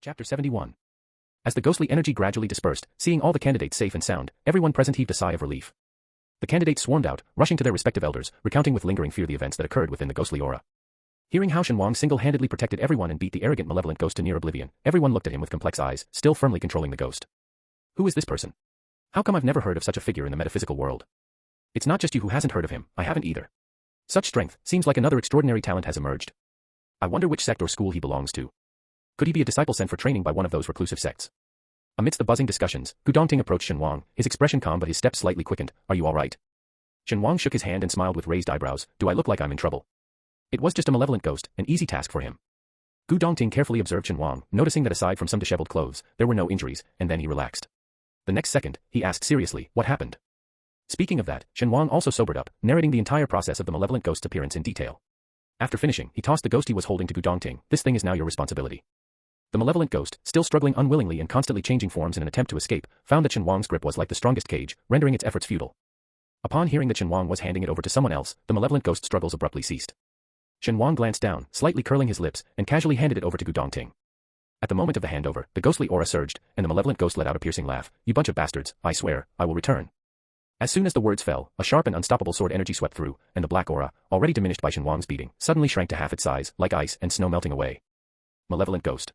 Chapter 71. As the ghostly energy gradually dispersed, seeing all the candidates safe and sound, everyone present heaved a sigh of relief. The candidates swarmed out, rushing to their respective elders, recounting with lingering fear the events that occurred within the ghostly aura. Hearing how Shen Wang single-handedly protected everyone and beat the arrogant malevolent ghost to near oblivion, everyone looked at him with complex eyes, still firmly controlling the ghost. Who is this person? How come I've never heard of such a figure in the metaphysical world? It's not just you who hasn't heard of him, I haven't either. Such strength, seems like another extraordinary talent has emerged. I wonder which sect or school he belongs to. Could he be a disciple sent for training by one of those reclusive sects? Amidst the buzzing discussions, Gu Dongting approached Shen Wang, his expression calm but his steps slightly quickened. Are you all right? Shen Wang shook his hand and smiled with raised eyebrows. Do I look like I'm in trouble? It was just a malevolent ghost, an easy task for him. Gu Dongting carefully observed Shen Wang, noticing that aside from some disheveled clothes, there were no injuries, and then he relaxed. The next second, he asked seriously, what happened? Speaking of that, Shen Wang also sobered up, narrating the entire process of the malevolent ghost's appearance in detail. After finishing, he tossed the ghost he was holding to Gu Dongting. This thing is now your responsibility. The malevolent ghost, still struggling unwillingly and constantly changing forms in an attempt to escape, found that Shen Wang's grip was like the strongest cage, rendering its efforts futile. Upon hearing that Shen Wang was handing it over to someone else, the malevolent ghost's struggles abruptly ceased. Shen Wang glanced down, slightly curling his lips, and casually handed it over to Gu Dongting. At the moment of the handover, the ghostly aura surged, and the malevolent ghost let out a piercing laugh. You bunch of bastards, I swear, I will return. As soon as the words fell, a sharp and unstoppable sword energy swept through, and the black aura, already diminished by Shen Wang's beating, suddenly shrank to half its size, like ice and snow melting away. Malevolent ghost.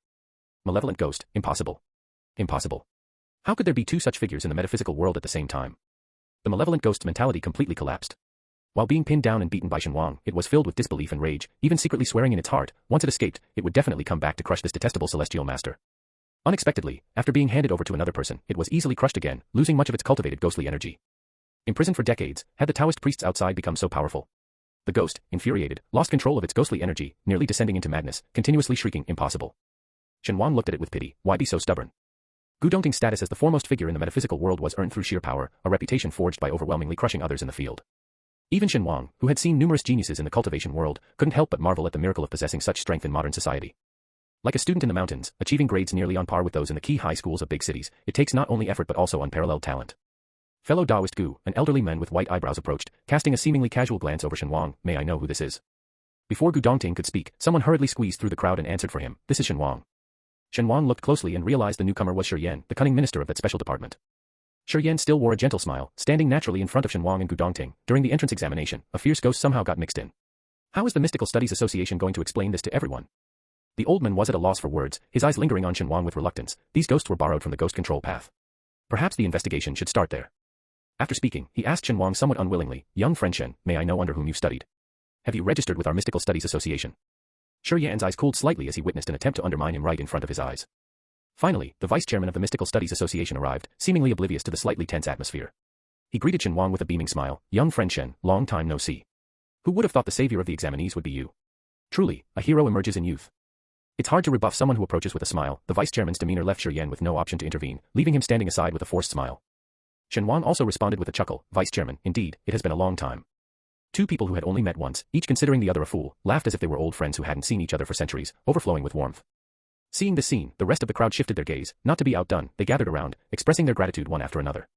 Malevolent ghost, impossible. Impossible. How could there be two such figures in the metaphysical world at the same time? The malevolent ghost's mentality completely collapsed. While being pinned down and beaten by Shen Wang, it was filled with disbelief and rage, even secretly swearing in its heart, once it escaped, it would definitely come back to crush this detestable celestial master. Unexpectedly, after being handed over to another person, it was easily crushed again, losing much of its cultivated ghostly energy. Imprisoned for decades, had the Taoist priests outside become so powerful? The ghost, infuriated, lost control of its ghostly energy, nearly descending into madness, continuously shrieking, impossible. Shen Wang looked at it with pity. Why be so stubborn? Gu Dongting's status as the foremost figure in the metaphysical world was earned through sheer power, a reputation forged by overwhelmingly crushing others in the field. Even Shen Wang, who had seen numerous geniuses in the cultivation world, couldn't help but marvel at the miracle of possessing such strength in modern society. Like a student in the mountains, achieving grades nearly on par with those in the key high schools of big cities, it takes not only effort but also unparalleled talent. Fellow Taoist Gu, an elderly man with white eyebrows approached, casting a seemingly casual glance over Shen Wang. May I know who this is? Before Gu Dongting could speak, someone hurriedly squeezed through the crowd and answered for him. This is Shen Wang. Shen Wang looked closely and realized the newcomer was Shi Yan, the cunning minister of that special department. Shi Yan still wore a gentle smile, standing naturally in front of Shen Wang and Gu Dongting. During the entrance examination, a fierce ghost somehow got mixed in. How is the Mystical Studies Association going to explain this to everyone? The old man was at a loss for words, his eyes lingering on Shen Wang with reluctance. These ghosts were borrowed from the ghost control path. Perhaps the investigation should start there. After speaking, he asked Shen Wang somewhat unwillingly, young friend Shen, may I know under whom you've studied? Have you registered with our Mystical Studies Association? Shi Yan's eyes cooled slightly as he witnessed an attempt to undermine him right in front of his eyes. Finally, the vice chairman of the Mystical Studies Association arrived, seemingly oblivious to the slightly tense atmosphere. He greeted Shen Wang with a beaming smile. Young friend Shen, long time no see. Who would have thought the savior of the examinees would be you? Truly, a hero emerges in youth. It's hard to rebuff someone who approaches with a smile. The vice chairman's demeanor left Shi Yan with no option to intervene, leaving him standing aside with a forced smile. Shen Wang also responded with a chuckle. Vice chairman, indeed, it has been a long time. Two people who had only met once, each considering the other a fool, laughed as if they were old friends who hadn't seen each other for centuries, overflowing with warmth. Seeing this scene, the rest of the crowd shifted their gaze. Not to be outdone, they gathered around, expressing their gratitude one after another.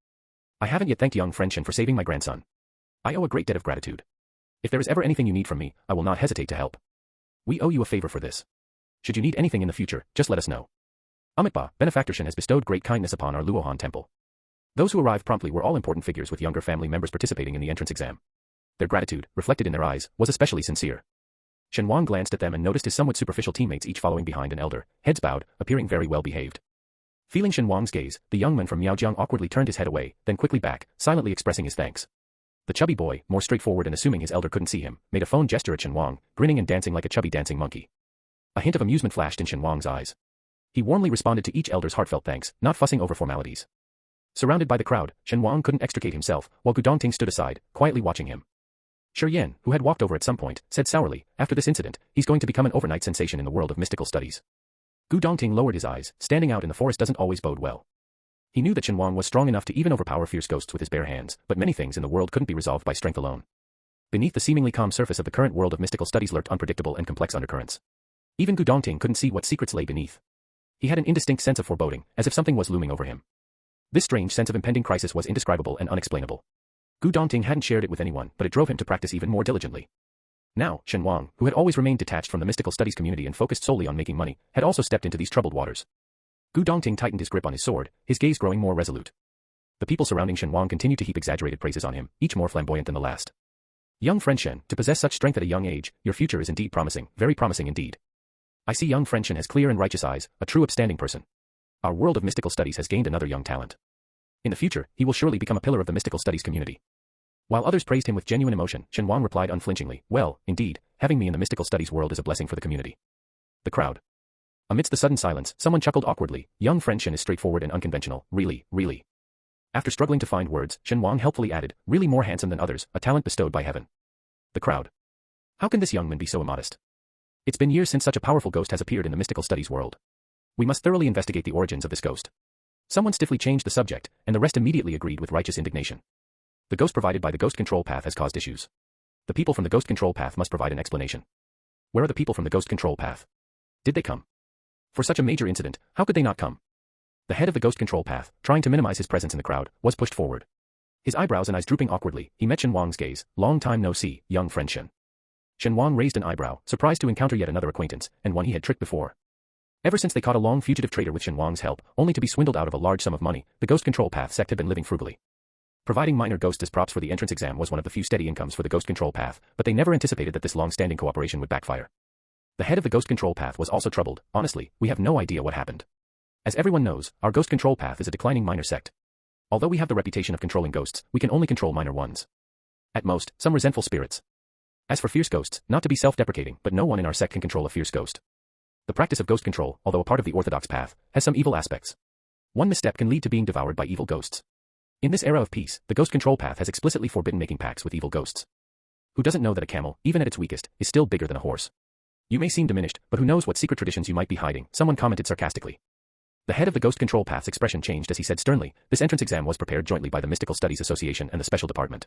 I haven't yet thanked young friend Shen for saving my grandson. I owe a great debt of gratitude. If there is ever anything you need from me, I will not hesitate to help. We owe you a favor for this. Should you need anything in the future, just let us know. Amitabha, benefactor Shen has bestowed great kindness upon our Luohan temple. Those who arrived promptly were all important figures with younger family members participating in the entrance exam. Their gratitude, reflected in their eyes, was especially sincere. Shen Wang glanced at them and noticed his somewhat superficial teammates each following behind an elder, heads bowed, appearing very well behaved. Feeling Shen Wang's gaze, the young man from Miaojiang awkwardly turned his head away, then quickly back, silently expressing his thanks. The chubby boy, more straightforward and assuming his elder couldn't see him, made a phone gesture at Shen Wang, grinning and dancing like a chubby dancing monkey. A hint of amusement flashed in Shen Wang's eyes. He warmly responded to each elder's heartfelt thanks, not fussing over formalities. Surrounded by the crowd, Shen Wang couldn't extricate himself, while Gu Dongting stood aside, quietly watching him. Shi Yan, who had walked over at some point, said sourly, after this incident, he's going to become an overnight sensation in the world of mystical studies. Gu Dongting lowered his eyes. Standing out in the forest doesn't always bode well. He knew that Shen Wang was strong enough to even overpower fierce ghosts with his bare hands, but many things in the world couldn't be resolved by strength alone. Beneath the seemingly calm surface of the current world of mystical studies lurked unpredictable and complex undercurrents. Even Gu Dongting couldn't see what secrets lay beneath. He had an indistinct sense of foreboding, as if something was looming over him. This strange sense of impending crisis was indescribable and unexplainable. Gu Dongting hadn't shared it with anyone, but it drove him to practice even more diligently. Now, Shen Wang, who had always remained detached from the mystical studies community and focused solely on making money, had also stepped into these troubled waters. Gu Dongting tightened his grip on his sword, his gaze growing more resolute. The people surrounding Shen Wang continued to heap exaggerated praises on him, each more flamboyant than the last. Young friend Shen, to possess such strength at a young age, your future is indeed promising, very promising indeed. I see young friend Shen has clear and righteous eyes, a true upstanding person. Our world of mystical studies has gained another young talent. In the future, he will surely become a pillar of the mystical studies community. While others praised him with genuine emotion, Shen Wang replied unflinchingly, well, indeed, having me in the mystical studies world is a blessing for the community. The crowd. Amidst the sudden silence, someone chuckled awkwardly, young friend Shen is straightforward and unconventional, really, really. After struggling to find words, Shen Wang helpfully added, really more handsome than others, a talent bestowed by heaven. The crowd. How can this young man be so immodest? It's been years since such a powerful ghost has appeared in the mystical studies world. We must thoroughly investigate the origins of this ghost. Someone stiffly changed the subject, and the rest immediately agreed with righteous indignation. The ghost provided by the ghost control path has caused issues. The people from the ghost control path must provide an explanation. Where are the people from the ghost control path? Did they come? For such a major incident, how could they not come? The head of the ghost control path, trying to minimize his presence in the crowd, was pushed forward. His eyebrows and eyes drooping awkwardly, he met Shen Wang's gaze, long time no see, young friend Shen. Shen Wang raised an eyebrow, surprised to encounter yet another acquaintance, and one he had tricked before. Ever since they caught a long fugitive trader with Shen Wang's help, only to be swindled out of a large sum of money, the ghost control path sect had been living frugally. Providing minor ghosts as props for the entrance exam was one of the few steady incomes for the ghost control path, but they never anticipated that this long-standing cooperation would backfire. The head of the ghost control path was also troubled. Honestly, we have no idea what happened. As everyone knows, our ghost control path is a declining minor sect. Although we have the reputation of controlling ghosts, we can only control minor ones. At most, some resentful spirits. As for fierce ghosts, not to be self-deprecating, but no one in our sect can control a fierce ghost. The practice of ghost control, although a part of the orthodox path, has some evil aspects. One misstep can lead to being devoured by evil ghosts. In this era of peace, the ghost control path has explicitly forbidden making pacts with evil ghosts. Who doesn't know that a camel, even at its weakest, is still bigger than a horse? You may seem diminished, but who knows what secret traditions you might be hiding, someone commented sarcastically. The head of the ghost control path's expression changed as he said sternly, this entrance exam was prepared jointly by the Mystical Studies Association and the Special Department.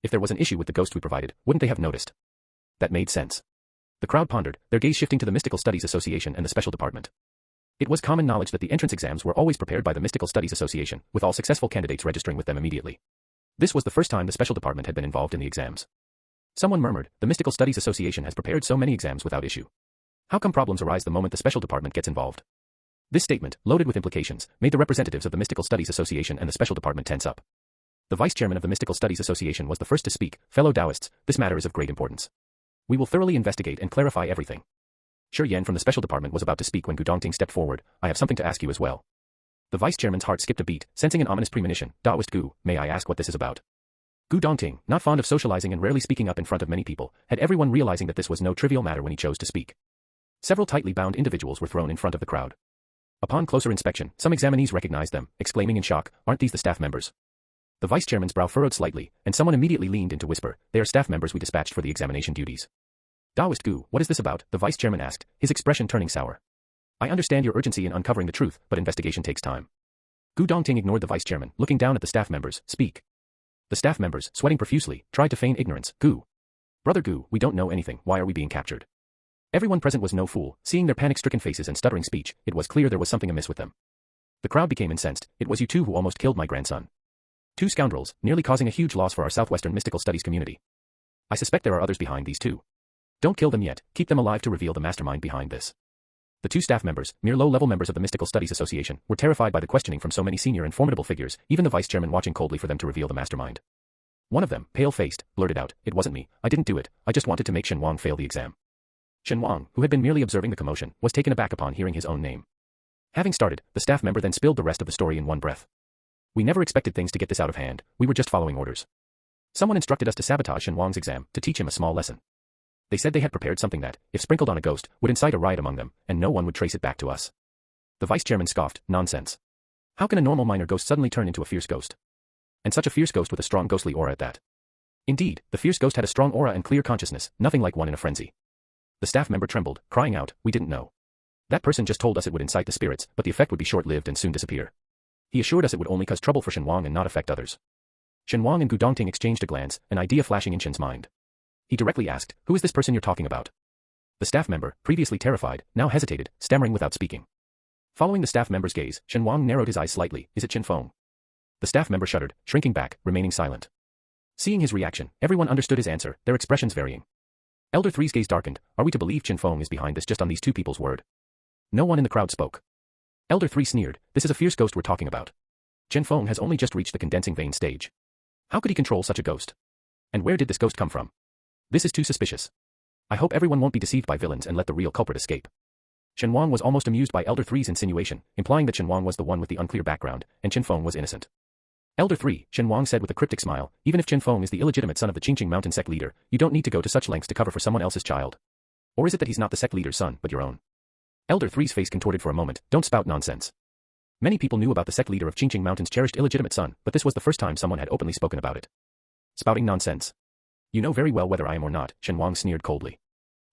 If there was an issue with the ghost we provided, wouldn't they have noticed? That made sense. The crowd pondered, their gaze shifting to the Mystical Studies Association and the Special Department. It was common knowledge that the entrance exams were always prepared by the Mystical Studies Association, with all successful candidates registering with them immediately. This was the first time the Special Department had been involved in the exams. Someone murmured, the Mystical Studies Association has prepared so many exams without issue. How come problems arise the moment the Special Department gets involved? This statement, loaded with implications, made the representatives of the Mystical Studies Association and the Special Department tense up. The vice chairman of the Mystical Studies Association was the first to speak, fellow Taoists, this matter is of great importance. We will thoroughly investigate and clarify everything. Shi Yan from the Special Department was about to speak when Gu Dongting stepped forward, I have something to ask you as well. The vice chairman's heart skipped a beat, sensing an ominous premonition, Taoist Gu, may I ask what this is about? Gu Dongting, not fond of socializing and rarely speaking up in front of many people, had everyone realizing that this was no trivial matter when he chose to speak. Several tightly bound individuals were thrown in front of the crowd. Upon closer inspection, some examinees recognized them, exclaiming in shock, aren't these the staff members? The vice chairman's brow furrowed slightly, and someone immediately leaned in to whisper, they are staff members we dispatched for the examination duties. Taoist Gu, what is this about? The vice chairman asked, his expression turning sour. I understand your urgency in uncovering the truth, but investigation takes time. Gu Dongting ignored the vice chairman, looking down at the staff members, speak. The staff members, sweating profusely, tried to feign ignorance, Gu. Brother Gu, we don't know anything, why are we being captured? Everyone present was no fool, seeing their panic-stricken faces and stuttering speech, it was clear there was something amiss with them. The crowd became incensed, it was you two who almost killed my grandson. Two scoundrels, nearly causing a huge loss for our southwestern mystical studies community. I suspect there are others behind these two. Don't kill them yet, keep them alive to reveal the mastermind behind this. The two staff members, mere low-level members of the Mystical Studies Association, were terrified by the questioning from so many senior and formidable figures, even the vice chairman watching coldly for them to reveal the mastermind. One of them, pale-faced, blurted out, it wasn't me, I didn't do it, I just wanted to make Shen Wang fail the exam. Shen Wang, who had been merely observing the commotion, was taken aback upon hearing his own name. Having started, the staff member then spilled the rest of the story in one breath. We never expected things to get this out of hand, we were just following orders. Someone instructed us to sabotage Shen Wang's exam, to teach him a small lesson. They said they had prepared something that, if sprinkled on a ghost, would incite a riot among them, and no one would trace it back to us. The vice chairman scoffed, nonsense. How can a normal minor ghost suddenly turn into a fierce ghost? And such a fierce ghost with a strong ghostly aura at that. Indeed, the fierce ghost had a strong aura and clear consciousness, nothing like one in a frenzy. The staff member trembled, crying out, we didn't know. That person just told us it would incite the spirits, but the effect would be short-lived and soon disappear. He assured us it would only cause trouble for Shen Wang and not affect others. Shen Wang and Gu Dongting exchanged a glance, an idea flashing in Shen's mind. He directly asked, who is this person you're talking about? The staff member, previously terrified, now hesitated, stammering without speaking. Following the staff member's gaze, Shen Wang narrowed his eyes slightly, is it Shen Feng? The staff member shuddered, shrinking back, remaining silent. Seeing his reaction, everyone understood his answer, their expressions varying. Elder Three's gaze darkened, are we to believe Shen Feng is behind this just on these two people's word? No one in the crowd spoke. Elder 3 sneered, this is a fierce ghost we're talking about. Chen Feng has only just reached the condensing vein stage. How could he control such a ghost? And where did this ghost come from? This is too suspicious. I hope everyone won't be deceived by villains and let the real culprit escape. Shen Wang was almost amused by Elder 3's insinuation, implying that Shen Wang was the one with the unclear background, and Chen Feng was innocent. Elder 3, Shen Wang said with a cryptic smile, even if Chen Feng is the illegitimate son of the Qingqing Mountain sect leader, you don't need to go to such lengths to cover for someone else's child. Or is it that he's not the sect leader's son, but your own? Elder 3's face contorted for a moment, don't spout nonsense. Many people knew about the sect leader of Qingqing Mountain's cherished illegitimate son, but this was the first time someone had openly spoken about it. Spouting nonsense. You know very well whether I am or not, Shen Wang sneered coldly.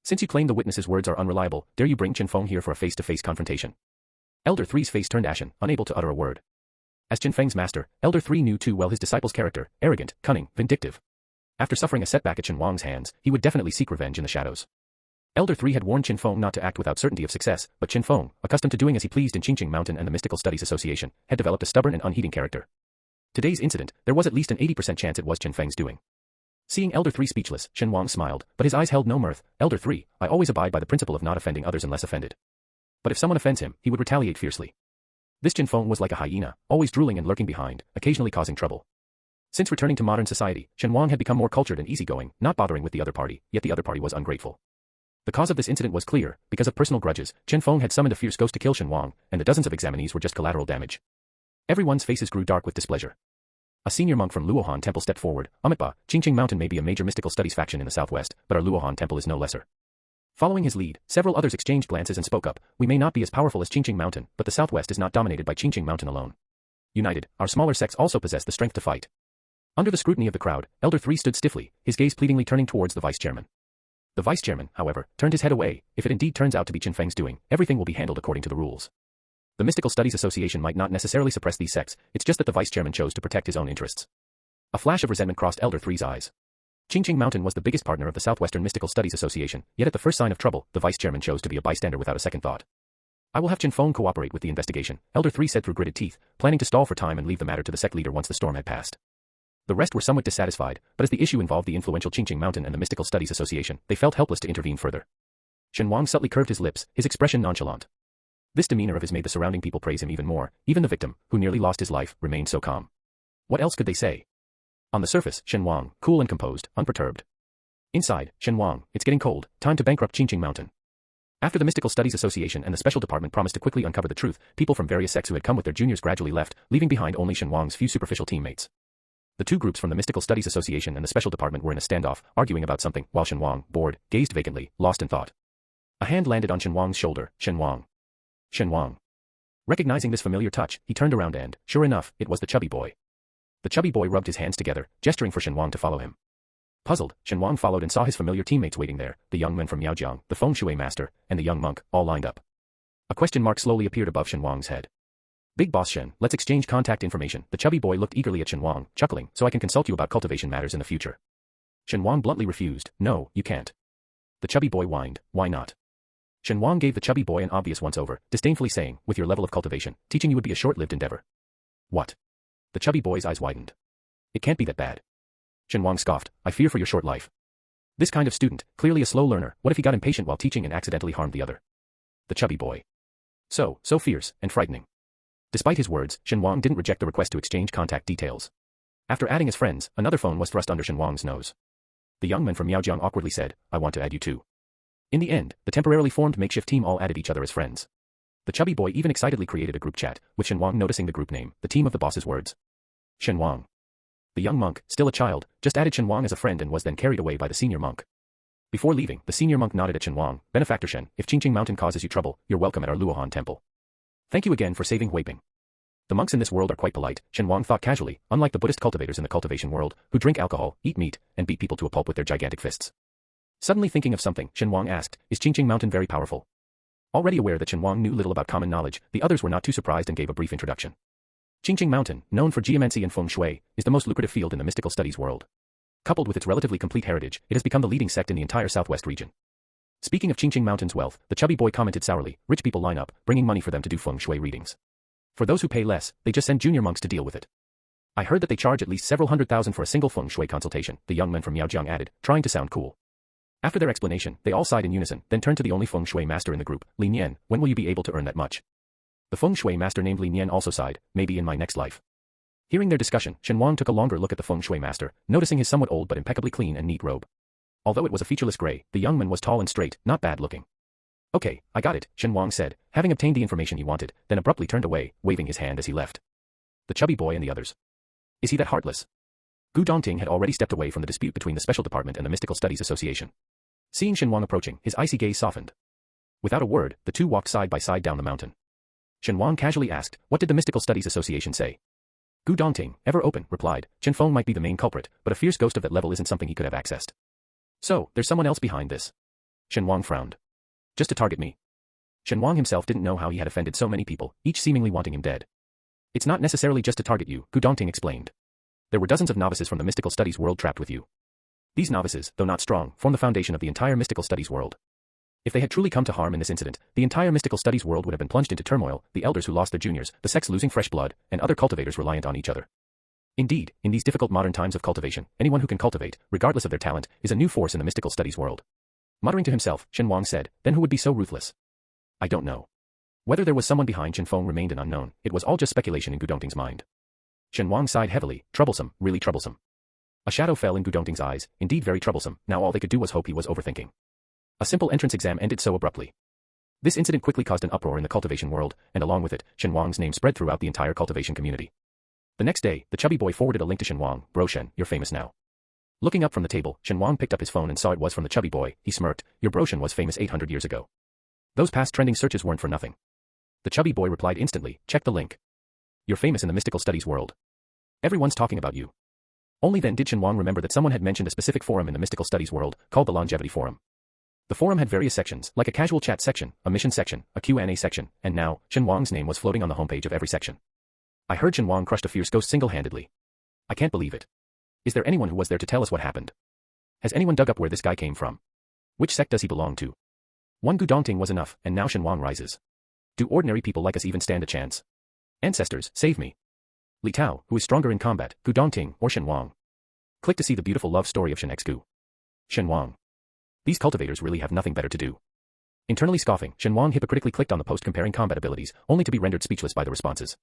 Since you claim the witness's words are unreliable, dare you bring Chen Feng here for a face-to-face confrontation? Elder 3's face turned ashen, unable to utter a word. As Chen Feng's master, Elder 3 knew too well his disciple's character, arrogant, cunning, vindictive. After suffering a setback at Chen Wang's hands, he would definitely seek revenge in the shadows. Elder 3 had warned Chen Feng not to act without certainty of success, but Chen Feng, accustomed to doing as he pleased in Qingqing Mountain and the Mystical Studies Association, had developed a stubborn and unheeding character. Today's incident, there was at least an 80% chance it was Chen Feng's doing. Seeing Elder 3 speechless, Shen Wang smiled, but his eyes held no mirth. Elder 3, I always abide by the principle of not offending others unless offended. But if someone offends him, he would retaliate fiercely. This Chen Feng was like a hyena, always drooling and lurking behind, occasionally causing trouble. Since returning to modern society, Shen Wang had become more cultured and easygoing, not bothering with the other party, yet the other party was ungrateful. The cause of this incident was clear. Because of personal grudges, Chen Feng had summoned a fierce ghost to kill Shen Wang, and the dozens of examinees were just collateral damage. Everyone's faces grew dark with displeasure. A senior monk from Luohan Temple stepped forward. Amitba, Qingqing Mountain may be a major mystical studies faction in the southwest, but our Luohan Temple is no lesser. Following his lead, several others exchanged glances and spoke up. We may not be as powerful as Qingqing Mountain, but the southwest is not dominated by Qingqing Mountain alone. United, our smaller sects also possess the strength to fight. Under the scrutiny of the crowd, Elder 3 stood stiffly, his gaze pleadingly turning towards the vice-chairman. The vice-chairman, however, turned his head away. If it indeed turns out to be Chen Feng's doing, everything will be handled according to the rules. The Mystical Studies Association might not necessarily suppress these sects, it's just that the vice-chairman chose to protect his own interests. A flash of resentment crossed Elder 3's eyes. Qingqing Mountain was the biggest partner of the Southwestern Mystical Studies Association, yet at the first sign of trouble, the vice-chairman chose to be a bystander without a second thought. I will have Chen Feng cooperate with the investigation, Elder 3 said through gritted teeth, planning to stall for time and leave the matter to the sect leader once the storm had passed. The rest were somewhat dissatisfied, but as the issue involved the influential Qingqing Mountain and the Mystical Studies Association, they felt helpless to intervene further. Shen Wang subtly curved his lips, his expression nonchalant. This demeanor of his made the surrounding people praise him even more. Even the victim, who nearly lost his life, remained so calm. What else could they say? On the surface, Shen Wang, cool and composed, unperturbed. Inside, Shen Wang, it's getting cold, time to bankrupt Qingqing Mountain. After the Mystical Studies Association and the Special Department promised to quickly uncover the truth, people from various sects who had come with their juniors gradually left, leaving behind only Shen Wang's few superficial teammates. The two groups from the Mystical Studies Association and the Special Department were in a standoff, arguing about something, while Shen Wang, bored, gazed vacantly, lost in thought. A hand landed on Shen Wang's shoulder. Shen Wang. Shen Wang. Recognizing this familiar touch, he turned around and, sure enough, it was the chubby boy. The chubby boy rubbed his hands together, gesturing for Shen Wang to follow him. Puzzled, Shen Wang followed and saw his familiar teammates waiting there, the young men from Miaojiang, the feng shui master, and the young monk, all lined up. A question mark slowly appeared above Shen Wang's head. Big boss Shen, let's exchange contact information. The chubby boy looked eagerly at Shen Wang, chuckling, so I can consult you about cultivation matters in the future. Shen Wang bluntly refused, no, you can't. The chubby boy whined, why not? Shen Wang gave the chubby boy an obvious once-over, disdainfully saying, with your level of cultivation, teaching you would be a short-lived endeavor. What? The chubby boy's eyes widened. It can't be that bad. Shen Wang scoffed, I fear for your short life. This kind of student, clearly a slow learner, what if he got impatient while teaching and accidentally harmed the other? The chubby boy. So fierce, and frightening. Despite his words, Shen Wang didn't reject the request to exchange contact details. After adding as friends, another phone was thrust under Shen Wang's nose. The young men from Miaojiang awkwardly said, I want to add you too. In the end, the temporarily formed makeshift team all added each other as friends. The chubby boy even excitedly created a group chat, with Shen Wang noticing the group name, the team of the boss's words. Shen Wang. The young monk, still a child, just added Shen Wang as a friend and was then carried away by the senior monk. Before leaving, the senior monk nodded at Shen Wang, Benefactor Shen, if Qingqing Mountain causes you trouble, you're welcome at our Luohan Temple. Thank you again for saving Huiping. The monks in this world are quite polite, Shen Wang thought casually, unlike the Buddhist cultivators in the cultivation world, who drink alcohol, eat meat, and beat people to a pulp with their gigantic fists. Suddenly thinking of something, Shen Wang asked, is Qingqing Mountain very powerful? Already aware that Shen Wang knew little about common knowledge, the others were not too surprised and gave a brief introduction. Qingqing Mountain, known for geomancy and feng shui, is the most lucrative field in the mystical studies world. Coupled with its relatively complete heritage, it has become the leading sect in the entire southwest region. Speaking of Qingqing Mountain's wealth, the chubby boy commented sourly, rich people line up, bringing money for them to do feng shui readings. For those who pay less, they just send junior monks to deal with it. I heard that they charge at least several $100,000 for a single feng shui consultation, the young men from Miaojiang added, trying to sound cool. After their explanation, they all sighed in unison, then turned to the only feng shui master in the group, Lin Yan, when will you be able to earn that much? The feng shui master named Li Nian also sighed, maybe in my next life. Hearing their discussion, Shen Wang took a longer look at the feng shui master, noticing his somewhat old but impeccably clean and neat robe. Although it was a featureless gray, the young man was tall and straight, not bad looking. Okay, I got it, Shen Wang said, having obtained the information he wanted, then abruptly turned away, waving his hand as he left. The chubby boy and the others. Is he that heartless? Gu Dongting had already stepped away from the dispute between the Special Department and the Mystical Studies Association. Seeing Shen Wang approaching, his icy gaze softened. Without a word, the two walked side by side down the mountain. Shen Wang casually asked, what did the Mystical Studies Association say? Gu Dongting, ever open, replied, Chen Feng might be the main culprit, but a fierce ghost of that level isn't something he could have accessed. So, there's someone else behind this. Shen Wang frowned. Just to target me. Shen Wang himself didn't know how he had offended so many people, each seemingly wanting him dead. It's not necessarily just to target you, Gu Dongting explained. There were dozens of novices from the mystical studies world trapped with you. These novices, though not strong, form the foundation of the entire mystical studies world. If they had truly come to harm in this incident, the entire mystical studies world would have been plunged into turmoil, the elders who lost their juniors, the sects losing fresh blood, and other cultivators reliant on each other. Indeed, in these difficult modern times of cultivation, anyone who can cultivate, regardless of their talent, is a new force in the mystical studies world. Muttering to himself, Shen Wang said, then who would be so ruthless? I don't know. Whether there was someone behind Chen Feng remained an unknown, it was all just speculation in Gu Dongting's mind. Shen Wang sighed heavily, troublesome, really troublesome. A shadow fell in Gu Dongting's eyes, indeed very troublesome, now all they could do was hope he was overthinking. A simple entrance exam ended so abruptly. This incident quickly caused an uproar in the cultivation world, and along with it, Shen Wang's name spread throughout the entire cultivation community. The next day, the chubby boy forwarded a link to Shen Wang, bro Shen, you're famous now. Looking up from the table, Shen Wang picked up his phone and saw it was from the chubby boy, he smirked, your bro Shen was famous 800 years ago. Those past trending searches weren't for nothing. The chubby boy replied instantly, check the link. You're famous in the mystical studies world. Everyone's talking about you. Only then did Shen Wang remember that someone had mentioned a specific forum in the mystical studies world, called the Longevity Forum. The forum had various sections, like a casual chat section, a mission section, a Q&A section, and now, Shen Wang's name was floating on the homepage of every section. I heard Shen Wang crushed a fierce ghost single-handedly. I can't believe it. Is there anyone who was there to tell us what happened? Has anyone dug up where this guy came from? Which sect does he belong to? One Gu Dongting was enough, and now Shen Wang rises. Do ordinary people like us even stand a chance? Ancestors, save me. Li Tao, who is stronger in combat, Gu Dongting, or Shen Wang? Click to see the beautiful love story of Shen X Gu. Shen Wang. These cultivators really have nothing better to do. Internally scoffing, Shen Wang hypocritically clicked on the post comparing combat abilities, only to be rendered speechless by the responses.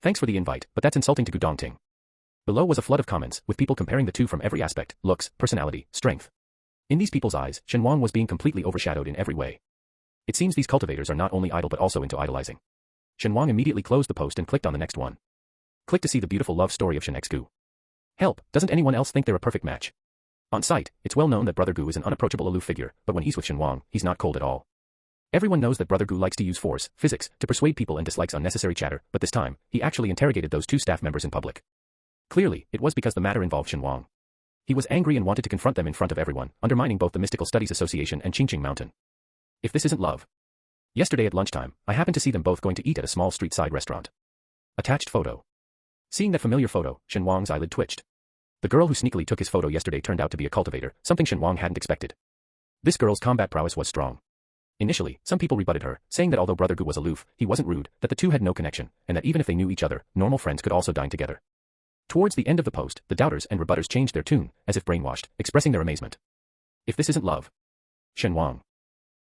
Thanks for the invite, but that's insulting to Gu Dongting. Below was a flood of comments, with people comparing the two from every aspect, looks, personality, strength. In these people's eyes, Shen Wang was being completely overshadowed in every way. It seems these cultivators are not only idle but also into idolizing. Shen Wang immediately closed the post and clicked on the next one. Click to see the beautiful love story of Shen X Gu. Help, doesn't anyone else think they're a perfect match? On sight, it's well known that Brother Gu is an unapproachable aloof figure, but when he's with Shen Wang, he's not cold at all. Everyone knows that Brother Gu likes to use force, physics, to persuade people and dislikes unnecessary chatter, but this time, he actually interrogated those two staff members in public. Clearly, it was because the matter involved Shen Wang. He was angry and wanted to confront them in front of everyone, undermining both the Mystical Studies Association and Qingqing Mountain. If this isn't love. Yesterday at lunchtime, I happened to see them both going to eat at a small street-side restaurant. Attached photo. Seeing that familiar photo, Shen Wang's eyelid twitched. The girl who sneakily took his photo yesterday turned out to be a cultivator, something Shen Wang hadn't expected. This girl's combat prowess was strong. Initially, some people rebutted her, saying that although Brother Gu was aloof, he wasn't rude, that the two had no connection, and that even if they knew each other, normal friends could also dine together. Towards the end of the post, the doubters and rebutters changed their tune, as if brainwashed, expressing their amazement. If this isn't love. Shen Wang.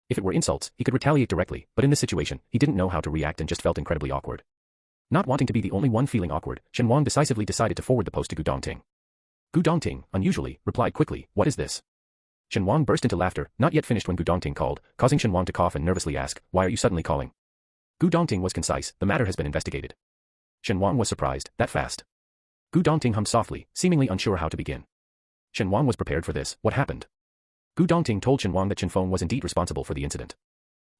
If it were insults, he could retaliate directly, but in this situation, he didn't know how to react and just felt incredibly awkward. Not wanting to be the only one feeling awkward, Shen Wang decisively decided to forward the post to Gu Dongting. Gu Dongting, unusually, replied quickly, what is this? Shen Wang burst into laughter, not yet finished when Gu Dongting called, causing Shen Wang to cough and nervously ask, why are you suddenly calling? Gu Dongting was concise, the matter has been investigated. Shen Wang was surprised, that fast. Gu Dongting hummed softly, seemingly unsure how to begin. Shen Wang was prepared for this, what happened? Gu Dongting told Shen Wang that Chen Feng was indeed responsible for the incident.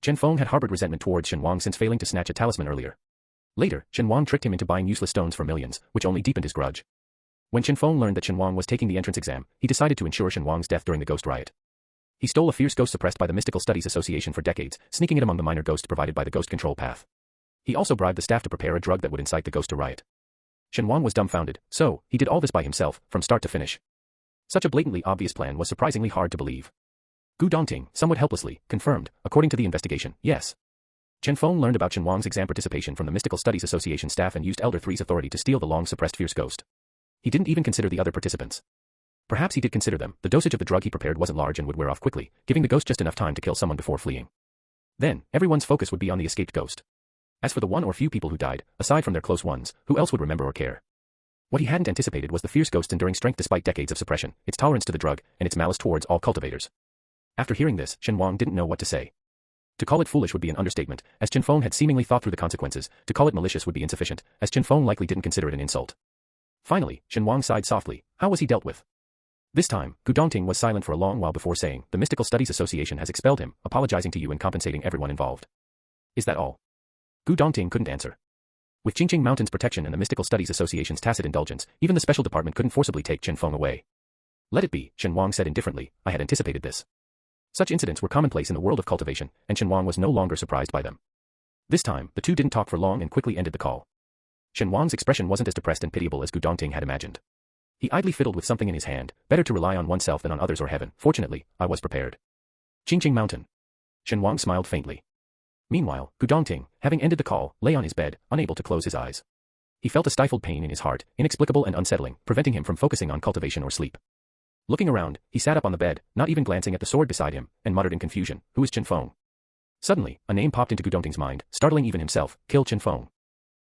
Chen Feng had harbored resentment towards Shen Wang since failing to snatch a talisman earlier. Later, Shen Wang tricked him into buying useless stones for millions, which only deepened his grudge. When Chen Feng learned that Shen Wang was taking the entrance exam, he decided to ensure Shen Wang's death during the ghost riot. He stole a fierce ghost suppressed by the Mystical Studies Association for decades, sneaking it among the minor ghosts provided by the ghost control path. He also bribed the staff to prepare a drug that would incite the ghost to riot. Shen Wang was dumbfounded, so, he did all this by himself, from start to finish. Such a blatantly obvious plan was surprisingly hard to believe. Gu Dongting, somewhat helplessly, confirmed, according to the investigation, yes. Chen Feng learned about Shen Wang's exam participation from the Mystical Studies Association staff and used Elder Three's authority to steal the long-suppressed fierce ghost. He didn't even consider the other participants. Perhaps he did consider them, the dosage of the drug he prepared wasn't large and would wear off quickly, giving the ghost just enough time to kill someone before fleeing. Then, everyone's focus would be on the escaped ghost. As for the one or few people who died, aside from their close ones, who else would remember or care? What he hadn't anticipated was the fierce ghost's enduring strength despite decades of suppression, its tolerance to the drug, and its malice towards all cultivators. After hearing this, Shen Wang didn't know what to say. To call it foolish would be an understatement, as Chen Feng had seemingly thought through the consequences. To call it malicious would be insufficient, as Chen Feng likely didn't consider it an insult. Finally, Shen Wang sighed softly. How was he dealt with? This time, Gu Dongting was silent for a long while before saying, "The Mystical Studies Association has expelled him, apologizing to you and compensating everyone involved." Is that all? Gu Dongting couldn't answer. With Qingqing Mountain's protection and the Mystical Studies Association's tacit indulgence, even the special department couldn't forcibly take Chen Feng away. Let it be, Shen Wang said indifferently. I had anticipated this. Such incidents were commonplace in the world of cultivation, and Shen Wang was no longer surprised by them. This time, the two didn't talk for long and quickly ended the call. Shen Wang's expression wasn't as depressed and pitiable as Gu Dongting had imagined. He idly fiddled with something in his hand. Better to rely on oneself than on others or heaven. Fortunately, I was prepared. Qingqing Mountain. Shen Wang smiled faintly. Meanwhile, Gu Dongting, having ended the call, lay on his bed, unable to close his eyes. He felt a stifled pain in his heart, inexplicable and unsettling, preventing him from focusing on cultivation or sleep. Looking around, he sat up on the bed, not even glancing at the sword beside him, and muttered in confusion, "Who is Chen Feng?" Suddenly, a name popped into Gu Dongting's mind, startling even himself, Kill Chen Feng.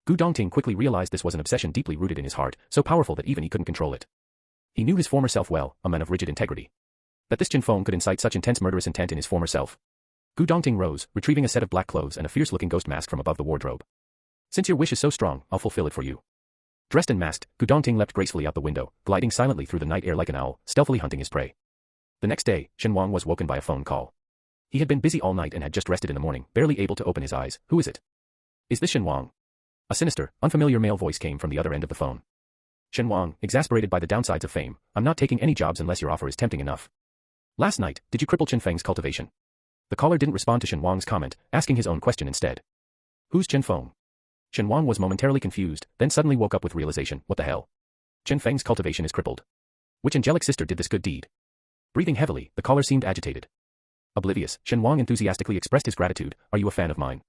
Gu Dongting quickly realized this was an obsession deeply rooted in his heart, so powerful that even he couldn't control it. He knew his former self well, a man of rigid integrity. That this Chen Feng could incite such intense murderous intent in his former self. Gu Dongting rose, retrieving a set of black clothes and a fierce-looking ghost mask from above the wardrobe. Since your wish is so strong, I'll fulfill it for you. Dressed and masked, Gu Dongting leapt gracefully out the window, gliding silently through the night air like an owl, stealthily hunting his prey. The next day, Shen Wang was woken by a phone call. He had been busy all night and had just rested in the morning, barely able to open his eyes. Who is it? Is this Shen Wang? A sinister, unfamiliar male voice came from the other end of the phone. Shen Wang, exasperated by the downsides of fame, I'm not taking any jobs unless your offer is tempting enough. Last night, did you cripple Chen Feng's cultivation? The caller didn't respond to Shen Wang's comment, asking his own question instead. Who's Chen Feng? Shen Wang was momentarily confused, then suddenly woke up with realization, what the hell? Chen Feng's cultivation is crippled. Which angelic sister did this good deed? Breathing heavily, the caller seemed agitated. Oblivious, Shen Wang enthusiastically expressed his gratitude. Are you a fan of mine?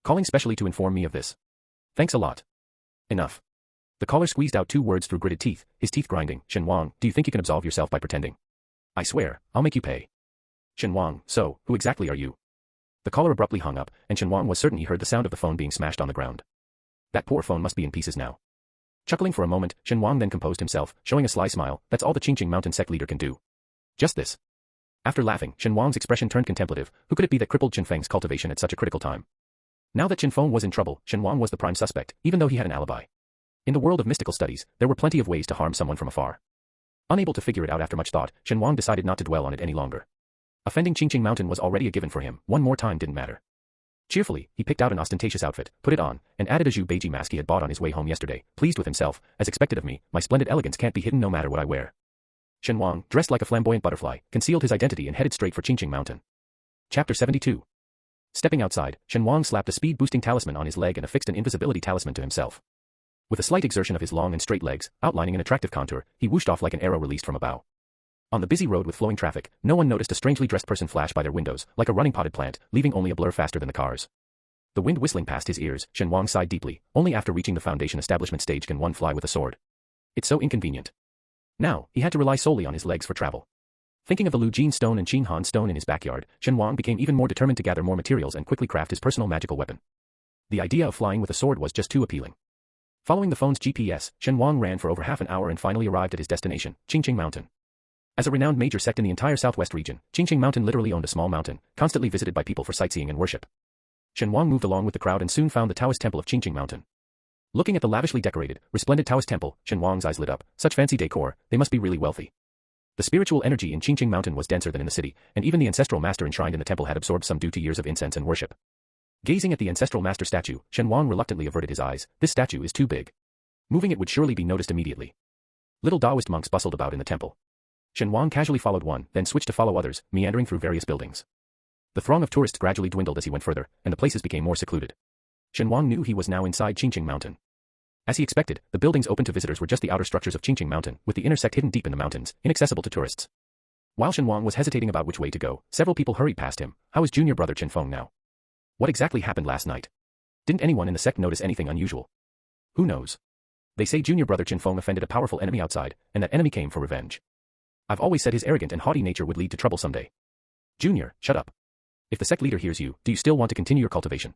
Calling specially to inform me of this. Thanks a lot. Enough. The caller squeezed out 2 words through gritted teeth, his teeth grinding. Shen Wang, do you think you can absolve yourself by pretending? I swear, I'll make you pay. Shen Wang, so, who exactly are you? The caller abruptly hung up, and Shen Wang was certain he heard the sound of the phone being smashed on the ground. That poor phone must be in pieces now. Chuckling for a moment, Shen Wang then composed himself, showing a sly smile. That's all the Qingqing Mountain sect leader can do. Just this. After laughing, Shen Wang's expression turned contemplative. Who could it be that crippled Chen Feng's cultivation at such a critical time? Now that Chen Feng was in trouble, Shen Wang was the prime suspect, even though he had an alibi. In the world of mystical studies, there were plenty of ways to harm someone from afar. Unable to figure it out after much thought, Shen Wang decided not to dwell on it any longer. Offending Qingqing Mountain was already a given for him. One more time didn't matter. Cheerfully, he picked out an ostentatious outfit, put it on, and added a Zhu Beiji mask he had bought on his way home yesterday, pleased with himself. As expected of me, my splendid elegance can't be hidden no matter what I wear. Shen Wang, dressed like a flamboyant butterfly, concealed his identity and headed straight for Qingqing Mountain. Chapter 72. Stepping outside, Shen Wang slapped a speed-boosting talisman on his leg and affixed an invisibility talisman to himself. With a slight exertion of his long and straight legs, outlining an attractive contour, he whooshed off like an arrow released from a bow. On the busy road with flowing traffic, no one noticed a strangely dressed person flash by their windows, like a running potted plant, leaving only a blur faster than the cars. The wind whistling past his ears, Shen Wang sighed deeply. Only after reaching the foundation establishment stage can one fly with a sword. It's so inconvenient. Now, he had to rely solely on his legs for travel. Thinking of the Lu Jin stone and Qing Han stone in his backyard, Shen Wang became even more determined to gather more materials and quickly craft his personal magical weapon. The idea of flying with a sword was just too appealing. Following the phone's GPS, Shen Wang ran for over half an hour and finally arrived at his destination, Qingqing Mountain. As a renowned major sect in the entire southwest region, Qingqing Mountain literally owned a small mountain, constantly visited by people for sightseeing and worship. Shen Wang moved along with the crowd and soon found the Taoist temple of Qingqing Mountain. Looking at the lavishly decorated, resplendent Taoist temple, Shen Wang's eyes lit up. Such fancy decor, they must be really wealthy. The spiritual energy in Qingqing Mountain was denser than in the city, and even the ancestral master enshrined in the temple had absorbed some due to years of incense and worship. Gazing at the ancestral master statue, Shen Wang reluctantly averted his eyes. This statue is too big. Moving it would surely be noticed immediately. Little Taoist monks bustled about in the temple. Shen Wang casually followed one, then switched to follow others, meandering through various buildings. The throng of tourists gradually dwindled as he went further, and the places became more secluded. Shen Wang knew he was now inside Qingqing Mountain. As he expected, the buildings open to visitors were just the outer structures of Qingqing Mountain, with the inner sect hidden deep in the mountains, inaccessible to tourists. While Shen Wang was hesitating about which way to go, several people hurried past him. How is junior brother Chen Feng now? What exactly happened last night? Didn't anyone in the sect notice anything unusual? Who knows? They say junior brother Chen Feng offended a powerful enemy outside, and that enemy came for revenge. I've always said his arrogant and haughty nature would lead to trouble someday. Junior, shut up. If the sect leader hears you, do you still want to continue your cultivation?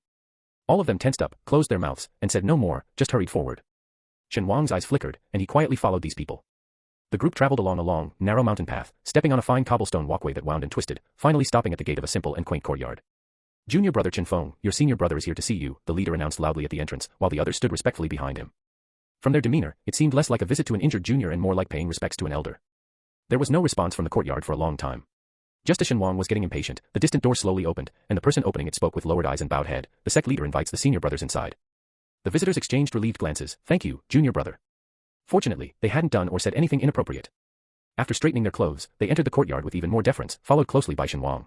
All of them tensed up, closed their mouths, and said no more, just hurried forward. Shen Wang's eyes flickered, and he quietly followed these people. The group traveled along a long, narrow mountain path, stepping on a fine cobblestone walkway that wound and twisted, finally stopping at the gate of a simple and quaint courtyard. Junior brother Chen Feng, your senior brother is here to see you, the leader announced loudly at the entrance, while the others stood respectfully behind him. From their demeanor, it seemed less like a visit to an injured junior and more like paying respects to an elder. There was no response from the courtyard for a long time. Just as Shen Wang was getting impatient, the distant door slowly opened, and the person opening it spoke with lowered eyes and bowed head. The sect leader invites the senior brothers inside. The visitors exchanged relieved glances. Thank you, junior brother. Fortunately, they hadn't done or said anything inappropriate. After straightening their clothes, they entered the courtyard with even more deference, followed closely by Shen Wang.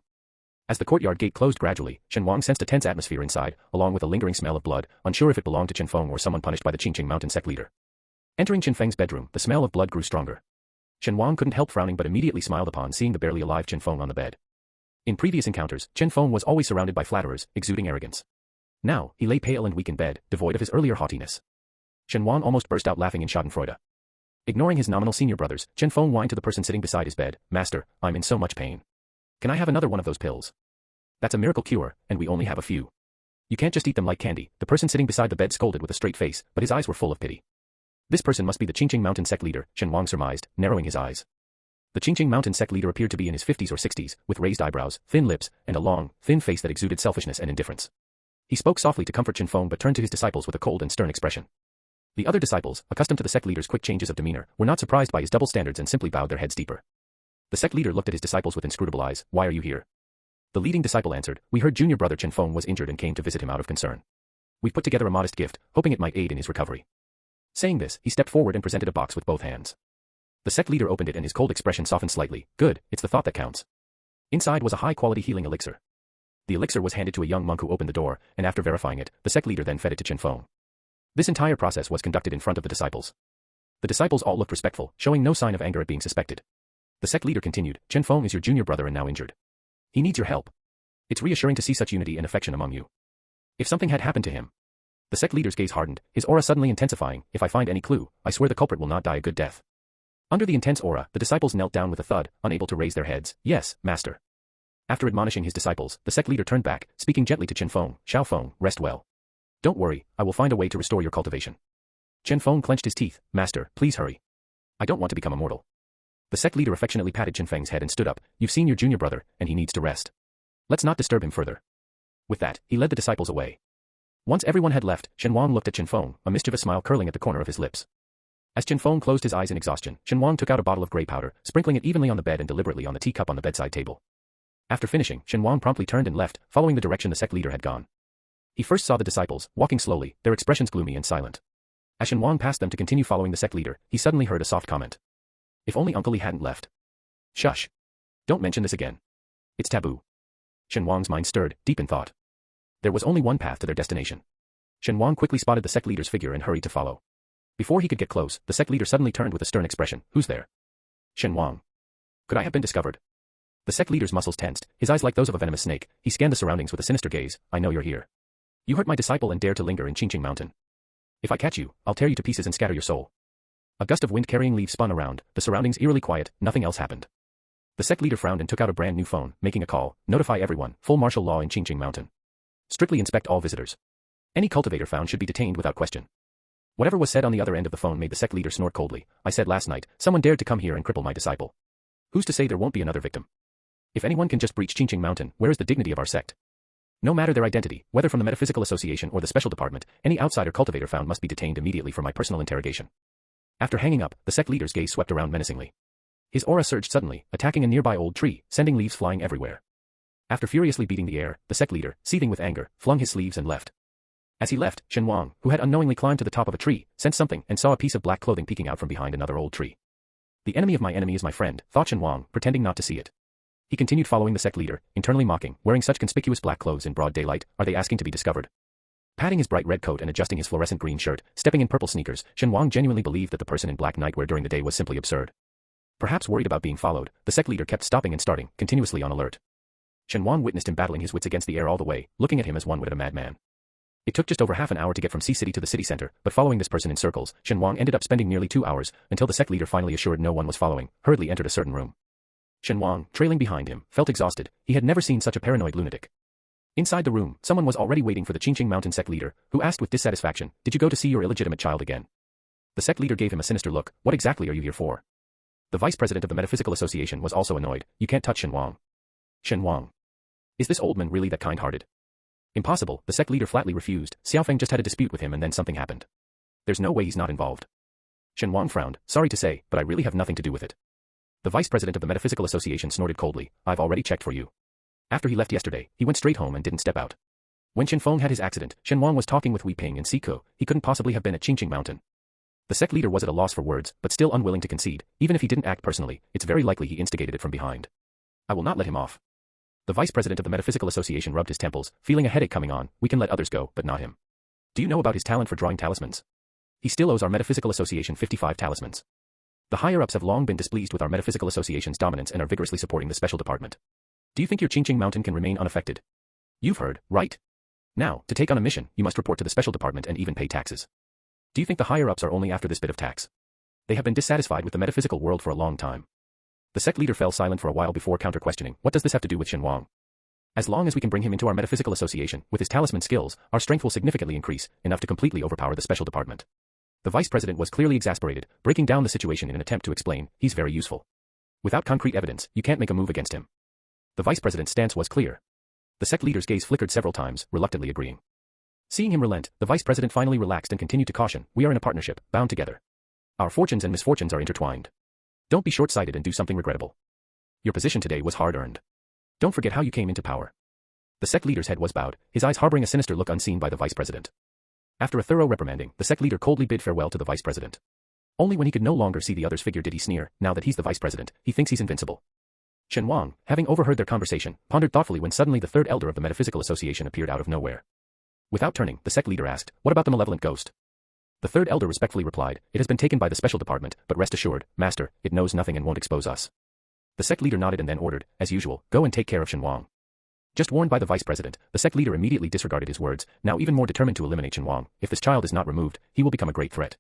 As the courtyard gate closed gradually, Shen Wang sensed a tense atmosphere inside, along with a lingering smell of blood, unsure if it belonged to Chen Feng or someone punished by the Qingqing Mountain sect leader. Entering Chen Feng's bedroom, the smell of blood grew stronger. Shen Wang couldn't help frowning but immediately smiled upon seeing the barely alive Chen Feng on the bed. In previous encounters, Chen Feng was always surrounded by flatterers, exuding arrogance. Now, he lay pale and weak in bed, devoid of his earlier haughtiness. Shen Wang almost burst out laughing in schadenfreude. Ignoring his nominal senior brothers, Chen Feng whined to the person sitting beside his bed, Master, I'm in so much pain. Can I have another one of those pills? That's a miracle cure, and we only have a few. You can't just eat them like candy, the person sitting beside the bed scolded with a straight face, but his eyes were full of pity. This person must be the Qingqing Mountain sect leader, Shen Wang surmised, narrowing his eyes. The Qingqing Mountain sect leader appeared to be in his 50s or 60s, with raised eyebrows, thin lips, and a long, thin face that exuded selfishness and indifference. He spoke softly to comfort Chen Feng but turned to his disciples with a cold and stern expression. The other disciples, accustomed to the sect leader's quick changes of demeanor, were not surprised by his double standards and simply bowed their heads deeper. The sect leader looked at his disciples with inscrutable eyes. Why are you here? The leading disciple answered, we heard junior brother Chen Feng was injured and came to visit him out of concern. We've put together a modest gift, hoping it might aid in his recovery. Saying this, he stepped forward and presented a box with both hands. The sect leader opened it and his cold expression softened slightly. Good, it's the thought that counts. Inside was a high-quality healing elixir. The elixir was handed to a young monk who opened the door, and after verifying it, the sect leader then fed it to Chen Feng. This entire process was conducted in front of the disciples. The disciples all looked respectful, showing no sign of anger at being suspected. The sect leader continued, Chen Feng is your junior brother and now injured. He needs your help. It's reassuring to see such unity and affection among you. If something had happened to him. The sect leader's gaze hardened, his aura suddenly intensifying. If I find any clue, I swear the culprit will not die a good death. Under the intense aura, the disciples knelt down with a thud, unable to raise their heads. Yes, master. After admonishing his disciples, the sect leader turned back, speaking gently to Chen Feng. Xiao Feng, rest well. Don't worry, I will find a way to restore your cultivation. Chen Feng clenched his teeth. Master, please hurry. I don't want to become immortal. The sect leader affectionately patted Chen Feng's head and stood up. You've seen your junior brother, and he needs to rest. Let's not disturb him further. With that, he led the disciples away. Once everyone had left, Shen Wang looked at Chen Feng, a mischievous smile curling at the corner of his lips. As Chen Feng closed his eyes in exhaustion, Shen Wang took out a bottle of grey powder, sprinkling it evenly on the bed and deliberately on the teacup on the bedside table. After finishing, Shen Wang promptly turned and left, following the direction the sect leader had gone. He first saw the disciples, walking slowly, their expressions gloomy and silent. As Shen Wang passed them to continue following the sect leader, he suddenly heard a soft comment. If only Uncle Li hadn't left. Shush. Don't mention this again. It's taboo. Shen Wang's mind stirred, deep in thought. There was only one path to their destination. Shen Wang quickly spotted the sect leader's figure and hurried to follow. Before he could get close, the sect leader suddenly turned with a stern expression. Who's there? Shen Wang. Could I have been discovered? The sect leader's muscles tensed, his eyes like those of a venomous snake. He scanned the surroundings with a sinister gaze. I know you're here. You hurt my disciple and dare to linger in Qingqing Mountain. If I catch you, I'll tear you to pieces and scatter your soul. A gust of wind carrying leaves spun around, the surroundings eerily quiet, nothing else happened. The sect leader frowned and took out a brand new phone, making a call. Notify everyone, full martial law in Qingqing Mountain. Strictly inspect all visitors. Any cultivator found should be detained without question. Whatever was said on the other end of the phone made the sect leader snort coldly. I said last night, someone dared to come here and cripple my disciple. Who's to say there won't be another victim? If anyone can just breach Qingqing Mountain, where is the dignity of our sect? No matter their identity, whether from the Metaphysical Association or the Special Department, any outsider cultivator found must be detained immediately for my personal interrogation. After hanging up, the sect leader's gaze swept around menacingly. His aura surged suddenly, attacking a nearby old tree, sending leaves flying everywhere. After furiously beating the air, the sect leader, seething with anger, flung his sleeves and left. As he left, Shen Wang, who had unknowingly climbed to the top of a tree, sensed something and saw a piece of black clothing peeking out from behind another old tree. The enemy of my enemy is my friend, thought Shen Wang, pretending not to see it. He continued following the sect leader, internally mocking, wearing such conspicuous black clothes in broad daylight, are they asking to be discovered? Patting his bright red coat and adjusting his fluorescent green shirt, stepping in purple sneakers, Shen Wang genuinely believed that the person in black nightwear during the day was simply absurd. Perhaps worried about being followed, the sect leader kept stopping and starting, continuously on alert. Shen Wang witnessed him battling his wits against the air all the way, looking at him as one would at a madman. It took just over half an hour to get from Sea City to the city center, but following this person in circles, Shen Wang ended up spending nearly 2 hours, until the sect leader finally assured no one was following, hurriedly entered a certain room. Shen Wang, trailing behind him, felt exhausted. He had never seen such a paranoid lunatic. Inside the room, someone was already waiting for the Qingqing Mountain sect leader, who asked with dissatisfaction, "Did you go to see your illegitimate child again?" The sect leader gave him a sinister look. "What exactly are you here for?" The vice president of the Metaphysical Association was also annoyed. "You can't touch Shen Wang." Shen Wang. Is this old man really that kind-hearted? Impossible, the sect leader flatly refused. Xiaofeng just had a dispute with him and then something happened. There's no way he's not involved. Shen Wang frowned. "Sorry to say, but I really have nothing to do with it." The vice president of the Metaphysical Association snorted coldly. "I've already checked for you." After he left yesterday, he went straight home and didn't step out. When Shen Feng had his accident, Shen Wang was talking with Wei Ping and Siko. He couldn't possibly have been at Qingqing Mountain. The sect leader was at a loss for words, but still unwilling to concede. Even if he didn't act personally, it's very likely he instigated it from behind. "I will not let him off." The vice president of the Metaphysical Association rubbed his temples, feeling a headache coming on. "We can let others go, but not him. Do you know about his talent for drawing talismans? He still owes our Metaphysical Association 55 talismans. The higher-ups have long been displeased with our Metaphysical Association's dominance and are vigorously supporting the special department. Do you think your Qingqing Mountain can remain unaffected? You've heard, right? Now, to take on a mission, you must report to the special department and even pay taxes. Do you think the higher-ups are only after this bit of tax? They have been dissatisfied with the metaphysical world for a long time." The sect leader fell silent for a while before counter-questioning. "What does this have to do with Shen Wang? As long as we can bring him into our Metaphysical Association, with his talisman skills, our strength will significantly increase, enough to completely overpower the special department." The vice president was clearly exasperated, breaking down the situation in an attempt to explain. "He's very useful. Without concrete evidence, you can't make a move against him." The vice president's stance was clear. The sect leader's gaze flickered several times, reluctantly agreeing. Seeing him relent, the vice president finally relaxed and continued to caution. "We are in a partnership, bound together. Our fortunes and misfortunes are intertwined. Don't be short-sighted and do something regrettable. Your position today was hard-earned. Don't forget how you came into power." The sect leader's head was bowed, his eyes harboring a sinister look unseen by the vice president. After a thorough reprimanding, the sect leader coldly bid farewell to the vice president. Only when he could no longer see the other's figure did he sneer. Now that he's the vice president, he thinks he's invincible. Shen Wang, having overheard their conversation, pondered thoughtfully when suddenly the third elder of the Metaphysical Association appeared out of nowhere. Without turning, the sect leader asked, "What about the malevolent ghost?" The third elder respectfully replied, "It has been taken by the special department, but rest assured, master, it knows nothing and won't expose us." The sect leader nodded and then ordered, "As usual, go and take care of Shen Wang." Just warned by the vice president, the sect leader immediately disregarded his words, now even more determined to eliminate Shen Wang. If this child is not removed, he will become a great threat.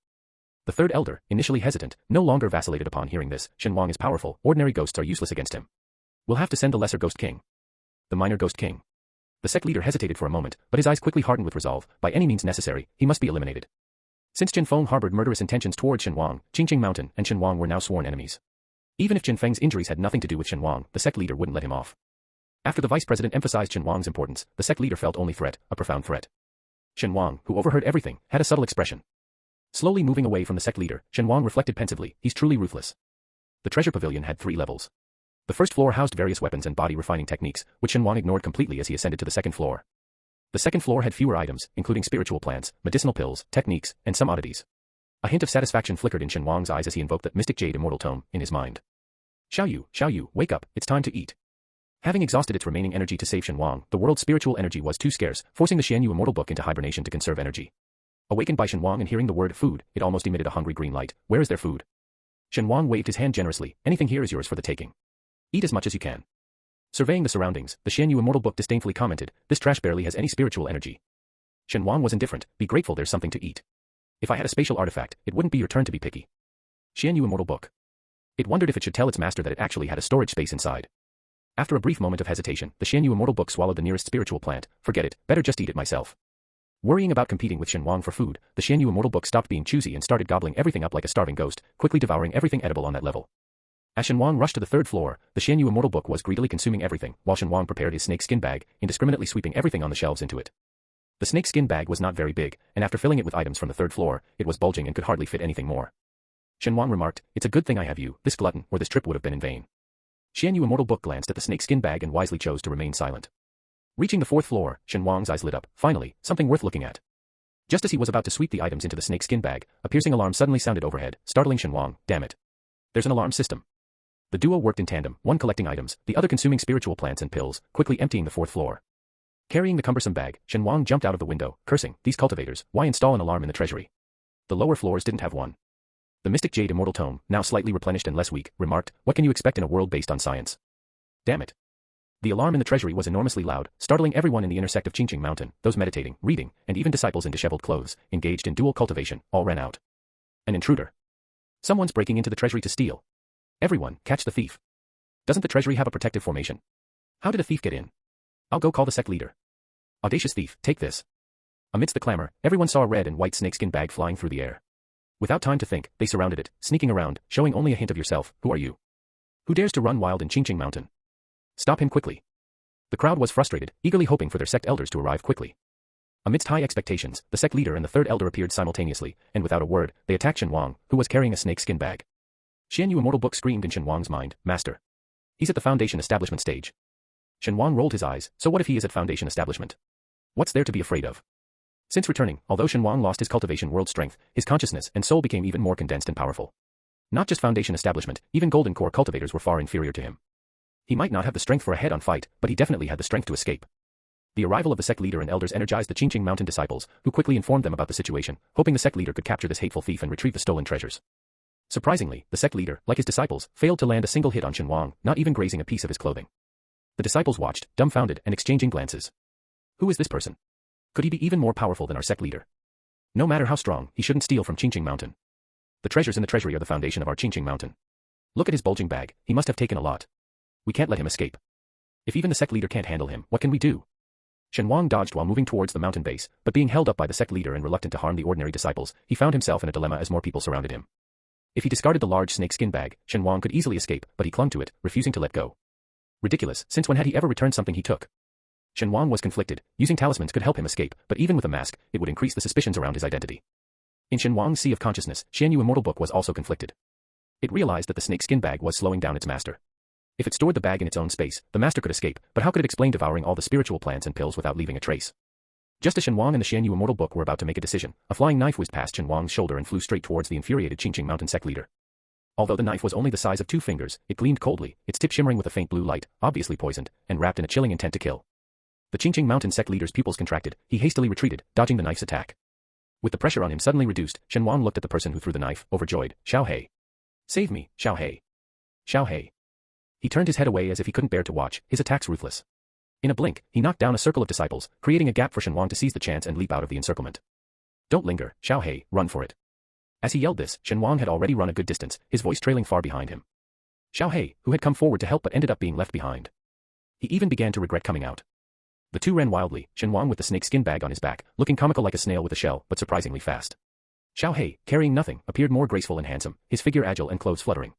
The third elder, initially hesitant, no longer vacillated upon hearing this. Shen Wang is powerful, ordinary ghosts are useless against him. We'll have to send the lesser ghost king. The minor ghost king. The sect leader hesitated for a moment, but his eyes quickly hardened with resolve. By any means necessary, he must be eliminated. Since Jin Feng harbored murderous intentions toward Shen Wang, Qingqing Mountain and Shen Wang were now sworn enemies. Even if Jin Feng's injuries had nothing to do with Shen Wang, the sect leader wouldn't let him off. After the vice president emphasized Shen Wang's importance, the sect leader felt only threat, a profound threat. Shen Wang, who overheard everything, had a subtle expression. Slowly moving away from the sect leader, Shen Wang reflected pensively. He's truly ruthless. The treasure pavilion had 3 levels. The first floor housed various weapons and body refining techniques, which Shen Wang ignored completely as he ascended to the second floor. The second floor had fewer items, including spiritual plants, medicinal pills, techniques, and some oddities. A hint of satisfaction flickered in Shen Wang's eyes as he invoked that mystic jade immortal tome in his mind. Xiao Yu, wake up, it's time to eat." Having exhausted its remaining energy to save Shen Wang, the world's spiritual energy was too scarce, forcing the Xian Yu immortal book into hibernation to conserve energy. Awakened by Shen Wang and hearing the word food, it almost emitted a hungry green light. "Where is their food?" Shen Wang waved his hand generously. "Anything here is yours for the taking. Eat as much as you can." Surveying the surroundings, the Xian Yu immortal book disdainfully commented, "This trash barely has any spiritual energy." Shen Wang was indifferent. "Be grateful there's something to eat. If I had a spatial artifact, it wouldn't be your turn to be picky." Xian Yu immortal book. It wondered if it should tell its master that it actually had a storage space inside. After a brief moment of hesitation, the Xian Yu immortal book swallowed the nearest spiritual plant. "Forget it, better just eat it myself." Worrying about competing with Shen Wang for food, the Xian Yu immortal book stopped being choosy and started gobbling everything up like a starving ghost, quickly devouring everything edible on that level. As Shen Wang rushed to the third floor, the Xian Yu immortal book was greedily consuming everything, while Shen Wang prepared his snake skin bag, indiscriminately sweeping everything on the shelves into it. The snake skin bag was not very big, and after filling it with items from the third floor, it was bulging and could hardly fit anything more. Shen Wang remarked, "It's a good thing I have you, this glutton, or this trip would have been in vain." Xian Yu immortal book glanced at the snake skin bag and wisely chose to remain silent. Reaching the fourth floor, Shen Wang's eyes lit up. Finally, something worth looking at. Just as he was about to sweep the items into the snake skin bag, a piercing alarm suddenly sounded overhead, startling Shen Wang. "Damn it. There's an alarm system." The duo worked in tandem, one collecting items, the other consuming spiritual plants and pills, quickly emptying the fourth floor. Carrying the cumbersome bag, Shen Wang jumped out of the window, cursing, "These cultivators, why install an alarm in the treasury?" The lower floors didn't have one. The mystic jade immortal tome, now slightly replenished and less weak, remarked, "What can you expect in a world based on science?" Damn it. The alarm in the treasury was enormously loud, startling everyone in the intersect of Qingqing Mountain. Those meditating, reading, and even disciples in disheveled clothes, engaged in dual cultivation, all ran out. An intruder. Someone's breaking into the treasury to steal. Everyone, catch the thief. Doesn't the treasury have a protective formation? How did a thief get in? I'll go call the sect leader. Audacious thief, take this. Amidst the clamor, everyone saw a red and white snakeskin bag flying through the air. Without time to think, they surrounded it, sneaking around, showing only a hint of yourself. Who are you? Who dares to run wild in Qingqing Mountain? Stop him quickly. The crowd was frustrated, eagerly hoping for their sect elders to arrive quickly. Amidst high expectations, the sect leader and the third elder appeared simultaneously, and without a word, they attacked Shen Wang, who was carrying a snakeskin bag. Shen Yu Immortal Book screamed in Shen Wang's mind, Master. He's at the Foundation establishment stage. Shen Wang rolled his eyes, so what if he is at Foundation establishment? What's there to be afraid of? Since returning, although Shen Wang lost his cultivation world strength, his consciousness and soul became even more condensed and powerful. Not just Foundation establishment, even Golden Core cultivators were far inferior to him. He might not have the strength for a head-on fight, but he definitely had the strength to escape. The arrival of the sect leader and elders energized the Qingqing Mountain disciples, who quickly informed them about the situation, hoping the sect leader could capture this hateful thief and retrieve the stolen treasures. Surprisingly, the sect leader, like his disciples, failed to land a single hit on Shen Wang, not even grazing a piece of his clothing. The disciples watched, dumbfounded and exchanging glances. Who is this person? Could he be even more powerful than our sect leader? No matter how strong, he shouldn't steal from Qingqing Mountain. The treasures in the treasury are the foundation of our Qingqing Mountain. Look at his bulging bag, he must have taken a lot. We can't let him escape. If even the sect leader can't handle him, what can we do? Shen Wang dodged while moving towards the mountain base, but being held up by the sect leader and reluctant to harm the ordinary disciples, he found himself in a dilemma as more people surrounded him. If he discarded the large snakeskin bag, Shen Wang could easily escape, but he clung to it, refusing to let go. Ridiculous, since when had he ever returned something he took? Shen Wang was conflicted. Using talismans could help him escape, but even with a mask, it would increase the suspicions around his identity. In Shen Wang's sea of consciousness, Shen Yu Immortal Book was also conflicted. It realized that the snakeskin bag was slowing down its master. If it stored the bag in its own space, the master could escape, but how could it explain devouring all the spiritual plants and pills without leaving a trace? Just as Shen Wang and the Shen Yu Immortal Book were about to make a decision, a flying knife whizzed past Shen Wang's shoulder and flew straight towards the infuriated Qingqing Mountain sect leader. Although the knife was only the size of 2 fingers, it gleamed coldly, its tip shimmering with a faint blue light, obviously poisoned, and wrapped in a chilling intent to kill. The Qingqing Mountain sect leader's pupils contracted, he hastily retreated, dodging the knife's attack. With the pressure on him suddenly reduced, Shen Wang looked at the person who threw the knife, overjoyed. Xiao He. Save me, Xiao He. Xiao He. He turned his head away as if he couldn't bear to watch, his attacks ruthless. In a blink, he knocked down a circle of disciples, creating a gap for Shen Wang to seize the chance and leap out of the encirclement. Don't linger, Xiao He, run for it. As he yelled this, Shen Wang had already run a good distance, his voice trailing far behind him. Xiao He, who had come forward to help but ended up being left behind. He even began to regret coming out. The two ran wildly, Shen Wang with the snakeskin bag on his back, looking comical like a snail with a shell, but surprisingly fast. Xiao He, carrying nothing, appeared more graceful and handsome, his figure agile and clothes fluttering.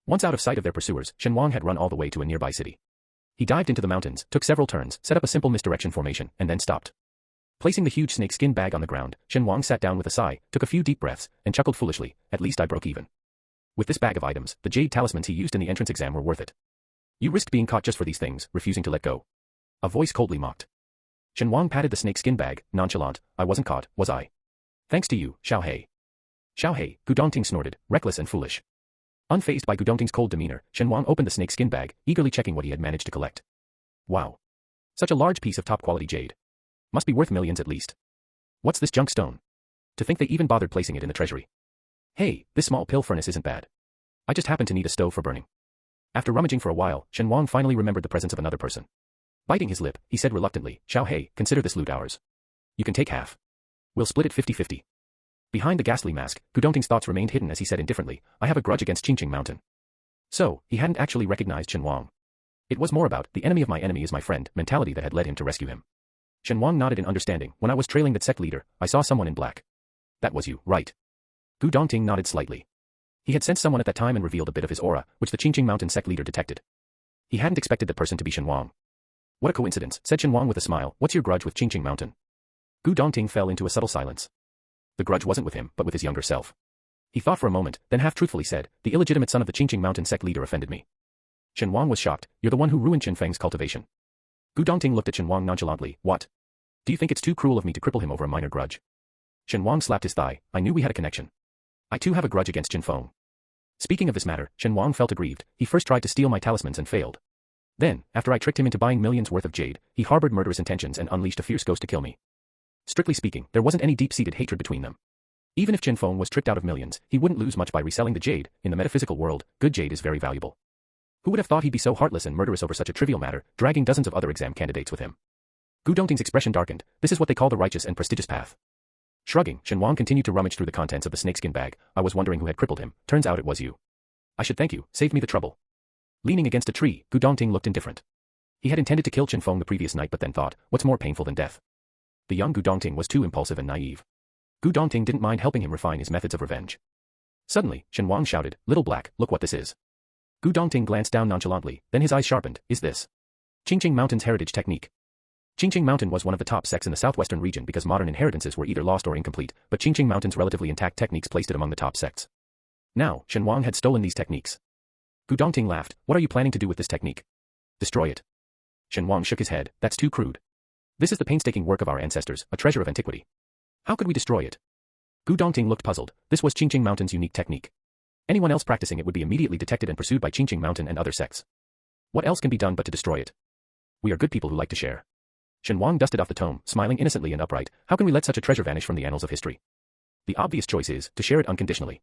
Once out of sight of their pursuers, Shen Wang had run all the way to a nearby city. He dived into the mountains, took several turns, set up a simple misdirection formation, and then stopped. Placing the huge snakeskin bag on the ground, Shen Wang sat down with a sigh, took a few deep breaths, and chuckled foolishly, at least I broke even. With this bag of items, the jade talismans he used in the entrance exam were worth it. You risked being caught just for these things, refusing to let go. A voice coldly mocked. Shen Wang patted the snakeskin bag, nonchalant. I wasn't caught, was I? Thanks to you, Xiao He. Xiao He, Gu Dongting snorted, reckless and foolish. Unfazed by Gu Dongting's cold demeanor, Shen Wang opened the snakeskin bag, eagerly checking what he had managed to collect. Wow. Such a large piece of top-quality jade. Must be worth millions at least. What's this junk stone? To think they even bothered placing it in the treasury. Hey, this small pill furnace isn't bad. I just happen to need a stove for burning. After rummaging for a while, Shen Wang finally remembered the presence of another person. Biting his lip, he said reluctantly, Xiao He, consider this loot ours. You can take half. We'll split it 50-50. Behind the ghastly mask, Gu Dongting's thoughts remained hidden as he said indifferently, I have a grudge against Qingqing Mountain. So, he hadn't actually recognized Shen Wang. It was more about, the enemy of my enemy is my friend, mentality that had led him to rescue him. Shen Wang nodded in understanding. When I was trailing that sect leader, I saw someone in black. That was you, right? Gu Dongting nodded slightly. He had sensed someone at that time and revealed a bit of his aura, which the Qingqing Mountain sect leader detected. He hadn't expected that person to be Shen Wang. What a coincidence, said Shen Wang with a smile. What's your grudge with Qingqing Mountain? Gu Dongting fell into a subtle silence. The grudge wasn't with him, but with his younger self. He thought for a moment, then half-truthfully said, the illegitimate son of the Qingqing Mountain sect leader offended me. Shen Wang was shocked. You're the one who ruined Chen Feng's cultivation. Gu Dongting looked at Shen Wang nonchalantly. What? Do you think it's too cruel of me to cripple him over a minor grudge? Shen Wang slapped his thigh. I knew we had a connection. I too have a grudge against Chen Feng. Speaking of this matter, Shen Wang felt aggrieved. He first tried to steal my talismans and failed. Then, after I tricked him into buying millions worth of jade, he harbored murderous intentions and unleashed a fierce ghost to kill me. Strictly speaking, there wasn't any deep-seated hatred between them. Even if Chen Feng was tricked out of millions, he wouldn't lose much by reselling the jade. In the metaphysical world, good jade is very valuable. Who would have thought he'd be so heartless and murderous over such a trivial matter, dragging dozens of other exam candidates with him? Gu Dongting's expression darkened. This is what they call the righteous and prestigious path. Shrugging, Shen Wang continued to rummage through the contents of the snakeskin bag. I was wondering who had crippled him. Turns out it was you. I should thank you, saved me the trouble. Leaning against a tree, Gu Dongting looked indifferent. He had intended to kill Chen Feng the previous night but then thought, what's more painful than death? The young Gu Dongting was too impulsive and naive. Gu Dongting didn't mind helping him refine his methods of revenge. Suddenly, Shen Wang shouted, "Little Black, look what this is." Gu Dongting glanced down nonchalantly, then his eyes sharpened. Is this Qingqing Mountain's heritage technique? Qingqing Mountain was one of the top sects in the southwestern region because modern inheritances were either lost or incomplete, but Qingqing Mountain's relatively intact techniques placed it among the top sects. Now, Shen Wang had stolen these techniques. Gu Dongting laughed. What are you planning to do with this technique? Destroy it. Shen Wang shook his head. That's too crude. This is the painstaking work of our ancestors, a treasure of antiquity. How could we destroy it? Gu Dongting looked puzzled. This was Qingqing Mountain's unique technique. Anyone else practicing it would be immediately detected and pursued by Qingqing Mountain and other sects. What else can be done but to destroy it? We are good people who like to share. Shen Wang dusted off the tome, smiling innocently and upright. How can we let such a treasure vanish from the annals of history? The obvious choice is to share it unconditionally.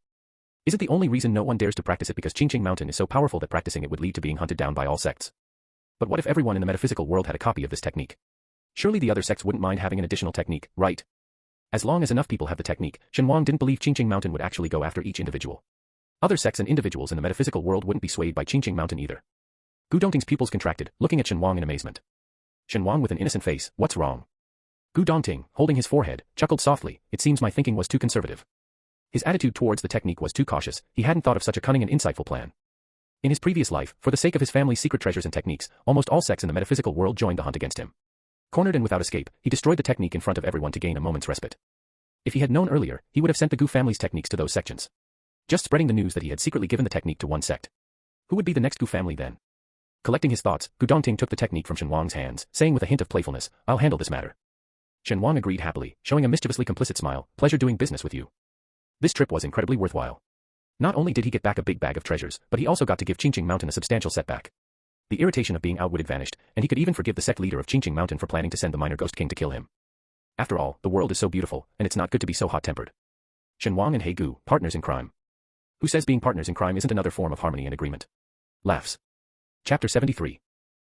Isn't the only reason no one dares to practice it because Qingqing Mountain is so powerful that practicing it would lead to being hunted down by all sects? But what if everyone in the metaphysical world had a copy of this technique? Surely the other sects wouldn't mind having an additional technique, right? As long as enough people have the technique, Shen Wang didn't believe Qingqing Mountain would actually go after each individual. Other sects and individuals in the metaphysical world wouldn't be swayed by Qingqing Mountain either. Gu Dongting's pupils contracted, looking at Shen Wang in amazement. Shen Wang with an innocent face, what's wrong? Gu Dongting, holding his forehead, chuckled softly, it seems my thinking was too conservative. His attitude towards the technique was too cautious, he hadn't thought of such a cunning and insightful plan. In his previous life, for the sake of his family's secret treasures and techniques, almost all sects in the metaphysical world joined the hunt against him. Cornered and without escape, he destroyed the technique in front of everyone to gain a moment's respite. If he had known earlier, he would have sent the Gu family's techniques to those sections. Just spreading the news that he had secretly given the technique to one sect. Who would be the next Gu family then? Collecting his thoughts, Gu Dongting took the technique from Shen Wang's hands, saying with a hint of playfulness, I'll handle this matter. Shen Wang agreed happily, showing a mischievously complicit smile, pleasure doing business with you. This trip was incredibly worthwhile. Not only did he get back a big bag of treasures, but he also got to give Qingqing Mountain a substantial setback. The irritation of being outwitted vanished, and he could even forgive the sect leader of Qingqing Mountain for planning to send the minor ghost king to kill him. After all, the world is so beautiful, and it's not good to be so hot-tempered. Shen Wang and He Gu, partners in crime. Who says being partners in crime isn't another form of harmony and agreement? Laughs. Chapter 73.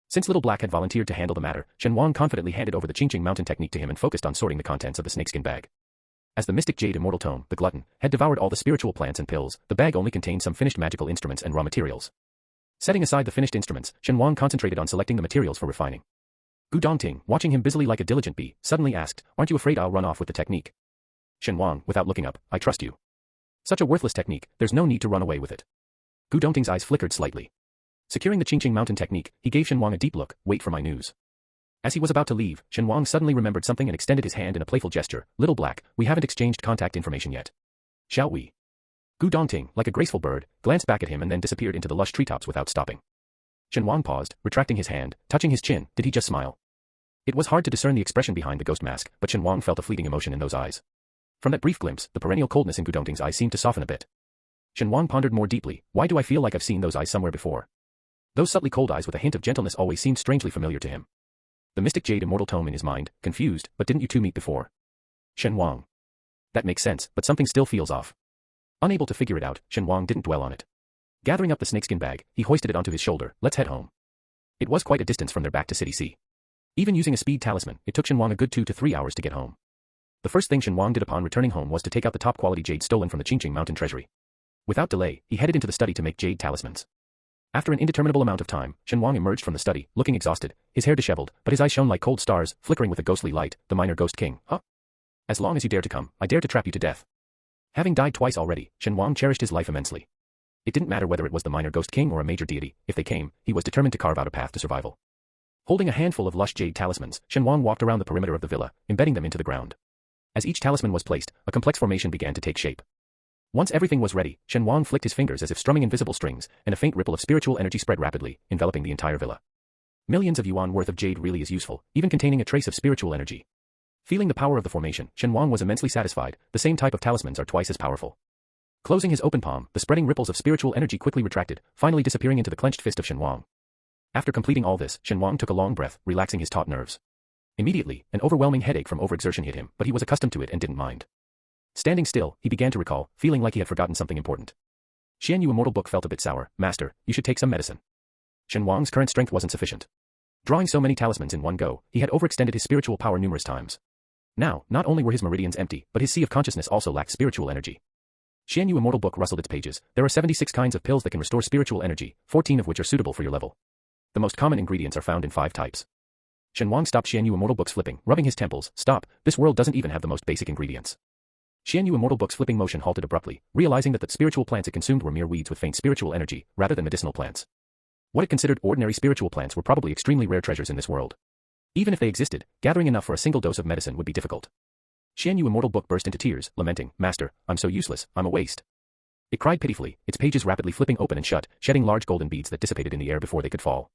Since Little Black had volunteered to handle the matter, Shen Wang confidently handed over the Qingqing Mountain technique to him and focused on sorting the contents of the snakeskin bag. As the mystic jade immortal tome, the glutton, had devoured all the spiritual plants and pills, the bag only contained some finished magical instruments and raw materials. Setting aside the finished instruments, Shen Wang concentrated on selecting the materials for refining. Gu Dongting, watching him busily like a diligent bee, suddenly asked, aren't you afraid I'll run off with the technique? Shen Wang, without looking up, I trust you. Such a worthless technique, there's no need to run away with it. Gu Dongting's eyes flickered slightly. Securing the Qingqing Mountain technique, he gave Shen Wang a deep look, wait for my news. As he was about to leave, Shen Wang suddenly remembered something and extended his hand in a playful gesture, Little Black, we haven't exchanged contact information yet. Shall we? Gu Dongting, like a graceful bird, glanced back at him and then disappeared into the lush treetops without stopping. Shen Wang paused, retracting his hand, touching his chin, did he just smile? It was hard to discern the expression behind the ghost mask, but Shen Wang felt a fleeting emotion in those eyes. From that brief glimpse, the perennial coldness in Gu Dongting's eyes seemed to soften a bit. Shen Wang pondered more deeply, why do I feel like I've seen those eyes somewhere before? Those subtly cold eyes with a hint of gentleness always seemed strangely familiar to him. The mystic jade immortal tome in his mind, confused, but didn't you two meet before? Shen Wang. That makes sense, but something still feels off. Unable to figure it out, Shen Wang didn't dwell on it. Gathering up the snakeskin bag, he hoisted it onto his shoulder, let's head home. It was quite a distance from their back to City C. Even using a speed talisman, it took Shen Wang a good 2 to 3 hours to get home. The first thing Shen Wang did upon returning home was to take out the top-quality jade stolen from the Qingqing Mountain treasury. Without delay, he headed into the study to make jade talismans. After an indeterminable amount of time, Shen Wang emerged from the study, looking exhausted, his hair disheveled, but his eyes shone like cold stars, flickering with a ghostly light, the minor ghost king, huh? As long as you dare to come, I dare to trap you to death. Having died twice already, Shen Wang cherished his life immensely. It didn't matter whether it was the minor ghost king or a major deity, if they came, he was determined to carve out a path to survival. Holding a handful of lush jade talismans, Shen Wang walked around the perimeter of the villa, embedding them into the ground. As each talisman was placed, a complex formation began to take shape. Once everything was ready, Shen Wang flicked his fingers as if strumming invisible strings, and a faint ripple of spiritual energy spread rapidly, enveloping the entire villa. Millions of yuan worth of jade really is useful, even containing a trace of spiritual energy. Feeling the power of the formation, Shen Wang was immensely satisfied, the same type of talismans are twice as powerful. Closing his open palm, the spreading ripples of spiritual energy quickly retracted, finally disappearing into the clenched fist of Shen Wang. After completing all this, Shen Wang took a long breath, relaxing his taut nerves. Immediately, an overwhelming headache from overexertion hit him, but he was accustomed to it and didn't mind. Standing still, he began to recall, feeling like he had forgotten something important. Xian Yu immortal book felt a bit sour, master, you should take some medicine. Shen Wang's current strength wasn't sufficient. Drawing so many talismans in one go, he had overextended his spiritual power numerous times. Now, not only were his meridians empty, but his sea of consciousness also lacked spiritual energy. Xian Yu immortal book rustled its pages, there are 76 kinds of pills that can restore spiritual energy, 14 of which are suitable for your level. The most common ingredients are found in 5 types. Shen Wang stopped Xian Yu Immortal Books flipping, rubbing his temples. Stop, this world doesn't even have the most basic ingredients. Xian Yu Immortal Books flipping motion halted abruptly, realizing that the spiritual plants it consumed were mere weeds with faint spiritual energy, rather than medicinal plants. What it considered ordinary spiritual plants were probably extremely rare treasures in this world. Even if they existed, gathering enough for a single dose of medicine would be difficult. Xian Yu Immortal Book burst into tears, lamenting, Master, I'm so useless, I'm a waste. It cried pitifully, its pages rapidly flipping open and shut, shedding large golden beads that dissipated in the air before they could fall.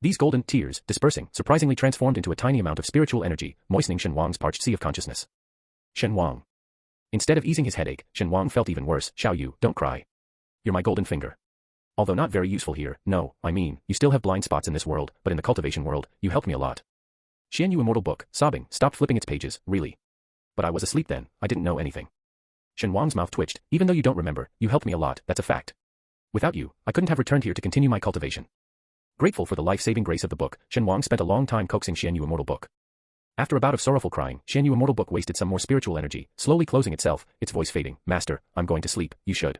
These golden tears, dispersing, surprisingly transformed into a tiny amount of spiritual energy, moistening Shen Wang's parched sea of consciousness. Shen Wang. Instead of easing his headache, Shen Wang felt even worse. Xiao Yu, don't cry. You're my golden finger. Although not very useful here, no, I mean, you still have blind spots in this world, but in the cultivation world, you helped me a lot. Xian Yu Immortal Book, sobbing, stopped flipping its pages, really. But I was asleep then, I didn't know anything. Shen Wang's mouth twitched, even though you don't remember, you helped me a lot, that's a fact. Without you, I couldn't have returned here to continue my cultivation. Grateful for the life-saving grace of the book, Shen Wang spent a long time coaxing Xian Yu Immortal Book. After a bout of sorrowful crying, Xian Yu Immortal Book wasted some more spiritual energy, slowly closing itself, its voice fading. Master, I'm going to sleep, you should.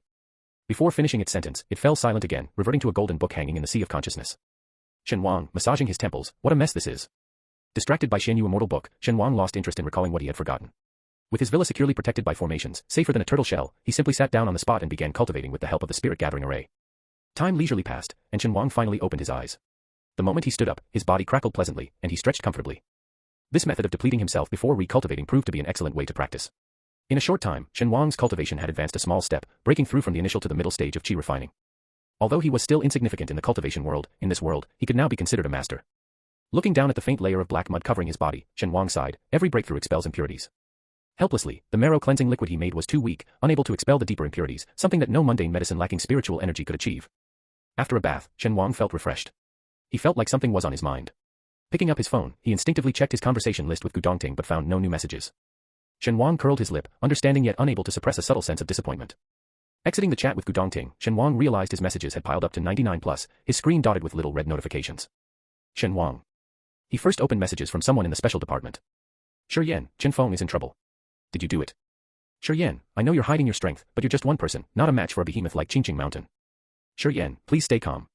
Before finishing its sentence, it fell silent again, reverting to a golden book hanging in the sea of consciousness. Shen Wang, massaging his temples, what a mess this is. Distracted by Xian Yu Immortal Book, Shen Wang lost interest in recalling what he had forgotten. With his villa securely protected by formations, safer than a turtle shell, he simply sat down on the spot and began cultivating with the help of the spirit-gathering array. Time leisurely passed, and Shen Wang finally opened his eyes. The moment he stood up, his body crackled pleasantly, and he stretched comfortably. This method of depleting himself before recultivating proved to be an excellent way to practice. In a short time, Shen Wang's cultivation had advanced a small step, breaking through from the initial to the middle stage of qi refining. Although he was still insignificant in the cultivation world, in this world, he could now be considered a master. Looking down at the faint layer of black mud covering his body, Shen Wang sighed, every breakthrough expels impurities. Helplessly, the marrow-cleansing liquid he made was too weak, unable to expel the deeper impurities, something that no mundane medicine lacking spiritual energy could achieve. After a bath, Shen Wang felt refreshed. He felt like something was on his mind. Picking up his phone, he instinctively checked his conversation list with Gu Dongting but found no new messages. Shen Wang curled his lip, understanding yet unable to suppress a subtle sense of disappointment. Exiting the chat with Gu Dongting, Shen Wang realized his messages had piled up to 99 plus, his screen dotted with little red notifications. Shen Wang. He first opened messages from someone in the special department. Shi Yan, Chen Feng is in trouble. Did you do it? Shi Yan, I know you're hiding your strength, but you're just one person, not a match for a behemoth like Qingqing Mountain. Shi Yan, please stay calm.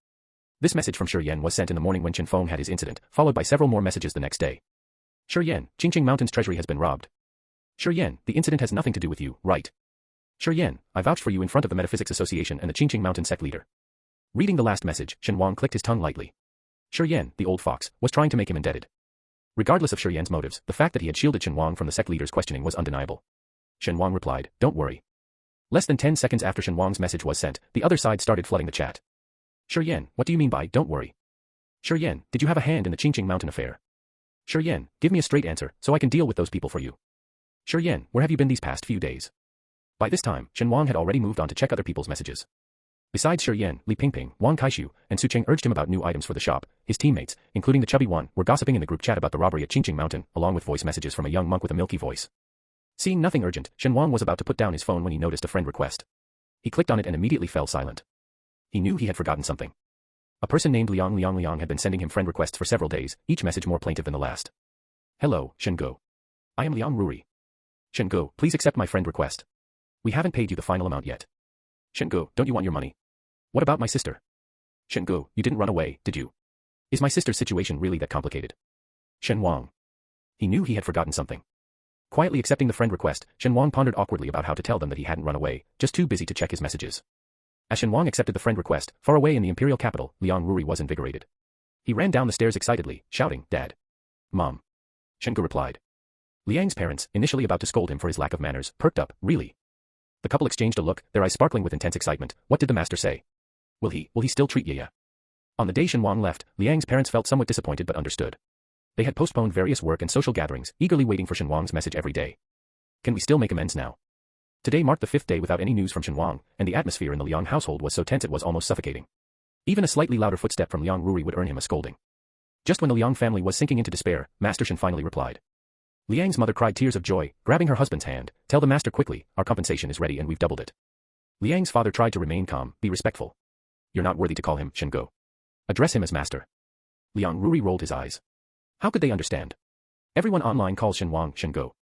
This message from Shi Yan was sent in the morning when Chen Feng had his incident, followed by several more messages the next day. Shi Yan, Qingqing Mountain's treasury has been robbed. Shi Yan, the incident has nothing to do with you, right? Shi Yan, I vouched for you in front of the Metaphysics Association and the Qingqing Mountain sect leader. Reading the last message, Shen Wang clicked his tongue lightly. Shi Yan, the old fox, was trying to make him indebted. Regardless of Shi Yan's motives, the fact that he had shielded Shen Wang from the sect leader's questioning was undeniable. Shen Wang replied, don't worry. Less than 10 seconds after Shen Wang's message was sent, the other side started flooding the chat. Shi Yan, what do you mean by don't worry? Shi Yan, did you have a hand in the Qingqing Mountain affair? Shi Yan, give me a straight answer, so I can deal with those people for you. Shi Yan, where have you been these past few days? By this time, Shen Wang had already moved on to check other people's messages. Besides Shi Yan, Li Pingping, Wang Kaishu, and Su Cheng urged him about new items for the shop. His teammates, including the chubby one, were gossiping in the group chat about the robbery at Qingqing Mountain, along with voice messages from a young monk with a milky voice. Seeing nothing urgent, Shen Wang was about to put down his phone when he noticed a friend request. He clicked on it and immediately fell silent. He knew he had forgotten something. A person named Liang had been sending him friend requests for several days, each message more plaintive than the last. Hello, Shen Go. I am Liang Ruri. Shen Go, please accept my friend request. We haven't paid you the final amount yet. Shen Go, don't you want your money? What about my sister? Shen Go, you didn't run away, did you? Is my sister's situation really that complicated? Shen Wang. He knew he had forgotten something. Quietly accepting the friend request, Shen Wang pondered awkwardly about how to tell them that he hadn't run away, just too busy to check his messages. As Shen Wang accepted the friend request, far away in the imperial capital, Liang Ruri was invigorated. He ran down the stairs excitedly, shouting, Dad. Mom. Shen Ge replied. Liang's parents, initially about to scold him for his lack of manners, perked up, really? The couple exchanged a look, their eyes sparkling with intense excitement. What did the master say? Will he still treat Yaya? On the day Shen Wang left, Liang's parents felt somewhat disappointed but understood. They had postponed various work and social gatherings, eagerly waiting for Shen Wang's message every day. Can we still make amends now? Today marked the 5th day without any news from Shen Wang, and the atmosphere in the Liang household was so tense it was almost suffocating. Even a slightly louder footstep from Liang Ruri would earn him a scolding. Just when the Liang family was sinking into despair, Master Shen finally replied. Liang's mother cried tears of joy, grabbing her husband's hand. Tell the master quickly, our compensation is ready and we've doubled it. Liang's father tried to remain calm, be respectful. You're not worthy to call him Shen Go. Address him as master. Liang Ruri rolled his eyes. How could they understand? Everyone online calls Shen Wang Shen Go.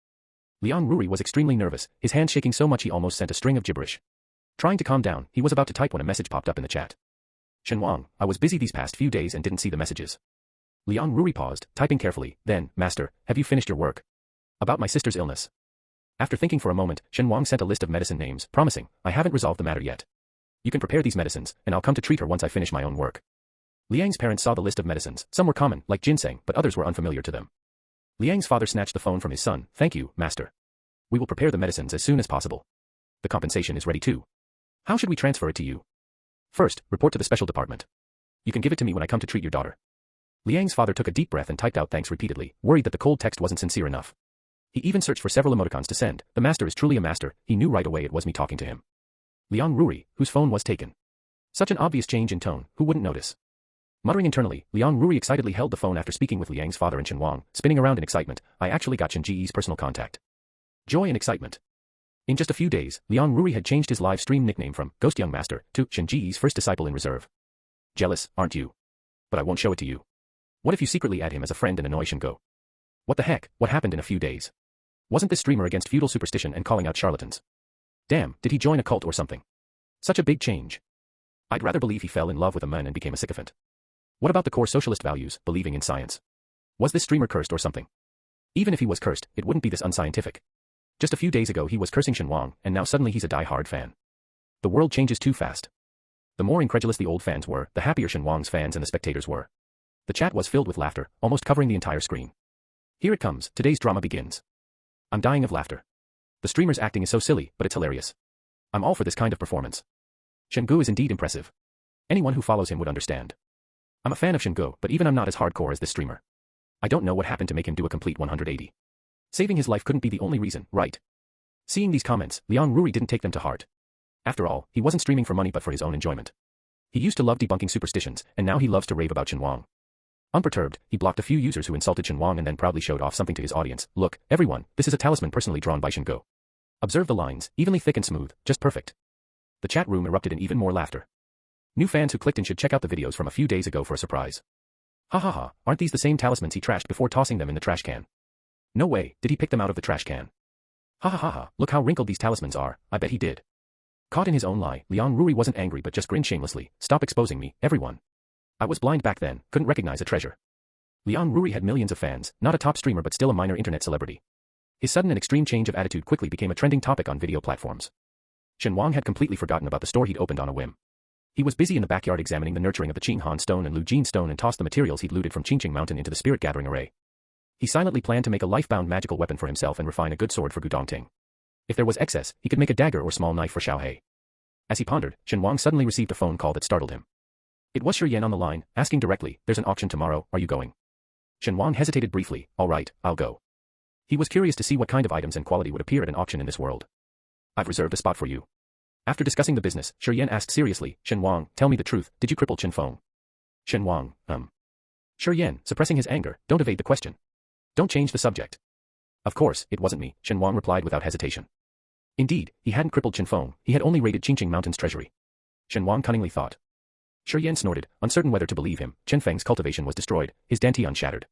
Liang Ruri was extremely nervous, his hands shaking so much he almost sent a string of gibberish. Trying to calm down, he was about to type when a message popped up in the chat. Shen Wang, I was busy these past few days and didn't see the messages. Liang Ruri paused, typing carefully, then, Master, have you finished your work? About my sister's illness. After thinking for a moment, Shen Wang sent a list of medicine names, promising, I haven't resolved the matter yet. You can prepare these medicines, and I'll come to treat her once I finish my own work. Liang's parents saw the list of medicines. Some were common, like ginseng, but others were unfamiliar to them. Liang's father snatched the phone from his son. Thank you, Master. We will prepare the medicines as soon as possible. The compensation is ready too. How should we transfer it to you? First, report to the special department. You can give it to me when I come to treat your daughter. Liang's father took a deep breath and typed out thanks repeatedly, worried that the cold text wasn't sincere enough. He even searched for several emoticons to send. The master is truly a master. He knew right away it was me talking to him. Liang Ruri, whose phone was taken. Such an obvious change in tone, who wouldn't notice? Muttering internally, Liang Ruri excitedly held the phone after speaking with Liang's father and Shen Wang, spinning around in excitement. I actually got Shen Ji's personal contact. Joy and excitement. In just a few days, Liang Ruri had changed his live stream nickname from Ghost Young Master to Shen Ji's first disciple in reserve. Jealous, aren't you? But I won't show it to you. What if you secretly add him as a friend and annoy Shen Go? What the heck, what happened in a few days? Wasn't this streamer against feudal superstition and calling out charlatans? Damn, did he join a cult or something? Such a big change. I'd rather believe he fell in love with a man and became a sycophant. What about the core socialist values, believing in science? Was this streamer cursed or something? Even if he was cursed, it wouldn't be this unscientific. Just a few days ago he was cursing Shen Wang, and now suddenly he's a die-hard fan. The world changes too fast. The more incredulous the old fans were, the happier Shen Wang's fans and the spectators were. The chat was filled with laughter, almost covering the entire screen. Here it comes, today's drama begins. I'm dying of laughter. The streamer's acting is so silly, but it's hilarious. I'm all for this kind of performance. Shen Gu is indeed impressive. Anyone who follows him would understand. I'm a fan of Shen Gu, but even I'm not as hardcore as this streamer. I don't know what happened to make him do a complete 180. Saving his life couldn't be the only reason, right? Seeing these comments, Liang Ruri didn't take them to heart. After all, he wasn't streaming for money but for his own enjoyment. He used to love debunking superstitions, and now he loves to rave about Shen Wang. Unperturbed, he blocked a few users who insulted Shen Wang and then proudly showed off something to his audience. Look, everyone, this is a talisman personally drawn by Shen Gu. Observe the lines, evenly thick and smooth, just perfect. The chat room erupted in even more laughter. New fans who clicked in should check out the videos from a few days ago for a surprise. Ha ha ha, aren't these the same talismans he trashed before tossing them in the trash can? No way, did he pick them out of the trash can? Ha ha ha ha, look how wrinkled these talismans are, I bet he did. Caught in his own lie, Liang Ruri wasn't angry but just grinned shamelessly. Stop exposing me, everyone. I was blind back then, couldn't recognize a treasure. Liang Ruri had millions of fans, not a top streamer but still a minor internet celebrity. His sudden and extreme change of attitude quickly became a trending topic on video platforms. Shen Wang had completely forgotten about the store he'd opened on a whim. He was busy in the backyard examining the nurturing of the Qing Han stone and Lu Jin stone and tossed the materials he'd looted from Qingqing Mountain into the spirit gathering array. He silently planned to make a life-bound magical weapon for himself and refine a good sword for Gu Dongting. If there was excess, he could make a dagger or small knife for Xiao He. As he pondered, Shen Wang suddenly received a phone call that startled him. It was Shi Yan on the line, asking directly, there's an auction tomorrow, are you going? Shen Wang hesitated briefly, all right, I'll go. He was curious to see what kind of items and quality would appear at an auction in this world. I've reserved a spot for you. After discussing the business, Shi Yan asked seriously, Shen Wang, tell me the truth, did you cripple Chen Feng? Shen Wang, Shi Yan, suppressing his anger, don't evade the question. Don't change the subject. Of course, it wasn't me, Shen Wang replied without hesitation. Indeed, he hadn't crippled Chen Feng, he had only raided Qingqing Mountain's treasury. Shen Wang cunningly thought. Shi Yan snorted, uncertain whether to believe him. Chen Feng's cultivation was destroyed, his dantian shattered.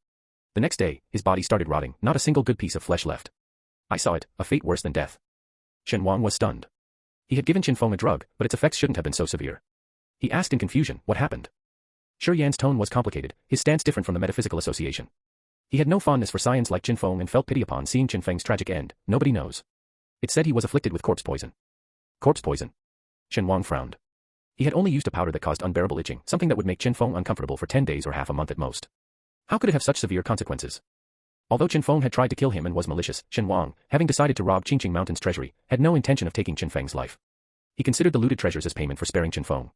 The next day, his body started rotting, not a single good piece of flesh left. I saw it, a fate worse than death. Shen Wang was stunned. He had given Chen Feng a drug, but its effects shouldn't have been so severe. He asked in confusion, what happened? Shi Yan's tone was complicated, his stance different from the metaphysical association. He had no fondness for science like Chen Feng and felt pity upon seeing Chen Feng's tragic end. Nobody knows. It said he was afflicted with corpse poison. Corpse poison? Shen Wang frowned. He had only used a powder that caused unbearable itching, something that would make Chen Feng uncomfortable for 10 days or half a month at most. How could it have such severe consequences? Although Chen Feng had tried to kill him and was malicious, Shen Wang, having decided to rob Qingqing Mountain's treasury, had no intention of taking Chen Feng's life. He considered the looted treasures as payment for sparing Chen Feng.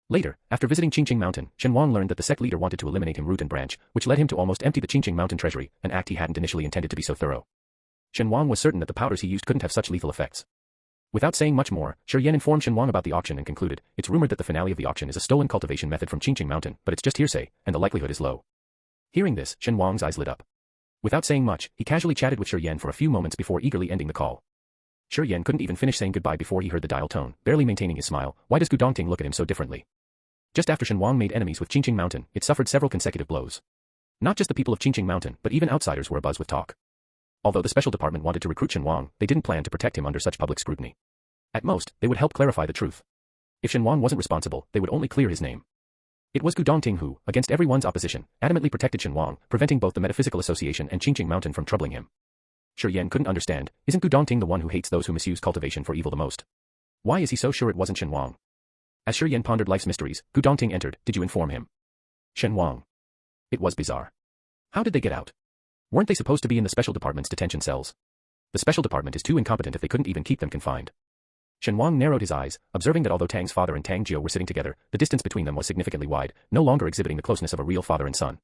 Later, after visiting Qingqing Mountain, Shen Wang learned that the sect leader wanted to eliminate him root and branch, which led him to almost empty the Qingqing Mountain treasury, an act he hadn't initially intended to be so thorough. Shen Wang was certain that the powders he used couldn't have such lethal effects. Without saying much more, Shi Yan informed Shen Wang about the auction and concluded, it's rumored that the finale of the auction is a stolen cultivation method from Qingqing Mountain, but it's just hearsay, and the likelihood is low. Hearing this, Shen Wang's eyes lit up. Without saying much, he casually chatted with Shi Yan for a few moments before eagerly ending the call. Shi Yan couldn't even finish saying goodbye before he heard the dial tone, barely maintaining his smile. Why does Gu Dongting look at him so differently? Just after Shen Wang made enemies with Qingqing Mountain, it suffered several consecutive blows. Not just the people of Qingqing Mountain, but even outsiders were abuzz with talk. Although the special department wanted to recruit Shen Wang, they didn't plan to protect him under such public scrutiny. At most, they would help clarify the truth. If Shen Wang wasn't responsible, they would only clear his name. It was Gu Dongting who, against everyone's opposition, adamantly protected Shen Wang, preventing both the metaphysical association and Qingqing Mountain from troubling him. Shi Yan couldn't understand, isn't Gu Dongting the one who hates those who misuse cultivation for evil the most? Why is he so sure it wasn't Shen Wang? As Shi Yan pondered life's mysteries, Gu Dongting entered. Did you inform him? Shen Wang. It was bizarre. How did they get out? Weren't they supposed to be in the special department's detention cells? The special department is too incompetent if they couldn't even keep them confined. Shen Wang narrowed his eyes, observing that although Tang's father and Tang Jiu were sitting together, the distance between them was significantly wide, no longer exhibiting the closeness of a real father and son.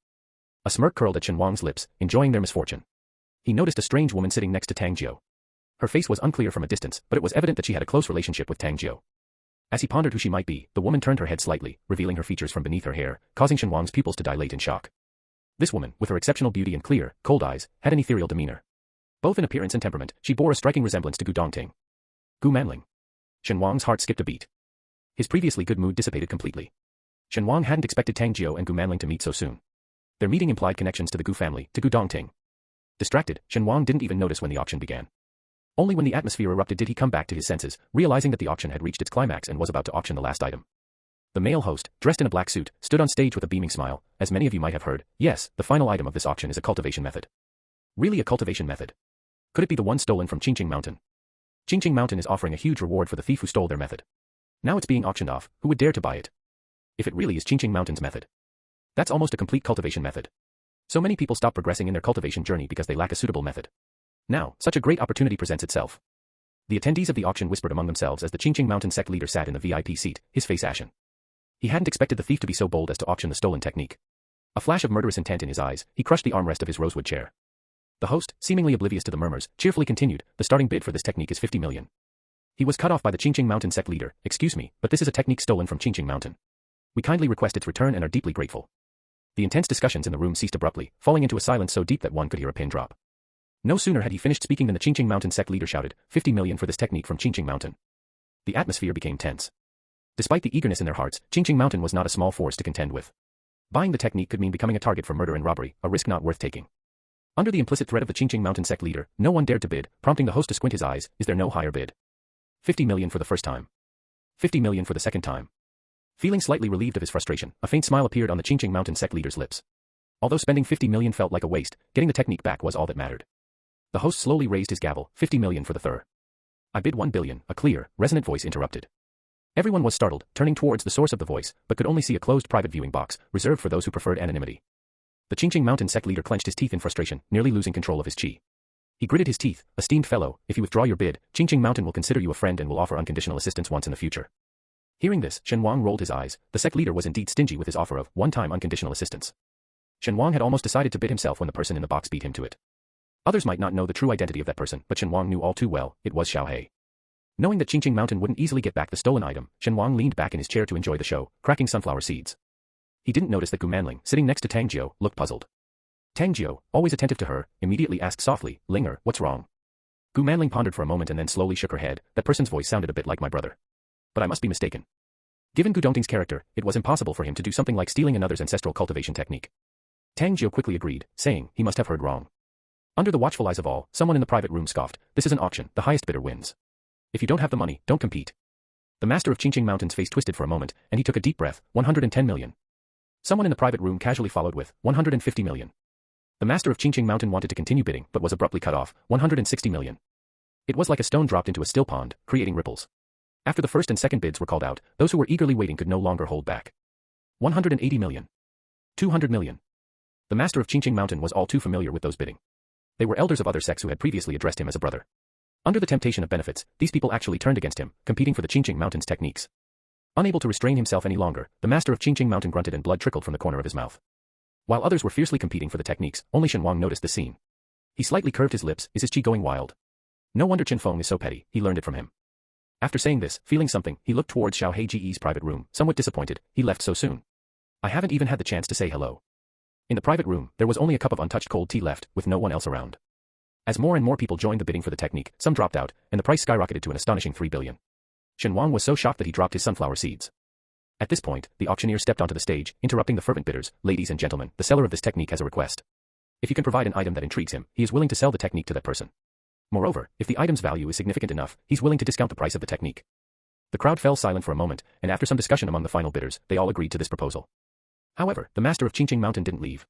A smirk curled at Shen Wang's lips, enjoying their misfortune. He noticed a strange woman sitting next to Tang Jiu. Her face was unclear from a distance, but it was evident that she had a close relationship with Tang Jiu. As he pondered who she might be, the woman turned her head slightly, revealing her features from beneath her hair, causing Shen Wang's pupils to dilate in shock. This woman, with her exceptional beauty and clear, cold eyes, had an ethereal demeanor. Both in appearance and temperament, she bore a striking resemblance to Gu Dongting. Gu Manling. Shen Wang's heart skipped a beat. His previously good mood dissipated completely. Shen Wang hadn't expected Tang Jiu and Gu Manling to meet so soon. Their meeting implied connections to the Gu family, to Gu Dongting. Distracted, Shen Wang didn't even notice when the auction began. Only when the atmosphere erupted did he come back to his senses, realizing that the auction had reached its climax and was about to auction the last item. The male host, dressed in a black suit, stood on stage with a beaming smile. As many of you might have heard, yes, the final item of this auction is a cultivation method. Really a cultivation method? Could it be the one stolen from Qingqing Mountain? Qingqing Mountain is offering a huge reward for the thief who stole their method. Now it's being auctioned off. Who would dare to buy it? If it really is Qingqing Mountain's method. That's almost a complete cultivation method. So many people stop progressing in their cultivation journey because they lack a suitable method. Now, such a great opportunity presents itself. The attendees of the auction whispered among themselves as the Qingqing Mountain sect leader sat in the VIP seat, his face ashen. He hadn't expected the thief to be so bold as to auction the stolen technique. A flash of murderous intent in his eyes, he crushed the armrest of his rosewood chair. The host, seemingly oblivious to the murmurs, cheerfully continued, the starting bid for this technique is 50 million. He was cut off by the Qingqing Mountain sect leader. Excuse me, but this is a technique stolen from Qingqing Mountain. We kindly request its return and are deeply grateful. The intense discussions in the room ceased abruptly, falling into a silence so deep that one could hear a pin drop. No sooner had he finished speaking than the Qingqing Mountain sect leader shouted, 50 million for this technique from Qingqing Mountain. The atmosphere became tense. Despite the eagerness in their hearts, Qingqing Mountain was not a small force to contend with. Buying the technique could mean becoming a target for murder and robbery, a risk not worth taking. Under the implicit threat of the Qingqing Mountain sect leader, no one dared to bid, prompting the host to squint his eyes. Is there no higher bid? 50 million for the first time. 50 million for the second time. Feeling slightly relieved of his frustration, a faint smile appeared on the Qingqing Mountain sect leader's lips. Although spending 50 million felt like a waste, getting the technique back was all that mattered. The host slowly raised his gavel. 50 million for the third. I bid 1 billion, a clear, resonant voice interrupted. Everyone was startled, turning towards the source of the voice, but could only see a closed private viewing box, reserved for those who preferred anonymity. The Qingqing Mountain sect leader clenched his teeth in frustration, nearly losing control of his chi. He gritted his teeth. Esteemed fellow, if you withdraw your bid, Qingqing Mountain will consider you a friend and will offer unconditional assistance once in the future. Hearing this, Shen Wang rolled his eyes. The sect leader was indeed stingy with his offer of one-time unconditional assistance. Shen Wang had almost decided to bid himself when the person in the box beat him to it. Others might not know the true identity of that person, but Shen Wang knew all too well, it was Xiaohei. Knowing that Qingqing Mountain wouldn't easily get back the stolen item, Shen Wang leaned back in his chair to enjoy the show, cracking sunflower seeds. He didn't notice that Gu Manling, sitting next to Tang Jiu, looked puzzled. Tang Jiu, always attentive to her, immediately asked softly, Linger, what's wrong? Gu Manling pondered for a moment and then slowly shook her head. That person's voice sounded a bit like my brother. But I must be mistaken. Given Gu Dongting's character, it was impossible for him to do something like stealing another's ancestral cultivation technique. Tang Jiu quickly agreed, saying, he must have heard wrong. Under the watchful eyes of all, someone in the private room scoffed, this is an auction, the highest bidder wins. If you don't have the money, don't compete. The master of Qingqing Mountain's face twisted for a moment, and he took a deep breath. 110 million. Someone in the private room casually followed with 150 million. The master of Qingqing Mountain wanted to continue bidding, but was abruptly cut off. 160 million. It was like a stone dropped into a still pond, creating ripples. After the first and second bids were called out, those who were eagerly waiting could no longer hold back. 180 million. 200 million. The master of Qingqing Mountain was all too familiar with those bidding. They were elders of other sects who had previously addressed him as a brother. Under the temptation of benefits, these people actually turned against him, competing for the Qingqing Mountain's techniques. Unable to restrain himself any longer, the master of Qingqing Mountain grunted and blood trickled from the corner of his mouth. While others were fiercely competing for the techniques, only Shen Wang noticed the scene. He slightly curved his lips. Is his chi going wild? No wonder Chen Feng is so petty, he learned it from him. After saying this, feeling something, he looked towards Xiaohei Ji's private room, somewhat disappointed. He left so soon. I haven't even had the chance to say hello. In the private room, there was only a cup of untouched cold tea left, with no one else around. As more and more people joined the bidding for the technique, some dropped out, and the price skyrocketed to an astonishing 3 billion. Shen Wang was so shocked that he dropped his sunflower seeds. At this point, the auctioneer stepped onto the stage, interrupting the fervent bidders. Ladies and gentlemen, the seller of this technique has a request. If you can provide an item that intrigues him, he is willing to sell the technique to that person. Moreover, if the item's value is significant enough, he's willing to discount the price of the technique. The crowd fell silent for a moment, and after some discussion among the final bidders, they all agreed to this proposal. However, the master of Qingqing Mountain didn't leave.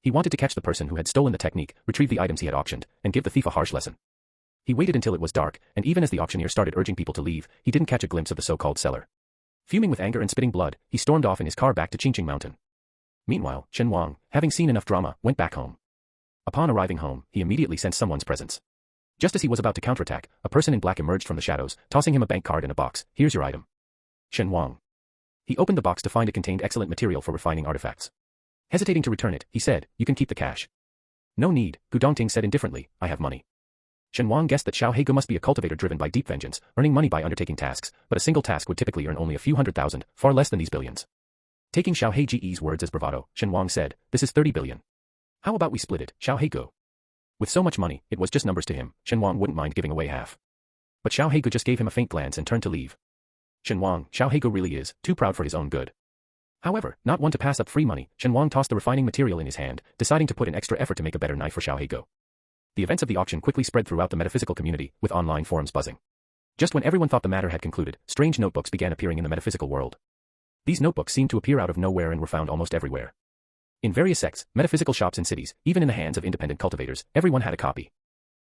He wanted to catch the person who had stolen the technique, retrieve the items he had auctioned, and give the thief a harsh lesson. He waited until it was dark, and even as the auctioneer started urging people to leave, he didn't catch a glimpse of the so-called seller. Fuming with anger and spitting blood, he stormed off in his car back to Qingqing Mountain. Meanwhile, Shen Wang, having seen enough drama, went back home. Upon arriving home, he immediately sensed someone's presence. Just as he was about to counterattack, a person in black emerged from the shadows, tossing him a bank card and a box. Here's your item. Shen Wang. He opened the box to find it contained excellent material for refining artifacts. Hesitating to return it, he said, you can keep the cash. No need, Gu Dongting said indifferently, I have money. Shen Wang guessed that Xiao Heigu must be a cultivator driven by deep vengeance, earning money by undertaking tasks, but a single task would typically earn only a few 100,000, far less than these billions. Taking Xiao Heige's words as bravado, Shen Wang said, this is 30 billion. How about we split it, Xiao Heigu? With so much money, it was just numbers to him. Shen Wang wouldn't mind giving away half. But Xiao Heigu just gave him a faint glance and turned to leave. Shen Wang, Xiao Heigu really is too proud for his own good. However, not one to pass up free money, Shen Wang tossed the refining material in his hand, deciding to put in extra effort to make a better knife for Xiao Heigu. The events of the auction quickly spread throughout the metaphysical community, with online forums buzzing. Just when everyone thought the matter had concluded, strange notebooks began appearing in the metaphysical world. These notebooks seemed to appear out of nowhere and were found almost everywhere. In various sects, metaphysical shops and cities, even in the hands of independent cultivators, everyone had a copy.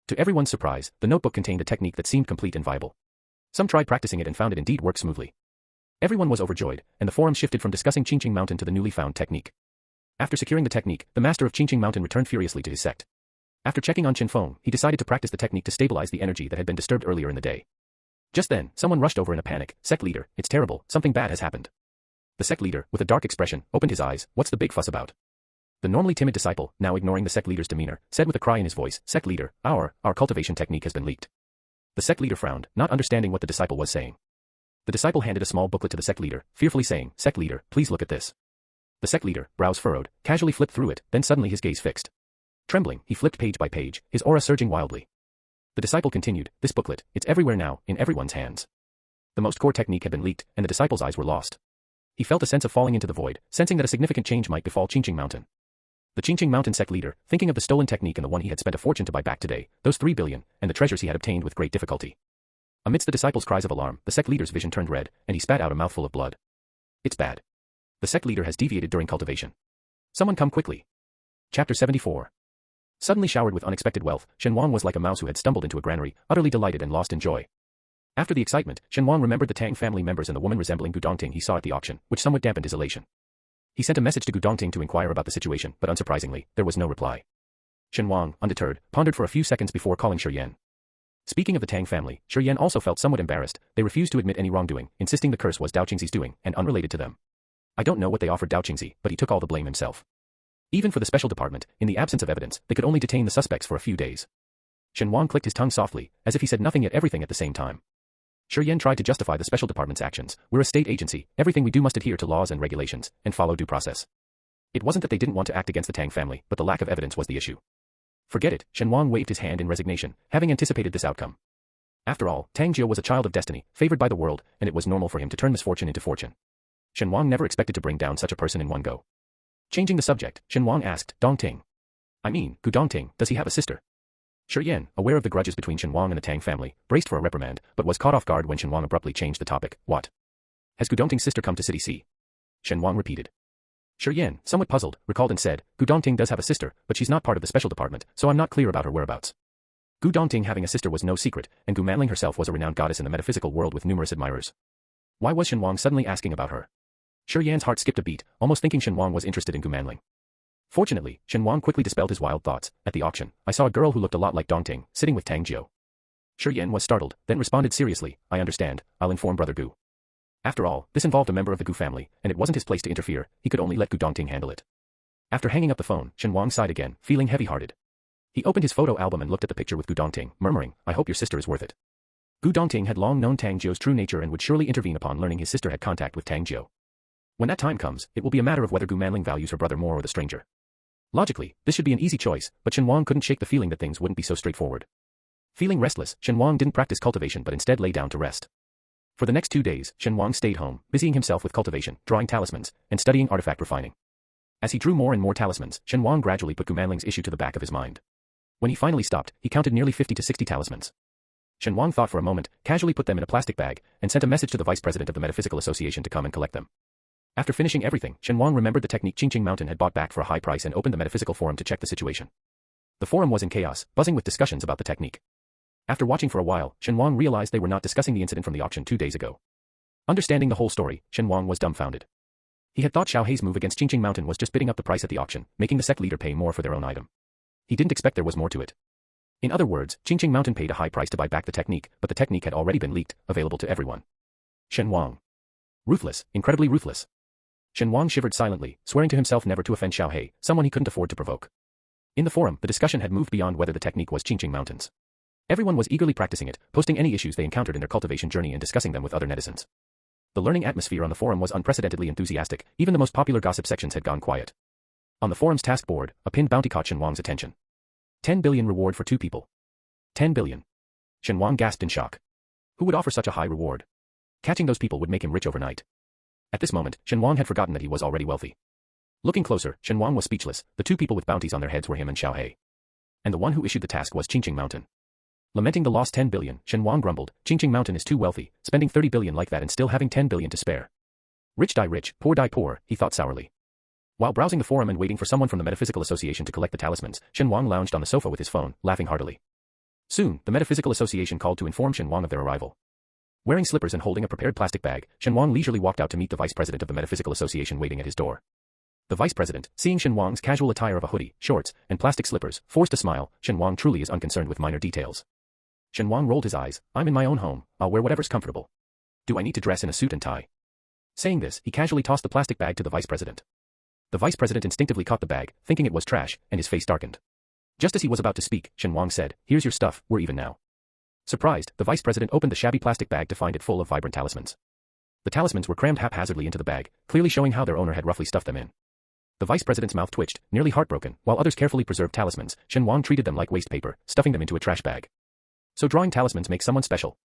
To everyone's surprise, the notebook contained a technique that seemed complete and viable. Some tried practicing it and found it indeed worked smoothly. Everyone was overjoyed, and the forum shifted from discussing Qingqing Mountain to the newly found technique. After securing the technique, the master of Qingqing Mountain returned furiously to his sect. After checking on Chen Feng, he decided to practice the technique to stabilize the energy that had been disturbed earlier in the day. Just then, someone rushed over in a panic. Sect leader, it's terrible, something bad has happened. The sect leader, with a dark expression, opened his eyes. What's the big fuss about? The normally timid disciple, now ignoring the sect leader's demeanor, said with a cry in his voice, Sect leader, our cultivation technique has been leaked. The sect leader frowned, not understanding what the disciple was saying. The disciple handed a small booklet to the sect leader, fearfully saying, Sect leader, please look at this. The sect leader, brows furrowed, casually flipped through it, then suddenly his gaze fixed. Trembling, he flipped page by page, his aura surging wildly. The disciple continued, this booklet, it's everywhere now, in everyone's hands. The most core technique had been leaked, and the disciple's eyes were lost. He felt a sense of falling into the void, sensing that a significant change might befall Qingqing Mountain. The Qingqing Mountain sect leader, thinking of the stolen technique and the one he had spent a fortune to buy back today, those 3 billion, and the treasures he had obtained with great difficulty. Amidst the disciples' cries of alarm, the sect leader's vision turned red, and he spat out a mouthful of blood. It's bad. The sect leader has deviated during cultivation. Someone come quickly. Chapter 74. Suddenly showered with unexpected wealth, Shen Wang was like a mouse who had stumbled into a granary, utterly delighted and lost in joy. After the excitement, Shen Wang remembered the Tang family members and the woman resembling Gu Dongting he saw at the auction, which somewhat dampened his elation. He sent a message to Gu Dongting to inquire about the situation, but unsurprisingly, there was no reply. Shen Wang, undeterred, pondered for a few seconds before calling Shi Yan. Speaking of the Tang family, Shi Yan also felt somewhat embarrassed. They refused to admit any wrongdoing, insisting the curse was Dao Qingzi's doing, and unrelated to them. I don't know what they offered Dao Qingzi, but he took all the blame himself. Even for the special department, in the absence of evidence, they could only detain the suspects for a few days. Shen Wang clicked his tongue softly, as if he said nothing yet everything at the same time. Shi Yan tried to justify the special department's actions. We're a state agency, everything we do must adhere to laws and regulations, and follow due process. It wasn't that they didn't want to act against the Tang family, but the lack of evidence was the issue. Forget it, Shen Wang waved his hand in resignation, having anticipated this outcome. After all, Tang Jiu was a child of destiny, favored by the world, and it was normal for him to turn misfortune into fortune. Shen Wang never expected to bring down such a person in one go. Changing the subject, Shen Wang asked, Dongting. I mean, Gu Dongting, does he have a sister? Shi Yan, aware of the grudges between Shen Wang and the Tang family, braced for a reprimand, but was caught off guard when Shen Wang abruptly changed the topic. What? Has Gu Dongting's sister come to City C? Shen Wang repeated. Shi Yan, somewhat puzzled, recalled and said, Gu Dongting does have a sister, but she's not part of the special department, so I'm not clear about her whereabouts. Gu Dongting having a sister was no secret, and Gu Manling herself was a renowned goddess in the metaphysical world with numerous admirers. Why was Shen Wang suddenly asking about her? Shi Yan's heart skipped a beat, almost thinking Shen Wang was interested in Gu Manling. Fortunately, Shen Wang quickly dispelled his wild thoughts. At the auction, I saw a girl who looked a lot like Dongting, sitting with Tang Jiu. Shi Yan was startled, then responded seriously, I understand, I'll inform Brother Gu. After all, this involved a member of the Gu family, and it wasn't his place to interfere, he could only let Gu Dongting handle it. After hanging up the phone, Shen Wang sighed again, feeling heavy-hearted. He opened his photo album and looked at the picture with Gu Dongting, murmuring, I hope your sister is worth it. Gu Dongting had long known Tang Jiu's true nature and would surely intervene upon learning his sister had contact with Tang Jiu. When that time comes, it will be a matter of whether Gu Manling values her brother more or the stranger. Logically, this should be an easy choice, but Shen Wang couldn't shake the feeling that things wouldn't be so straightforward. Feeling restless, Shen Wang didn't practice cultivation but instead lay down to rest. For the next 2 days, Shen Wang stayed home, busying himself with cultivation, drawing talismans, and studying artifact refining. As he drew more and more talismans, Shen Wang gradually put Gu Manling's issue to the back of his mind. When he finally stopped, he counted nearly 50 to 60 talismans. Shen Wang thought for a moment, casually put them in a plastic bag, and sent a message to the vice president of the Metaphysical Association to come and collect them. After finishing everything, Shen Wang remembered the technique Qingqing Mountain had bought back for a high price and opened the metaphysical forum to check the situation. The forum was in chaos, buzzing with discussions about the technique. After watching for a while, Shen Wang realized they were not discussing the incident from the auction 2 days ago. Understanding the whole story, Shen Wang was dumbfounded. He had thought Xiao Hei's move against Qingqing Mountain was just bidding up the price at the auction, making the sect leader pay more for their own item. He didn't expect there was more to it. In other words, Qingqing Mountain paid a high price to buy back the technique, but the technique had already been leaked, available to everyone. Shen Wang. Ruthless, incredibly ruthless. Shen Wang shivered silently, swearing to himself never to offend Xiao Hei, someone he couldn't afford to provoke. In the forum, the discussion had moved beyond whether the technique was Qingqing Mountain's. Everyone was eagerly practicing it, posting any issues they encountered in their cultivation journey and discussing them with other netizens. The learning atmosphere on the forum was unprecedentedly enthusiastic, even the most popular gossip sections had gone quiet. On the forum's task board, a pinned bounty caught Shen Wang's attention. 10 billion reward for 2 people. 10 billion. Shen Wang gasped in shock. Who would offer such a high reward? Catching those people would make him rich overnight. At this moment, Shen Wang had forgotten that he was already wealthy. Looking closer, Shen Wang was speechless. The 2 people with bounties on their heads were him and Xiao Hei. And the one who issued the task was Qingqing Mountain. Lamenting the lost 10 billion, Shen Wang grumbled, Qingqing Mountain is too wealthy, spending 30 billion like that and still having 10 billion to spare. Rich die rich, poor die poor, he thought sourly. While browsing the forum and waiting for someone from the Metaphysical Association to collect the talismans, Shen Wang lounged on the sofa with his phone, laughing heartily. Soon, the Metaphysical Association called to inform Shen Wang of their arrival. Wearing slippers and holding a prepared plastic bag, Shen Wang leisurely walked out to meet the vice president of the Metaphysical Association waiting at his door. The vice president, seeing Shen Wang's casual attire of a hoodie, shorts, and plastic slippers, forced a smile. Shen Wang truly is unconcerned with minor details. Shen Wang rolled his eyes. I'm in my own home, I'll wear whatever's comfortable. Do I need to dress in a suit and tie? Saying this, he casually tossed the plastic bag to the vice president. The vice president instinctively caught the bag, thinking it was trash, and his face darkened. Just as he was about to speak, Shen Wang said, here's your stuff, we're even now. Surprised, the vice president opened the shabby plastic bag to find it full of vibrant talismans. The talismans were crammed haphazardly into the bag, clearly showing how their owner had roughly stuffed them in. The vice president's mouth twitched, nearly heartbroken, while others carefully preserved talismans. Shen Wang treated them like waste paper, stuffing them into a trash bag. So drawing talismans makes someone special.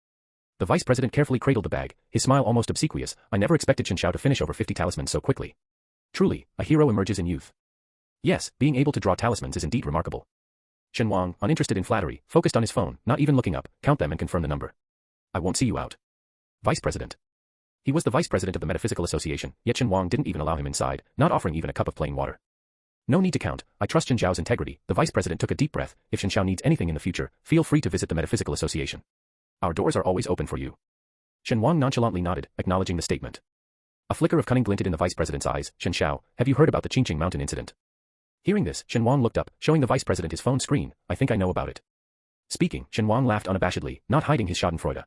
The vice president carefully cradled the bag, his smile almost obsequious. I never expected Shen Xiao to finish over 50 talismans so quickly. Truly, a hero emerges in youth. Yes, being able to draw talismans is indeed remarkable. Shen Wang, uninterested in flattery, focused on his phone, not even looking up, count them and confirm the number. I won't see you out. Vice president. He was the vice president of the Metaphysical Association, yet Shen Wang didn't even allow him inside, not offering even a cup of plain water. No need to count, I trust Shen Xiao's integrity. The vice president took a deep breath. If Shen Xiao needs anything in the future, feel free to visit the Metaphysical Association. Our doors are always open for you. Shen Wang nonchalantly nodded, acknowledging the statement. A flicker of cunning glinted in the vice president's eyes. Shen Xiao, have you heard about the Qingqing Mountain incident? Hearing this, Shen Wang looked up, showing the vice president his phone screen. I think I know about it. Speaking, Shen Wang laughed unabashedly, not hiding his schadenfreude.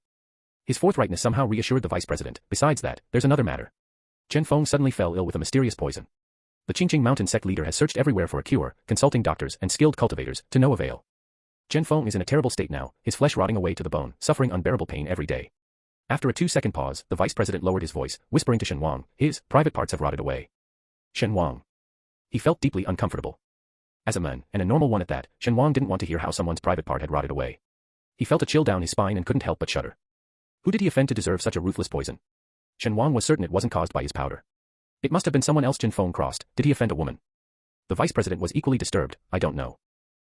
His forthrightness somehow reassured the vice president. Besides that, there's another matter. Chen Feng suddenly fell ill with a mysterious poison. The Qingqing Mountain sect leader has searched everywhere for a cure, consulting doctors and skilled cultivators, to no avail. Chen Feng is in a terrible state now, his flesh rotting away to the bone, suffering unbearable pain every day. After a 2-second pause, the vice president lowered his voice, whispering to Shen Wang, his private parts have rotted away. Shen Wang. He felt deeply uncomfortable. As a man, and a normal one at that, Shen Wang didn't want to hear how someone's private part had rotted away. He felt a chill down his spine and couldn't help but shudder. Who did he offend to deserve such a ruthless poison? Shen Wang was certain it wasn't caused by his powder. It must have been someone else Chen Feng crossed. Did he offend a woman? The vice president was equally disturbed. I don't know.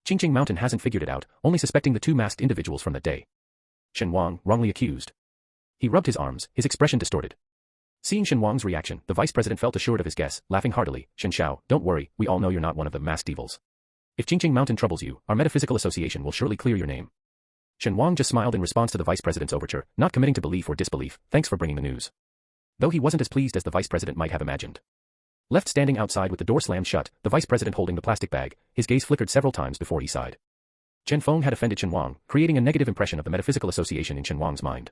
Qingqing Mountain hasn't figured it out, only suspecting the 2 masked individuals from that day. Shen Wang, wrongly accused. He rubbed his arms, his expression distorted. Seeing Shen Wang's reaction, the vice president felt assured of his guess, laughing heartily. Shen Xiao, don't worry, we all know you're not one of the masked evils. If Qingqing Mountain troubles you, our Metaphysical Association will surely clear your name. Shen Wang just smiled in response to the vice president's overture, not committing to belief or disbelief. Thanks for bringing the news. Though he wasn't as pleased as the vice president might have imagined. Left standing outside with the door slammed shut, the vice president holding the plastic bag, his gaze flickered several times before he sighed. Chen Feng had offended Shen Wang, creating a negative impression of the Metaphysical Association in Shen Wang's mind.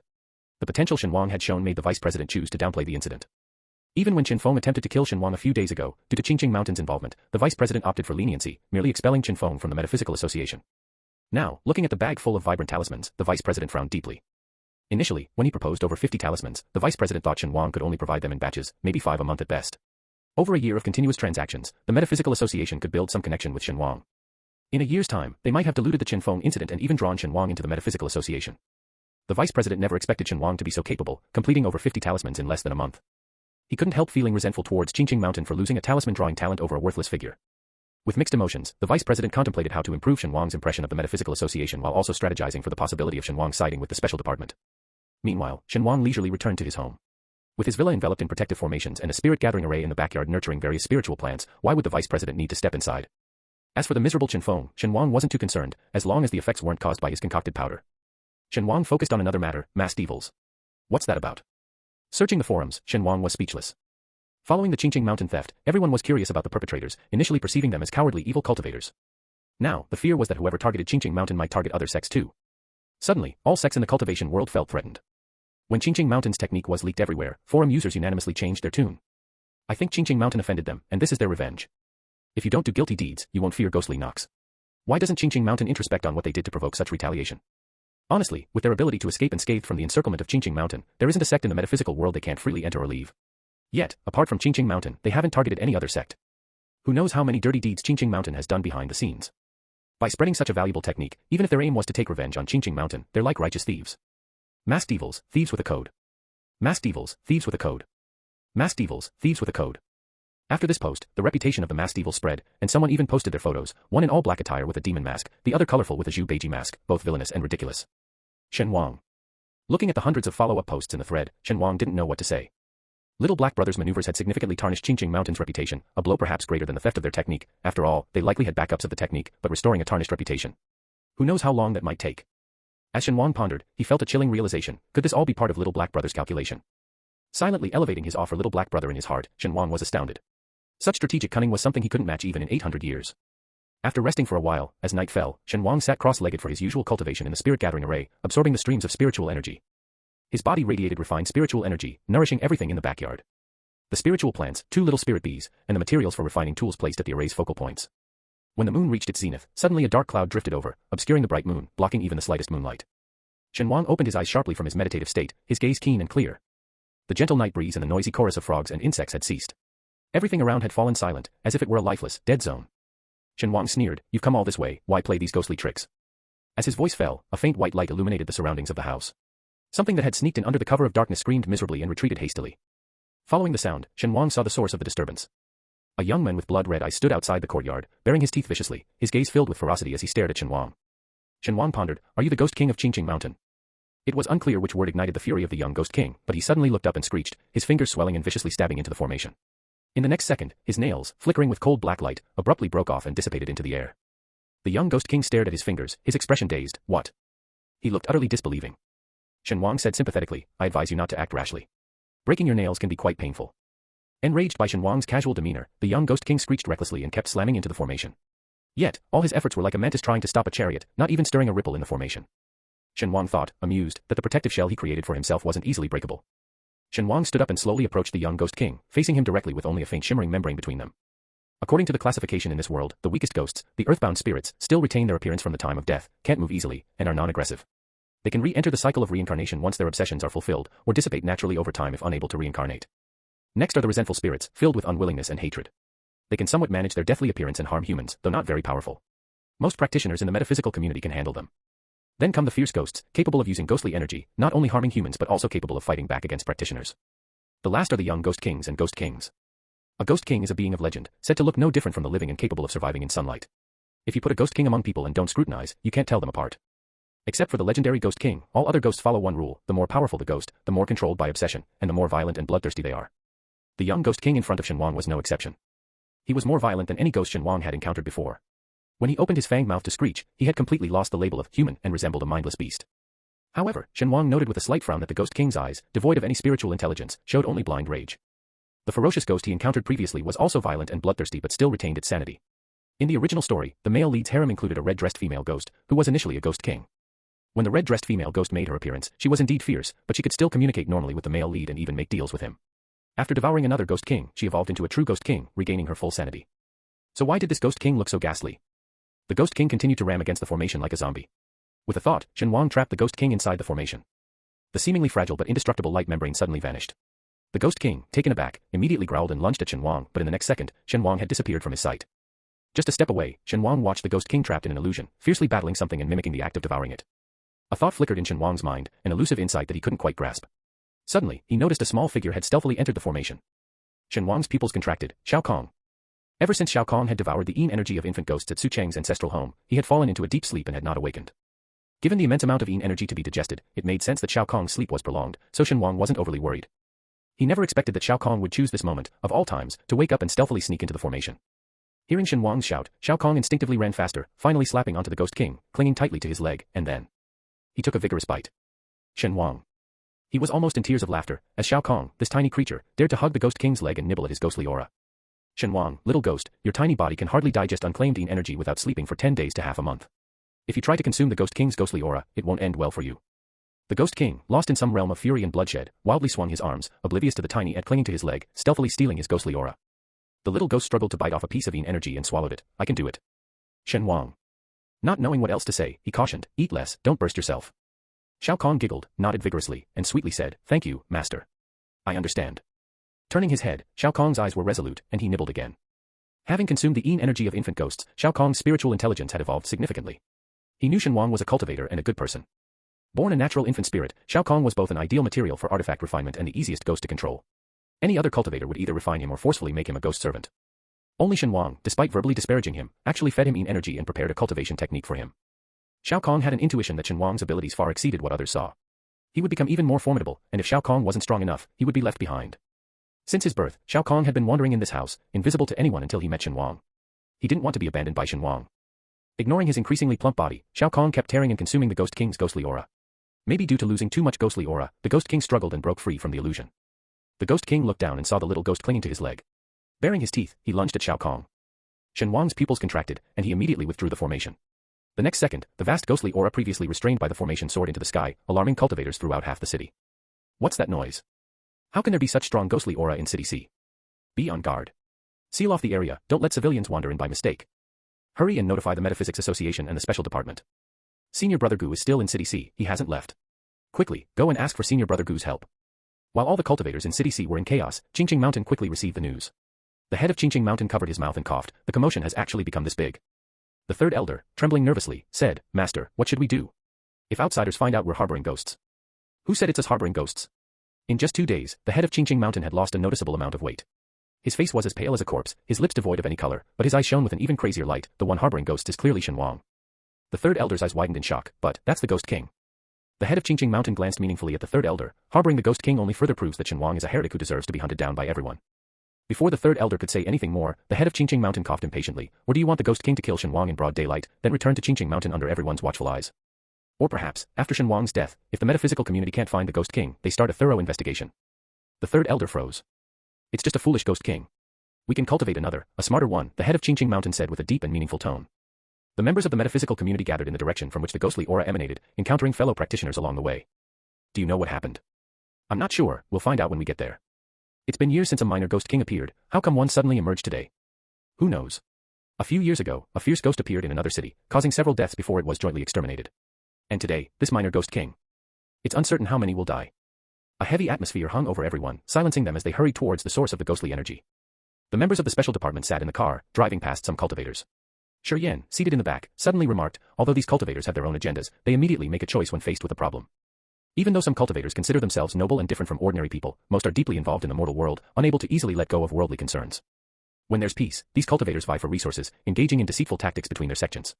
The potential Shen Wang had shown made the vice president choose to downplay the incident. Even when Chen Feng attempted to kill Shen Wang a few days ago, due to Qingqing Mountain's involvement, the vice president opted for leniency, merely expelling Chen Feng from the Metaphysical Association. Now, looking at the bag full of vibrant talismans, the vice president frowned deeply. Initially, when he proposed over 50 talismans, the vice president thought Shen Wang could only provide them in batches, maybe 5 a month at best. Over a year of continuous transactions, the Metaphysical Association could build some connection with Shen Wang. In a year's time, they might have diluted the Chen Feng incident and even drawn Shen Wang into the Metaphysical Association. The vice president never expected Shen Wang to be so capable, completing over 50 talismans in less than a month. He couldn't help feeling resentful towards Qingqing Mountain for losing a talisman drawing talent over a worthless figure. With mixed emotions, the vice president contemplated how to improve Shen Wang's impression of the Metaphysical Association while also strategizing for the possibility of Shen Wang siding with the special department. Meanwhile, Shen Wang leisurely returned to his home. With his villa enveloped in protective formations and a spirit-gathering array in the backyard nurturing various spiritual plants, why would the vice president need to step inside? As for the miserable Shen Wang wasn't too concerned, as long as the effects weren't caused by his concocted powder. Shen Wang focused on another matter, masked evils. What's that about? Searching the forums, Shen Wang was speechless. Following the Qingqing mountain theft, everyone was curious about the perpetrators, initially perceiving them as cowardly evil cultivators. Now, the fear was that whoever targeted Qingqing mountain might target other sects too. Suddenly, all sects in the cultivation world felt threatened. When Qingqing mountain's technique was leaked everywhere, forum users unanimously changed their tune. I think Qingqing mountain offended them, and this is their revenge. If you don't do guilty deeds, you won't fear ghostly knocks. Why doesn't Qingqing mountain introspect on what they did to provoke such retaliation? Honestly, with their ability to escape unscathed from the encirclement of Qingqing mountain, there isn't a sect in the metaphysical world they can't freely enter or leave. Yet, apart from Qingqing mountain, they haven't targeted any other sect. Who knows how many dirty deeds Qingqing mountain has done behind the scenes? By spreading such a valuable technique, even if their aim was to take revenge on Qingqing mountain, they're like righteous thieves. Masked evils, thieves with a code. Masked evils, thieves with a code. Masked evils, thieves with a code. After this post, the reputation of the masked evil spread, and someone even posted their photos, one in all black attire with a demon mask, the other colorful with a Zhu Beiji mask, both villainous and ridiculous. Shen Wang. Looking at the hundreds of follow-up posts in the thread, Shen Wang didn't know what to say. Little Black Brother's maneuvers had significantly tarnished Qingqing mountain's reputation, a blow perhaps greater than the theft of their technique. After all, they likely had backups of the technique, but restoring a tarnished reputation. Who knows how long that might take? As Shen Wang pondered, he felt a chilling realization. Could this all be part of Little Black Brother's calculation? Silently elevating his awe for Little Black Brother in his heart, Shen Wang was astounded. Such strategic cunning was something he couldn't match even in 800 years. After resting for a while, as night fell, Shen Wang sat cross-legged for his usual cultivation in the spirit-gathering array, absorbing the streams of spiritual energy. His body radiated refined spiritual energy, nourishing everything in the backyard. The spiritual plants, 2 little spirit bees, and the materials for refining tools placed at the array's focal points. When the moon reached its zenith, suddenly a dark cloud drifted over, obscuring the bright moon, blocking even the slightest moonlight. Shen Wang opened his eyes sharply from his meditative state, his gaze keen and clear. The gentle night breeze and the noisy chorus of frogs and insects had ceased. Everything around had fallen silent, as if it were a lifeless, dead zone. Shen Wang sneered, "You've come all this way, why play these ghostly tricks?" As his voice fell, a faint white light illuminated the surroundings of the house. Something that had sneaked in under the cover of darkness screamed miserably and retreated hastily. Following the sound, Shen Wang saw the source of the disturbance. A young man with blood-red eyes stood outside the courtyard, baring his teeth viciously, his gaze filled with ferocity as he stared at Shen Wang. Shen Wang pondered, "Are you the Ghost King of Qingqing Mountain?" It was unclear which word ignited the fury of the young Ghost King, but he suddenly looked up and screeched, his fingers swelling and viciously stabbing into the formation. In the next second, his nails, flickering with cold black light, abruptly broke off and dissipated into the air. The young Ghost King stared at his fingers, his expression dazed. "What?" He looked utterly disbelieving. Shen Wang said sympathetically, "I advise you not to act rashly. Breaking your nails can be quite painful." Enraged by Shen Wang's casual demeanor, the young Ghost King screeched recklessly and kept slamming into the formation. Yet, all his efforts were like a mantis trying to stop a chariot, not even stirring a ripple in the formation. Shen Wang thought, amused, that the protective shell he created for himself wasn't easily breakable. Shen Wang stood up and slowly approached the young Ghost King, facing him directly with only a faint shimmering membrane between them. According to the classification in this world, the weakest ghosts, the earthbound spirits, still retain their appearance from the time of death, can't move easily, and are non-aggressive. They can re-enter the cycle of reincarnation once their obsessions are fulfilled, or dissipate naturally over time if unable to reincarnate. Next are the resentful spirits, filled with unwillingness and hatred. They can somewhat manage their deathly appearance and harm humans, though not very powerful. Most practitioners in the metaphysical community can handle them. Then come the fierce ghosts, capable of using ghostly energy, not only harming humans but also capable of fighting back against practitioners. The last are the young Ghost Kings and Ghost Kings. A Ghost King is a being of legend, said to look no different from the living and capable of surviving in sunlight. If you put a Ghost King among people and don't scrutinize, you can't tell them apart. Except for the legendary Ghost King, all other ghosts follow one rule: the more powerful the ghost, the more controlled by obsession, and the more violent and bloodthirsty they are. The young Ghost King in front of Shen Wang was no exception. He was more violent than any ghost Shen Wang had encountered before. When he opened his fanged mouth to screech, he had completely lost the label of human and resembled a mindless beast. However, Shen Wang noted with a slight frown that the Ghost King's eyes, devoid of any spiritual intelligence, showed only blind rage. The ferocious ghost he encountered previously was also violent and bloodthirsty but still retained its sanity. In the original story, the male lead's harem included a red-dressed female ghost, who was initially a Ghost King. When the red-dressed female ghost made her appearance, she was indeed fierce, but she could still communicate normally with the male lead and even make deals with him. After devouring another Ghost King, she evolved into a true Ghost King, regaining her full sanity. So why did this Ghost King look so ghastly? The Ghost King continued to ram against the formation like a zombie. With a thought, Shen Wang trapped the Ghost King inside the formation. The seemingly fragile but indestructible light membrane suddenly vanished. The Ghost King, taken aback, immediately growled and lunged at Shen Wang, but in the next second, Shen Wang had disappeared from his sight. Just a step away, Shen Wang watched the Ghost King trapped in an illusion, fiercely battling something and mimicking the act of devouring it. A thought flickered in Shen Wang's mind, an elusive insight that he couldn't quite grasp. Suddenly, he noticed a small figure had stealthily entered the formation. Shen Wang's pupils contracted. Shao Kong. Ever since Shao Kong had devoured the yin energy of infant ghosts at Su Cheng's ancestral home, he had fallen into a deep sleep and had not awakened. Given the immense amount of yin energy to be digested, it made sense that Shao Kong's sleep was prolonged, so Shen Wang wasn't overly worried. He never expected that Xiao Kong would choose this moment, of all times, to wake up and stealthily sneak into the formation. Hearing Shen Wang's shout, Xiao Kong instinctively ran faster, finally slapping onto the Ghost King, clinging tightly to his leg, and then he took a vigorous bite. Shen Wang. He was almost in tears of laughter, as Xiao Kong, this tiny creature, dared to hug the Ghost King's leg and nibble at his ghostly aura. Shen Wang, little ghost, your tiny body can hardly digest unclaimed yin energy without sleeping for 10 days to half a month. If you try to consume the Ghost King's ghostly aura, it won't end well for you. The Ghost King, lost in some realm of fury and bloodshed, wildly swung his arms, oblivious to the tiny ant clinging to his leg, stealthily stealing his ghostly aura. The little ghost struggled to bite off a piece of yin energy and swallowed it. I can do it. Shen Wang. Not knowing what else to say, he cautioned, eat less, don't burst yourself. Xiao Kong giggled, nodded vigorously, and sweetly said, thank you, master. I understand. Turning his head, Xiao Kong's eyes were resolute, and he nibbled again. Having consumed the yin energy of infant ghosts, Xiao Kong's spiritual intelligence had evolved significantly. He knew Shen Wang was a cultivator and a good person. Born a natural infant spirit, Xiao Kong was both an ideal material for artifact refinement and the easiest ghost to control. Any other cultivator would either refine him or forcefully make him a ghost servant. Only Shen Wang, despite verbally disparaging him, actually fed him yin energy and prepared a cultivation technique for him. Xiao Kong had an intuition that Shen Wang's abilities far exceeded what others saw. He would become even more formidable, and if Xiao Kong wasn't strong enough, he would be left behind. Since his birth, Xiao Kong had been wandering in this house, invisible to anyone until he met Shen Wang. He didn't want to be abandoned by Shen Wang. Ignoring his increasingly plump body, Xiao Kong kept tearing and consuming the Ghost King's ghostly aura. Maybe due to losing too much ghostly aura, the Ghost King struggled and broke free from the illusion. The Ghost King looked down and saw the little ghost clinging to his leg. Baring his teeth, he lunged at Xiao Kong. Shen Wang's pupils contracted, and he immediately withdrew the formation. The next second, the vast ghostly aura previously restrained by the formation soared into the sky, alarming cultivators throughout half the city. What's that noise? How can there be such strong ghostly aura in City C? Be on guard. Seal off the area, don't let civilians wander in by mistake. Hurry and notify the Metaphysics Association and the Special Department. Senior Brother Gu is still in City C, he hasn't left. Quickly, go and ask for Senior Brother Gu's help. While all the cultivators in City C were in chaos, Qingqing Mountain quickly received the news. The head of Qingqing Mountain covered his mouth and coughed, the commotion has actually become this big. The third elder, trembling nervously, said, Master, what should we do? If outsiders find out we're harboring ghosts. Who said it's us harboring ghosts? In just 2 days, the head of Qingqing Mountain had lost a noticeable amount of weight. His face was as pale as a corpse, his lips devoid of any color, but his eyes shone with an even crazier light. The one harboring ghosts is clearly Shen Wang. The third elder's eyes widened in shock, but that's the Ghost King. The head of Qingqing Mountain glanced meaningfully at the third elder. Harboring the Ghost King only further proves that Shen Wang is a heretic who deserves to be hunted down by everyone. Before the third elder could say anything more, the head of Qingqing Mountain coughed impatiently. Or do you want the Ghost King to kill Shen Wang in broad daylight, then return to Qingqing Mountain under everyone's watchful eyes? Or perhaps, after Shen Wang's death, if the metaphysical community can't find the Ghost King, they start a thorough investigation. The third elder froze. It's just a foolish Ghost King. We can cultivate another, a smarter one, the head of Qingqing Mountain said with a deep and meaningful tone. The members of the metaphysical community gathered in the direction from which the ghostly aura emanated, encountering fellow practitioners along the way. Do you know what happened? I'm not sure, we'll find out when we get there. It's been years since a minor Ghost King appeared, how come one suddenly emerged today? Who knows? A few years ago, a fierce ghost appeared in another city, causing several deaths before it was jointly exterminated. And today, this minor Ghost King. It's uncertain how many will die. A heavy atmosphere hung over everyone, silencing them as they hurried towards the source of the ghostly energy. The members of the special department sat in the car, driving past some cultivators. Shi Yan, seated in the back, suddenly remarked, although these cultivators have their own agendas, they immediately make a choice when faced with a problem. Even though some cultivators consider themselves noble and different from ordinary people, most are deeply involved in the mortal world, unable to easily let go of worldly concerns. When there's peace, these cultivators vie for resources, engaging in deceitful tactics between their sections.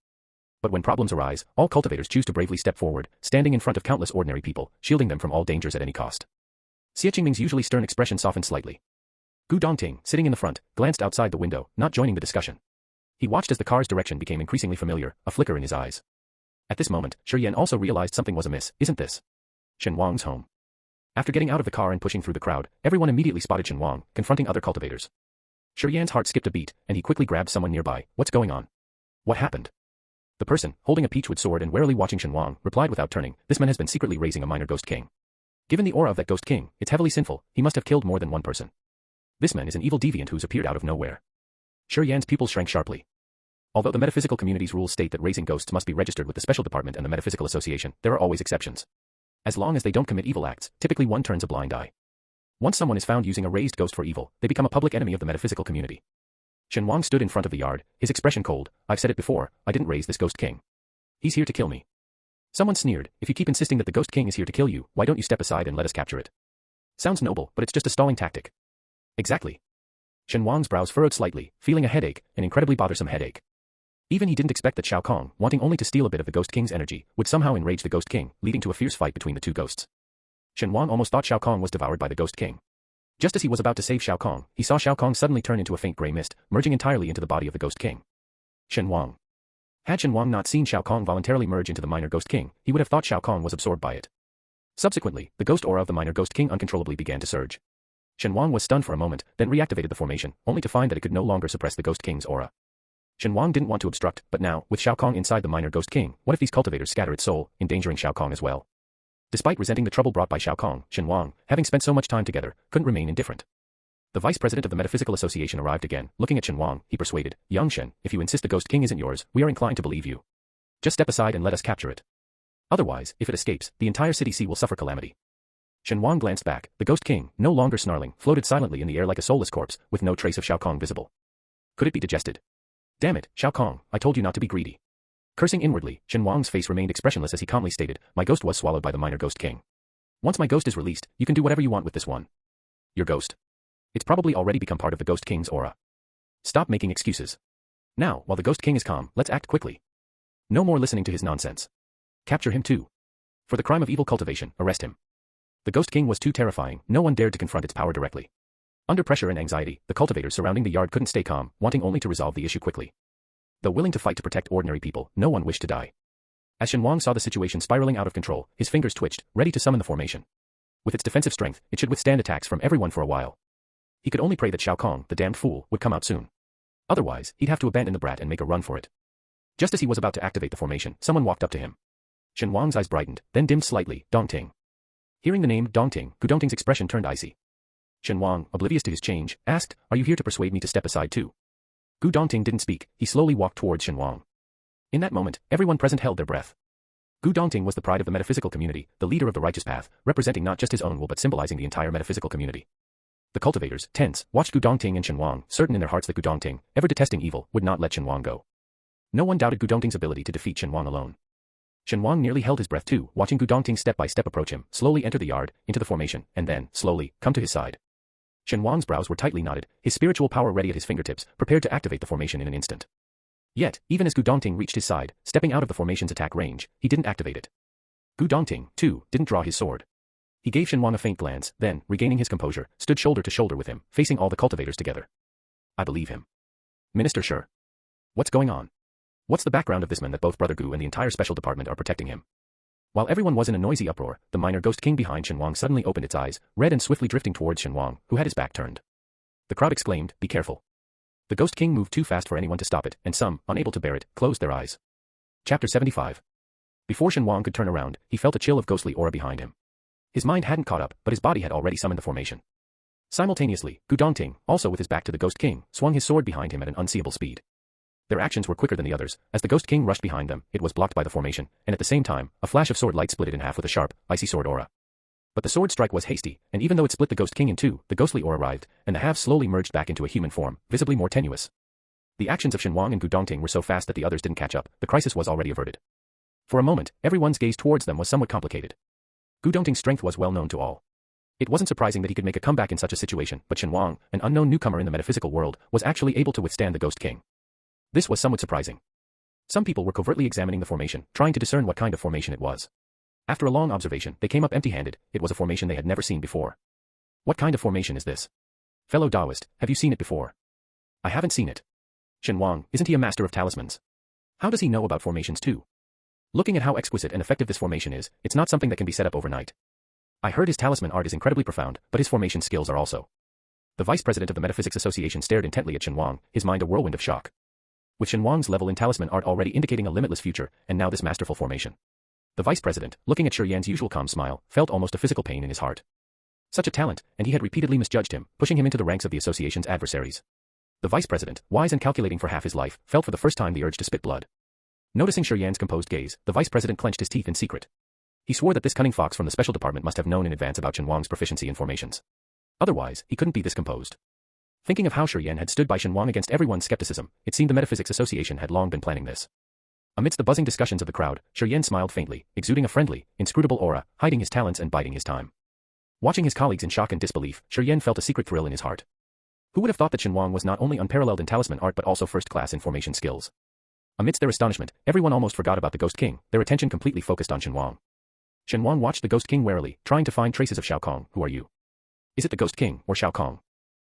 But when problems arise, all cultivators choose to bravely step forward, standing in front of countless ordinary people, shielding them from all dangers at any cost. Xie Qingming's usually stern expression softened slightly. Gu Dongting, sitting in the front, glanced outside the window, not joining the discussion. He watched as the car's direction became increasingly familiar, a flicker in his eyes. At this moment, Shi Yan also realized something was amiss. Isn't this Shen Wang's home? After getting out of the car and pushing through the crowd, everyone immediately spotted Shen Wang, confronting other cultivators. Shi Yan's heart skipped a beat, and he quickly grabbed someone nearby. What's going on? What happened? The person, holding a peachwood sword and warily watching Shen Wang, replied without turning, this man has been secretly raising a minor Ghost King. Given the aura of that Ghost King, it's heavily sinful, he must have killed more than one person. This man is an evil deviant who's appeared out of nowhere. Shi Yan's pupils shrank sharply. Although the metaphysical community's rules state that raising ghosts must be registered with the Special Department and the Metaphysical Association, there are always exceptions. As long as they don't commit evil acts, typically one turns a blind eye. Once someone is found using a raised ghost for evil, they become a public enemy of the metaphysical community. Shen Wang stood in front of the yard, his expression cold. I've said it before, I didn't raise this Ghost King. He's here to kill me. Someone sneered, if you keep insisting that the Ghost King is here to kill you, why don't you step aside and let us capture it? Sounds noble, but it's just a stalling tactic. Exactly. Shen Wang's brows furrowed slightly, feeling a headache, an incredibly bothersome headache. Even he didn't expect that Xiao Kong, wanting only to steal a bit of the Ghost King's energy, would somehow enrage the Ghost King, leading to a fierce fight between the two ghosts. Shen Wang almost thought Xiao Kong was devoured by the Ghost King. Just as he was about to save Xiao Kong, he saw Xiao Kong suddenly turn into a faint grey mist, merging entirely into the body of the Ghost King. Shen Wang. Had Shen Wang not seen Xiao Kong voluntarily merge into the minor Ghost King, he would have thought Xiao Kong was absorbed by it. Subsequently, the ghost aura of the minor Ghost King uncontrollably began to surge. Shen Wang was stunned for a moment, then reactivated the formation, only to find that it could no longer suppress the Ghost King's aura. Shen Wang didn't want to obstruct, but now, with Xiao Kong inside the minor Ghost King, what if these cultivators scatter its soul, endangering Xiao Kong as well? Despite resenting the trouble brought by Xiao Kong, Shen Wang, having spent so much time together, couldn't remain indifferent. The vice president of the Metaphysical Association arrived again. Looking at Shen Wang, he persuaded, "Young Shen, if you insist the Ghost King isn't yours, we are inclined to believe you. Just step aside and let us capture it. Otherwise, if it escapes, the entire city C will suffer calamity." Shen Wang glanced back. The Ghost King, no longer snarling, floated silently in the air like a soulless corpse, with no trace of Xiao Kong visible. Could it be digested? Damn it, Xiao Kong, I told you not to be greedy. Cursing inwardly, Shen Wang's face remained expressionless as he calmly stated, "My ghost was swallowed by the minor Ghost King. Once my ghost is released, you can do whatever you want with this one. Your ghost. It's probably already become part of the Ghost King's aura. Stop making excuses. Now, while the Ghost King is calm, let's act quickly. No more listening to his nonsense. Capture him too. For the crime of evil cultivation, arrest him." The Ghost King was too terrifying, no one dared to confront its power directly. Under pressure and anxiety, the cultivators surrounding the yard couldn't stay calm, wanting only to resolve the issue quickly. Though willing to fight to protect ordinary people, no one wished to die. As Shen Wang saw the situation spiraling out of control, his fingers twitched, ready to summon the formation. With its defensive strength, it should withstand attacks from everyone for a while. He could only pray that Xiao Kong, the damned fool, would come out soon. Otherwise, he'd have to abandon the brat and make a run for it. Just as he was about to activate the formation, someone walked up to him. Shen Wang's eyes brightened, then dimmed slightly. Dongting. Hearing the name Dongting, Gu Dongting's expression turned icy. Shen Wang, oblivious to his change, asked, "Are you here to persuade me to step aside too?" Gu Dongting didn't speak. He slowly walked towards Shen Wang. In that moment, everyone present held their breath. Gu Dongting was the pride of the metaphysical community, the leader of the righteous path, representing not just his own will but symbolizing the entire metaphysical community. The cultivators, tense, watched Gu Dongting and Shen Wang, certain in their hearts that Gu Dongting, ever detesting evil, would not let Shen Wang go. No one doubted Gu Dongting's ability to defeat Shen Wang alone. Shen Wang nearly held his breath too, watching Gu Dongting step by step approach him, slowly enter the yard, into the formation, and then, slowly, come to his side. Shen Wang's brows were tightly knotted, his spiritual power ready at his fingertips, prepared to activate the formation in an instant. Yet, even as Gu Dongting reached his side, stepping out of the formation's attack range, he didn't activate it. Gu Dongting, too, didn't draw his sword. He gave Shen Wang a faint glance, then, regaining his composure, stood shoulder to shoulder with him, facing all the cultivators together. "I believe him. Minister Sure. What's going on? What's the background of this man that both Brother Gu and the entire special department are protecting him?" While everyone was in a noisy uproar, the minor Ghost King behind Shen Wang suddenly opened its eyes, red and swiftly drifting towards Shen Wang, who had his back turned. The crowd exclaimed, "Be careful." The Ghost King moved too fast for anyone to stop it, and some, unable to bear it, closed their eyes. Chapter 75. Before Shen Wang could turn around, he felt a chill of ghostly aura behind him. His mind hadn't caught up, but his body had already summoned the formation. Simultaneously, Gu Dongting, also with his back to the Ghost King, swung his sword behind him at an unseeable speed. Their actions were quicker than the others. As the Ghost King rushed behind them, it was blocked by the formation, and at the same time, a flash of sword light split it in half with a sharp, icy sword aura. But the sword strike was hasty, and even though it split the Ghost King in two, the ghostly aura arrived, and the halves slowly merged back into a human form, visibly more tenuous. The actions of Shen Wang and Gu Dongting were so fast that the others didn't catch up. The crisis was already averted. For a moment, everyone's gaze towards them was somewhat complicated. Gu Dongting's strength was well known to all. It wasn't surprising that he could make a comeback in such a situation, but Shen Wang, an unknown newcomer in the metaphysical world, was actually able to withstand the Ghost King. This was somewhat surprising. Some people were covertly examining the formation, trying to discern what kind of formation it was. After a long observation, they came up empty-handed. It was a formation they had never seen before. "What kind of formation is this? Fellow Taoist, have you seen it before?" "I haven't seen it." "Shen Wang, isn't he a master of talismans? How does he know about formations too? Looking at how exquisite and effective this formation is, it's not something that can be set up overnight. I heard his talisman art is incredibly profound, but his formation skills are also." The vice president of the Metaphysics Association stared intently at Shen Wang, his mind a whirlwind of shock. With Shen Wang's level in talisman art already indicating a limitless future, and now this masterful formation. The vice president, looking at Yan's usual calm smile, felt almost a physical pain in his heart. Such a talent, and he had repeatedly misjudged him, pushing him into the ranks of the association's adversaries. The vice president, wise and calculating for half his life, felt for the first time the urge to spit blood. Noticing Yan's composed gaze, the vice president clenched his teeth in secret. He swore that this cunning fox from the special department must have known in advance about Shen Wang's proficiency in formations. Otherwise, he couldn't be this composed. Thinking of how Yan had stood by Shen Wang against everyone's skepticism, it seemed the Metaphysics Association had long been planning this. Amidst the buzzing discussions of the crowd, Yan smiled faintly, exuding a friendly, inscrutable aura, hiding his talents and biding his time. Watching his colleagues in shock and disbelief, Yan felt a secret thrill in his heart. Who would have thought that Shen Wang was not only unparalleled in talisman art but also first-class in formation skills? Amidst their astonishment, everyone almost forgot about the Ghost King, their attention completely focused on Shen Wang. Shen Wang watched the Ghost King warily, trying to find traces of Xiao Kong. "Who are you?" Is it the Ghost King, or Shao Kong?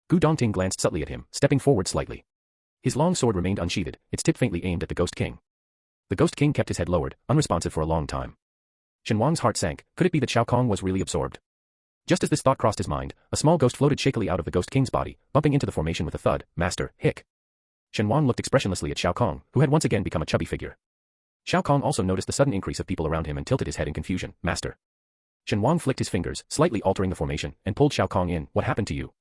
Gu Dongting glanced subtly at him, stepping forward slightly. His long sword remained unsheathed, its tip faintly aimed at the Ghost King. The Ghost King kept his head lowered, unresponsive for a long time. Shen Wang's heart sank. Could it be that Shao Kong was really absorbed? Just as this thought crossed his mind, a small ghost floated shakily out of the Ghost King's body, bumping into the formation with a thud. Master, hic. Shen Wang looked expressionlessly at Shao Kong, who had once again become a chubby figure. Shao Kong also noticed the sudden increase of people around him and tilted his head in confusion. Master. Shen Wang flicked his fingers, slightly altering the formation, and pulled Shao Kong in. What happened to you?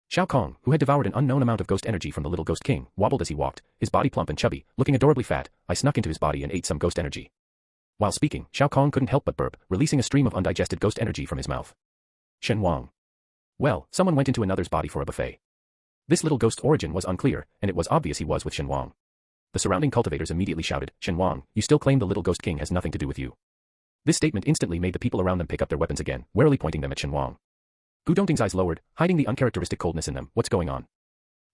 Shao Kong, who had devoured an unknown amount of ghost energy from the little Ghost King, wobbled as he walked, his body plump and chubby, looking adorably fat. I snuck into his body and ate some ghost energy. While speaking, Shao Kong couldn't help but burp, releasing a stream of undigested ghost energy from his mouth. Shen Wang. Well, someone went into another's body for a buffet. This little ghost's origin was unclear, and it was obvious he was with Shen Wang. The surrounding cultivators immediately shouted, Shen Wang, you still claim the little Ghost King has nothing to do with you. This statement instantly made the people around them pick up their weapons again, warily pointing them at Shen Wang. Gu Dongting's eyes lowered, hiding the uncharacteristic coldness in them. What's going on?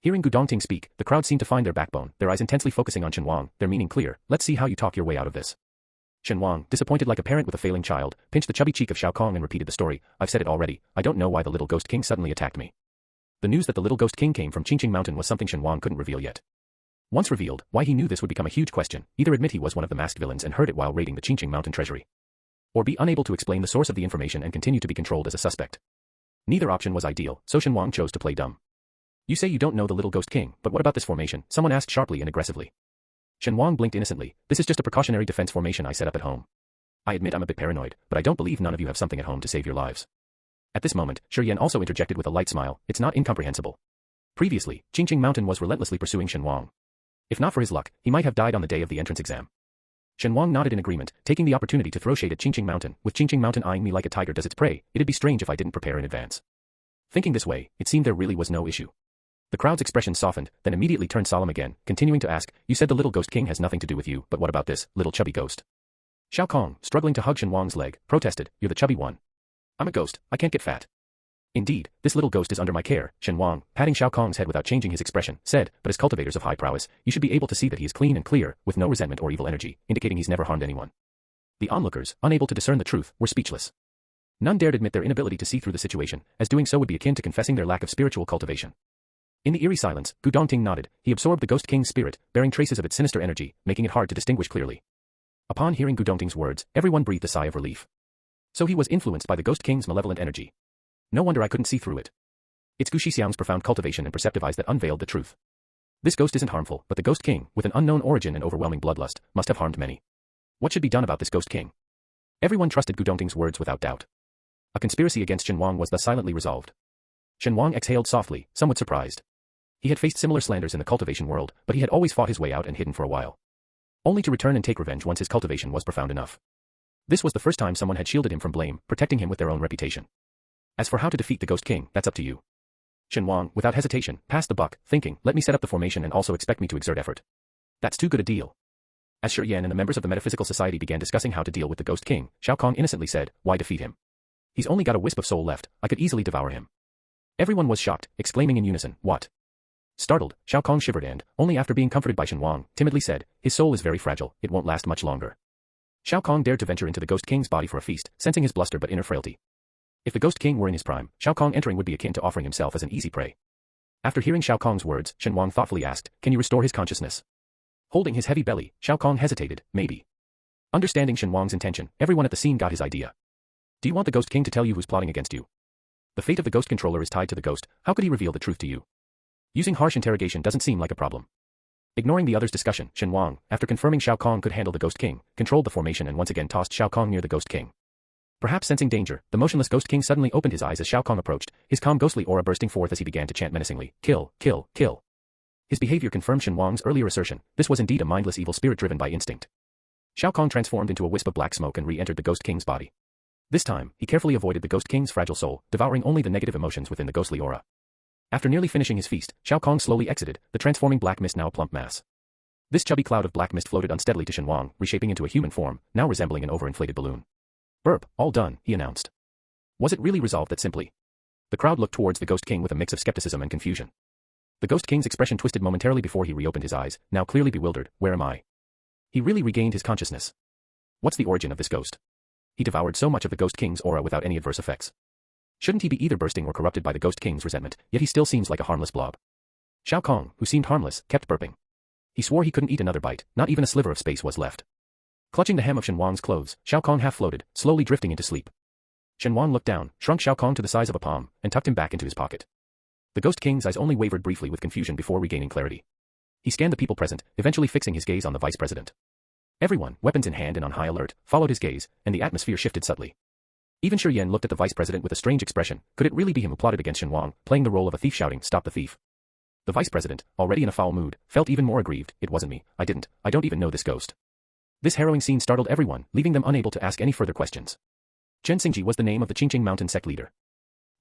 Hearing Gu Dongting speak, the crowd seemed to find their backbone, their eyes intensely focusing on Shen Wang, their meaning clear. Let's see how you talk your way out of this. Shen Wang, disappointed like a parent with a failing child, pinched the chubby cheek of Shao Kong and repeated the story. I've said it already, I don't know why the little Ghost King suddenly attacked me. The news that the little Ghost King came from Qingqing Mountain was something Shen Wang couldn't reveal yet. Once revealed, why he knew this would become a huge question, either admit he was one of the masked villains and heard it while raiding the Qingqing Mountain treasury, or be unable to explain the source of the information and continue to be controlled as a suspect. Neither option was ideal, so Shen Wang chose to play dumb. You say you don't know the little Ghost King, but what about this formation? Someone asked sharply and aggressively. Shen Wang blinked innocently. This is just a precautionary defense formation I set up at home. I admit I'm a bit paranoid, but I don't believe none of you have something at home to save your lives. At this moment, Shi Yan also interjected with a light smile. It's not incomprehensible. Previously, Qingqing Mountain was relentlessly pursuing Shen Wang. If not for his luck, he might have died on the day of the entrance exam. Shen Wang nodded in agreement, taking the opportunity to throw shade at Qingqing Mountain. With Qingqing Mountain eyeing me like a tiger does its prey, it'd be strange if I didn't prepare in advance. Thinking this way, it seemed there really was no issue. The crowd's expression softened, then immediately turned solemn again, continuing to ask, you said the little Ghost King has nothing to do with you, but what about this little chubby ghost? Shao Kong, struggling to hug Shen Wang's leg, protested, you're the chubby one. I'm a ghost, I can't get fat. Indeed, this little ghost is under my care, Shen Wang, patting Shao Kong's head without changing his expression, said, but as cultivators of high prowess, you should be able to see that he is clean and clear, with no resentment or evil energy, indicating he's never harmed anyone. The onlookers, unable to discern the truth, were speechless. None dared admit their inability to see through the situation, as doing so would be akin to confessing their lack of spiritual cultivation. In the eerie silence, Gu Dongting nodded. He absorbed the Ghost King's spirit, bearing traces of its sinister energy, making it hard to distinguish clearly. Upon hearing Gu Dongting's words, everyone breathed a sigh of relief. So he was influenced by the Ghost King's malevolent energy. No wonder I couldn't see through it. It's Gu Shixiang's profound cultivation and perceptive eyes that unveiled the truth. This ghost isn't harmful, but the Ghost King, with an unknown origin and overwhelming bloodlust, must have harmed many. What should be done about this Ghost King? Everyone trusted Gu Dongting's words without doubt. A conspiracy against Shen Wang was thus silently resolved. Shen Wang exhaled softly, somewhat surprised. He had faced similar slanders in the cultivation world, but he had always fought his way out and hidden for a while, only to return and take revenge once his cultivation was profound enough. This was the first time someone had shielded him from blame, protecting him with their own reputation. As for how to defeat the Ghost King, that's up to you. Shen Wang, without hesitation, passed the buck, thinking, let me set up the formation and also expect me to exert effort. That's too good a deal. As Shi Yan and the members of the Metaphysical Society began discussing how to deal with the Ghost King, Shao Kong innocently said, why defeat him? He's only got a wisp of soul left, I could easily devour him. Everyone was shocked, exclaiming in unison, what? Startled, Shao Kong shivered and, only after being comforted by Shen Wang, timidly said, his soul is very fragile, it won't last much longer. Shao Kong dared to venture into the Ghost King's body for a feast, sensing his bluster but inner frailty. If the Ghost King were in his prime, Shao Kong entering would be akin to offering himself as an easy prey. After hearing Shao Kong's words, Shen Wang thoughtfully asked, can you restore his consciousness? Holding his heavy belly, Shao Kong hesitated, maybe. Understanding Shen Wang's intention, everyone at the scene got his idea. Do you want the Ghost King to tell you who's plotting against you? The fate of the Ghost Controller is tied to the ghost, how could he reveal the truth to you? Using harsh interrogation doesn't seem like a problem. Ignoring the others' discussion, Shen Wang, after confirming Shao Kong could handle the Ghost King, controlled the formation and once again tossed Shao Kong near the Ghost King. Perhaps sensing danger, the motionless Ghost King suddenly opened his eyes as Shao Kong approached, his calm ghostly aura bursting forth as he began to chant menacingly, kill, kill, kill. His behavior confirmed Shen Wang's earlier assertion, this was indeed a mindless evil spirit driven by instinct. Shao Kong transformed into a wisp of black smoke and re-entered the Ghost King's body. This time, he carefully avoided the Ghost King's fragile soul, devouring only the negative emotions within the ghostly aura. After nearly finishing his feast, Shao Kong slowly exited, the transforming black mist now a plump mass. This chubby cloud of black mist floated unsteadily to Shen Wang, reshaping into a human form, now resembling an overinflated balloon. Burp, all done, he announced. Was it really resolved that simply? The crowd looked towards the Ghost King with a mix of skepticism and confusion. The Ghost King's expression twisted momentarily before he reopened his eyes, now clearly bewildered, where am I? He really regained his consciousness. What's the origin of this ghost? He devoured so much of the Ghost King's aura without any adverse effects. Shouldn't he be either bursting or corrupted by the Ghost King's resentment, yet he still seems like a harmless blob. Xiao Kong, who seemed harmless, kept burping. He swore he couldn't eat another bite, not even a sliver of space was left. Clutching the hem of Shen Wang's clothes, Xiao Kong half floated, slowly drifting into sleep. Shen Wang looked down, shrunk Xiao Kong to the size of a palm, and tucked him back into his pocket. The Ghost King's eyes only wavered briefly with confusion before regaining clarity. He scanned the people present, eventually fixing his gaze on the vice president. Everyone, weapons in hand and on high alert, followed his gaze, and the atmosphere shifted subtly. Even Shi Yan looked at the vice president with a strange expression. Could it really be him who plotted against Shen Wang, playing the role of a thief shouting, "Stop the thief"? The vice president, already in a foul mood, felt even more aggrieved. It wasn't me. I don't even know this ghost. This harrowing scene startled everyone, leaving them unable to ask any further questions. Chen Xingji was the name of the Qingqing Mountain sect leader.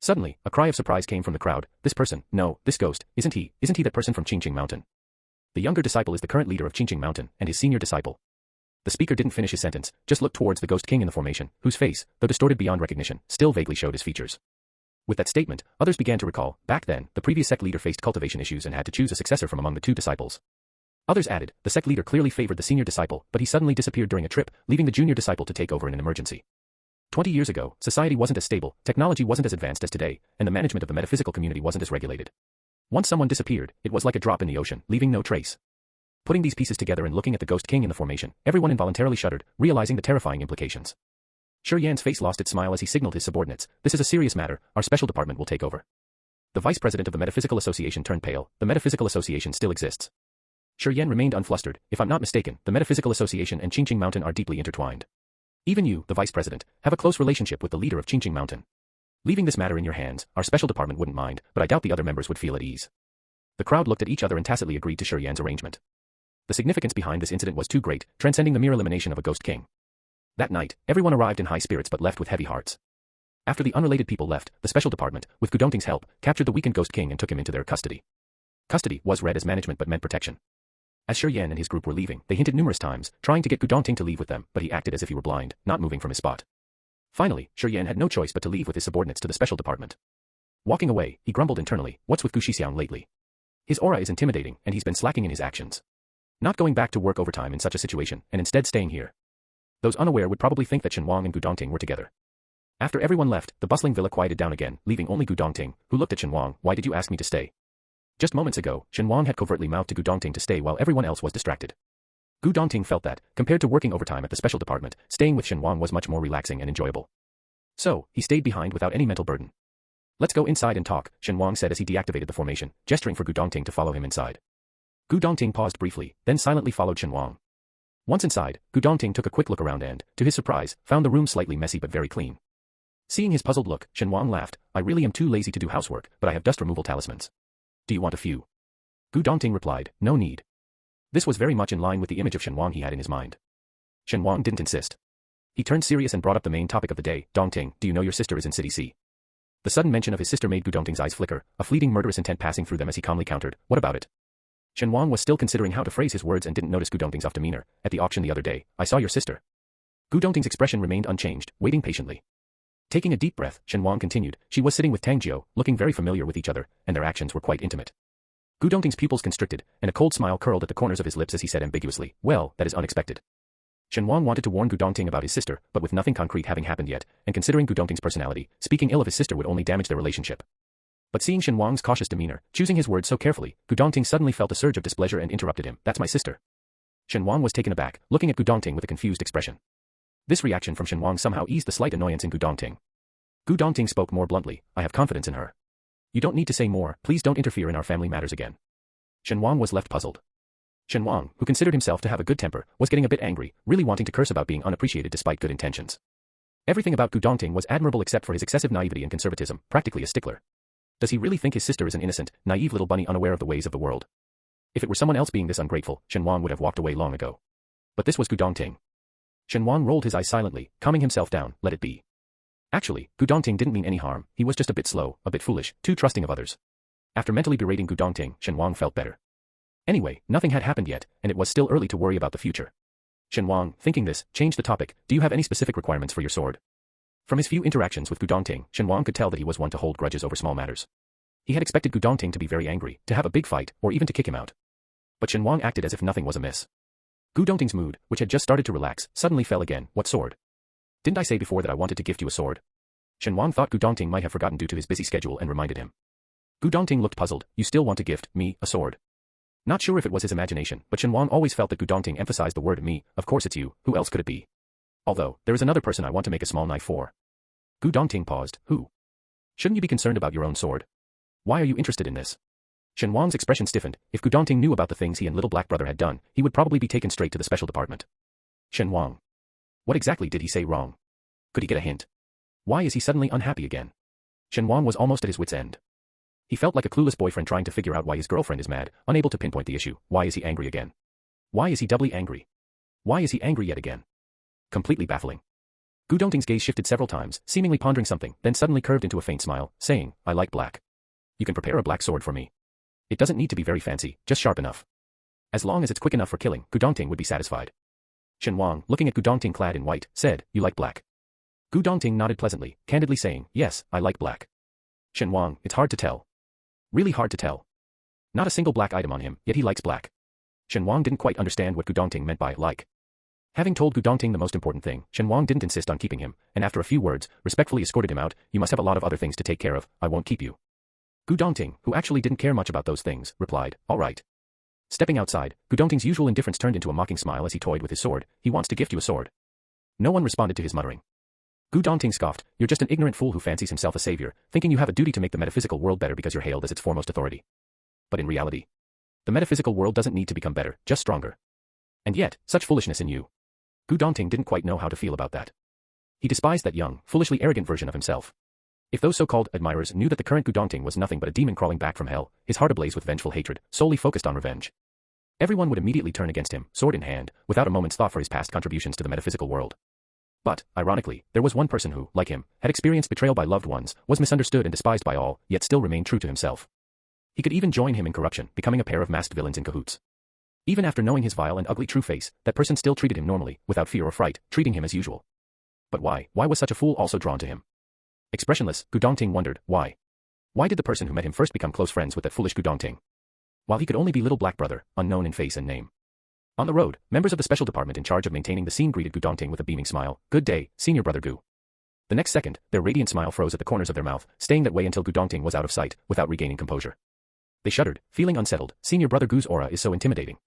Suddenly, a cry of surprise came from the crowd. This person, no, this ghost, isn't he that person from Qingqing Mountain? The younger disciple is the current leader of Qingqing Mountain, and his senior disciple. The speaker didn't finish his sentence, just looked towards the Ghost King in the formation, whose face, though distorted beyond recognition, still vaguely showed his features. With that statement, others began to recall, back then, the previous sect leader faced cultivation issues and had to choose a successor from among the two disciples. Others added, the sect leader clearly favored the senior disciple, but he suddenly disappeared during a trip, leaving the junior disciple to take over in an emergency. 20 years ago, society wasn't as stable, technology wasn't as advanced as today, and the management of the metaphysical community wasn't as regulated. Once someone disappeared, it was like a drop in the ocean, leaving no trace. Putting these pieces together and looking at the Ghost King in the formation, everyone involuntarily shuddered, realizing the terrifying implications. Shi Yan's face lost its smile as he signaled his subordinates, "This is a serious matter, our special department will take over." The vice president of the Metaphysical Association turned pale. The Metaphysical Association still exists. Shi Yan remained unflustered. If I'm not mistaken, the Metaphysical Association and Qingqing Mountain are deeply intertwined. Even you, the vice president, have a close relationship with the leader of Qingqing Mountain. Leaving this matter in your hands, our special department wouldn't mind, but I doubt the other members would feel at ease. The crowd looked at each other and tacitly agreed to Shi Yan's arrangement. The significance behind this incident was too great, transcending the mere elimination of a Ghost King. That night, everyone arrived in high spirits but left with heavy hearts. After the unrelated people left, the special department, with Gu Dongting's help, captured the weakened Ghost King and took him into their custody. Custody was read as management but meant protection. As Shi Yan and his group were leaving, they hinted numerous times, trying to get Gu Dongting to leave with them, but he acted as if he were blind, not moving from his spot. Finally, Shi Yan had no choice but to leave with his subordinates to the special department. Walking away, he grumbled internally, "What's with Gu Shixiang lately? His aura is intimidating, and he's been slacking in his actions. Not going back to work overtime in such a situation, and instead staying here." Those unaware would probably think that Shen Wang and Gu Dongting were together. After everyone left, the bustling villa quieted down again, leaving only Gu Dongting, who looked at Shen Wang. "Why did you ask me to stay?" Just moments ago, Shen Wang had covertly mouthed to Gu Dongting to stay while everyone else was distracted. Gu Dongting felt that, compared to working overtime at the special department, staying with Shen Wang was much more relaxing and enjoyable. So, he stayed behind without any mental burden. "Let's go inside and talk," Shen Wang said as he deactivated the formation, gesturing for Gu Dongting to follow him inside. Gu Dongting paused briefly, then silently followed Shen Wang. Once inside, Gu Dongting took a quick look around and, to his surprise, found the room slightly messy but very clean. Seeing his puzzled look, Shen Wang laughed. "I really am too lazy to do housework, but I have dust removal talismans. Do you want a few?" Gu Dongting replied, "No need." This was very much in line with the image of Shen Wang he had in his mind. Shen Wang didn't insist. He turned serious and brought up the main topic of the day. "Dongting, do you know your sister is in City C?" The sudden mention of his sister made Gu Dongting's eyes flicker, a fleeting murderous intent passing through them as he calmly countered, "What about it?" Shen Wang was still considering how to phrase his words and didn't notice Gu Dongting's off demeanor. "At the auction the other day, I saw your sister." Gu Dongting's expression remained unchanged, waiting patiently. Taking a deep breath, Shen Wang continued, "She was sitting with Tang Jiu, looking very familiar with each other, and their actions were quite intimate." Gu Dongting's pupils constricted, and a cold smile curled at the corners of his lips as he said ambiguously, "Well, that is unexpected." Shen Wang wanted to warn Gu Dongting about his sister, but with nothing concrete having happened yet, and considering Gu Dongting's personality, speaking ill of his sister would only damage their relationship. But seeing Shen Wang's cautious demeanor, choosing his words so carefully, Gu Dongting suddenly felt a surge of displeasure and interrupted him. "That's my sister." Shen Wang was taken aback, looking at Gu Dongting with a confused expression. This reaction from Shen Wang somehow eased the slight annoyance in Gu Dongting. Gu Dongting spoke more bluntly, "I have confidence in her. You don't need to say more, please don't interfere in our family matters again." Shen Wang was left puzzled. Shen Wang, who considered himself to have a good temper, was getting a bit angry, really wanting to curse about being unappreciated despite good intentions. Everything about Gu Dongting was admirable except for his excessive naivety and conservatism, practically a stickler. Does he really think his sister is an innocent, naive little bunny unaware of the ways of the world? If it were someone else being this ungrateful, Shen Wang would have walked away long ago. But this was Gu Dongting. Shen Wang rolled his eyes silently, calming himself down. Let it be. Actually, Gu Dongting didn't mean any harm, he was just a bit slow, a bit foolish, too trusting of others. After mentally berating Gu Dongting, Shen Wang felt better. Anyway, nothing had happened yet, and it was still early to worry about the future. Shen Wang, thinking this, changed the topic. "Do you have any specific requirements for your sword?" From his few interactions with Gu Dongting, Shen Wang could tell that he was one to hold grudges over small matters. He had expected Gu Dongting to be very angry, to have a big fight, or even to kick him out. But Shen Wang acted as if nothing was amiss. Gu Dongting's mood, which had just started to relax, suddenly fell again. "What sword? Didn't I say before that I wanted to gift you a sword?" Shen Wang thought Gu Dongting might have forgotten due to his busy schedule and reminded him. Gu Dongting looked puzzled. You still want to gift me a sword? Not sure if it was his imagination, but Shen Wang always felt that Gu Dongting emphasized the word me. Of course it's you, who else could it be? Although, there is another person I want to make a small knife for. Gu Dongting paused. Who? Shouldn't you be concerned about your own sword? Why are you interested in this? Shen Wang's expression stiffened. If Gu Dongting knew about the things he and little black brother had done, he would probably be taken straight to the special department. Shen Wang. What exactly did he say wrong? Could he get a hint? Why is he suddenly unhappy again? Shen Wang was almost at his wit's end. He felt like a clueless boyfriend trying to figure out why his girlfriend is mad, unable to pinpoint the issue. Why is he angry again? Why is he doubly angry? Why is he angry yet again? Completely baffling. Gu Dongting's gaze shifted several times, seemingly pondering something, then suddenly curved into a faint smile, saying, I like black. You can prepare a black sword for me. It doesn't need to be very fancy, just sharp enough. As long as it's quick enough for killing, Gu Dongting would be satisfied. Shen Wang, looking at Gu Dongting clad in white, said, You like black? Gu Dongting nodded pleasantly, candidly saying, Yes, I like black. Shen Wang, it's hard to tell. Really hard to tell. Not a single black item on him, yet he likes black. Shen Wang didn't quite understand what Gu Dongting meant by like. Having told Gu Dongting the most important thing, Shen Wang didn't insist on keeping him, and after a few words, respectfully escorted him out. You must have a lot of other things to take care of, I won't keep you. Gu Dongting, who actually didn't care much about those things, replied, All right. Stepping outside, Gu Dongting's usual indifference turned into a mocking smile as he toyed with his sword. He wants to gift you a sword. No one responded to his muttering. Gu Dongting scoffed, You're just an ignorant fool who fancies himself a savior, thinking you have a duty to make the metaphysical world better because you're hailed as its foremost authority. But in reality, the metaphysical world doesn't need to become better, just stronger. And yet, such foolishness in you. Gu Dongting didn't quite know how to feel about that. He despised that young, foolishly arrogant version of himself. If those so-called admirers knew that the current Gu Dongting was nothing but a demon crawling back from hell, his heart ablaze with vengeful hatred, solely focused on revenge, everyone would immediately turn against him, sword in hand, without a moment's thought for his past contributions to the metaphysical world. But, ironically, there was one person who, like him, had experienced betrayal by loved ones, was misunderstood and despised by all, yet still remained true to himself. He could even join him in corruption, becoming a pair of masked villains in cahoots. Even after knowing his vile and ugly true face, that person still treated him normally, without fear or fright, treating him as usual. But why? Why was such a fool also drawn to him? Expressionless, Gu Dongting wondered, why? Why did the person who met him first become close friends with that foolish Gu Dongting? While he could only be little black brother, unknown in face and name. On the road, members of the special department in charge of maintaining the scene greeted Gu Dongting with a beaming smile. Good day, senior brother Gu. The next second, their radiant smile froze at the corners of their mouth, staying that way until Gu Dongting was out of sight, without regaining composure. They shuddered, feeling unsettled. Senior brother Gu's aura is so intimidating.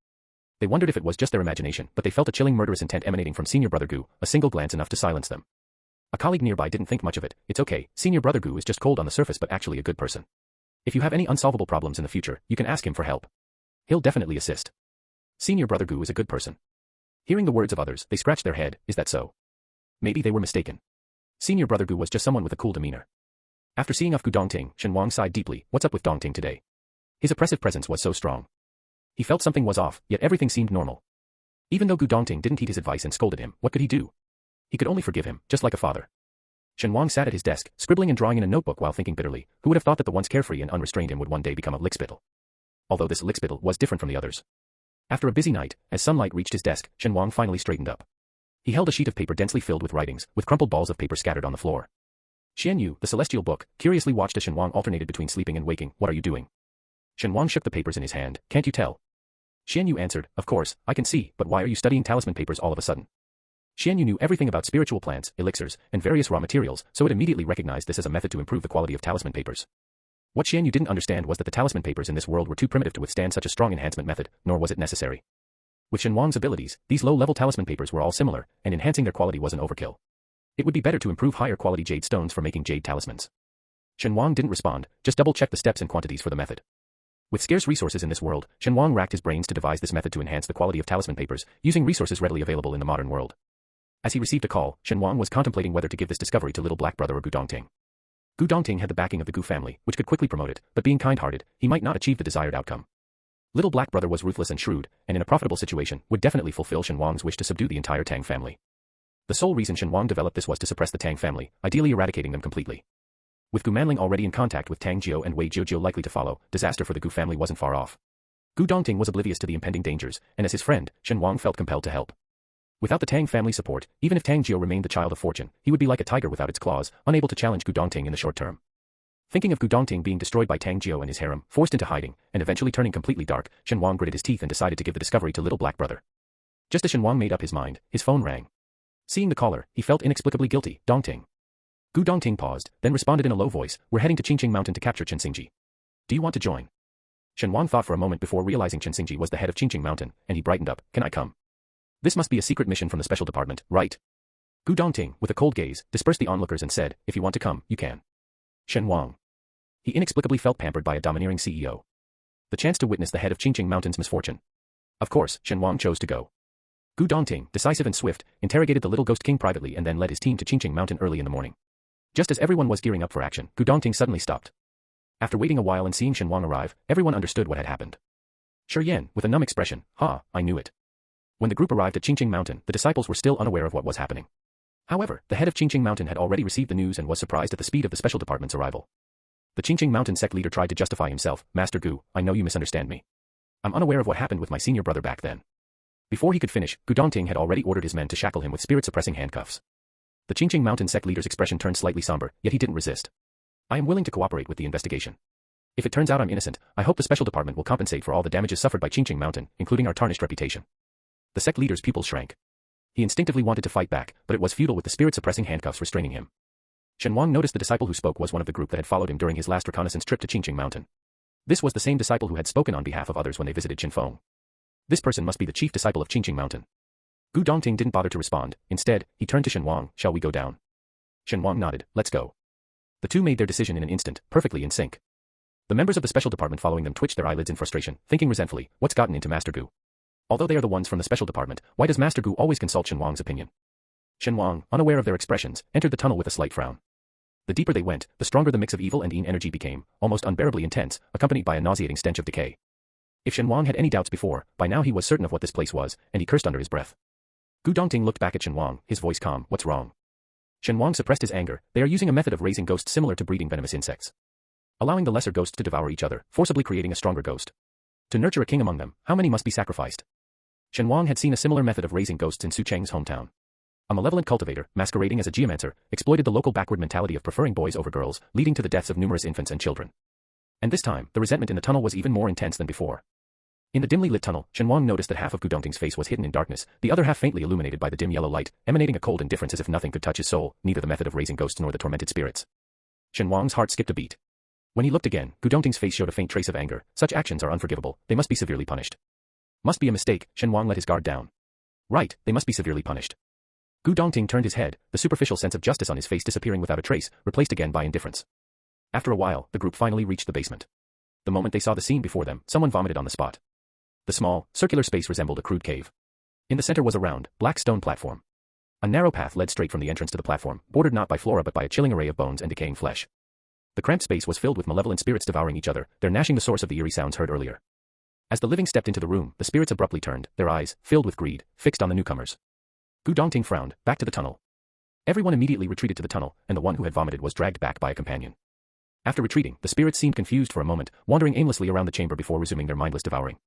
They wondered if it was just their imagination, but they felt a chilling murderous intent emanating from senior brother Gu, a single glance enough to silence them. A colleague nearby didn't think much of it. It's okay, senior brother Gu is just cold on the surface but actually a good person. If you have any unsolvable problems in the future, you can ask him for help. He'll definitely assist. Senior brother Gu is a good person. Hearing the words of others, they scratched their head. Is that so? Maybe they were mistaken. Senior brother Gu was just someone with a cool demeanor. After seeing off Gu Dongting, Shen Wang sighed deeply. What's up with Dongting today? His oppressive presence was so strong. He felt something was off, yet everything seemed normal. Even though Gu Dongting didn't heed his advice and scolded him, what could he do? He could only forgive him, just like a father. Shen Wang sat at his desk, scribbling and drawing in a notebook while thinking bitterly. Who would have thought that the once carefree and unrestrained him would one day become a lickspittle? Although this lickspittle was different from the others. After a busy night, as sunlight reached his desk, Shen Wang finally straightened up. He held a sheet of paper densely filled with writings, with crumpled balls of paper scattered on the floor. Xian Yu, the celestial book, curiously watched as Shen Wang alternated between sleeping and waking. What are you doing? Shen Wang shook the papers in his hand. Can't you tell? Xian Yu answered, Of course, I can see, but why are you studying talisman papers all of a sudden? Xian Yu knew everything about spiritual plants, elixirs, and various raw materials, so it immediately recognized this as a method to improve the quality of talisman papers. What Xian Yu didn't understand was that the talisman papers in this world were too primitive to withstand such a strong enhancement method, nor was it necessary. With Shen Wang's abilities, these low-level talisman papers were all similar, and enhancing their quality was an overkill. It would be better to improve higher-quality jade stones for making jade talismans. Shen Wang didn't respond, just double-checked the steps and quantities for the method. With scarce resources in this world, Shen Wang racked his brains to devise this method to enhance the quality of talisman papers, using resources readily available in the modern world. As he received a call, Shen Wang was contemplating whether to give this discovery to little black brother or Gu Dongting. Gu Dongting had the backing of the Gu family, which could quickly promote it, but being kind-hearted, he might not achieve the desired outcome. Little black brother was ruthless and shrewd, and in a profitable situation, would definitely fulfill Shen Wang's wish to subdue the entire Tang family. The sole reason Shen Wang developed this was to suppress the Tang family, ideally eradicating them completely. With Gu Manling already in contact with Tang Jiu and Wei Jiujiu likely to follow, disaster for the Gu family wasn't far off. Gu Dongting was oblivious to the impending dangers, and as his friend, Shen Wang felt compelled to help. Without the Tang family support, even if Tang Jiu remained the child of fortune, he would be like a tiger without its claws, unable to challenge Gu Dongting in the short term. Thinking of Gu Dongting being destroyed by Tang Jiu and his harem, forced into hiding, and eventually turning completely dark, Shen Wang gritted his teeth and decided to give the discovery to little black brother. Just as Shen Wang made up his mind, his phone rang. Seeing the caller, he felt inexplicably guilty. Dongting. Gu Dongting paused, then responded in a low voice, "We're heading to Qingqing Mountain to capture Qinsingji. Do you want to join?" Shen Wang thought for a moment before realizing Qinsingji was the head of Qingqing Mountain, and he brightened up. "Can I come? This must be a secret mission from the special department, right?" Gu Dongting, with a cold gaze, dispersed the onlookers and said, "If you want to come, you can." Shen Wang. He inexplicably felt pampered by a domineering CEO. The chance to witness the head of Qingqing Mountain's misfortune. Of course, Shen Wang chose to go. Gu Dongting, decisive and swift, interrogated the little ghost king privately and then led his team to Qingqing Mountain early in the morning. Just as everyone was gearing up for action, Gu Dongting suddenly stopped. After waiting a while and seeing Shen Wang arrive, everyone understood what had happened. Shi Yan, with a numb expression, "Ha, I knew it." When the group arrived at Qingqing Mountain, the disciples were still unaware of what was happening. However, the head of Qingqing Mountain had already received the news and was surprised at the speed of the special department's arrival. The Qingqing Mountain sect leader tried to justify himself, "Master Gu, I know you misunderstand me. I'm unaware of what happened with my senior brother back then." Before he could finish, Gu Dongting had already ordered his men to shackle him with spirit-suppressing handcuffs. The Qingqing Mountain sect leader's expression turned slightly somber, yet he didn't resist. "I am willing to cooperate with the investigation. If it turns out I'm innocent, I hope the special department will compensate for all the damages suffered by Qingqing Mountain, including our tarnished reputation." The sect leader's pupils shrank. He instinctively wanted to fight back, but it was futile with the spirit-suppressing handcuffs restraining him. Shen Wang noticed the disciple who spoke was one of the group that had followed him during his last reconnaissance trip to Qingqing Mountain. This was the same disciple who had spoken on behalf of others when they visited Qinfeng. This person must be the chief disciple of Qingqing Mountain. Gu Dongting didn't bother to respond. Instead, he turned to Shen Wang, "Shall we go down?" Shen Wang nodded, "Let's go." The two made their decision in an instant, perfectly in sync. The members of the special department following them twitched their eyelids in frustration, thinking resentfully, "What's gotten into Master Gu? Although they are the ones from the special department, why does Master Gu always consult Shen Wang's opinion?" Shen Wang, unaware of their expressions, entered the tunnel with a slight frown. The deeper they went, the stronger the mix of evil and yin energy became, almost unbearably intense, accompanied by a nauseating stench of decay. If Shen Wang had any doubts before, by now he was certain of what this place was, and he cursed under his breath. Gu Dongting looked back at Shen Wang, his voice calm, "What's wrong?" Shen Wang suppressed his anger. "They are using a method of raising ghosts similar to breeding venomous insects. Allowing the lesser ghosts to devour each other, forcibly creating a stronger ghost. To nurture a king among them, how many must be sacrificed?" Shen Wang had seen a similar method of raising ghosts in Su Cheng's hometown. A malevolent cultivator, masquerading as a geomancer, exploited the local backward mentality of preferring boys over girls, leading to the deaths of numerous infants and children. And this time, the resentment in the tunnel was even more intense than before. In the dimly lit tunnel, Shen Wang noticed that half of Gu Dongting's face was hidden in darkness, the other half faintly illuminated by the dim yellow light, emanating a cold indifference as if nothing could touch his soul, neither the method of raising ghosts nor the tormented spirits. Shen Wang's heart skipped a beat. When he looked again, Gu Dongting's face showed a faint trace of anger. Such actions are unforgivable, they must be severely punished. Must be a mistake, Shen Wang let his guard down. Right, they must be severely punished. Gu Dongting turned his head, the superficial sense of justice on his face disappearing without a trace, replaced again by indifference. After a while, the group finally reached the basement. The moment they saw the scene before them, someone vomited on the spot. The small, circular space resembled a crude cave. In the center was a round, black stone platform. A narrow path led straight from the entrance to the platform, bordered not by flora but by a chilling array of bones and decaying flesh. The cramped space was filled with malevolent spirits devouring each other, their gnashing the source of the eerie sounds heard earlier. As the living stepped into the room, the spirits abruptly turned, their eyes, filled with greed, fixed on the newcomers. Gu Dongting frowned, back to the tunnel. Everyone immediately retreated to the tunnel, and the one who had vomited was dragged back by a companion. After retreating, the spirits seemed confused for a moment, wandering aimlessly around the chamber before resuming their mindless devouring.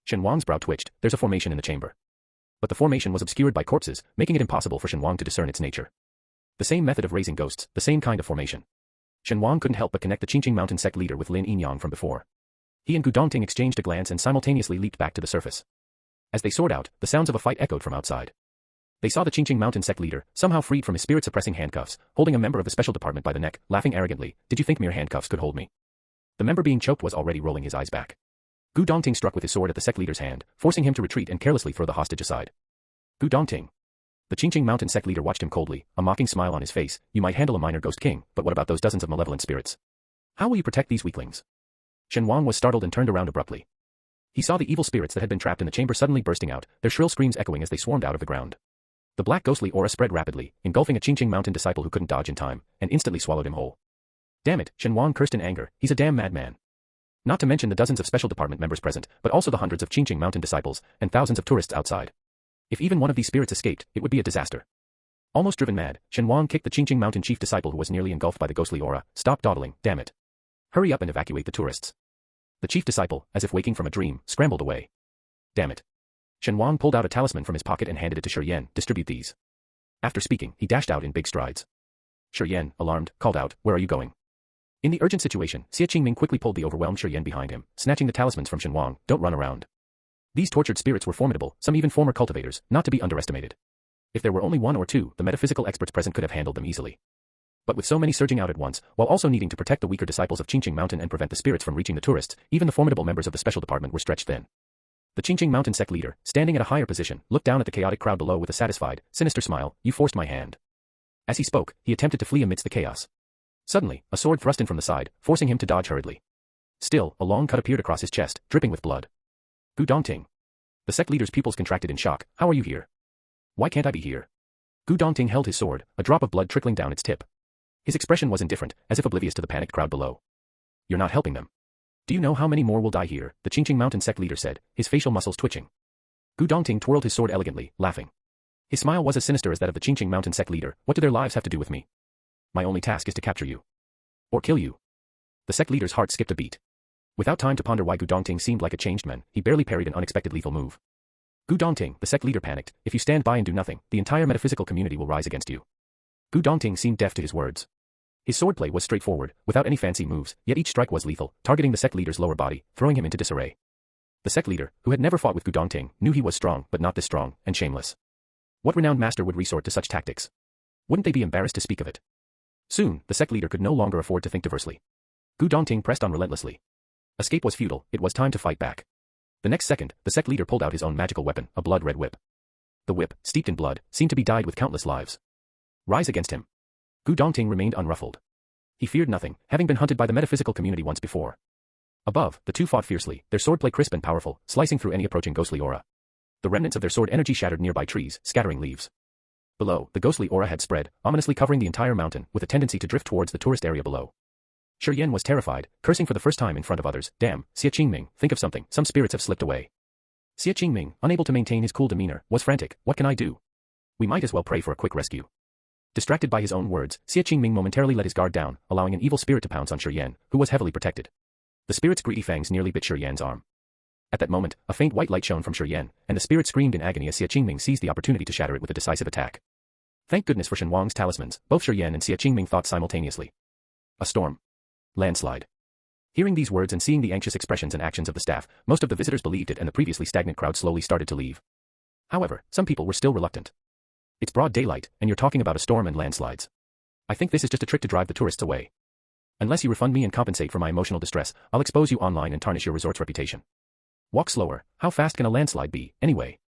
Shen Wang's brow twitched. There's a formation in the chamber. But the formation was obscured by corpses, making it impossible for Shen Wang to discern its nature. The same method of raising ghosts, the same kind of formation. Shen Wang couldn't help but connect the Qingqing Mountain sect leader with Lin Yinyang from before. He and Gu Dongting exchanged a glance and simultaneously leaped back to the surface. As they soared out, the sounds of a fight echoed from outside. They saw the Qingqing Mountain sect leader, somehow freed from his spirit-suppressing handcuffs, holding a member of the special department by the neck, laughing arrogantly. "Did you think mere handcuffs could hold me?" The member being choked was already rolling his eyes back. Gu Dongting struck with his sword at the sect leader's hand, forcing him to retreat and carelessly throw the hostage aside. Gu Dongting. The Qingqing Mountain sect leader watched him coldly, a mocking smile on his face. "You might handle a minor ghost king, but what about those dozens of malevolent spirits? How will you protect these weaklings?" Shen Wang was startled and turned around abruptly. He saw the evil spirits that had been trapped in the chamber suddenly bursting out, their shrill screams echoing as they swarmed out of the ground. The black ghostly aura spread rapidly, engulfing a Qingqing Mountain disciple who couldn't dodge in time, and instantly swallowed him whole. "Damn it," Shen Wang cursed in anger, "he's a damn madman." Not to mention the dozens of special department members present, but also the hundreds of Qingqing Mountain disciples, and thousands of tourists outside. If even one of these spirits escaped, it would be a disaster. Almost driven mad, Shen Wang kicked the Qingqing Mountain chief disciple who was nearly engulfed by the ghostly aura. "Stop dawdling, damn it. Hurry up and evacuate the tourists." The chief disciple, as if waking from a dream, scrambled away. "Damn it." Shen Wang pulled out a talisman from his pocket and handed it to Shi Yan. "Distribute these." After speaking, he dashed out in big strides. Shi Yan, alarmed, called out, "Where are you going?" In the urgent situation, Xie Qingming quickly pulled the overwhelmed Shi Yan behind him, snatching the talismans from Shen Wang. "Don't run around. These tortured spirits were formidable, some even former cultivators, not to be underestimated. If there were only one or two, the metaphysical experts present could have handled them easily. But with so many surging out at once, while also needing to protect the weaker disciples of Qingqing Mountain and prevent the spirits from reaching the tourists, even the formidable members of the special department were stretched thin. The Qingqing Mountain sect leader, standing at a higher position, looked down at the chaotic crowd below with a satisfied, sinister smile. "You forced my hand." As he spoke, he attempted to flee amidst the chaos. Suddenly, a sword thrust in from the side, forcing him to dodge hurriedly. Still, a long cut appeared across his chest, dripping with blood. "Gu Dongting." The sect leader's pupils contracted in shock. "How are you here? Why can't I be here?" Gu Dongting held his sword, a drop of blood trickling down its tip. His expression was indifferent, as if oblivious to the panicked crowd below. "You're not helping them. Do you know how many more will die here?" the Qingqing Mountain sect leader said, his facial muscles twitching. Gu Dongting twirled his sword elegantly, laughing. His smile was as sinister as that of the Qingqing Mountain sect leader. "What do their lives have to do with me? My only task is to capture you. Or kill you." The sect leader's heart skipped a beat. Without time to ponder why Gu Dongting seemed like a changed man, he barely parried an unexpected lethal move. Gu Dongting, the sect leader panicked. "If you stand by and do nothing, the entire metaphysical community will rise against you." Gu Dongting seemed deaf to his words. His swordplay was straightforward, without any fancy moves, yet each strike was lethal, targeting the sect leader's lower body, throwing him into disarray. The sect leader, who had never fought with Gu Dongting, knew he was strong, but not this strong, and shameless. What renowned master would resort to such tactics? Wouldn't they be embarrassed to speak of it? Soon, the sect leader could no longer afford to think diversely. Gu Dongting pressed on relentlessly. Escape was futile, it was time to fight back. The next second, the sect leader pulled out his own magical weapon, a blood-red whip. The whip, steeped in blood, seemed to be dyed with countless lives. Rise against him. Gu Dongting remained unruffled. He feared nothing, having been hunted by the metaphysical community once before. Above, the two fought fiercely, their swordplay crisp and powerful, slicing through any approaching ghostly aura. The remnants of their sword energy shattered nearby trees, scattering leaves. Below, the ghostly aura had spread, ominously covering the entire mountain, with a tendency to drift towards the tourist area below. Shen was terrified, cursing for the first time in front of others. "Damn, Xie Qingming, think of something, some spirits have slipped away." Xie Qingming, unable to maintain his cool demeanor, was frantic. "What can I do? We might as well pray for a quick rescue." Distracted by his own words, Xie Qingming momentarily let his guard down, allowing an evil spirit to pounce on Shen, who was heavily protected. The spirit's greedy fangs nearly bit Shen's arm. At that moment, a faint white light shone from Shen, and the spirit screamed in agony as Xie Qingming seized the opportunity to shatter it with a decisive attack. Thank goodness for Shen Wang's talismans, both Shen and Xie Qingming thought simultaneously. A storm. Landslide. Hearing these words and seeing the anxious expressions and actions of the staff, most of the visitors believed it and the previously stagnant crowd slowly started to leave. However, some people were still reluctant. "It's broad daylight, and you're talking about a storm and landslides. I think this is just a trick to drive the tourists away. Unless you refund me and compensate for my emotional distress, I'll expose you online and tarnish your resort's reputation. Walk slower. How fast can a landslide be, anyway?"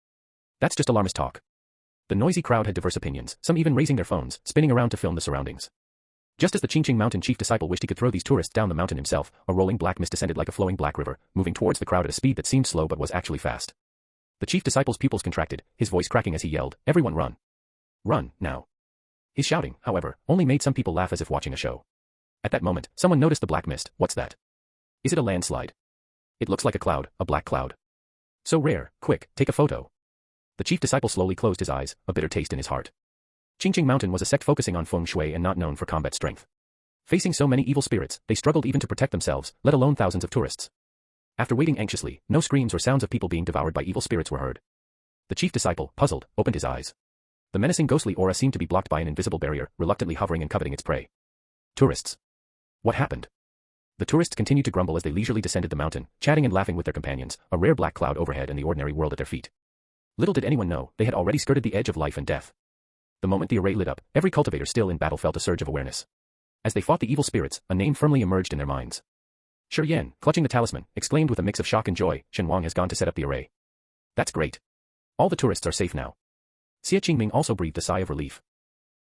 That's just alarmist talk. The noisy crowd had diverse opinions, some even raising their phones, spinning around to film the surroundings. Just as the Qingqing Mountain chief disciple wished he could throw these tourists down the mountain himself, a rolling black mist descended like a flowing black river, moving towards the crowd at a speed that seemed slow but was actually fast. The chief disciple's pupils contracted, his voice cracking as he yelled, "Everyone run. Run, now." His shouting, however, only made some people laugh as if watching a show. At that moment, someone noticed the black mist. "What's that? Is it a landslide? It looks like a cloud, a black cloud. So rare, quick, take a photo." The chief disciple slowly closed his eyes, a bitter taste in his heart. Qingqing Mountain was a sect focusing on feng shui and not known for combat strength. Facing so many evil spirits, they struggled even to protect themselves, let alone thousands of tourists. After waiting anxiously, no screams or sounds of people being devoured by evil spirits were heard. The chief disciple, puzzled, opened his eyes. The menacing ghostly aura seemed to be blocked by an invisible barrier, reluctantly hovering and coveting its prey. Tourists. What happened? The tourists continued to grumble as they leisurely descended the mountain, chatting and laughing with their companions, a rare black cloud overhead and the ordinary world at their feet. Little did anyone know, they had already skirted the edge of life and death. The moment the array lit up, every cultivator still in battle felt a surge of awareness. As they fought the evil spirits, a name firmly emerged in their minds. Shen, clutching the talisman, exclaimed with a mix of shock and joy, "Shen Wang has gone to set up the array. That's great. All the tourists are safe now." Xie Qingming also breathed a sigh of relief.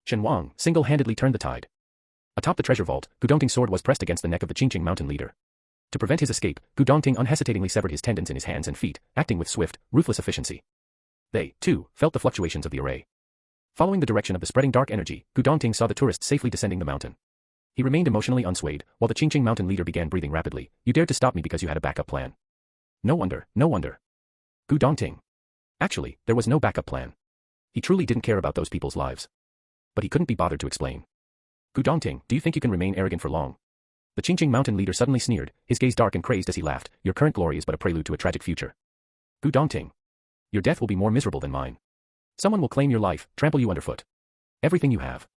Shen Wang single-handedly turned the tide. Atop the treasure vault, Gu Dongting's sword was pressed against the neck of the Qingqing Mountain leader. To prevent his escape, Gu Dongting unhesitatingly severed his tendons in his hands and feet, acting with swift, ruthless efficiency. They, too, felt the fluctuations of the array. Following the direction of the spreading dark energy, Gu Dongting saw the tourists safely descending the mountain. He remained emotionally unswayed, while the Qingqing Mountain leader began breathing rapidly. "You dared to stop me because you had a backup plan. No wonder, no wonder." Gu Dongting. Actually, there was no backup plan. He truly didn't care about those people's lives. But he couldn't be bothered to explain. "Gu Dongting, do you think you can remain arrogant for long?" The Qingqing Mountain leader suddenly sneered, his gaze dark and crazed as he laughed. "Your current glory is but a prelude to a tragic future. Gu Dongting. Your death will be more miserable than mine. Someone will claim your life, trample you underfoot. Everything you have."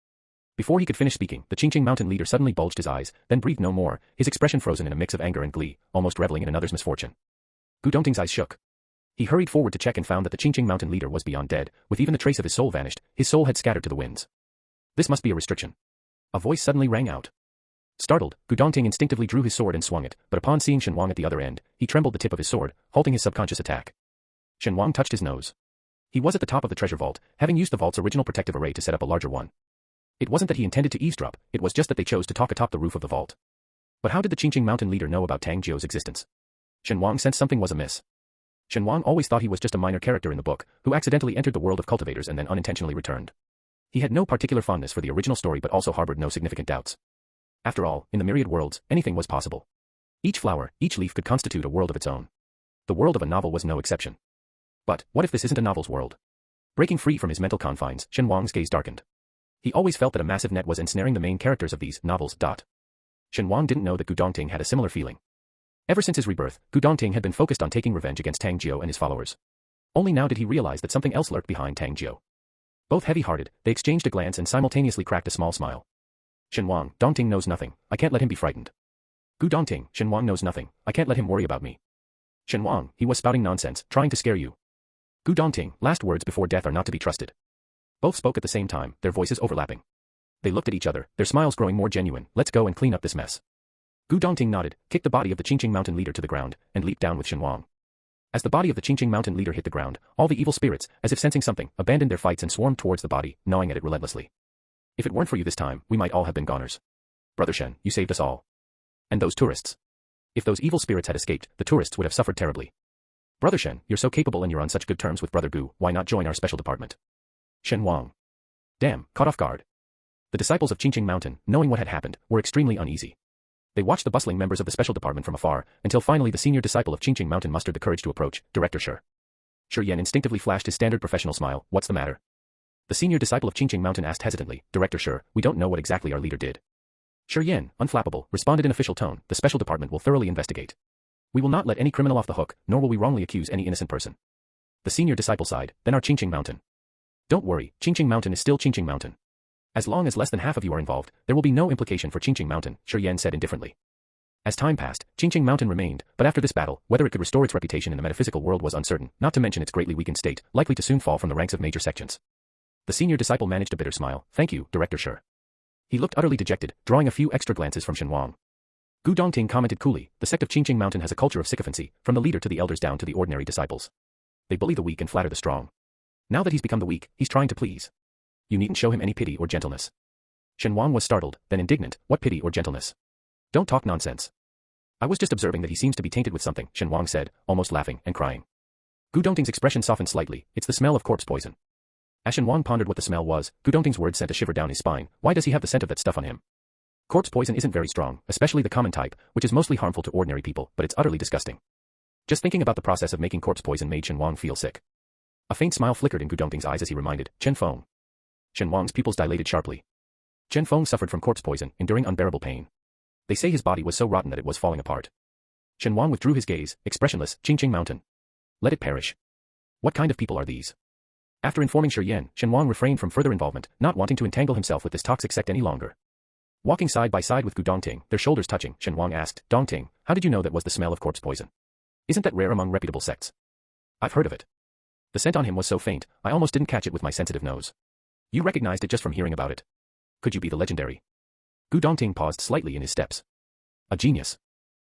Before he could finish speaking, the Qingqing Mountain leader suddenly bulged his eyes, then breathed no more, his expression frozen in a mix of anger and glee, almost reveling in another's misfortune. Gu Dongting's eyes shook. He hurried forward to check and found that the Qingqing Mountain leader was beyond dead, with even the trace of his soul vanished, his soul had scattered to the winds. This must be a restriction. A voice suddenly rang out. Startled, Gu Dongting instinctively drew his sword and swung it, but upon seeing Shen Wang at the other end, he trembled the tip of his sword, halting his subconscious attack. Shen Wang touched his nose. He was at the top of the treasure vault, having used the vault's original protective array to set up a larger one. It wasn't that he intended to eavesdrop, it was just that they chose to talk atop the roof of the vault. But how did the Qingqing mountain leader know about Tang Jiu's existence? Shen Wang sensed something was amiss. Shen Wang always thought he was just a minor character in the book, who accidentally entered the world of cultivators and then unintentionally returned. He had no particular fondness for the original story but also harbored no significant doubts. After all, in the myriad worlds, anything was possible. Each flower, each leaf could constitute a world of its own. The world of a novel was no exception. But, what if this isn't a novel's world? Breaking free from his mental confines, Shen Wang's gaze darkened. He always felt that a massive net was ensnaring the main characters of these novels. Shen Wang didn't know that Gu Dongting had a similar feeling. Ever since his rebirth, Gu Dongting had been focused on taking revenge against Tang Jiu and his followers. Only now did he realize that something else lurked behind Tang Jiu. Both heavy-hearted, they exchanged a glance and simultaneously cracked a small smile. Shen Wang, Dongting knows nothing, I can't let him be frightened. Gu Dongting, Shen Wang knows nothing, I can't let him worry about me. Shen Wang, he was spouting nonsense, trying to scare you. Gu Dongting, last words before death are not to be trusted. Both spoke at the same time, their voices overlapping. They looked at each other, their smiles growing more genuine. Let's go and clean up this mess. Gu Dongting nodded, kicked the body of the Qingqing mountain leader to the ground, and leaped down with Shen Wang. As the body of the Qingqing mountain leader hit the ground, all the evil spirits, as if sensing something, abandoned their fights and swarmed towards the body, gnawing at it relentlessly. If it weren't for you this time, we might all have been goners. Brother Shen, you saved us all. And those tourists. If those evil spirits had escaped, the tourists would have suffered terribly. Brother Shen, you're so capable and you're on such good terms with Brother Gu, why not join our special department? Shen Wang. Damn, caught off guard. The disciples of Qingqing Mountain, knowing what had happened, were extremely uneasy. They watched the bustling members of the special department from afar, until finally the senior disciple of Qingqing Mountain mustered the courage to approach, Director Shi. Shi Yan instinctively flashed his standard professional smile, what's the matter? The senior disciple of Qingqing Mountain asked hesitantly, Director Shi, we don't know what exactly our leader did. Shi Yan, unflappable, responded in official tone, the special department will thoroughly investigate. We will not let any criminal off the hook, nor will we wrongly accuse any innocent person. The senior disciple sighed, then our Qingqing Mountain. Don't worry, Qingqing Mountain is still Qingqing Mountain. As long as less than half of you are involved, there will be no implication for Qingqing Mountain, Shi Yan said indifferently. As time passed, Qingqing Mountain remained, but after this battle, whether it could restore its reputation in the metaphysical world was uncertain, not to mention its greatly weakened state, likely to soon fall from the ranks of major sections. The senior disciple managed a bitter smile, thank you, Director Shi. He looked utterly dejected, drawing a few extra glances from Shen Wang. Gu Dongting commented coolly, the sect of Qingqing Mountain has a culture of sycophancy, from the leader to the elders down to the ordinary disciples. They bully the weak and flatter the strong. Now that he's become the weak, he's trying to please. You needn't show him any pity or gentleness. Shen Wang was startled, then indignant, what pity or gentleness? Don't talk nonsense. I was just observing that he seems to be tainted with something, Shen Wang said, almost laughing and crying. Gu Dongting's expression softened slightly, it's the smell of corpse poison. As Shen Wang pondered what the smell was, Gu Dongting's words sent a shiver down his spine, why does he have the scent of that stuff on him? Corpse poison isn't very strong, especially the common type, which is mostly harmful to ordinary people, but it's utterly disgusting. Just thinking about the process of making corpse poison made Shen Wang feel sick. A faint smile flickered in Gu Dongting's eyes as he reminded, Chen Feng. Shen Wang's pupils dilated sharply. Chen Feng suffered from corpse poison, enduring unbearable pain. They say his body was so rotten that it was falling apart. Shen Wang withdrew his gaze, expressionless, Qingqing Mountain. Let it perish. What kind of people are these? After informing Shi Yan, Shen Wang refrained from further involvement, not wanting to entangle himself with this toxic sect any longer. Walking side by side with Gu Dongting, their shoulders touching, Shen Wang asked, Dongting, how did you know that was the smell of corpse poison? Isn't that rare among reputable sects? I've heard of it. The scent on him was so faint, I almost didn't catch it with my sensitive nose. You recognized it just from hearing about it. Could you be the legendary? Gu Dongting paused slightly in his steps. A genius.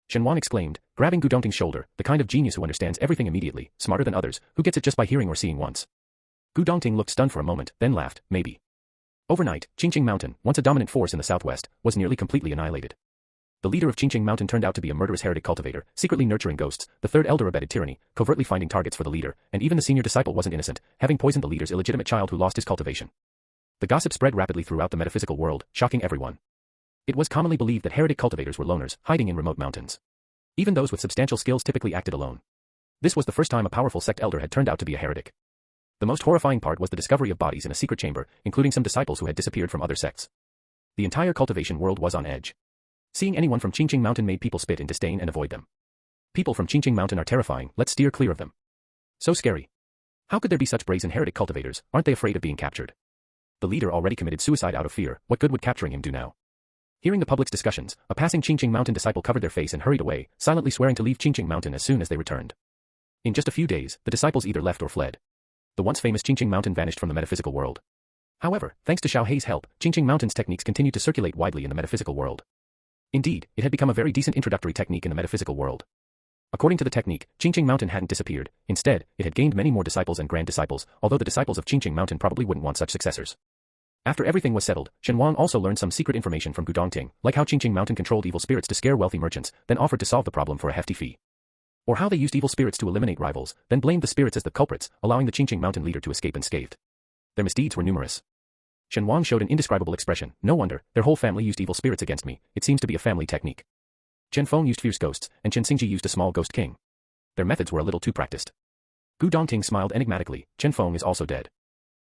Shen Wang exclaimed, grabbing Gu Dongting's shoulder, the kind of genius who understands everything immediately, smarter than others, who gets it just by hearing or seeing once. Gu Dongting looked stunned for a moment, then laughed, maybe. Overnight, Qingqing Mountain, once a dominant force in the southwest, was nearly completely annihilated. The leader of Qingqing Mountain turned out to be a murderous heretic cultivator, secretly nurturing ghosts, the third elder abetted tyranny, covertly finding targets for the leader, and even the senior disciple wasn't innocent, having poisoned the leader's illegitimate child who lost his cultivation. The gossip spread rapidly throughout the metaphysical world, shocking everyone. It was commonly believed that heretic cultivators were loners, hiding in remote mountains. Even those with substantial skills typically acted alone. This was the first time a powerful sect elder had turned out to be a heretic. The most horrifying part was the discovery of bodies in a secret chamber, including some disciples who had disappeared from other sects. The entire cultivation world was on edge. Seeing anyone from Qingqing Mountain made people spit in disdain and avoid them. People from Qingqing Mountain are terrifying, let's steer clear of them. So scary. How could there be such brazen heretic cultivators, aren't they afraid of being captured? The leader already committed suicide out of fear, what good would capturing him do now? Hearing the public's discussions, a passing Qingqing Mountain disciple covered their face and hurried away, silently swearing to leave Qingqing Mountain as soon as they returned. In just a few days, the disciples either left or fled. The once famous Qingqing Mountain vanished from the metaphysical world. However, thanks to Xiao Hei's help, Qingqing Mountain's techniques continued to circulate widely in the metaphysical world. Indeed, it had become a very decent introductory technique in the metaphysical world. According to the technique, Qingqing Mountain hadn't disappeared. Instead, it had gained many more disciples and grand disciples, although the disciples of Qingqing Mountain probably wouldn't want such successors. After everything was settled, Shen Wang also learned some secret information from Gu Dongting, like how Qingqing Mountain controlled evil spirits to scare wealthy merchants, then offered to solve the problem for a hefty fee. Or how they used evil spirits to eliminate rivals, then blamed the spirits as the culprits, allowing the Qingqing Mountain leader to escape unscathed. Their misdeeds were numerous. Shen Wang showed an indescribable expression. No wonder, their whole family used evil spirits against me. It seems to be a family technique. Chen Feng used fierce ghosts, and Chen Xingji used a small ghost king. Their methods were a little too practiced. Gu Dongting smiled enigmatically. Chen Feng is also dead.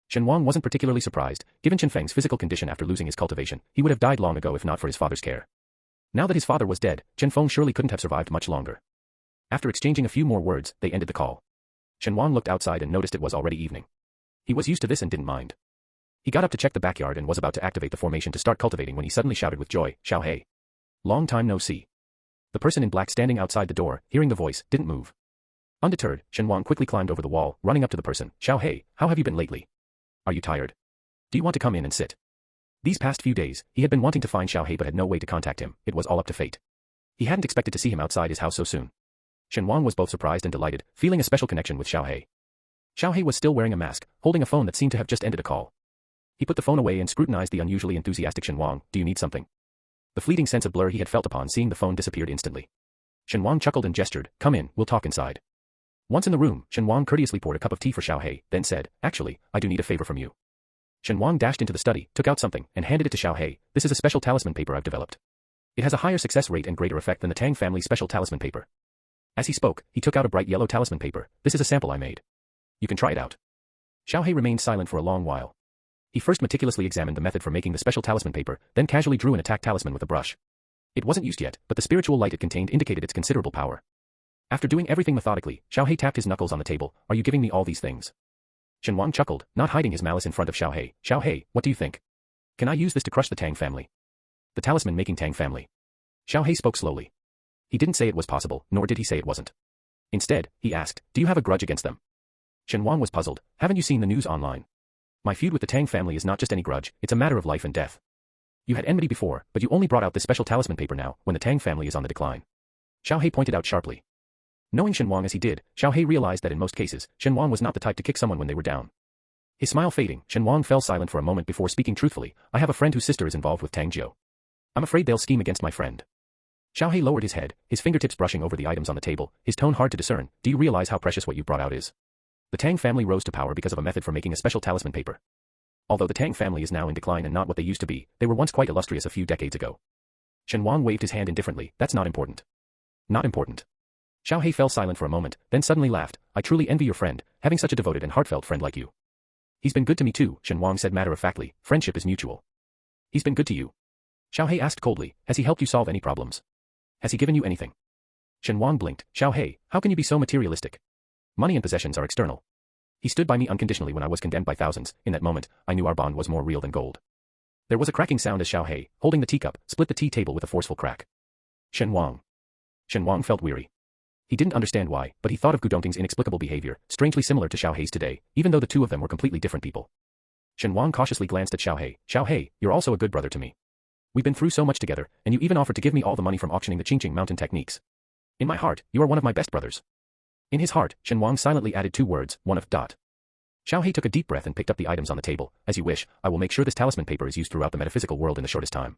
Shen Wang wasn't particularly surprised. Given Chen Feng's physical condition after losing his cultivation, he would have died long ago if not for his father's care. Now that his father was dead, Chen Feng surely couldn't have survived much longer. After exchanging a few more words, they ended the call. Shen Wang looked outside and noticed it was already evening. He was used to this and didn't mind. He got up to check the backyard and was about to activate the formation to start cultivating when he suddenly shouted with joy, "Xiao Hei. Long time no see." The person in black standing outside the door, hearing the voice, didn't move. Undeterred, Shen Wang quickly climbed over the wall, running up to the person. "Xiao Hei, how have you been lately? Are you tired? Do you want to come in and sit?" These past few days, he had been wanting to find Xiao Hei but had no way to contact him. It was all up to fate. He hadn't expected to see him outside his house so soon. Shen Wang was both surprised and delighted, feeling a special connection with Xiao Hei. Xiao Hei was still wearing a mask, holding a phone that seemed to have just ended a call. He put the phone away and scrutinized the unusually enthusiastic Shen Wang. "Do you need something?" The fleeting sense of blur he had felt upon seeing the phone disappeared instantly. Shen Wang chuckled and gestured, "Come in, we'll talk inside." Once in the room, Shen Wang courteously poured a cup of tea for Xiao Hei, then said, "Actually, I do need a favor from you." Shen Wang dashed into the study, took out something, and handed it to Xiao Hei. "This is a special talisman paper I've developed. It has a higher success rate and greater effect than the Tang family special talisman paper." As he spoke, he took out a bright yellow talisman paper. "This is a sample I made. You can try it out." Xiao Hei remained silent for a long while. He first meticulously examined the method for making the special talisman paper, then casually drew an attack talisman with a brush. It wasn't used yet, but the spiritual light it contained indicated its considerable power. After doing everything methodically, Xiao Hei tapped his knuckles on the table. "Are you giving me all these things?" Shen Wang chuckled, not hiding his malice in front of Xiao Hei. "Xiao Hei, what do you think? Can I use this to crush the Tang family? The talisman-making Tang family?" Xiao Hei spoke slowly. He didn't say it was possible, nor did he say it wasn't. Instead, he asked, "Do you have a grudge against them?" Shen Wang was puzzled. "Haven't you seen the news online? My feud with the Tang family is not just any grudge, it's a matter of life and death. You had enmity before, but you only brought out this special talisman paper now, when the Tang family is on the decline." Xiao Hei pointed out sharply. Knowing Shen Wang as he did, Xiao Hei realized that in most cases, Shen Wang was not the type to kick someone when they were down. His smile fading, Shen Wang fell silent for a moment before speaking truthfully. "I have a friend whose sister is involved with Tang Jiu. I'm afraid they'll scheme against my friend." Xiao Hei lowered his head, his fingertips brushing over the items on the table, his tone hard to discern. "Do you realize how precious what you brought out is? The Tang family rose to power because of a method for making a special talisman paper. Although the Tang family is now in decline and not what they used to be, they were once quite illustrious a few decades ago." Shen Wang waved his hand indifferently. "That's not important." "Not important." Xiao Hei fell silent for a moment, then suddenly laughed. "I truly envy your friend, having such a devoted and heartfelt friend like you." "He's been good to me too," Shen Wang said matter-of-factly. "Friendship is mutual." "He's been good to you?" Xiao Hei asked coldly. "Has he helped you solve any problems? Has he given you anything?" Shen Wang blinked. "Xiao Hei, how can you be so materialistic? Money and possessions are external. He stood by me unconditionally when I was condemned by thousands. In that moment, I knew our bond was more real than gold." There was a cracking sound as Xiao Hei, holding the teacup, split the tea table with a forceful crack. Shen Wang. Shen Wang felt weary. He didn't understand why, but he thought of Gu Dongting's inexplicable behavior, strangely similar to Xiao Hei's today, even though the two of them were completely different people. Shen Wang cautiously glanced at Xiao Hei. "Xiao Hei, you're also a good brother to me. We've been through so much together, and you even offered to give me all the money from auctioning the Qingqing Mountain techniques. In my heart, you are one of my best brothers." In his heart, Shen Wang silently added two words, one of dot. Xiao Hei took a deep breath and picked up the items on the table. "As you wish, I will make sure this talisman paper is used throughout the metaphysical world in the shortest time."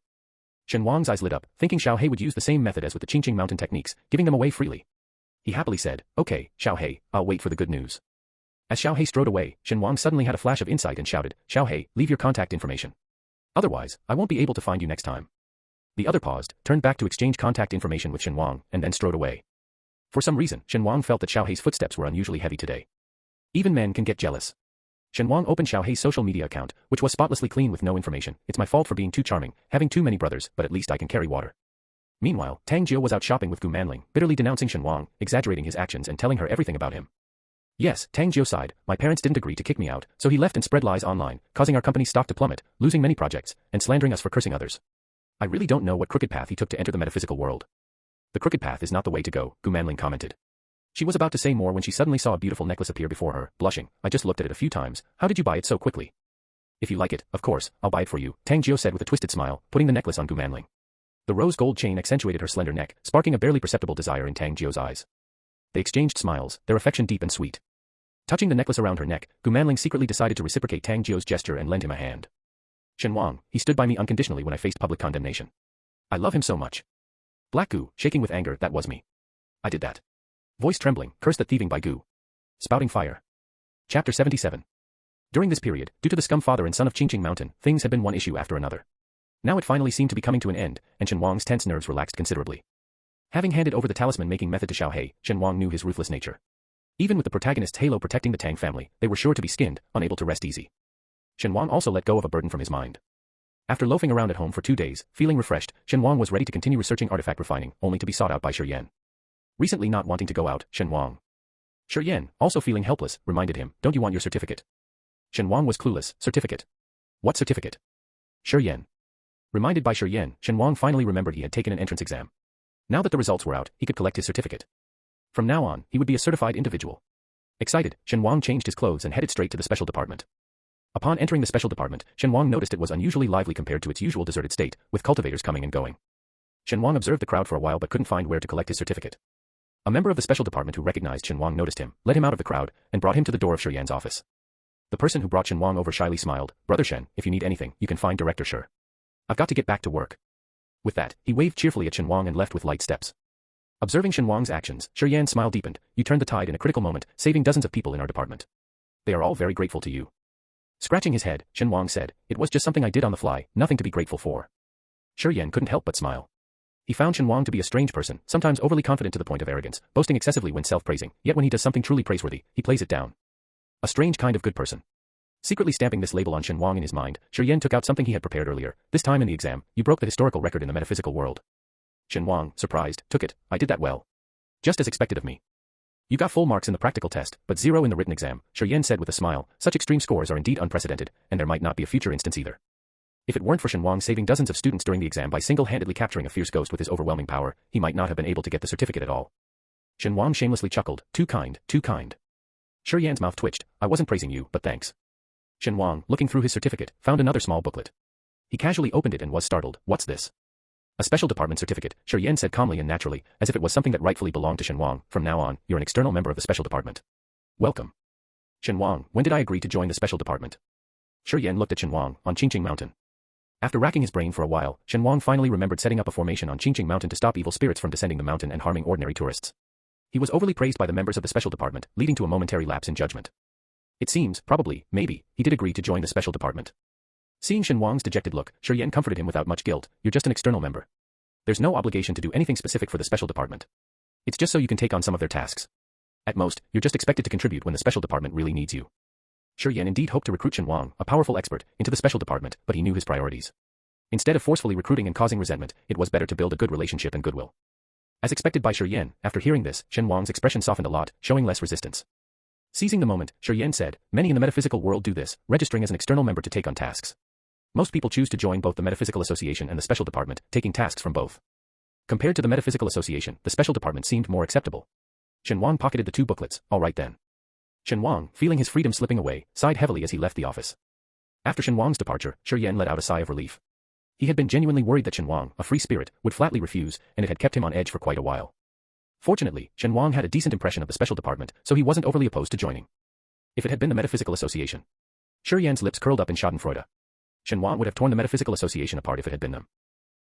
Shen Wang's eyes lit up, thinking Xiao Hei would use the same method as with the Qingqing Mountain techniques, giving them away freely. He happily said, "Okay, Xiao Hei, I'll wait for the good news." As Xiao Hei strode away, Shen Wang suddenly had a flash of insight and shouted, "Xiao Hei, leave your contact information. Otherwise, I won't be able to find you next time." The other paused, turned back to exchange contact information with Shen Wang, and then strode away. For some reason, Shen Wang felt that Xiao Hei's footsteps were unusually heavy today. Even men can get jealous. Shen Wang opened Xiao Hei's social media account, which was spotlessly clean with no information. "It's my fault for being too charming, having too many brothers, but at least I can carry water." Meanwhile, Tang Jiu was out shopping with Gu Manling, bitterly denouncing Shen Wang, exaggerating his actions and telling her everything about him. "Yes," Tang Jiu sighed, "my parents didn't agree to kick me out, so he left and spread lies online, causing our company's stock to plummet, losing many projects, and slandering us for cursing others. I really don't know what crooked path he took to enter the metaphysical world." "The crooked path is not the way to go," Gu Manling commented. She was about to say more when she suddenly saw a beautiful necklace appear before her, blushing. "I just looked at it a few times. How did you buy it so quickly?" If you like it, of course, I'll buy it for you, Tang Jiu said with a twisted smile, putting the necklace on Gu Manling. The rose gold chain accentuated her slender neck, sparking a barely perceptible desire in Tang Jiu's eyes. They exchanged smiles, their affection deep and sweet. Touching the necklace around her neck, Gu Manling secretly decided to reciprocate Tang Jiu's gesture and lend him a hand. Shen Wang, he stood by me unconditionally when I faced public condemnation. I love him so much. Black Gu, shaking with anger, that was me. I did that. Voice trembling, cursed that thieving by Gu. Spouting fire. Chapter 77. During this period, due to the scum father and son of Qingqing Mountain, things had been one issue after another. Now it finally seemed to be coming to an end, and Shen Wang's tense nerves relaxed considerably. Having handed over the talisman-making method to Xiao He, Shen Wang knew his ruthless nature. Even with the protagonist's halo protecting the Tang family, they were sure to be skinned, unable to rest easy. Shen Wang also let go of a burden from his mind. After loafing around at home for 2 days, feeling refreshed, Shen Wang was ready to continue researching artifact refining, only to be sought out by Shi Yan. Recently not wanting to go out, Shen Wang. Shi Yan, also feeling helpless, reminded him, don't you want your certificate? Shen Wang was clueless, certificate? What certificate? Shi Yan. Reminded by Shi Yan, Shen Wang finally remembered he had taken an entrance exam. Now that the results were out, he could collect his certificate. From now on, he would be a certified individual. Excited, Shen Wang changed his clothes and headed straight to the special department. Upon entering the special department, Shen Wang noticed it was unusually lively compared to its usual deserted state, with cultivators coming and going. Shen Wang observed the crowd for a while but couldn't find where to collect his certificate. A member of the special department who recognized Shen Wang noticed him, led him out of the crowd, and brought him to the door of Shi Yan's office. The person who brought Shen Wang over shyly smiled, Brother Shen, if you need anything, you can find Director Shi. I've got to get back to work. With that, he waved cheerfully at Shen Wang and left with light steps. Observing Shen Wang's actions, Shi Yan's smile deepened, you turned the tide in a critical moment, saving dozens of people in our department. They are all very grateful to you. Scratching his head, Shen Wang said, it was just something I did on the fly, nothing to be grateful for. Shi Yan couldn't help but smile. He found Shen Wang to be a strange person, sometimes overly confident to the point of arrogance, boasting excessively when self-praising, yet when he does something truly praiseworthy, he plays it down. A strange kind of good person. Secretly stamping this label on Shen Wang in his mind, Shi Yan took out something he had prepared earlier. This time in the exam, you broke the historical record in the metaphysical world. Shen Wang, surprised, took it. I did that well. Just as expected of me. You got full marks in the practical test, but 0 in the written exam, Shi Yan said with a smile. Such extreme scores are indeed unprecedented, and there might not be a future instance either. If it weren't for Shen Wang saving dozens of students during the exam by single-handedly capturing a fierce ghost with his overwhelming power, he might not have been able to get the certificate at all. Shen Wang shamelessly chuckled. Too kind, too kind. Shi Yan's mouth twitched. I wasn't praising you, but thanks. Shen Wang, looking through his certificate, found another small booklet. He casually opened it and was startled. What's this? A special department certificate, Shi Yan said calmly and naturally, as if it was something that rightfully belonged to Shen Wang. From now on, you're an external member of the special department. Welcome. Shen Wang, when did I agree to join the special department? Shi Yan looked at Shen Wang, on Qingqing Mountain. After racking his brain for a while, Shen Wang finally remembered setting up a formation on Qingqing Mountain to stop evil spirits from descending the mountain and harming ordinary tourists. He was overly praised by the members of the special department, leading to a momentary lapse in judgment. It seems, probably, maybe, he did agree to join the special department. Seeing Shen Wang's dejected look, Shi Yan comforted him without much guilt. You're just an external member. There's no obligation to do anything specific for the special department. It's just so you can take on some of their tasks. At most, you're just expected to contribute when the special department really needs you. Shi Yan indeed hoped to recruit Shen Wang, a powerful expert, into the special department, but he knew his priorities. Instead of forcefully recruiting and causing resentment, it was better to build a good relationship and goodwill. As expected by Shi Yan, after hearing this, Shen Wang's expression softened a lot, showing less resistance. Seizing the moment, Shi Yan said, many in the metaphysical world do this, registering as an external member to take on tasks. Most people choose to join both the Metaphysical Association and the Special Department, taking tasks from both. Compared to the Metaphysical Association, the Special Department seemed more acceptable. Shen Wang pocketed the 2 booklets. All right then. Shen Wang, feeling his freedom slipping away, sighed heavily as he left the office. After Shen Wang's departure, Shi Yan let out a sigh of relief. He had been genuinely worried that Shen Wang, a free spirit, would flatly refuse, and it had kept him on edge for quite a while. Fortunately, Shen Wang had a decent impression of the Special Department, so he wasn't overly opposed to joining. If it had been the Metaphysical Association. Shi Yan's lips curled up in schadenfreude. Shen Wang would have torn the Metaphysical Association apart if it had been them.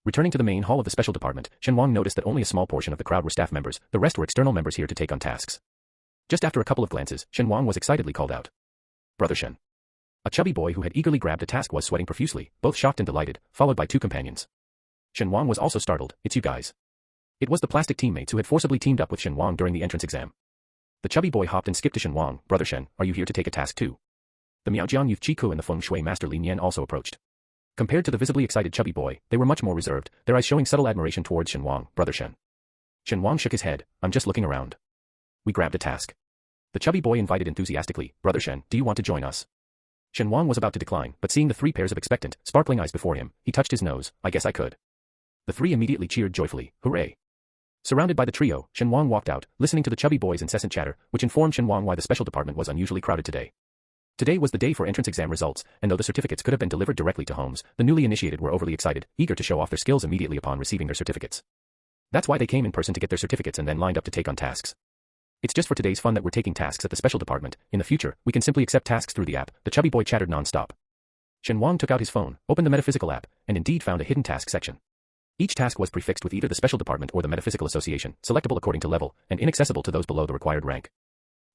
Returning to the main hall of the Special Department, Shen Wang noticed that only a small portion of the crowd were staff members, the rest were external members here to take on tasks. Just after a couple of glances, Shen Wang was excitedly called out. Brother Shen. A chubby boy who had eagerly grabbed a task was sweating profusely, both shocked and delighted, followed by 2 companions. Shen Wang was also startled. It's you guys. It was the plastic teammates who had forcibly teamed up with Shen Wang during the entrance exam. The chubby boy hopped and skipped to Shen Wang. Brother Shen, are you here to take a task too? The Miaojiang youth Chi Ku and the Feng Shui master Lin Yan also approached. Compared to the visibly excited chubby boy, they were much more reserved, their eyes showing subtle admiration towards Shen Wang. Brother Shen. Shen Wang shook his head. I'm just looking around. We grabbed a task. The chubby boy invited enthusiastically. Brother Shen, do you want to join us? Shen Wang was about to decline, but seeing the 3 pairs of expectant, sparkling eyes before him, he touched his nose. I guess I could. The 3 immediately cheered joyfully. Hooray. Surrounded by the trio, Shen Wang walked out, listening to the chubby boy's incessant chatter, which informed Shen Wang why the special department was unusually crowded today. Today was the day for entrance exam results, and though the certificates could have been delivered directly to homes, the newly initiated were overly excited, eager to show off their skills immediately upon receiving their certificates. That's why they came in person to get their certificates and then lined up to take on tasks. It's just for today's fun that we're taking tasks at the special department. In the future, we can simply accept tasks through the app, the chubby boy chattered non-stop. Shen Wang took out his phone, opened the metaphysical app, and indeed found a hidden task section. Each task was prefixed with either the special department or the metaphysical association, selectable according to level, and inaccessible to those below the required rank.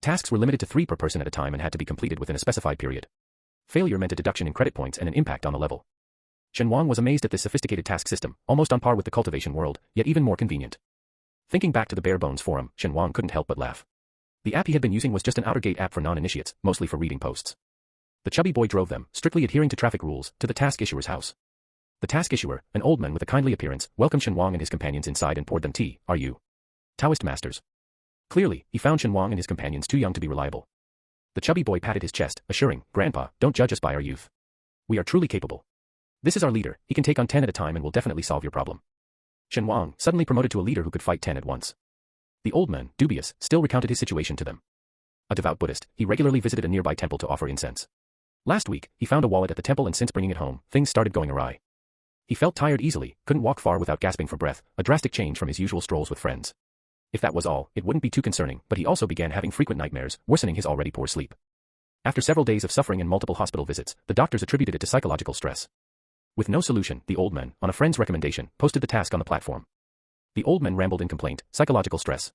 Tasks were limited to 3 per person at a time and had to be completed within a specified period. Failure meant a deduction in credit points and an impact on the level. Shen Wang was amazed at this sophisticated task system, almost on par with the cultivation world, yet even more convenient. Thinking back to the bare bones forum, Shen Wang couldn't help but laugh. The app he had been using was just an outer gate app for non-initiates, mostly for reading posts. The chubby boy drove them, strictly adhering to traffic rules, to the task issuer's house. The task issuer, an old man with a kindly appearance, welcomed Shen Wang and his companions inside and poured them tea. Are you Taoist masters? Clearly, he found Shen Wang and his companions too young to be reliable. The chubby boy patted his chest, assuring, Grandpa, don't judge us by our youth. We are truly capable. This is our leader, he can take on 10 at a time and will definitely solve your problem. Shen Wang, suddenly promoted to a leader who could fight 10 at once. The old man, dubious, still recounted his situation to them. A devout Buddhist, he regularly visited a nearby temple to offer incense. Last week, he found a wallet at the temple and since bringing it home, things started going awry. He felt tired easily, couldn't walk far without gasping for breath, a drastic change from his usual strolls with friends. If that was all, it wouldn't be too concerning, but he also began having frequent nightmares, worsening his already poor sleep. After several days of suffering and multiple hospital visits, the doctors attributed it to psychological stress. With no solution, the old man, on a friend's recommendation, posted the task on the platform. The old man rambled in complaint, psychological stress.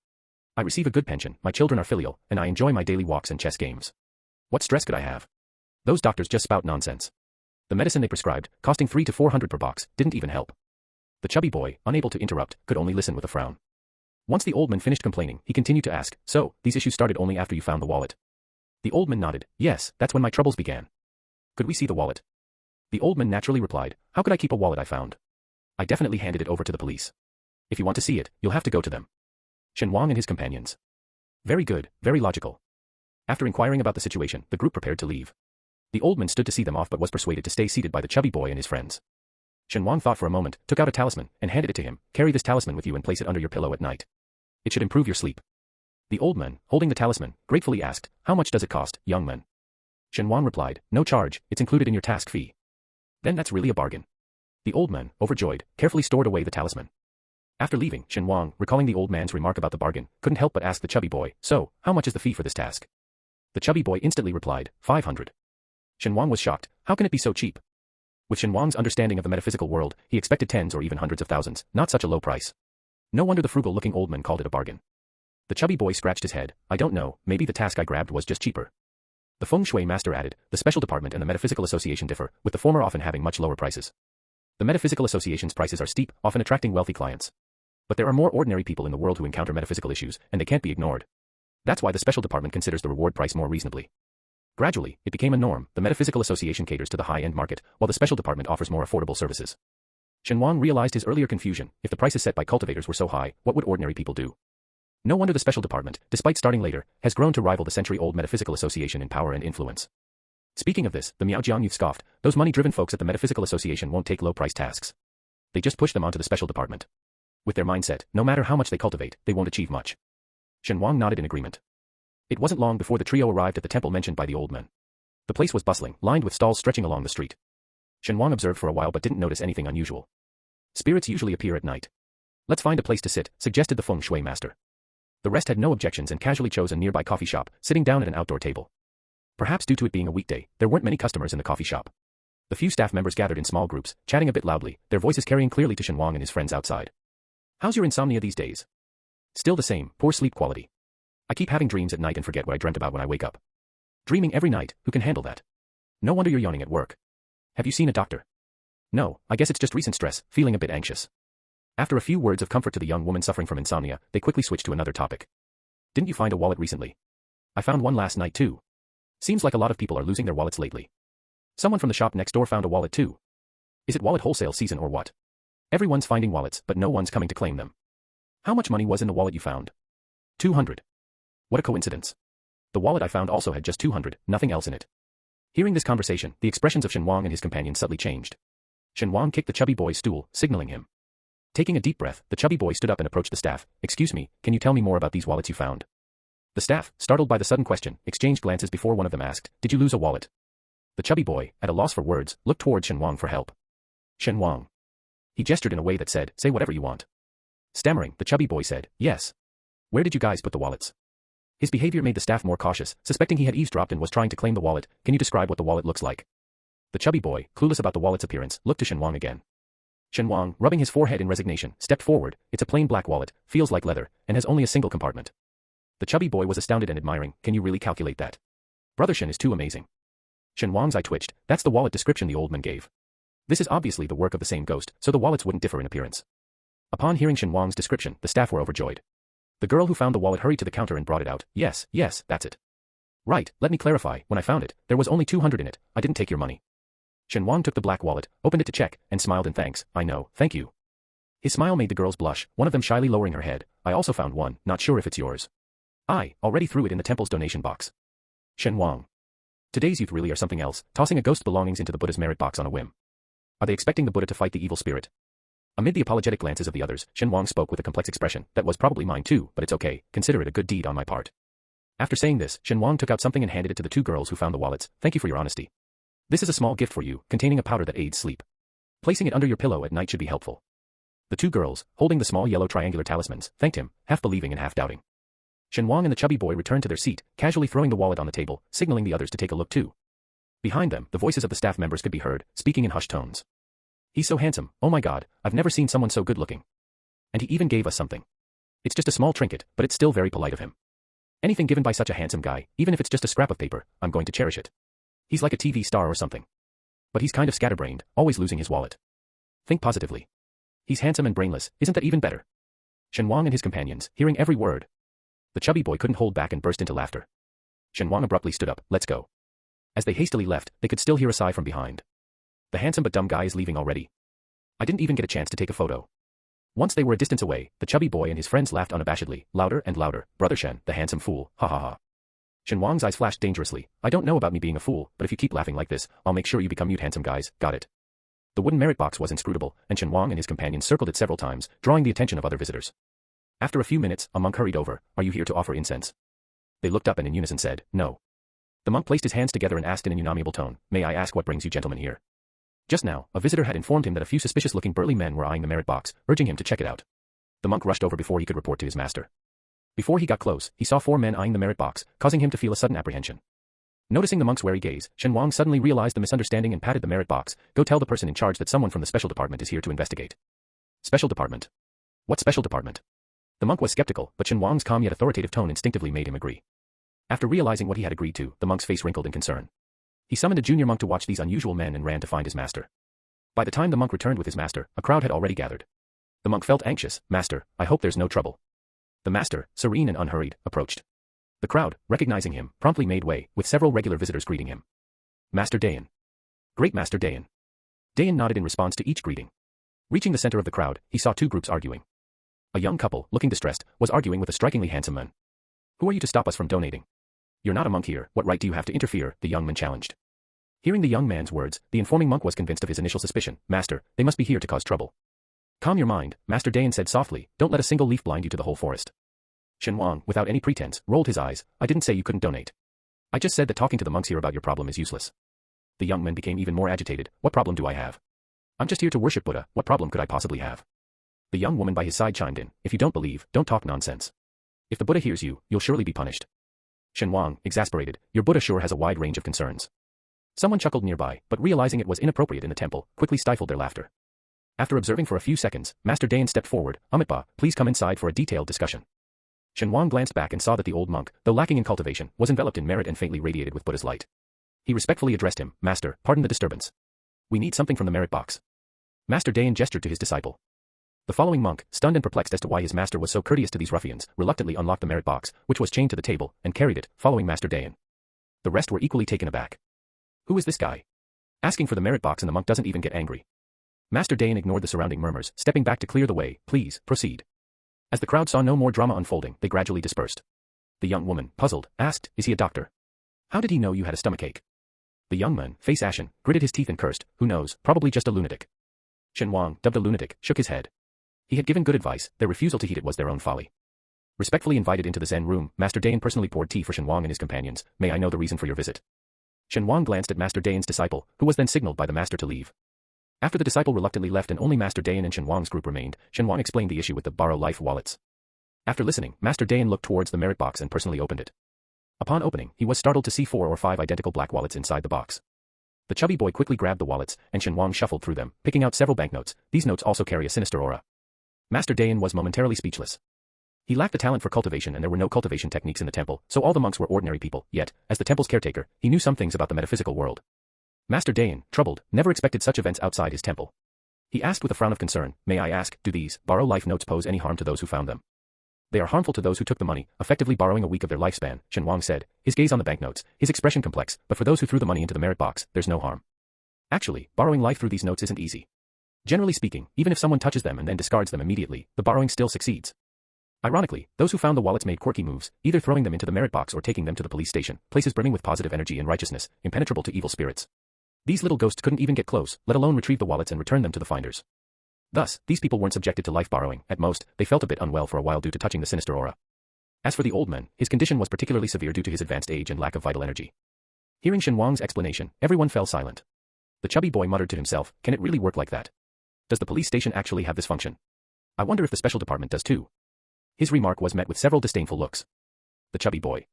I receive a good pension, my children are filial, and I enjoy my daily walks and chess games. What stress could I have? Those doctors just spout nonsense. The medicine they prescribed, costing 300 to 400 per box, didn't even help. The chubby boy, unable to interrupt, could only listen with a frown. Once the old man finished complaining, he continued to ask, so, these issues started only after you found the wallet? The old man nodded, yes, that's when my troubles began. Could we see the wallet? The old man naturally replied, how could I keep a wallet I found? I definitely handed it over to the police. If you want to see it, you'll have to go to them. Shen Wang and his companions. Very good, very logical. After inquiring about the situation, the group prepared to leave. The old man stood to see them off but was persuaded to stay seated by the chubby boy and his friends. Shen Wang thought for a moment, took out a talisman, and handed it to him. Carry this talisman with you and place it under your pillow at night. It should improve your sleep. The old man, holding the talisman, gratefully asked, how much does it cost, young man? Shen Wang replied, no charge, it's included in your task fee. Then that's really a bargain. The old man, overjoyed, carefully stored away the talisman. After leaving, Shen Wang, recalling the old man's remark about the bargain, couldn't help but ask the chubby boy, so, how much is the fee for this task? The chubby boy instantly replied, 500. Shen Wang was shocked, how can it be so cheap? With Shen Wang's understanding of the metaphysical world, he expected tens or even hundreds of thousands, not such a low price. No wonder the frugal-looking old man called it a bargain. The chubby boy scratched his head, I don't know, maybe the task I grabbed was just cheaper. The feng shui master added, the special department and the metaphysical association differ, with the former often having much lower prices. The metaphysical association's prices are steep, often attracting wealthy clients. But there are more ordinary people in the world who encounter metaphysical issues, and they can't be ignored. That's why the special department considers the reward price more reasonably. Gradually, it became a norm, the metaphysical association caters to the high-end market, while the special department offers more affordable services. Shen Wang realized his earlier confusion, if the prices set by cultivators were so high, what would ordinary people do? No wonder the special department, despite starting later, has grown to rival the century-old metaphysical association in power and influence. Speaking of this, the Miaojiang youth scoffed, those money-driven folks at the metaphysical association won't take low-price tasks. They just push them onto the special department. With their mindset, no matter how much they cultivate, they won't achieve much. Shen Wang nodded in agreement. It wasn't long before the trio arrived at the temple mentioned by the old man. The place was bustling, lined with stalls stretching along the street. Shen Wang observed for a while but didn't notice anything unusual. Spirits usually appear at night. Let's find a place to sit, suggested the feng shui master. The rest had no objections and casually chose a nearby coffee shop, sitting down at an outdoor table. Perhaps due to it being a weekday, there weren't many customers in the coffee shop. The few staff members gathered in small groups, chatting a bit loudly, their voices carrying clearly to Shen Wang and his friends outside. How's your insomnia these days? Still the same, poor sleep quality. I keep having dreams at night and forget what I dreamt about when I wake up. Dreaming every night, who can handle that? No wonder you're yawning at work. Have you seen a doctor? No, I guess it's just recent stress, feeling a bit anxious. After a few words of comfort to the young woman suffering from insomnia, they quickly switched to another topic. Didn't you find a wallet recently? I found one last night too. Seems like a lot of people are losing their wallets lately. Someone from the shop next door found a wallet too. Is it wallet wholesale season or what? Everyone's finding wallets, but no one's coming to claim them. How much money was in the wallet you found? 200. What a coincidence. The wallet I found also had just 200, nothing else in it. Hearing this conversation, the expressions of Shen Wang and his companions subtly changed. Shen Wang kicked the chubby boy's stool, signaling him. Taking a deep breath, the chubby boy stood up and approached the staff. Excuse me, can you tell me more about these wallets you found? The staff, startled by the sudden question, exchanged glances before one of them asked, "Did you lose a wallet?" The chubby boy, at a loss for words, looked toward Shen Wang for help. Shen Wang. He gestured in a way that said, "Say whatever you want." Stammering, the chubby boy said, "Yes. Where did you guys put the wallets?" His behavior made the staff more cautious, suspecting he had eavesdropped and was trying to claim the wallet. "Can you describe what the wallet looks like?" The chubby boy, clueless about the wallet's appearance, looked to Shen Wang again. Shen Wang, rubbing his forehead in resignation, stepped forward. "It's a plain black wallet, feels like leather, and has only a single compartment." The chubby boy was astounded and admiring. "Can you really calculate that? Brother Shen is too amazing." Shen Wang's eye twitched. "That's the wallet description the old man gave. This is obviously the work of the same ghost, so the wallets wouldn't differ in appearance." Upon hearing Shen Wang's description, the staff were overjoyed. The girl who found the wallet hurried to the counter and brought it out. Yes, that's it." "Right, let me clarify, when I found it, there was only 200 in it, I didn't take your money." Shen Wang took the black wallet, opened it to check, and smiled in thanks. "I know, thank you." His smile made the girls blush, one of them shyly lowering her head. "I also found one, not sure if it's yours." "I already threw it in the temple's donation box." Shen Wang. Today's youth really are something else, tossing a ghost's belongings into the Buddha's merit box on a whim. Are they expecting the Buddha to fight the evil spirit? Amid the apologetic glances of the others, Shen Wang spoke with a complex expression. "That was probably mine too, but it's okay, consider it a good deed on my part." After saying this, Shen Wang took out something and handed it to the two girls who found the wallets. "Thank you for your honesty. This is a small gift for you, containing a powder that aids sleep. Placing it under your pillow at night should be helpful." The two girls, holding the small yellow triangular talismans, thanked him, half believing and half doubting. Shen Wang and the chubby boy returned to their seat, casually throwing the wallet on the table, signaling the others to take a look too. Behind them, the voices of the staff members could be heard, speaking in hushed tones. "He's so handsome, oh my god, I've never seen someone so good looking. And he even gave us something. It's just a small trinket, but it's still very polite of him. Anything given by such a handsome guy, even if it's just a scrap of paper, I'm going to cherish it. He's like a TV star or something. But he's kind of scatterbrained, always losing his wallet. Think positively. He's handsome and brainless, isn't that even better?" Shen Wang and his companions, hearing every word. The chubby boy couldn't hold back and burst into laughter. Shen Wang abruptly stood up. "Let's go." As they hastily left, they could still hear a sigh from behind. "The handsome but dumb guy is leaving already. I didn't even get a chance to take a photo." Once they were a distance away, the chubby boy and his friends laughed unabashedly, louder and louder. "Brother Shen, the handsome fool, ha ha ha." Shen Wang's eyes flashed dangerously. "I don't know about me being a fool, but if you keep laughing like this, I'll make sure you become mute handsome guys, got it?" The wooden merit box was inscrutable, and Shen Wang and his companions circled it several times, drawing the attention of other visitors. After a few minutes, a monk hurried over. "Are you here to offer incense?" They looked up and in unison said, "No." The monk placed his hands together and asked in an unamiable tone, "May I ask what brings you gentlemen here?" Just now, a visitor had informed him that a few suspicious-looking burly men were eyeing the merit box, urging him to check it out. The monk rushed over before he could report to his master. Before he got close, he saw 4 men eyeing the merit box, causing him to feel a sudden apprehension. Noticing the monk's wary gaze, Shen Wang suddenly realized the misunderstanding and patted the merit box. "Go tell the person in charge that someone from the special department is here to investigate." "Special department? What special department?" The monk was skeptical, but Shen Wang's calm yet authoritative tone instinctively made him agree. After realizing what he had agreed to, the monk's face wrinkled in concern. He summoned a junior monk to watch these unusual men and ran to find his master. By the time the monk returned with his master, a crowd had already gathered. The monk felt anxious. "Master, I hope there's no trouble." The master, serene and unhurried, approached. The crowd, recognizing him, promptly made way, with several regular visitors greeting him. "Master Dayan." "Great Master Dayan." Dayan nodded in response to each greeting. Reaching the center of the crowd, he saw 2 groups arguing. A young couple, looking distressed, was arguing with a strikingly handsome man. "Who are you to stop us from donating? You're not a monk here, what right do you have to interfere?" the young man challenged. Hearing the young man's words, the informing monk was convinced of his initial suspicion. "Master, they must be here to cause trouble." "Calm your mind," Master Dayan said softly, "don't let a single leaf blind you to the whole forest." Shen Wang, without any pretense, rolled his eyes. "I didn't say you couldn't donate. I just said that talking to the monks here about your problem is useless." The young man became even more agitated. "What problem do I have? I'm just here to worship Buddha, what problem could I possibly have?" The young woman by his side chimed in. "If you don't believe, don't talk nonsense. If the Buddha hears you, you'll surely be punished." Shen Wang, exasperated, "Your Buddha sure has a wide range of concerns." Someone chuckled nearby, but realizing it was inappropriate in the temple, quickly stifled their laughter. After observing for a few seconds, Master Dayan stepped forward. "Amitba, please come inside for a detailed discussion." Shen Wang glanced back and saw that the old monk, though lacking in cultivation, was enveloped in merit and faintly radiated with Buddha's light. He respectfully addressed him. "Master, pardon the disturbance. We need something from the merit box." Master Dayan gestured to his disciple. The following monk, stunned and perplexed as to why his master was so courteous to these ruffians, reluctantly unlocked the merit box, which was chained to the table, and carried it, following Master Dayan. The rest were equally taken aback. "Who is this guy? Asking for the merit box and the monk doesn't even get angry." Master Dayan ignored the surrounding murmurs, stepping back to clear the way. "Please, proceed." As the crowd saw no more drama unfolding, they gradually dispersed. The young woman, puzzled, asked, "Is he a doctor? How did he know you had a stomachache?" The young man, face ashen, gritted his teeth and cursed. "Who knows, probably just a lunatic." Shen Wang, dubbed a lunatic, shook his head. He had given good advice, their refusal to heed it was their own folly. Respectfully invited into the Zen room, Master Dayan personally poured tea for Shen Wang and his companions. May I know the reason for your visit? Shen Wang glanced at Master Dayan's disciple, who was then signaled by the master to leave. After the disciple reluctantly left and only Master Dayan and Shen Wang's group remained, Shen Wang explained the issue with the borrow life wallets. After listening, Master Dayan looked towards the merit box and personally opened it. Upon opening, he was startled to see 4 or 5 identical black wallets inside the box. The chubby boy quickly grabbed the wallets, and Shen Wang shuffled through them, picking out several banknotes. These notes also carry a sinister aura. Master Dayan was momentarily speechless. He lacked the talent for cultivation and there were no cultivation techniques in the temple, so all the monks were ordinary people, yet, as the temple's caretaker, he knew some things about the metaphysical world. Master Dayan, troubled, never expected such events outside his temple. He asked with a frown of concern, may I ask, do these borrow life notes pose any harm to those who found them? They are harmful to those who took the money, effectively borrowing a week of their lifespan, Shen Wang said, his gaze on the banknotes, his expression complex, but for those who threw the money into the merit box, there's no harm. Actually, borrowing life through these notes isn't easy. Generally speaking, even if someone touches them and then discards them immediately, the borrowing still succeeds. Ironically, those who found the wallets made quirky moves, either throwing them into the merit box or taking them to the police station, places brimming with positive energy and righteousness, impenetrable to evil spirits. These little ghosts couldn't even get close, let alone retrieve the wallets and return them to the finders. Thus, these people weren't subjected to life borrowing. At most, they felt a bit unwell for a while due to touching the sinister aura. As for the old man, his condition was particularly severe due to his advanced age and lack of vital energy. Hearing Shen Wang's explanation, everyone fell silent. The chubby boy muttered to himself, can it really work like that? Does the police station actually have this function? I wonder if the special department does too. His remark was met with several disdainful looks. The chubby boy.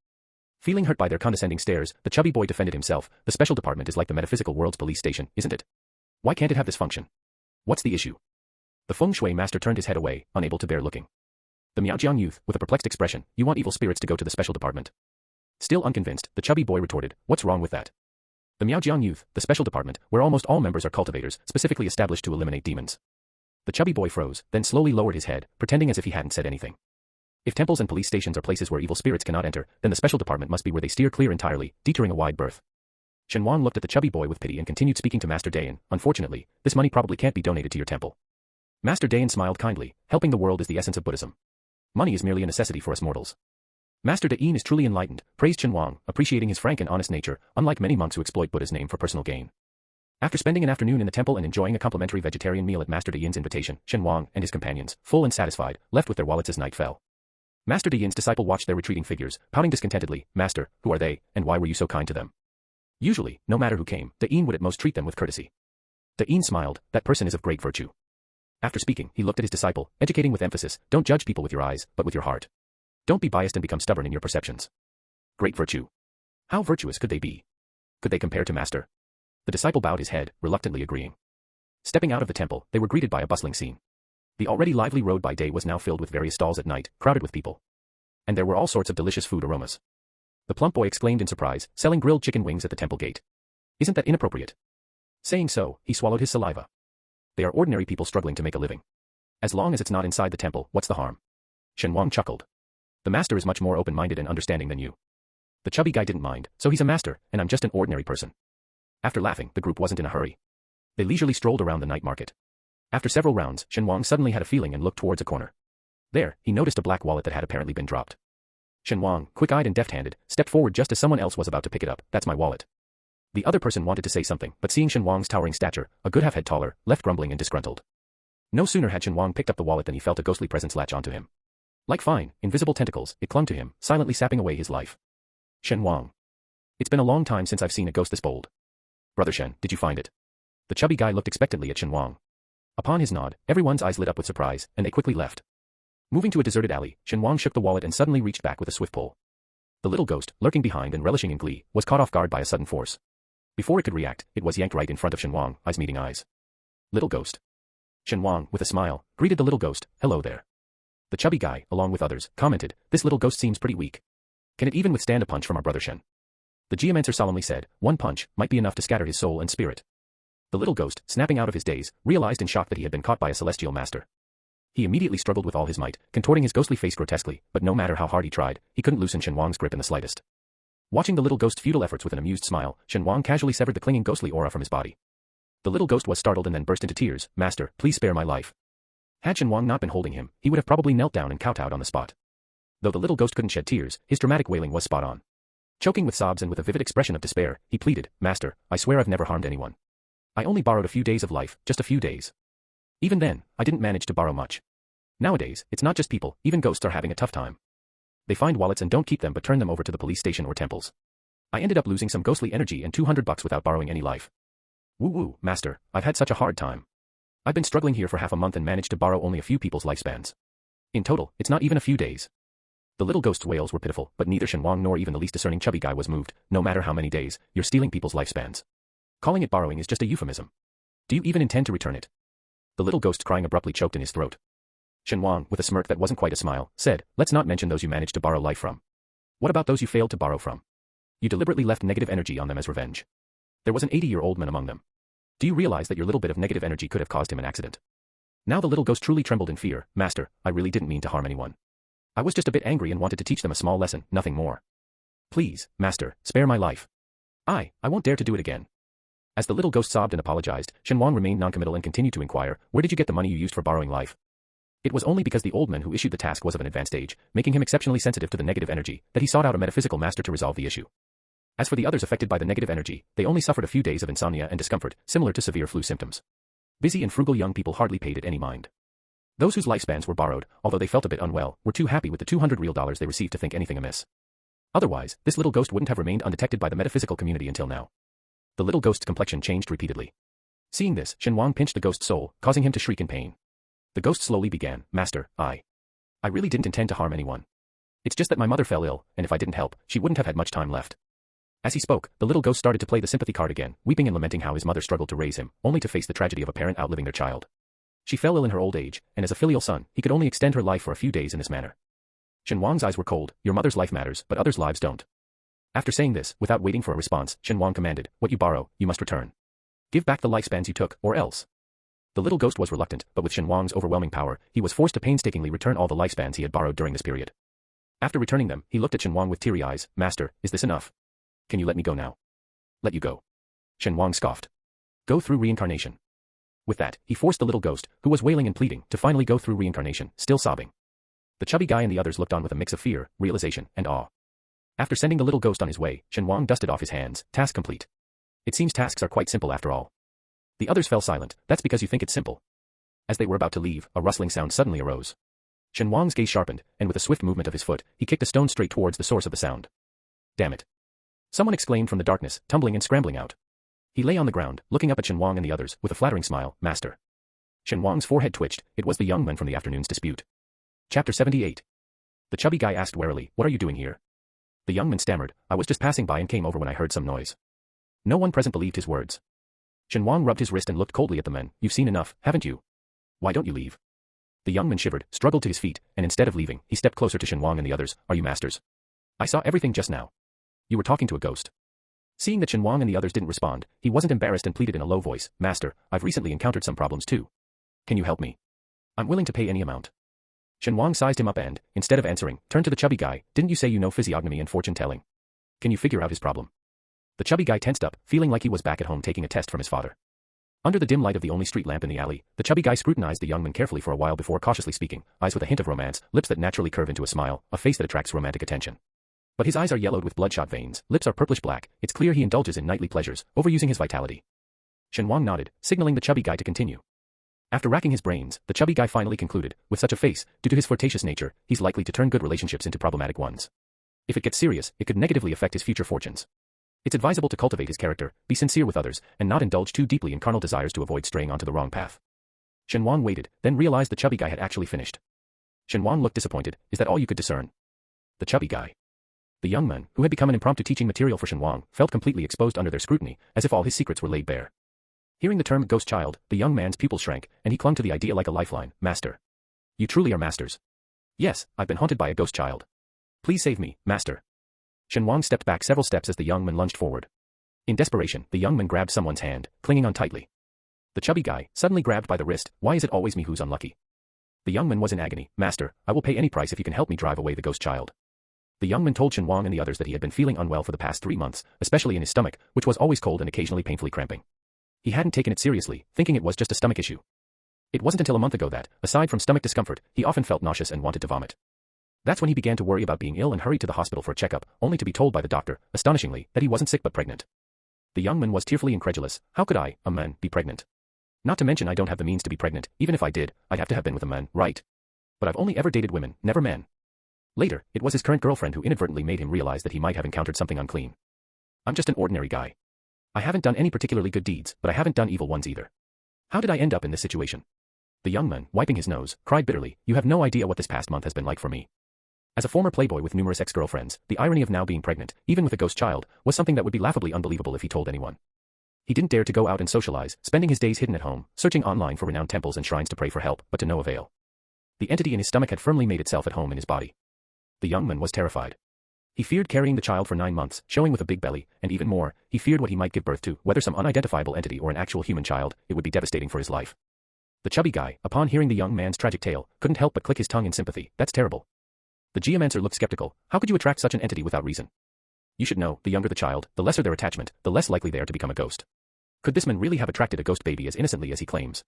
Feeling hurt by their condescending stares, the chubby boy defended himself. The special department is like the metaphysical world's police station, isn't it? Why can't it have this function? What's the issue? The feng shui master turned his head away, unable to bear looking. The Miaojiang youth, with a perplexed expression, you want evil spirits to go to the special department. Still unconvinced, the chubby boy retorted, what's wrong with that? The Miaojiang youth, the special department, where almost all members are cultivators, specifically established to eliminate demons. The chubby boy froze, then slowly lowered his head, pretending as if he hadn't said anything. If temples and police stations are places where evil spirits cannot enter, then the special department must be where they steer clear entirely, detouring a wide berth. Shen Wang looked at the chubby boy with pity and continued speaking to Master Dayan, unfortunately, this money probably can't be donated to your temple. Master Dayan smiled kindly, helping the world is the essence of Buddhism. Money is merely a necessity for us mortals. Master Dayan is truly enlightened, praised Shen Wang, appreciating his frank and honest nature, unlike many monks who exploit Buddha's name for personal gain. After spending an afternoon in the temple and enjoying a complimentary vegetarian meal at Master Dayan's invitation, Shen Wang and his companions, full and satisfied, left with their wallets as night fell. Master Dayan's disciple watched their retreating figures, pouting discontentedly, Master, who are they, and why were you so kind to them? Usually, no matter who came, Dayan would at most treat them with courtesy. Dayan smiled, that person is of great virtue. After speaking, he looked at his disciple, educating with emphasis, don't judge people with your eyes, but with your heart. Don't be biased and become stubborn in your perceptions. Great virtue. How virtuous could they be? Could they compare to Master? The disciple bowed his head, reluctantly agreeing. Stepping out of the temple, they were greeted by a bustling scene. The already lively road by day was now filled with various stalls at night, crowded with people. And there were all sorts of delicious food aromas. The plump boy exclaimed in surprise, selling grilled chicken wings at the temple gate. Isn't that inappropriate? Saying so, he swallowed his saliva. They are ordinary people struggling to make a living. As long as it's not inside the temple, what's the harm? Shen Wang chuckled. The master is much more open-minded and understanding than you. The chubby guy didn't mind, so he's a master, and I'm just an ordinary person. After laughing, the group wasn't in a hurry. They leisurely strolled around the night market. After several rounds, Shen Wang suddenly had a feeling and looked towards a corner. There, he noticed a black wallet that had apparently been dropped. Shen Wang, quick-eyed and deft-handed, stepped forward just as someone else was about to pick it up. That's my wallet. The other person wanted to say something, but seeing Shen Wang's towering stature, a good half-head taller, left grumbling and disgruntled. No sooner had Shen Wang picked up the wallet than he felt a ghostly presence latch onto him. Like fine, invisible tentacles, it clung to him, silently sapping away his life. Shen Wang. It's been a long time since I've seen a ghost this bold. Brother Shen, did you find it? The chubby guy looked expectantly at Shen Wang. Upon his nod, everyone's eyes lit up with surprise, and they quickly left. Moving to a deserted alley, Shen Wang shook the wallet and suddenly reached back with a swift pull. The little ghost, lurking behind and relishing in glee, was caught off guard by a sudden force. Before it could react, it was yanked right in front of Shen Wang, eyes meeting eyes. Little ghost. Shen Wang, with a smile, greeted the little ghost, hello there. The chubby guy, along with others, commented, this little ghost seems pretty weak. Can it even withstand a punch from our brother Shen? The geomancer solemnly said, one punch might be enough to scatter his soul and spirit. The little ghost, snapping out of his daze, realized in shock that he had been caught by a celestial master. He immediately struggled with all his might, contorting his ghostly face grotesquely, but no matter how hard he tried, he couldn't loosen Shen Wang's grip in the slightest. Watching the little ghost's futile efforts with an amused smile, Shen Wang casually severed the clinging ghostly aura from his body. The little ghost was startled and then burst into tears, Master, please spare my life. Had Shen Wang not been holding him, he would have probably knelt down and kowtowed on the spot. Though the little ghost couldn't shed tears, his dramatic wailing was spot on. Choking with sobs and with a vivid expression of despair, he pleaded, Master, I swear I've never harmed anyone. I only borrowed a few days of life, just a few days. Even then, I didn't manage to borrow much. Nowadays, it's not just people, even ghosts are having a tough time. They find wallets and don't keep them but turn them over to the police station or temples. I ended up losing some ghostly energy and $200 without borrowing any life. Woo, master, I've had such a hard time. I've been struggling here for half a month and managed to borrow only a few people's lifespans. In total, it's not even a few days. The little ghost's wails were pitiful, but neither Shen Wang nor even the least discerning chubby guy was moved. No matter how many days, you're stealing people's lifespans. Calling it borrowing is just a euphemism. Do you even intend to return it? The little ghost crying abruptly choked in his throat. Shen Wang, with a smirk that wasn't quite a smile, said, let's not mention those you managed to borrow life from. What about those you failed to borrow from? You deliberately left negative energy on them as revenge. There was an 80-year-old man among them. Do you realize that your little bit of negative energy could have caused him an accident? Now the little ghost truly trembled in fear. Master, I really didn't mean to harm anyone. I was just a bit angry and wanted to teach them a small lesson, nothing more. Please, master, spare my life. I won't dare to do it again. As the little ghost sobbed and apologized, Shen Wang remained noncommittal and continued to inquire, where did you get the money you used for borrowing life? It was only because the old man who issued the task was of an advanced age, making him exceptionally sensitive to the negative energy, that he sought out a metaphysical master to resolve the issue. As for the others affected by the negative energy, they only suffered a few days of insomnia and discomfort, similar to severe flu symptoms. Busy and frugal young people hardly paid it any mind. Those whose lifespans were borrowed, although they felt a bit unwell, were too happy with the $200 real they received to think anything amiss. Otherwise, this little ghost wouldn't have remained undetected by the metaphysical community until now. The little ghost's complexion changed repeatedly. Seeing this, Shen Wang pinched the ghost's soul, causing him to shriek in pain. The ghost slowly began, Master, I really didn't intend to harm anyone. It's just that my mother fell ill, and if I didn't help, she wouldn't have had much time left. As he spoke, the little ghost started to play the sympathy card again, weeping and lamenting how his mother struggled to raise him, only to face the tragedy of a parent outliving their child. She fell ill in her old age, and as a filial son, he could only extend her life for a few days in this manner. Shen Wang's eyes were cold. Your mother's life matters, but others' lives don't. After saying this, without waiting for a response, Shen Wang commanded, what you borrow, you must return. Give back the lifespans you took, or else. The little ghost was reluctant, but with Shen Wang's overwhelming power, he was forced to painstakingly return all the lifespans he had borrowed during this period. After returning them, he looked at Shen Wang with teary eyes. Master, is this enough? Can you let me go now? Let you go. Shen Wang scoffed. Go through reincarnation. With that, he forced the little ghost, who was wailing and pleading, to finally go through reincarnation, still sobbing. The chubby guy and the others looked on with a mix of fear, realization, and awe. After sending the little ghost on his way, Shen Wang dusted off his hands, task complete. It seems tasks are quite simple after all. The others fell silent. That's because you think it's simple. As they were about to leave, a rustling sound suddenly arose. Shen Wang's gaze sharpened, and with a swift movement of his foot, he kicked a stone straight towards the source of the sound. Damn it. Someone exclaimed from the darkness, tumbling and scrambling out. He lay on the ground, looking up at Shen Wang and the others, with a flattering smile, Master. Shen Wang's forehead twitched. It was the young man from the afternoon's dispute. Chapter 78. The chubby guy asked warily, what are you doing here? The young man stammered, I was just passing by and came over when I heard some noise. No one present believed his words. Shen Wang rubbed his wrist and looked coldly at the men. You've seen enough, haven't you? Why don't you leave? The young man shivered, struggled to his feet, and instead of leaving, he stepped closer to Shen Wang and the others. Are you masters? I saw everything just now. You were talking to a ghost. Seeing that Shen Wang and the others didn't respond, he wasn't embarrassed and pleaded in a low voice, Master, I've recently encountered some problems too. Can you help me? I'm willing to pay any amount. Shen Wang sized him up and, instead of answering, turned to the chubby guy, didn't you say you know physiognomy and fortune-telling? Can you figure out his problem? The chubby guy tensed up, feeling like he was back at home taking a test from his father. Under the dim light of the only street lamp in the alley, the chubby guy scrutinized the young man carefully for a while before cautiously speaking, eyes with a hint of romance, lips that naturally curve into a smile, a face that attracts romantic attention. But his eyes are yellowed with bloodshot veins, lips are purplish black, it's clear he indulges in nightly pleasures, overusing his vitality. Shen Wang nodded, signaling the chubby guy to continue. After racking his brains, the chubby guy finally concluded, with such a face, due to his flirtatious nature, he's likely to turn good relationships into problematic ones. If it gets serious, it could negatively affect his future fortunes. It's advisable to cultivate his character, be sincere with others, and not indulge too deeply in carnal desires to avoid straying onto the wrong path. Shen Wang waited, then realized the chubby guy had actually finished. Shen Wang looked disappointed. Is that all you could discern? The chubby guy. The young man, who had become an impromptu teaching material for Shen Wang, felt completely exposed under their scrutiny, as if all his secrets were laid bare. Hearing the term ghost child, the young man's pupils shrank, and he clung to the idea like a lifeline. Master. You truly are masters. Yes, I've been haunted by a ghost child. Please save me, master. Shen Wang stepped back several steps as the young man lunged forward. In desperation, the young man grabbed someone's hand, clinging on tightly. The chubby guy, suddenly grabbed by the wrist. Why is it always me who's unlucky? The young man was in agony. Master, I will pay any price if you can help me drive away the ghost child. The young man told Shen Wang and the others that he had been feeling unwell for the past 3 months, especially in his stomach, which was always cold and occasionally painfully cramping. He hadn't taken it seriously, thinking it was just a stomach issue. It wasn't until a month ago that, aside from stomach discomfort, he often felt nauseous and wanted to vomit. That's when he began to worry about being ill and hurried to the hospital for a checkup, only to be told by the doctor, astonishingly, that he wasn't sick but pregnant. The young man was tearfully incredulous. How could I, a man, be pregnant? Not to mention I don't have the means to be pregnant. Even if I did, I'd have to have been with a man, right? But I've only ever dated women, never men. Later, it was his current girlfriend who inadvertently made him realize that he might have encountered something unclean. I'm just an ordinary guy. I haven't done any particularly good deeds, but I haven't done evil ones either. How did I end up in this situation? The young man, wiping his nose, cried bitterly, you have no idea what this past month has been like for me. As a former playboy with numerous ex-girlfriends, the irony of now being pregnant, even with a ghost child, was something that would be laughably unbelievable if he told anyone. He didn't dare to go out and socialize, spending his days hidden at home, searching online for renowned temples and shrines to pray for help, but to no avail. The entity in his stomach had firmly made itself at home in his body. The young man was terrified. He feared carrying the child for 9 months, showing with a big belly, and even more, he feared what he might give birth to, whether some unidentifiable entity or an actual human child, it would be devastating for his life. The chubby guy, upon hearing the young man's tragic tale, couldn't help but click his tongue in sympathy. That's terrible. The geomancer looked skeptical. How could you attract such an entity without reason? You should know, the younger the child, the lesser their attachment, the less likely they are to become a ghost. Could this man really have attracted a ghost baby as innocently as he claims?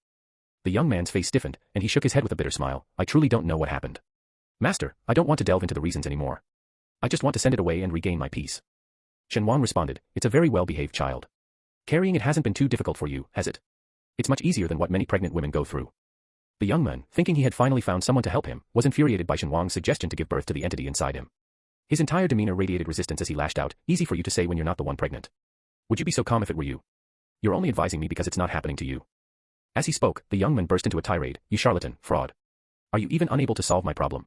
The young man's face stiffened, and he shook his head with a bitter smile. I truly don't know what happened. Master, I don't want to delve into the reasons anymore. I just want to send it away and regain my peace. Shen Wang responded, it's a very well-behaved child. Carrying it hasn't been too difficult for you, has it? It's much easier than what many pregnant women go through. The young man, thinking he had finally found someone to help him, was infuriated by Shen Wang's suggestion to give birth to the entity inside him. His entire demeanor radiated resistance as he lashed out, easy for you to say when you're not the one pregnant. Would you be so calm if it were you? You're only advising me because it's not happening to you. As he spoke, the young man burst into a tirade, you charlatan, fraud. Are you even unable to solve my problem?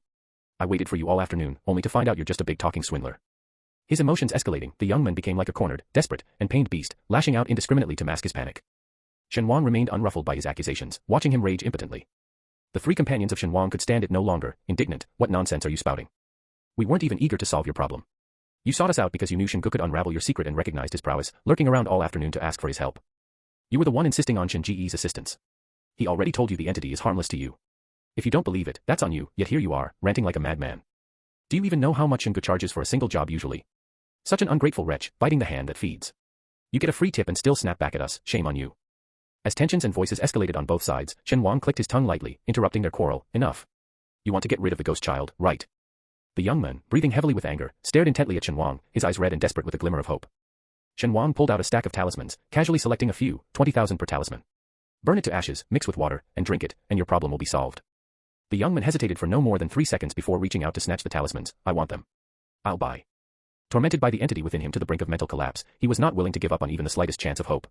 I waited for you all afternoon, only to find out you're just a big talking swindler. His emotions escalating, the young man became like a cornered, desperate, and pained beast, lashing out indiscriminately to mask his panic. Shen Wang remained unruffled by his accusations, watching him rage impotently. The 3 companions of Shen Wang could stand it no longer, indignant, what nonsense are you spouting? We weren't even eager to solve your problem. You sought us out because you knew Shen Gu could unravel your secret and recognized his prowess, lurking around all afternoon to ask for his help. You were the one insisting on Shen Ji's assistance. He already told you the entity is harmless to you. If you don't believe it, that's on you, yet here you are, ranting like a madman. Do you even know how much Shen Gu charges for a single job usually? Such an ungrateful wretch, biting the hand that feeds. You get a free tip and still snap back at us, shame on you. As tensions and voices escalated on both sides, Shen Wang clicked his tongue lightly, interrupting their quarrel, enough. You want to get rid of the ghost child, right? The young man, breathing heavily with anger, stared intently at Shen Wang, his eyes red and desperate with a glimmer of hope. Shen Wang pulled out a stack of talismans, casually selecting a few, 20,000 per talisman. Burn it to ashes, mix with water, and drink it, and your problem will be solved. The young man hesitated for no more than 3 seconds before reaching out to snatch the talismans. I want them. I'll buy. Tormented by the entity within him to the brink of mental collapse, he was not willing to give up on even the slightest chance of hope.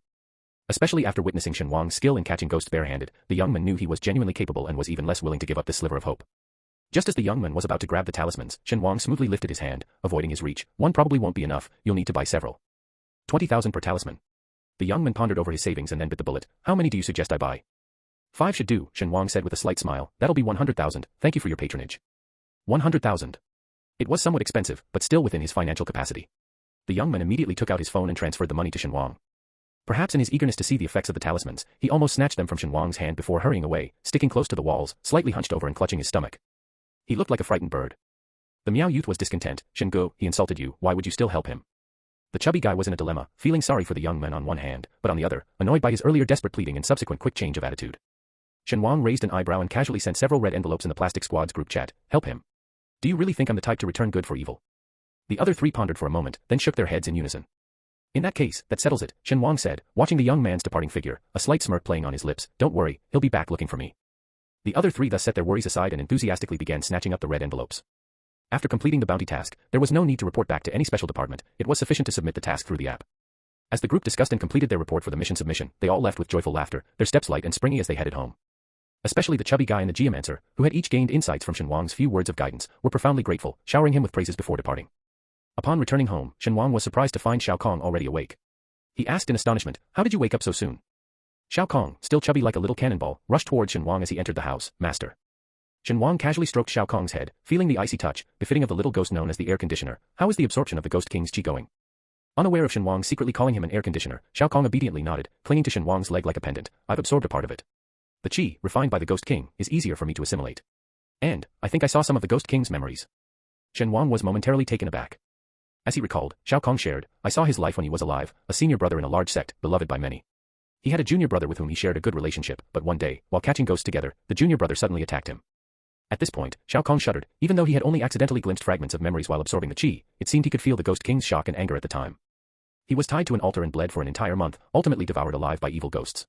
Especially after witnessing Shen Wang's skill in catching ghosts barehanded, the young man knew he was genuinely capable and was even less willing to give up this sliver of hope. Just as the young man was about to grab the talismans, Shen Wang smoothly lifted his hand, avoiding his reach. One probably won't be enough, you'll need to buy several. 20,000 per talisman. The young man pondered over his savings and then bit the bullet. How many do you suggest I buy? 5 should do, Shen Wang said with a slight smile. That'll be 100,000, thank you for your patronage. 100,000. It was somewhat expensive, but still within his financial capacity. The young man immediately took out his phone and transferred the money to Shen Wang. Perhaps in his eagerness to see the effects of the talismans, he almost snatched them from Shen Wang's hand before hurrying away, sticking close to the walls, slightly hunched over and clutching his stomach. He looked like a frightened bird. The Miao youth was discontent. Shen Gu, he insulted you, why would you still help him? The chubby guy was in a dilemma, feeling sorry for the young man on one hand, but on the other, annoyed by his earlier desperate pleading and subsequent quick change of attitude. Shen Wang raised an eyebrow and casually sent several red envelopes in the Plastic Squad's group chat. Help him. Do you really think I'm the type to return good for evil? The other 3 pondered for a moment, then shook their heads in unison. In that case, that settles it, Shen Wang said, watching the young man's departing figure, a slight smirk playing on his lips. Don't worry, he'll be back looking for me. The other 3 thus set their worries aside and enthusiastically began snatching up the red envelopes. After completing the bounty task, there was no need to report back to any special department, it was sufficient to submit the task through the app. As the group discussed and completed their report for the mission submission, they all left with joyful laughter, their steps light and springy as they headed home. Especially the chubby guy and the geomancer, who had each gained insights from Shen Wang's few words of guidance, were profoundly grateful, showering him with praises before departing. Upon returning home, Shen Wang was surprised to find Xiao Kong already awake. He asked in astonishment, how did you wake up so soon? Xiao Kong, still chubby like a little cannonball, rushed towards Shen Wang as he entered the house. Master. Shen Wang casually stroked Xiao Kong's head, feeling the icy touch, befitting of the little ghost known as the air conditioner. How is the absorption of the Ghost King's qi going? Unaware of Shen Wang secretly calling him an air conditioner, Xiao Kong obediently nodded, clinging to Shen Wang's leg like a pendant. I've absorbed a part of it. The qi, refined by the Ghost King, is easier for me to assimilate. And, I think I saw some of the Ghost King's memories. Shen Wang was momentarily taken aback. As he recalled, Xiao Kong shared, I saw his life when he was alive, a senior brother in a large sect, beloved by many. He had a junior brother with whom he shared a good relationship, but one day, while catching ghosts together, the junior brother suddenly attacked him. At this point, Xiao Kong shuddered, even though he had only accidentally glimpsed fragments of memories while absorbing the qi, it seemed he could feel the Ghost King's shock and anger at the time. He was tied to an altar and bled for an entire month, ultimately devoured alive by evil ghosts.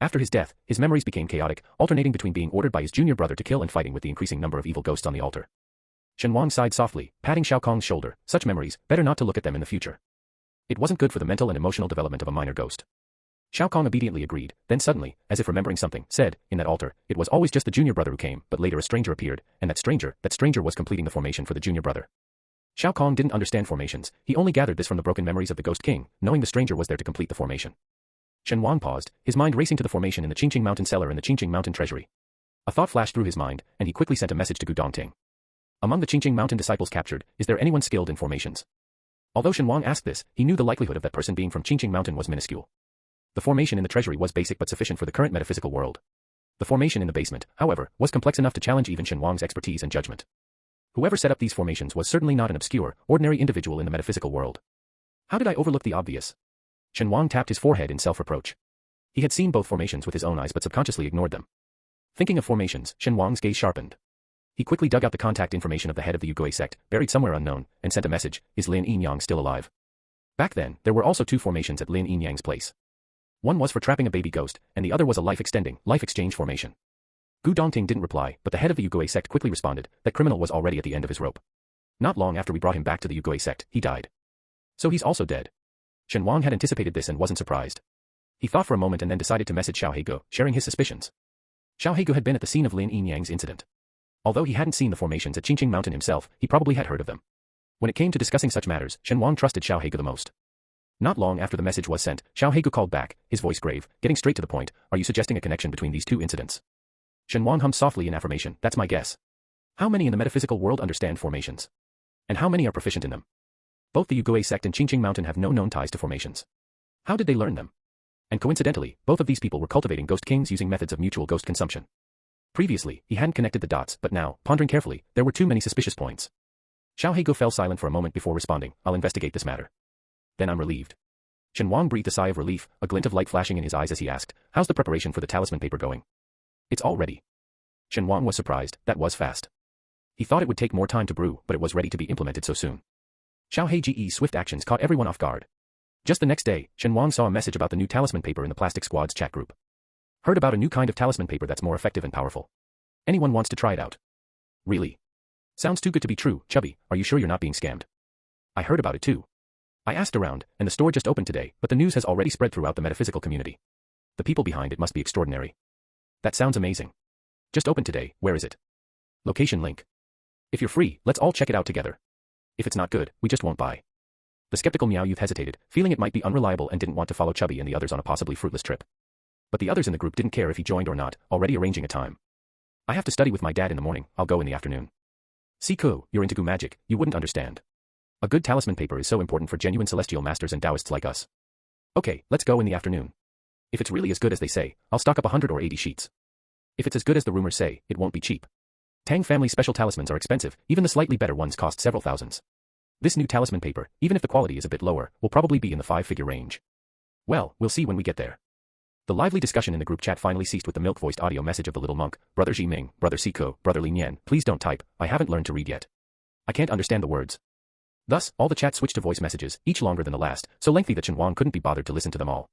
After his death, his memories became chaotic, alternating between being ordered by his junior brother to kill and fighting with the increasing number of evil ghosts on the altar. Shen Wang sighed softly, patting Xiao Kong's shoulder. Such memories, better not to look at them in the future. It wasn't good for the mental and emotional development of a minor ghost. Xiao Kong obediently agreed, then suddenly, as if remembering something, said, in that altar, it was always just the junior brother who came, but later a stranger appeared, and that stranger was completing the formation for the junior brother. Xiao Kong didn't understand formations, he only gathered this from the broken memories of the Ghost King, knowing the stranger was there to complete the formation. Shen Wang paused, his mind racing to the formation in the Qingqing Mountain cellar and the Qingqing Mountain treasury. A thought flashed through his mind, and he quickly sent a message to Gu Dongting. Among the Qingqing Mountain disciples captured, is there anyone skilled in formations? Although Shen Wang asked this, he knew the likelihood of that person being from Qingqing Mountain was minuscule. The formation in the treasury was basic but sufficient for the current metaphysical world. The formation in the basement, however, was complex enough to challenge even Shen Wang's expertise and judgment. Whoever set up these formations was certainly not an obscure, ordinary individual in the metaphysical world. How did I overlook the obvious? Shen Wang tapped his forehead in self-reproach. He had seen both formations with his own eyes but subconsciously ignored them. Thinking of formations, Shen Wang's gaze sharpened. He quickly dug out the contact information of the head of the Yugui sect, buried somewhere unknown, and sent a message, is Lin Yinyang still alive? Back then, there were also two formations at Lin Yinyang's place. One was for trapping a baby ghost, and the other was a life-extending, life-exchange formation. Gu Dongting didn't reply, but the head of the Yugui sect quickly responded, that criminal was already at the end of his rope. Not long after we brought him back to the Yugui sect, he died. So he's also dead. Shen Wang had anticipated this and wasn't surprised. He thought for a moment and then decided to message Xiao Hegu, sharing his suspicions. Xiao Hegu had been at the scene of Lin Yinyang's incident. Although he hadn't seen the formations at Qingqing Mountain himself, he probably had heard of them. When it came to discussing such matters, Shen Wang trusted Xiao Hegu the most. Not long after the message was sent, Xiao Hegu called back, his voice grave, getting straight to the point, are you suggesting a connection between these two incidents? Shen Wang hummed softly in affirmation, that's my guess. How many in the metaphysical world understand formations? And how many are proficient in them? Both the Yugui sect and Qingqing Mountain have no known ties to formations. How did they learn them? And coincidentally, both of these people were cultivating ghost kings using methods of mutual ghost consumption. Previously, he hadn't connected the dots, but now, pondering carefully, there were too many suspicious points. Xiao Hegu fell silent for a moment before responding, I'll investigate this matter. Then I'm relieved. Shen Wang breathed a sigh of relief, a glint of light flashing in his eyes as he asked, how's the preparation for the talisman paper going? It's all ready. Shen Wang was surprised, that was fast. He thought it would take more time to brew, but it was ready to be implemented so soon. Xiao Heiji's swift actions caught everyone off guard. Just the next day, Shen Wang saw a message about the new talisman paper in the Plastic Squad's chat group. Heard about a new kind of talisman paper that's more effective and powerful. Anyone wants to try it out? Really? Sounds too good to be true, Chubby, are you sure you're not being scammed? I heard about it too. I asked around, and the store just opened today, but the news has already spread throughout the metaphysical community. The people behind it must be extraordinary. That sounds amazing. Just opened today, where is it? Location link. If you're free, let's all check it out together. If it's not good, we just won't buy. The skeptical Meow Youth hesitated, feeling it might be unreliable and didn't want to follow Chubby and the others on a possibly fruitless trip. But the others in the group didn't care if he joined or not, already arranging a time. I have to study with my dad in the morning, I'll go in the afternoon. Siku, you're into Gu magic, you wouldn't understand. A good talisman paper is so important for genuine celestial masters and Taoists like us. Okay, let's go in the afternoon. If it's really as good as they say, I'll stock up 100 or 80 sheets. If it's as good as the rumors say, it won't be cheap. Tang family special talismans are expensive, even the slightly better ones cost several thousands. This new talisman paper, even if the quality is a bit lower, will probably be in the 5-figure range. Well, we'll see when we get there. The lively discussion in the group chat finally ceased with the milk-voiced audio message of the little monk, Brother Ji Ming, Brother Siko, Brother Lin Yan, please don't type, I haven't learned to read yet. I can't understand the words. Thus, all the chat switched to voice messages, each longer than the last, so lengthy that Shen Wang couldn't be bothered to listen to them all.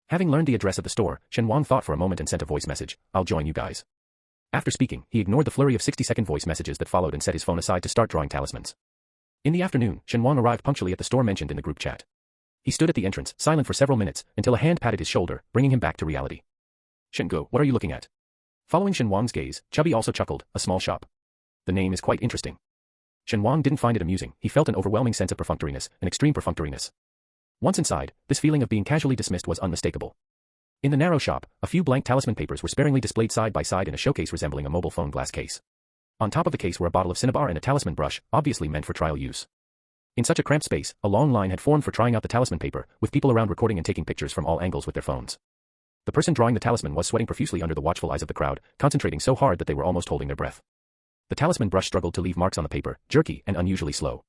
Having learned the address of the store, Shen Wang thought for a moment and sent a voice message, I'll join you guys. After speaking, he ignored the flurry of 60-second voice messages that followed and set his phone aside to start drawing talismans. In the afternoon, Shen Wang arrived punctually at the store mentioned in the group chat. He stood at the entrance, silent for several minutes, until a hand patted his shoulder, bringing him back to reality. Shen Go, what are you looking at? Following Shen Wang's gaze, Chubby also chuckled, a small shop. The name is quite interesting. Shen Wang didn't find it amusing, he felt an overwhelming sense of perfunctoriness, an extreme perfunctoriness. Once inside, this feeling of being casually dismissed was unmistakable. In the narrow shop, a few blank talisman papers were sparingly displayed side by side in a showcase resembling a mobile phone glass case. On top of the case were a bottle of cinnabar and a talisman brush, obviously meant for trial use. In such a cramped space, a long line had formed for trying out the talisman paper, with people around recording and taking pictures from all angles with their phones. The person drawing the talisman was sweating profusely under the watchful eyes of the crowd, concentrating so hard that they were almost holding their breath. The talisman brush struggled to leave marks on the paper, jerky and unusually slow.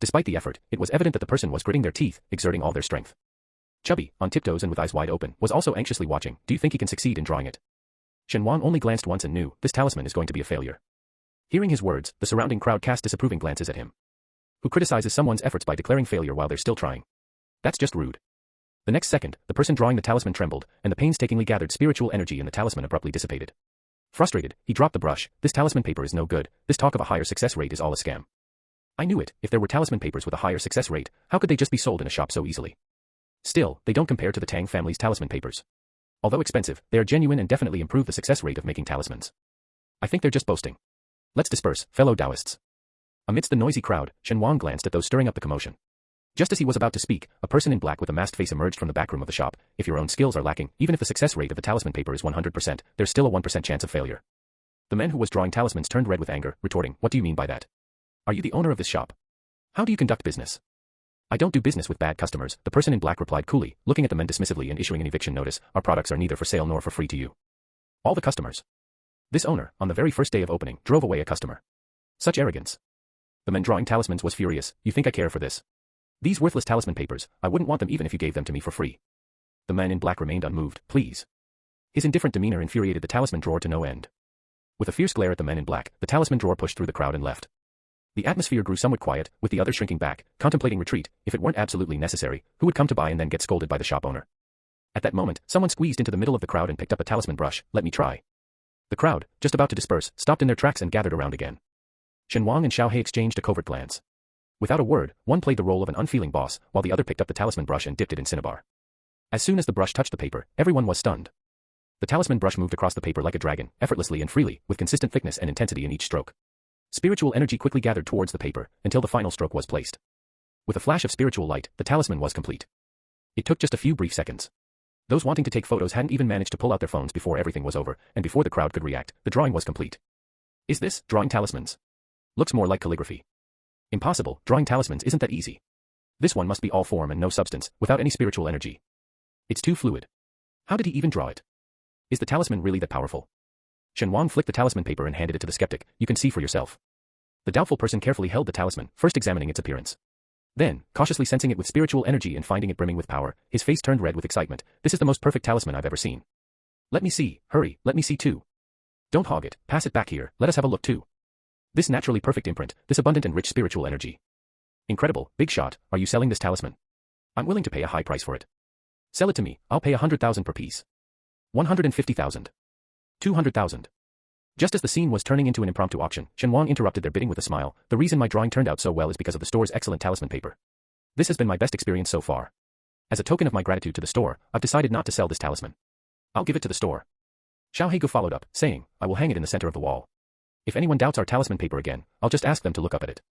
Despite the effort, it was evident that the person was gritting their teeth, exerting all their strength. Chubby, on tiptoes and with eyes wide open, was also anxiously watching. Do you think he can succeed in drawing it? Shen Wang only glanced once and knew, this talisman is going to be a failure. Hearing his words, the surrounding crowd cast disapproving glances at him. Who criticizes someone's efforts by declaring failure while they're still trying? That's just rude. The next second, the person drawing the talisman trembled, and the painstakingly gathered spiritual energy in the talisman abruptly dissipated. Frustrated, he dropped the brush. This talisman paper is no good. This talk of a higher success rate is all a scam. I knew it. If there were talisman papers with a higher success rate, how could they just be sold in a shop so easily? Still, they don't compare to the Tang family's talisman papers. Although expensive, they are genuine and definitely improve the success rate of making talismans. I think they're just boasting. Let's disperse, fellow Taoists. Amidst the noisy crowd, Shen Wang glanced at those stirring up the commotion. Just as he was about to speak, a person in black with a masked face emerged from the back room of the shop. If your own skills are lacking, even if the success rate of the talisman paper is 100%, there's still a 1% chance of failure. The man who was drawing talismans turned red with anger, retorting, "What do you mean by that? Are you the owner of this shop? How do you conduct business?" "I don't do business with bad customers," the person in black replied coolly, looking at the men dismissively and issuing an eviction notice. "Our products are neither for sale nor for free to you." All the customers. This owner, on the very first day of opening, drove away a customer. Such arrogance. The man drawing talismans was furious. "You think I care for this? These worthless talisman papers, I wouldn't want them even if you gave them to me for free." The man in black remained unmoved. "Please." His indifferent demeanor infuriated the talisman drawer to no end. With a fierce glare at the men in black, the talisman drawer pushed through the crowd and left. The atmosphere grew somewhat quiet, with the others shrinking back, contemplating retreat. If it weren't absolutely necessary, who would come to buy and then get scolded by the shop owner? At that moment, someone squeezed into the middle of the crowd and picked up a talisman brush. "Let me try." The crowd, just about to disperse, stopped in their tracks and gathered around again. Shen Wang and Xiao He exchanged a covert glance. Without a word, one played the role of an unfeeling boss, while the other picked up the talisman brush and dipped it in cinnabar. As soon as the brush touched the paper, everyone was stunned. The talisman brush moved across the paper like a dragon, effortlessly and freely, with consistent thickness and intensity in each stroke. Spiritual energy quickly gathered towards the paper, until the final stroke was placed. With a flash of spiritual light, the talisman was complete. It took just a few brief seconds. Those wanting to take photos hadn't even managed to pull out their phones before everything was over, and before the crowd could react, the drawing was complete. Is this drawing talismans? Looks more like calligraphy. Impossible, drawing talismans isn't that easy. This one must be all form and no substance, without any spiritual energy. It's too fluid. How did he even draw it? Is the talisman really that powerful? Shen Wang flicked the talisman paper and handed it to the skeptic. "You can see for yourself." The doubtful person carefully held the talisman, first examining its appearance. Then, cautiously sensing it with spiritual energy and finding it brimming with power, his face turned red with excitement. "This is the most perfect talisman I've ever seen. Let me see, hurry, let me see too. Don't hog it, pass it back here, let us have a look too. This naturally perfect imprint, this abundant and rich spiritual energy. Incredible, big shot, are you selling this talisman? I'm willing to pay a high price for it. Sell it to me, I'll pay 100,000 per piece. 150,000. 200,000. Just as the scene was turning into an impromptu auction, Shen Wang interrupted their bidding with a smile. "The reason my drawing turned out so well is because of the store's excellent talisman paper. This has been my best experience so far. As a token of my gratitude to the store, I've decided not to sell this talisman. I'll give it to the store." Xiao Hegu followed up, saying, "I will hang it in the center of the wall. If anyone doubts our talisman paper again, I'll just ask them to look up at it."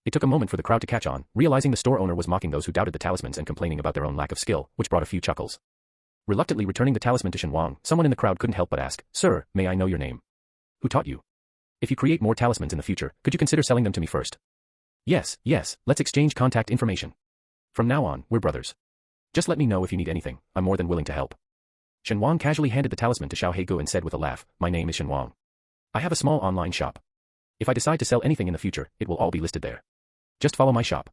It took a moment for the crowd to catch on, realizing the store owner was mocking those who doubted the talismans and complaining about their own lack of skill, which brought a few chuckles. Reluctantly returning the talisman to Shen Wang, someone in the crowd couldn't help but ask, "Sir, may I know your name? Who taught you? If you create more talismans in the future, could you consider selling them to me first?" Yes, let's exchange contact information. From now on, we're brothers. Just let me know if you need anything, I'm more than willing to help." Shen Wang casually handed the talisman to Xiao Hegu and said with a laugh, "My name is Shen Wang. I have a small online shop. If I decide to sell anything in the future, it will all be listed there. Just follow my shop."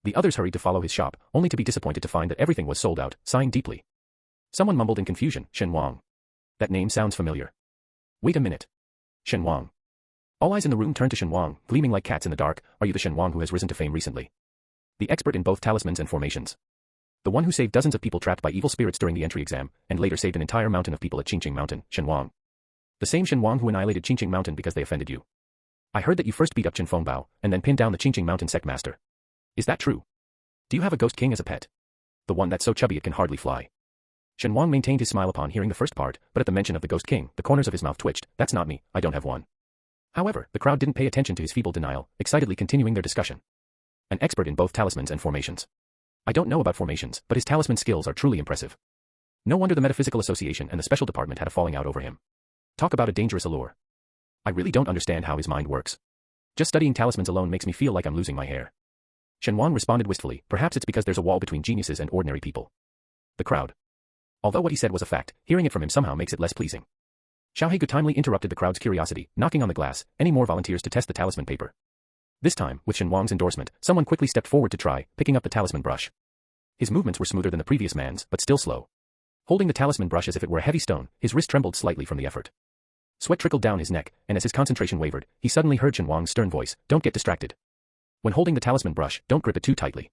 The others hurried to follow his shop, only to be disappointed to find that everything was sold out, sighing deeply. Someone mumbled in confusion, "Shen Wang. That name sounds familiar. Wait a minute. Shen Wang." All eyes in the room turned to Shen Wang, gleaming like cats in the dark. "Are you the Shen Wang who has risen to fame recently? The expert in both talismans and formations? The one who saved dozens of people trapped by evil spirits during the entry exam, and later saved an entire mountain of people at Qingqing Mountain, Shen Wang? The same Shen Wang who annihilated Qingqing Mountain because they offended you? I heard that you first beat up Chen Fengbao, and then pinned down the Qingqing Mountain sect master. Is that true? Do you have a ghost king as a pet? The one that's so chubby it can hardly fly?" Shen Wang maintained his smile upon hearing the first part, but at the mention of the ghost king, the corners of his mouth twitched. "That's not me, I don't have one." However, the crowd didn't pay attention to his feeble denial, excitedly continuing their discussion. "An expert in both talismans and formations. I don't know about formations, but his talisman skills are truly impressive. No wonder the Metaphysical Association and the Special Department had a falling out over him. Talk about a dangerous allure. I really don't understand how his mind works. Just studying talismans alone makes me feel like I'm losing my hair." Shen Wang responded wistfully, "Perhaps it's because there's a wall between geniuses and ordinary people." The crowd. Although what he said was a fact, hearing it from him somehow makes it less pleasing. Xiao Hegu timely interrupted the crowd's curiosity, knocking on the glass. "Any more volunteers to test the talisman paper?" This time, with Shen Wang's endorsement, someone quickly stepped forward to try, picking up the talisman brush. His movements were smoother than the previous man's, but still slow. Holding the talisman brush as if it were a heavy stone, his wrist trembled slightly from the effort. Sweat trickled down his neck, and as his concentration wavered, he suddenly heard Shen Wang's stern voice, "Don't get distracted. When holding the talisman brush, don't grip it too tightly.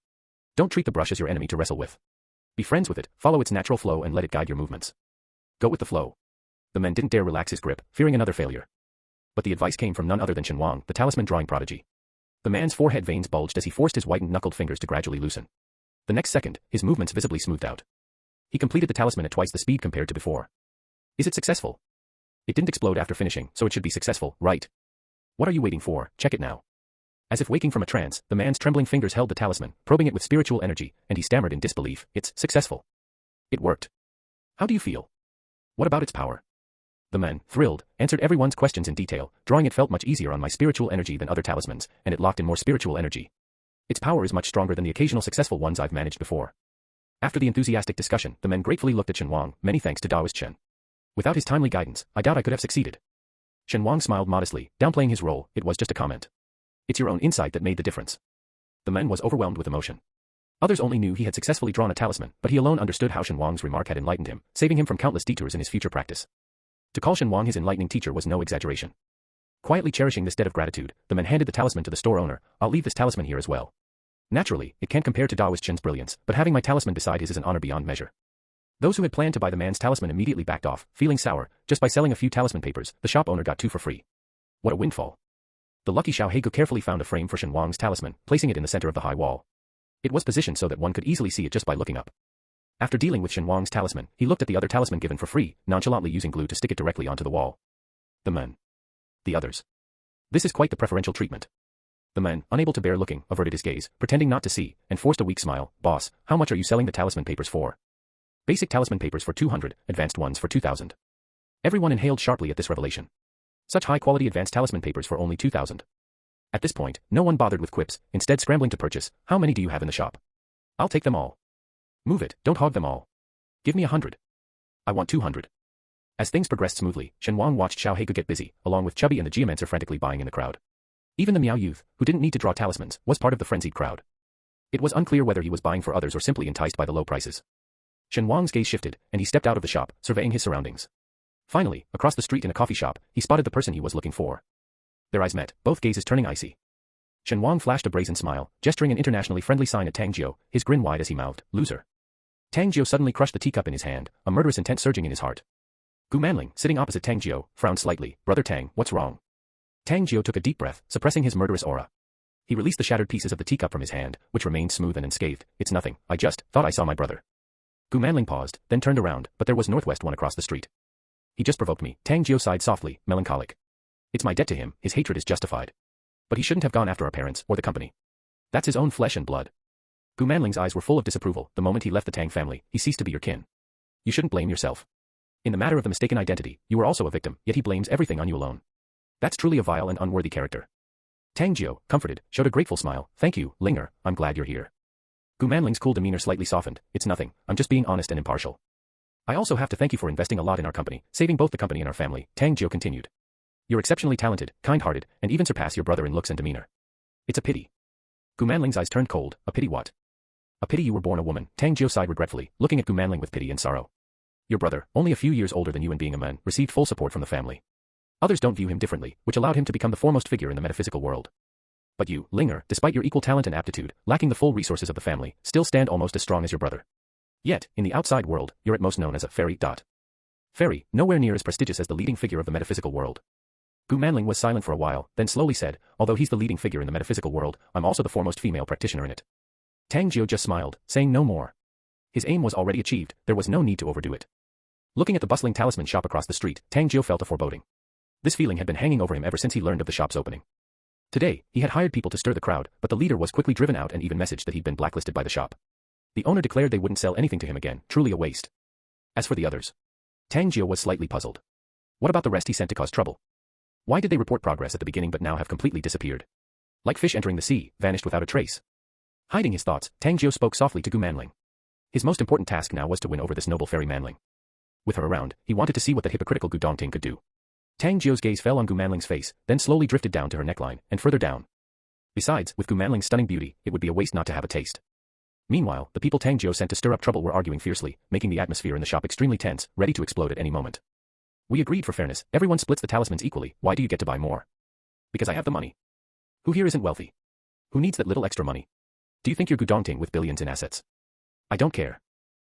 Don't treat the brush as your enemy to wrestle with. Be friends with it, follow its natural flow and let it guide your movements. Go with the flow. The men didn't dare relax his grip, fearing another failure. But the advice came from none other than Shen Wang, the talisman drawing prodigy. The man's forehead veins bulged as he forced his whitened knuckled fingers to gradually loosen. The next second, his movements visibly smoothed out. He completed the talisman at twice the speed compared to before. Is it successful? It didn't explode after finishing, so it should be successful, right? What are you waiting for? Check it now. As if waking from a trance, the man's trembling fingers held the talisman, probing it with spiritual energy, and he stammered in disbelief. It's successful. It worked. How do you feel? What about its power? The man, thrilled, answered everyone's questions in detail. Drawing it felt much easier on my spiritual energy than other talismans, and it locked in more spiritual energy. Its power is much stronger than the occasional successful ones I've managed before. After the enthusiastic discussion, the men gratefully looked at Shen Wang, many thanks to Taoist Shen. Without his timely guidance, I doubt I could have succeeded. Shen Wang smiled modestly, downplaying his role. It was just a comment. It's your own insight that made the difference. The man was overwhelmed with emotion. Others only knew he had successfully drawn a talisman, but he alone understood how Shen Wang's remark had enlightened him, saving him from countless detours in his future practice. To call Shen Wang his enlightening teacher was no exaggeration. Quietly cherishing this debt of gratitude, the man handed the talisman to the store owner. I'll leave this talisman here as well. Naturally, it can't compare to Taoist Shen's brilliance, but having my talisman beside his is an honor beyond measure. Those who had planned to buy the man's talisman immediately backed off, feeling sour. Just by selling a few talisman papers, the shop owner got 2 for free. What a windfall. The lucky Xiao Hegu carefully found a frame for Shen Wang's talisman, placing it in the center of the high wall. It was positioned so that one could easily see it just by looking up. After dealing with Shen Wang's talisman, he looked at the other talisman given for free, nonchalantly using glue to stick it directly onto the wall. The man. The others. This is quite the preferential treatment. The man, unable to bear looking, averted his gaze, pretending not to see, and forced a weak smile. Boss, how much are you selling the talisman papers for? Basic talisman papers for 200, advanced ones for 2,000. Everyone inhaled sharply at this revelation. Such high-quality advanced talisman papers for only 2,000. At this point, no one bothered with quips, instead scrambling to purchase. How many do you have in the shop? I'll take them all. Move it, don't hog them all. Give me 100. I want 200. As things progressed smoothly, Shen Wang watched Xiao Hegu get busy, along with Chubby and the geomancer frantically buying in the crowd. Even the Miao youth, who didn't need to draw talismans, was part of the frenzied crowd. It was unclear whether he was buying for others or simply enticed by the low prices. Shen Wang's gaze shifted, and he stepped out of the shop, surveying his surroundings. Finally, across the street in a coffee shop, he spotted the person he was looking for. Their eyes met, both gazes turning icy. Shen Wang flashed a brazen smile, gesturing an internationally friendly sign at Tang Jiu, his grin wide as he mouthed, "Loser." Tang Jiu suddenly crushed the teacup in his hand, a murderous intent surging in his heart. Gu Manling, sitting opposite Tang Jiu, frowned slightly. "Brother Tang, what's wrong?" Tang Jiu took a deep breath, suppressing his murderous aura. He released the shattered pieces of the teacup from his hand, which remained smooth and unscathed. "It's nothing, I just thought I saw my brother." Gu Manling paused, then turned around, but there was Northwest one across the street. "He just provoked me." Tang Jiu sighed softly, melancholic. "It's my debt to him, his hatred is justified. But he shouldn't have gone after our parents, or the company. That's his own flesh and blood." Gu Manling's eyes were full of disapproval. "The moment he left the Tang family, he ceased to be your kin. You shouldn't blame yourself. In the matter of the mistaken identity, you were also a victim, yet he blames everything on you alone. That's truly a vile and unworthy character." Tang Jiu, comforted, showed a grateful smile. "Thank you, Linger, I'm glad you're here." Gu Manling's cool demeanor slightly softened. "It's nothing, I'm just being honest and impartial. I also have to thank you for investing a lot in our company, saving both the company and our family," Tang Jiu continued. "You're exceptionally talented, kind-hearted, and even surpass your brother in looks and demeanor. It's a pity." Gu Manling's eyes turned cold. "A pity what?" "A pity you were born a woman," Tang Jiu sighed regretfully, looking at Gu Manling with pity and sorrow. "Your brother, only a few years older than you and being a man, received full support from the family. Others don't view him differently, which allowed him to become the foremost figure in the metaphysical world. But you, Linger, despite your equal talent and aptitude, lacking the full resources of the family, still stand almost as strong as your brother. Yet, in the outside world, you're at most known as a fairy. Fairy, nowhere near as prestigious as the leading figure of the metaphysical world." Gu Manling was silent for a while, then slowly said, "Although he's the leading figure in the metaphysical world, I'm also the foremost female practitioner in it." Tang Jiu just smiled, saying no more. His aim was already achieved, there was no need to overdo it. Looking at the bustling talisman shop across the street, Tang Jiu felt a foreboding. This feeling had been hanging over him ever since he learned of the shop's opening. Today, he had hired people to stir the crowd, but the leader was quickly driven out and even messaged that he'd been blacklisted by the shop. The owner declared they wouldn't sell anything to him again, truly a waste. As for the others, Tang Jiu was slightly puzzled. What about the rest he sent to cause trouble? Why did they report progress at the beginning but now have completely disappeared? Like fish entering the sea, vanished without a trace. Hiding his thoughts, Tang Jiu spoke softly to Gu Manling. His most important task now was to win over this noble fairy Manling. With her around, he wanted to see what the hypocritical Gu Dongting could do. Tang Jiu's gaze fell on Gu Manling's face, then slowly drifted down to her neckline, and further down. Besides, with Gu Manling's stunning beauty, it would be a waste not to have a taste. Meanwhile, the people Tang Jiu sent to stir up trouble were arguing fiercely, making the atmosphere in the shop extremely tense, ready to explode at any moment. "We agreed for fairness, everyone splits the talismans equally, why do you get to buy more?" "Because I have the money." "Who here isn't wealthy? Who needs that little extra money? Do you think you're Gu Dongting with billions in assets?" "I don't care.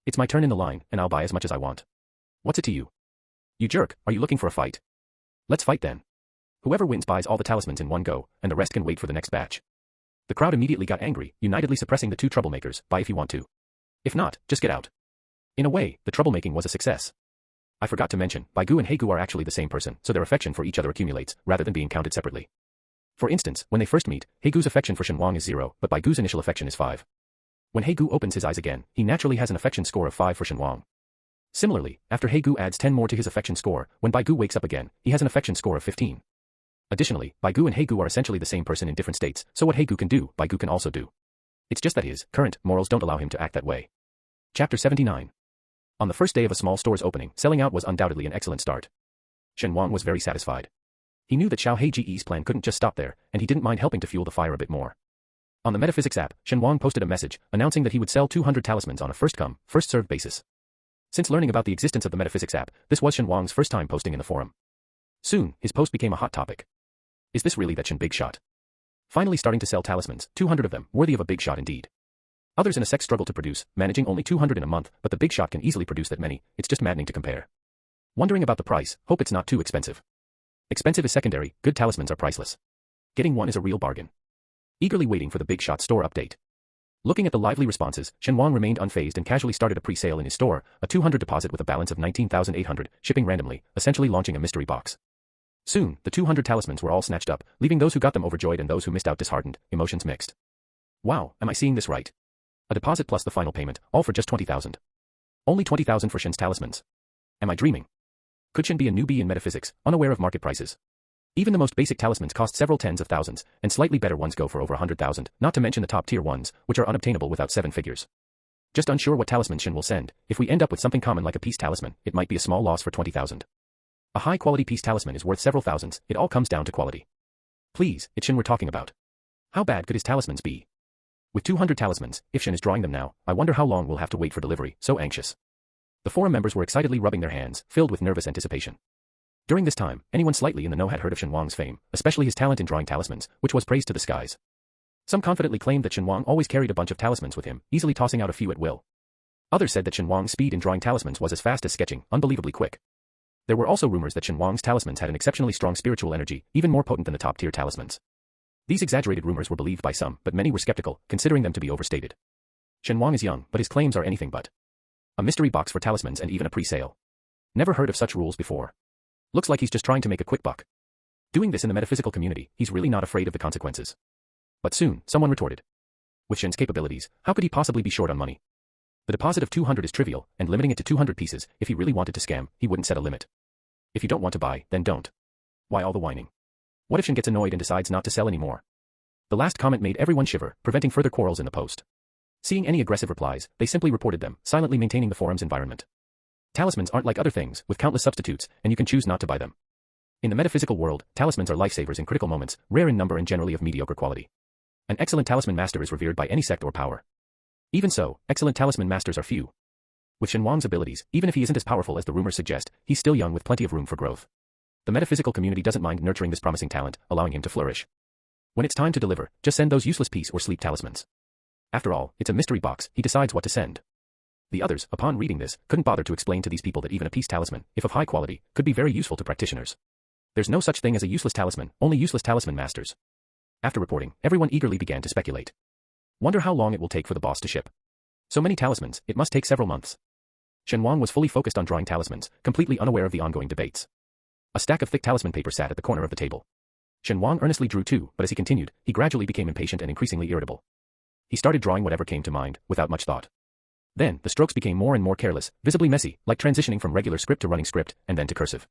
It's my turn in the line, and I'll buy as much as I want. What's it to you?" You jerk, are you looking for a fight? Let's fight then. Whoever wins buys all the talismans in one go, and the rest can wait for the next batch. The crowd immediately got angry, unitedly suppressing the two troublemakers. Buy if you want to. If not, just get out. In a way, the troublemaking was a success. I forgot to mention, Bai Gu and He Gu are actually the same person, so their affection for each other accumulates, rather than being counted separately. For instance, when they first meet, He Gu's affection for Shen Wang is 0, but Bai Gu's initial affection is 5. When He Gu opens his eyes again, he naturally has an affection score of 5 for Shen Wang. Similarly, after He Gu adds 10 more to his affection score, when Bai Gu wakes up again, he has an affection score of 15. Additionally, Bai Gu and He Gu are essentially the same person in different states, so what He Gu can do, Bai Gu can also do. It's just that his current morals don't allow him to act that way. Chapter 79. On the first day of a small store's opening, selling out was undoubtedly an excellent start. Shen Wang was very satisfied. He knew that Xiao Heiji's plan couldn't just stop there, and he didn't mind helping to fuel the fire a bit more. On the Metaphysics app, Shen Wang posted a message, announcing that he would sell 200 talismans on a first-come, first-served basis. Since learning about the existence of the Metaphysics app, this was Shen Wang's first time posting in the forum. Soon, his post became a hot topic. Is this really that Shen Big Shot? Finally starting to sell talismans, 200 of them, worthy of a big shot indeed. Others in a sect struggle to produce, managing only 200 in a month, but the Big Shot can easily produce that many, it's just maddening to compare. Wondering about the price, hope it's not too expensive. Expensive is secondary, good talismans are priceless. Getting one is a real bargain. Eagerly waiting for the Big Shot store update. Looking at the lively responses, Shen Wang remained unfazed and casually started a pre-sale in his store, a 200 deposit with a balance of 19,800, shipping randomly, essentially launching a mystery box. Soon, the 200 talismans were all snatched up, leaving those who got them overjoyed and those who missed out disheartened, emotions mixed. Wow, am I seeing this right? A deposit plus the final payment, all for just 20,000. Only 20,000 for Shen's talismans. Am I dreaming? Could Shen be a newbie in metaphysics, unaware of market prices? Even the most basic talismans cost several tens of thousands, and slightly better ones go for over 100,000, not to mention the top-tier ones, which are unobtainable without 7 figures. Just unsure what talisman Shen will send. If we end up with something common like a peace talisman, it might be a small loss for 20,000. A high-quality peace talisman is worth several thousands, it all comes down to quality. Please, it's Shen we're talking about. How bad could his talismans be? With 200 talismans, if Shen is drawing them now, I wonder how long we'll have to wait for delivery, so anxious. The forum members were excitedly rubbing their hands, filled with nervous anticipation. During this time, anyone slightly in the know had heard of Shen Wang's fame, especially his talent in drawing talismans, which was praised to the skies. Some confidently claimed that Shen Wang always carried a bunch of talismans with him, easily tossing out a few at will. Others said that Shen Wang's speed in drawing talismans was as fast as sketching, unbelievably quick. There were also rumors that Shen Wang's talismans had an exceptionally strong spiritual energy, even more potent than the top-tier talismans. These exaggerated rumors were believed by some, but many were skeptical, considering them to be overstated. Shen Wang is young, but his claims are anything but. A mystery box for talismans and even a pre-sale. Never heard of such rules before. Looks like he's just trying to make a quick buck. Doing this in the metaphysical community, he's really not afraid of the consequences. But soon, someone retorted. With Shen's capabilities, how could he possibly be short on money? The deposit of 200 is trivial, and limiting it to 200 pieces, if he really wanted to scam, he wouldn't set a limit. If you don't want to buy, then don't. Why all the whining? What if Shen gets annoyed and decides not to sell anymore? The last comment made everyone shiver, preventing further quarrels in the post. Seeing any aggressive replies, they simply reported them, silently maintaining the forum's environment. Talismans aren't like other things, with countless substitutes, and you can choose not to buy them. In the metaphysical world, talismans are lifesavers in critical moments, rare in number and generally of mediocre quality. An excellent talisman master is revered by any sect or power. Even so, excellent talisman masters are few. With Shen Wang's abilities, even if he isn't as powerful as the rumors suggest, he's still young with plenty of room for growth. The metaphysical community doesn't mind nurturing this promising talent, allowing him to flourish. When it's time to deliver, just send those useless peace or sleep talismans. After all, it's a mystery box, he decides what to send. The others, upon reading this, couldn't bother to explain to these people that even a peace talisman, if of high quality, could be very useful to practitioners. There's no such thing as a useless talisman, only useless talisman masters. After reporting, everyone eagerly began to speculate. Wonder how long it will take for the boss to ship. So many talismans, it must take several months. Shen Wang was fully focused on drawing talismans, completely unaware of the ongoing debates. A stack of thick talisman paper sat at the corner of the table. Shen Wang earnestly drew too, but as he continued, he gradually became impatient and increasingly irritable. He started drawing whatever came to mind, without much thought. Then, the strokes became more and more careless, visibly messy, like transitioning from regular script to running script, and then to cursive.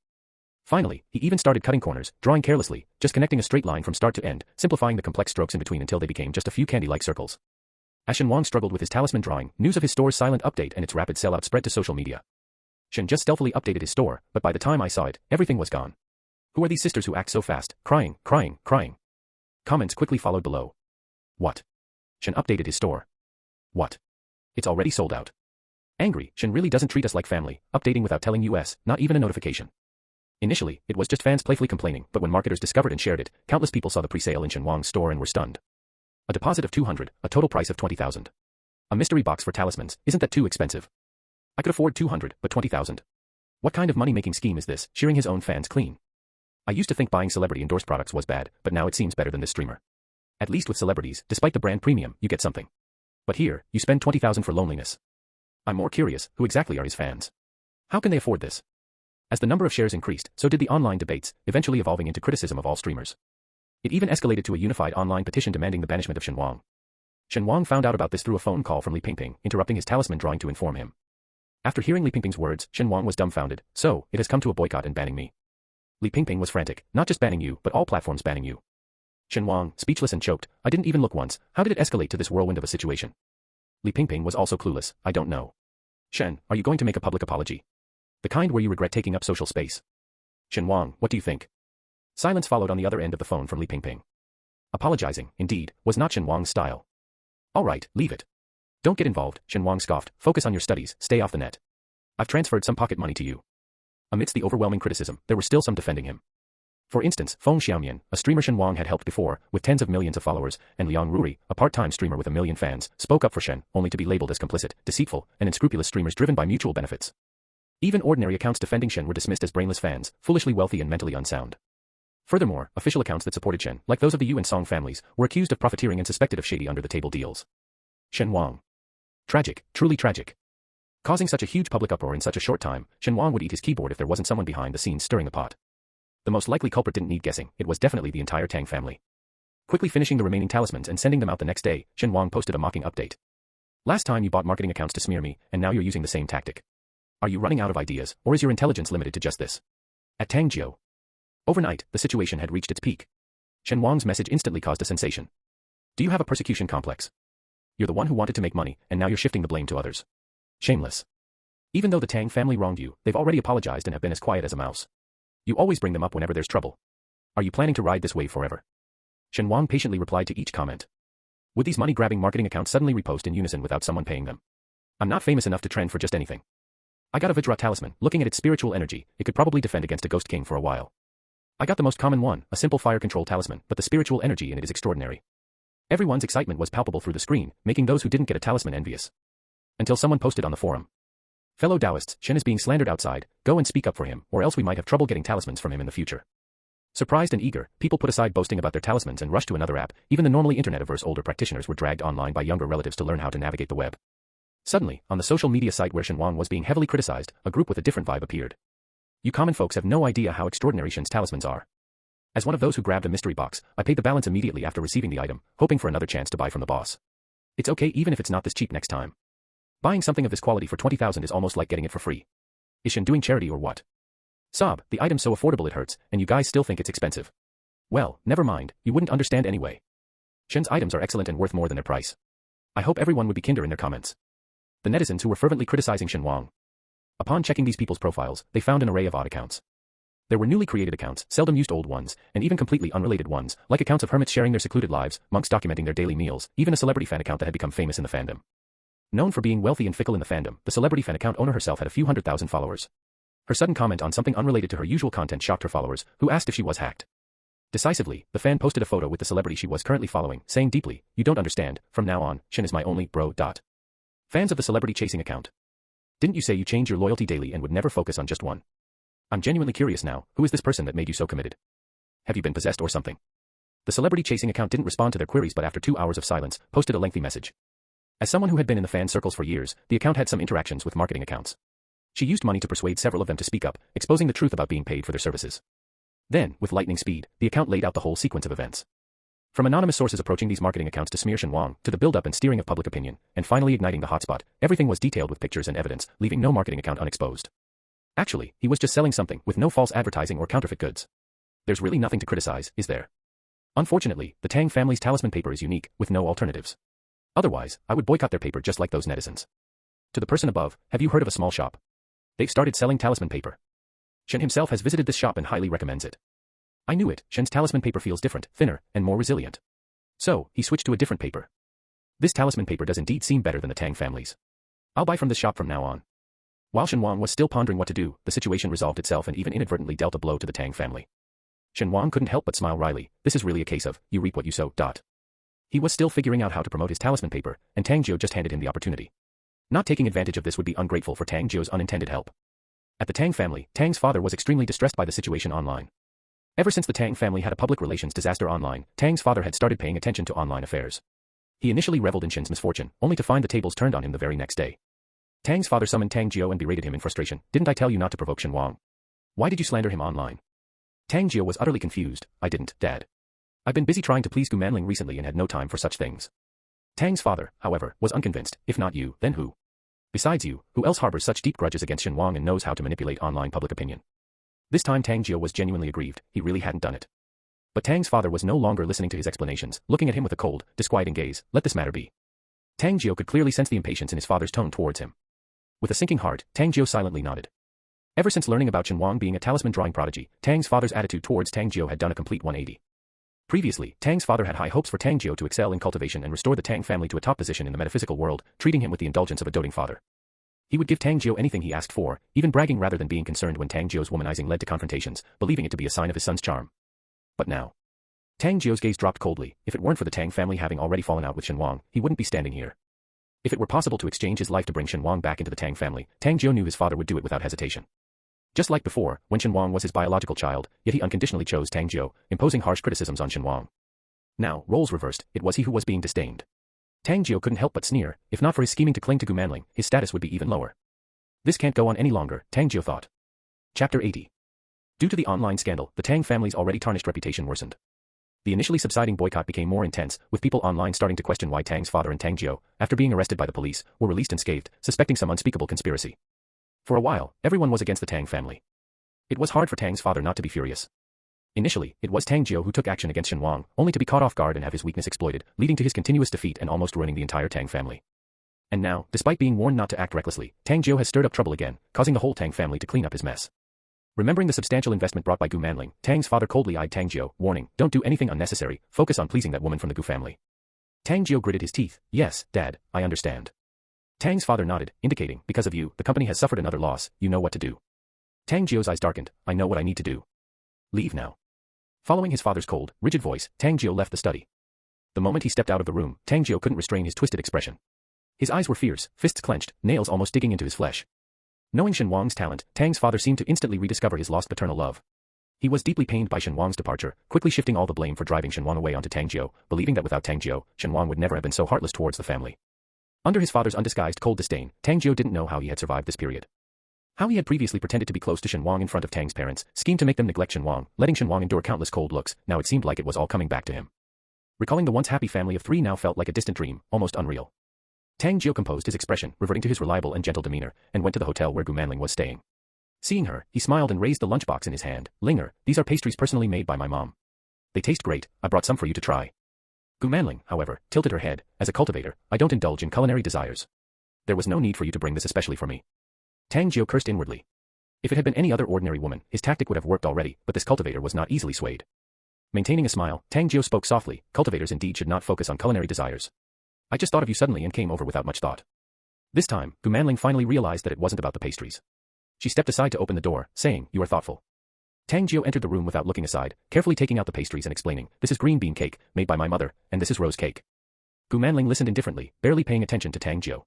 Finally, he even started cutting corners, drawing carelessly, just connecting a straight line from start to end, simplifying the complex strokes in between until they became just a few candy-like circles. As Shen Wang struggled with his talisman drawing, news of his store's silent update and its rapid sellout spread to social media. Shen just stealthily updated his store, but by the time I saw it, everything was gone. Who are these sisters who act so fast, crying, crying, crying? Comments quickly followed below. What? Shen updated his store. What? It's already sold out. Angry, Shen really doesn't treat us like family, updating without telling us, not even a notification. Initially, it was just fans playfully complaining, but when marketers discovered and shared it, countless people saw the pre-sale in Shen Wang's store and were stunned. A deposit of 200, a total price of 20,000. A mystery box for talismans, isn't that too expensive? I could afford 200, but 20,000. What kind of money-making scheme is this, shearing his own fans clean? I used to think buying celebrity-endorsed products was bad, but now it seems better than this streamer. At least with celebrities, despite the brand premium, you get something. But here, you spend 20,000 for loneliness. I'm more curious, who exactly are his fans? How can they afford this? As the number of shares increased, so did the online debates, eventually evolving into criticism of all streamers. It even escalated to a unified online petition demanding the banishment of Shen Wang. Shen Wang found out about this through a phone call from Li Pingping, interrupting his talisman drawing to inform him. After hearing Li Pingping's words, Shen Wang was dumbfounded. So, it has come to a boycott and banning me. Li Pingping was frantic, not just banning you, but all platforms banning you. Shen Wang, speechless and choked, I didn't even look once, how did it escalate to this whirlwind of a situation? Li Pingping was also clueless, I don't know. Shen, are you going to make a public apology? The kind where you regret taking up social space. Shen Wang, what do you think? Silence followed on the other end of the phone from Li Pingping. Apologizing, indeed, was not Shen Wang's style. All right, leave it. Don't get involved, Shen Wang scoffed, focus on your studies, stay off the net. I've transferred some pocket money to you. Amidst the overwhelming criticism, there were still some defending him. For instance, Feng Xiaomian, a streamer Shen Wang had helped before, with tens of millions of followers, and Liang Ruri, a part-time streamer with 1 million fans, spoke up for Shen, only to be labeled as complicit, deceitful, and unscrupulous streamers driven by mutual benefits. Even ordinary accounts defending Shen were dismissed as brainless fans, foolishly wealthy and mentally unsound. Furthermore, official accounts that supported Shen, like those of the Yu and Song families, were accused of profiteering and suspected of shady under-the-table deals. Shen Wang. Tragic, truly tragic. Causing such a huge public uproar in such a short time, Shen Wang would eat his keyboard if there wasn't someone behind the scenes stirring the pot. The most likely culprit didn't need guessing, it was definitely the entire Tang family. Quickly finishing the remaining talismans and sending them out the next day, Shen Wang posted a mocking update. Last time you bought marketing accounts to smear me, and now you're using the same tactic. Are you running out of ideas, or is your intelligence limited to just this? At Tangjiu. Overnight, the situation had reached its peak. Shen Wang's message instantly caused a sensation. Do you have a persecution complex? You're the one who wanted to make money, and now you're shifting the blame to others. Shameless. Even though the Tang family wronged you, they've already apologized and have been as quiet as a mouse. You always bring them up whenever there's trouble. Are you planning to ride this wave forever? Shen Wang patiently replied to each comment. Would these money-grabbing marketing accounts suddenly repost in unison without someone paying them? I'm not famous enough to trend for just anything. I got a Vajra talisman, looking at its spiritual energy, it could probably defend against a Ghost King for a while. I got the most common one, a simple fire control talisman, but the spiritual energy in it is extraordinary. Everyone's excitement was palpable through the screen, making those who didn't get a talisman envious. Until someone posted on the forum. Fellow Taoists, Shen is being slandered outside, go and speak up for him, or else we might have trouble getting talismans from him in the future. Surprised and eager, people put aside boasting about their talismans and rushed to another app, even the normally internet-averse older practitioners were dragged online by younger relatives to learn how to navigate the web. Suddenly, on the social media site where Shen Wang was being heavily criticized, a group with a different vibe appeared. You common folks have no idea how extraordinary Shen's talismans are. As one of those who grabbed a mystery box, I paid the balance immediately after receiving the item, hoping for another chance to buy from the boss. It's okay even if it's not this cheap next time. Buying something of this quality for 20,000 is almost like getting it for free. Is Shen doing charity or what? Sob, the item's so affordable it hurts, and you guys still think it's expensive. Well, never mind, you wouldn't understand anyway. Shen's items are excellent and worth more than their price. I hope everyone would be kinder in their comments. The netizens who were fervently criticizing Shen Wang. Upon checking these people's profiles, they found an array of odd accounts. There were newly created accounts, seldom used old ones, and even completely unrelated ones, like accounts of hermits sharing their secluded lives, monks documenting their daily meals, even a celebrity fan account that had become famous in the fandom. Known for being wealthy and fickle in the fandom, the celebrity fan account owner herself had a few 100,000 followers. Her sudden comment on something unrelated to her usual content shocked her followers, who asked if she was hacked. Decisively, the fan posted a photo with the celebrity she was currently following, saying deeply, "You don't understand, from now on, Shen is my only bro. Fans of the celebrity chasing account. Didn't you say you change your loyalty daily and would never focus on just one? I'm genuinely curious now, who is this person that made you so committed? Have you been possessed or something?" The celebrity chasing account didn't respond to their queries but after 2 hours of silence, posted a lengthy message. As someone who had been in the fan circles for years, the account had some interactions with marketing accounts. She used money to persuade several of them to speak up, exposing the truth about being paid for their services. Then, with lightning speed, the account laid out the whole sequence of events. From anonymous sources approaching these marketing accounts to smear Shen Wang, to the build-up and steering of public opinion, and finally igniting the hotspot, everything was detailed with pictures and evidence, leaving no marketing account unexposed. Actually, he was just selling something, with no false advertising or counterfeit goods. There's really nothing to criticize, is there? Unfortunately, the Tang family's talisman paper is unique, with no alternatives. Otherwise, I would boycott their paper just like those netizens. To the person above, have you heard of a small shop? They've started selling talisman paper. Shen himself has visited this shop and highly recommends it. I knew it, Shen's talisman paper feels different, thinner, and more resilient. So, he switched to a different paper. This talisman paper does indeed seem better than the Tang family's. I'll buy from this shop from now on. While Shen Wang was still pondering what to do, the situation resolved itself and even inadvertently dealt a blow to the Tang family. Shen Wang couldn't help but smile wryly. This is really a case of, you reap what you sow. He was still figuring out how to promote his talisman paper, and Tang Jiu just handed him the opportunity. Not taking advantage of this would be ungrateful for Tang Jiu's unintended help. At the Tang family, Tang's father was extremely distressed by the situation online. Ever since the Tang family had a public relations disaster online, Tang's father had started paying attention to online affairs. He initially reveled in Shen's misfortune, only to find the tables turned on him the very next day. Tang's father summoned Tang Jiu and berated him in frustration. Didn't I tell you not to provoke Shen Wang? Why did you slander him online? Tang Jiu was utterly confused. I didn't, Dad. I've been busy trying to please Gu Manling recently and had no time for such things. Tang's father, however, was unconvinced. If not you, then who? Besides you, who else harbors such deep grudges against Shen Wang and knows how to manipulate online public opinion? This time Tang Jiu was genuinely aggrieved. He really hadn't done it. But Tang's father was no longer listening to his explanations, looking at him with a cold, disquieting gaze. Let this matter be. Tang Jiu could clearly sense the impatience in his father's tone towards him. With a sinking heart, Tang Jiu silently nodded. Ever since learning about Shen Wang being a talisman drawing prodigy, Tang's father's attitude towards Tang Jiu had done a complete 180. Previously, Tang's father had high hopes for Tang Jiu to excel in cultivation and restore the Tang family to a top position in the metaphysical world, treating him with the indulgence of a doting father. He would give Tang Jiu anything he asked for, even bragging rather than being concerned when Tang Jiu's womanizing led to confrontations, believing it to be a sign of his son's charm. But now, Tang Jiu's gaze dropped coldly. If it weren't for the Tang family having already fallen out with Shen Wang, he wouldn't be standing here. If it were possible to exchange his life to bring Shen Wang back into the Tang family, Tang Jiu knew his father would do it without hesitation. Just like before, when Shen Wang was his biological child, yet he unconditionally chose Tang Jiu, imposing harsh criticisms on Shen Wang. Now, roles reversed, it was he who was being disdained. Tang Jiu couldn't help but sneer. If not for his scheming to cling to Gu Manling, his status would be even lower. This can't go on any longer, Tang Jiu thought. Chapter 80. Due to the online scandal, the Tang family's already tarnished reputation worsened. The initially subsiding boycott became more intense, with people online starting to question why Tang's father and Tang Jiu, after being arrested by the police, were released unscathed, suspecting some unspeakable conspiracy. For a while, everyone was against the Tang family. It was hard for Tang's father not to be furious. Initially, it was Tang Jiu who took action against Shen Wang, only to be caught off guard and have his weakness exploited, leading to his continuous defeat and almost ruining the entire Tang family. And now, despite being warned not to act recklessly, Tang Jiu has stirred up trouble again, causing the whole Tang family to clean up his mess. Remembering the substantial investment brought by Gu Manling, Tang's father coldly eyed Tang Jiu, warning, don't do anything unnecessary, focus on pleasing that woman from the Gu family. Tang Jiu gritted his teeth. Yes, Dad, I understand. Tang's father nodded, indicating, because of you, the company has suffered another loss, you know what to do. Tang Jiu's eyes darkened. I know what I need to do. Leave now. Following his father's cold, rigid voice, Tang Jiu left the study. The moment he stepped out of the room, Tang Jiu couldn't restrain his twisted expression. His eyes were fierce, fists clenched, nails almost digging into his flesh. Knowing Shen Wang's talent, Tang's father seemed to instantly rediscover his lost paternal love. He was deeply pained by Shen Wang's departure, quickly shifting all the blame for driving Shen Wang away onto Tang Jiu, believing that without Tang Jiu, Shen Wang would never have been so heartless towards the family. Under his father's undisguised cold disdain, Tang Jiu didn't know how he had survived this period. How he had previously pretended to be close to Shen Wang in front of Tang's parents, schemed to make them neglect Shen Wang, letting Shen Wang endure countless cold looks. Now it seemed like it was all coming back to him. Recalling the once happy family of three now felt like a distant dream, almost unreal. Tang Jiu composed his expression, reverting to his reliable and gentle demeanor, and went to the hotel where Gu Manling was staying. Seeing her, he smiled and raised the lunchbox in his hand. Linger, these are pastries personally made by my mom. They taste great, I brought some for you to try. Gu Manling, however, tilted her head. As a cultivator, I don't indulge in culinary desires. There was no need for you to bring this especially for me. Tang Jiu cursed inwardly. If it had been any other ordinary woman, his tactic would have worked already, but this cultivator was not easily swayed. Maintaining a smile, Tang Jiu spoke softly. Cultivators indeed should not focus on culinary desires. I just thought of you suddenly and came over without much thought. This time, Gu Manling finally realized that it wasn't about the pastries. She stepped aside to open the door, saying, you are thoughtful. Tang Jiu entered the room without looking aside, carefully taking out the pastries and explaining, this is green bean cake, made by my mother, and this is rose cake. Gu Manling listened indifferently, barely paying attention to Tang Jiu.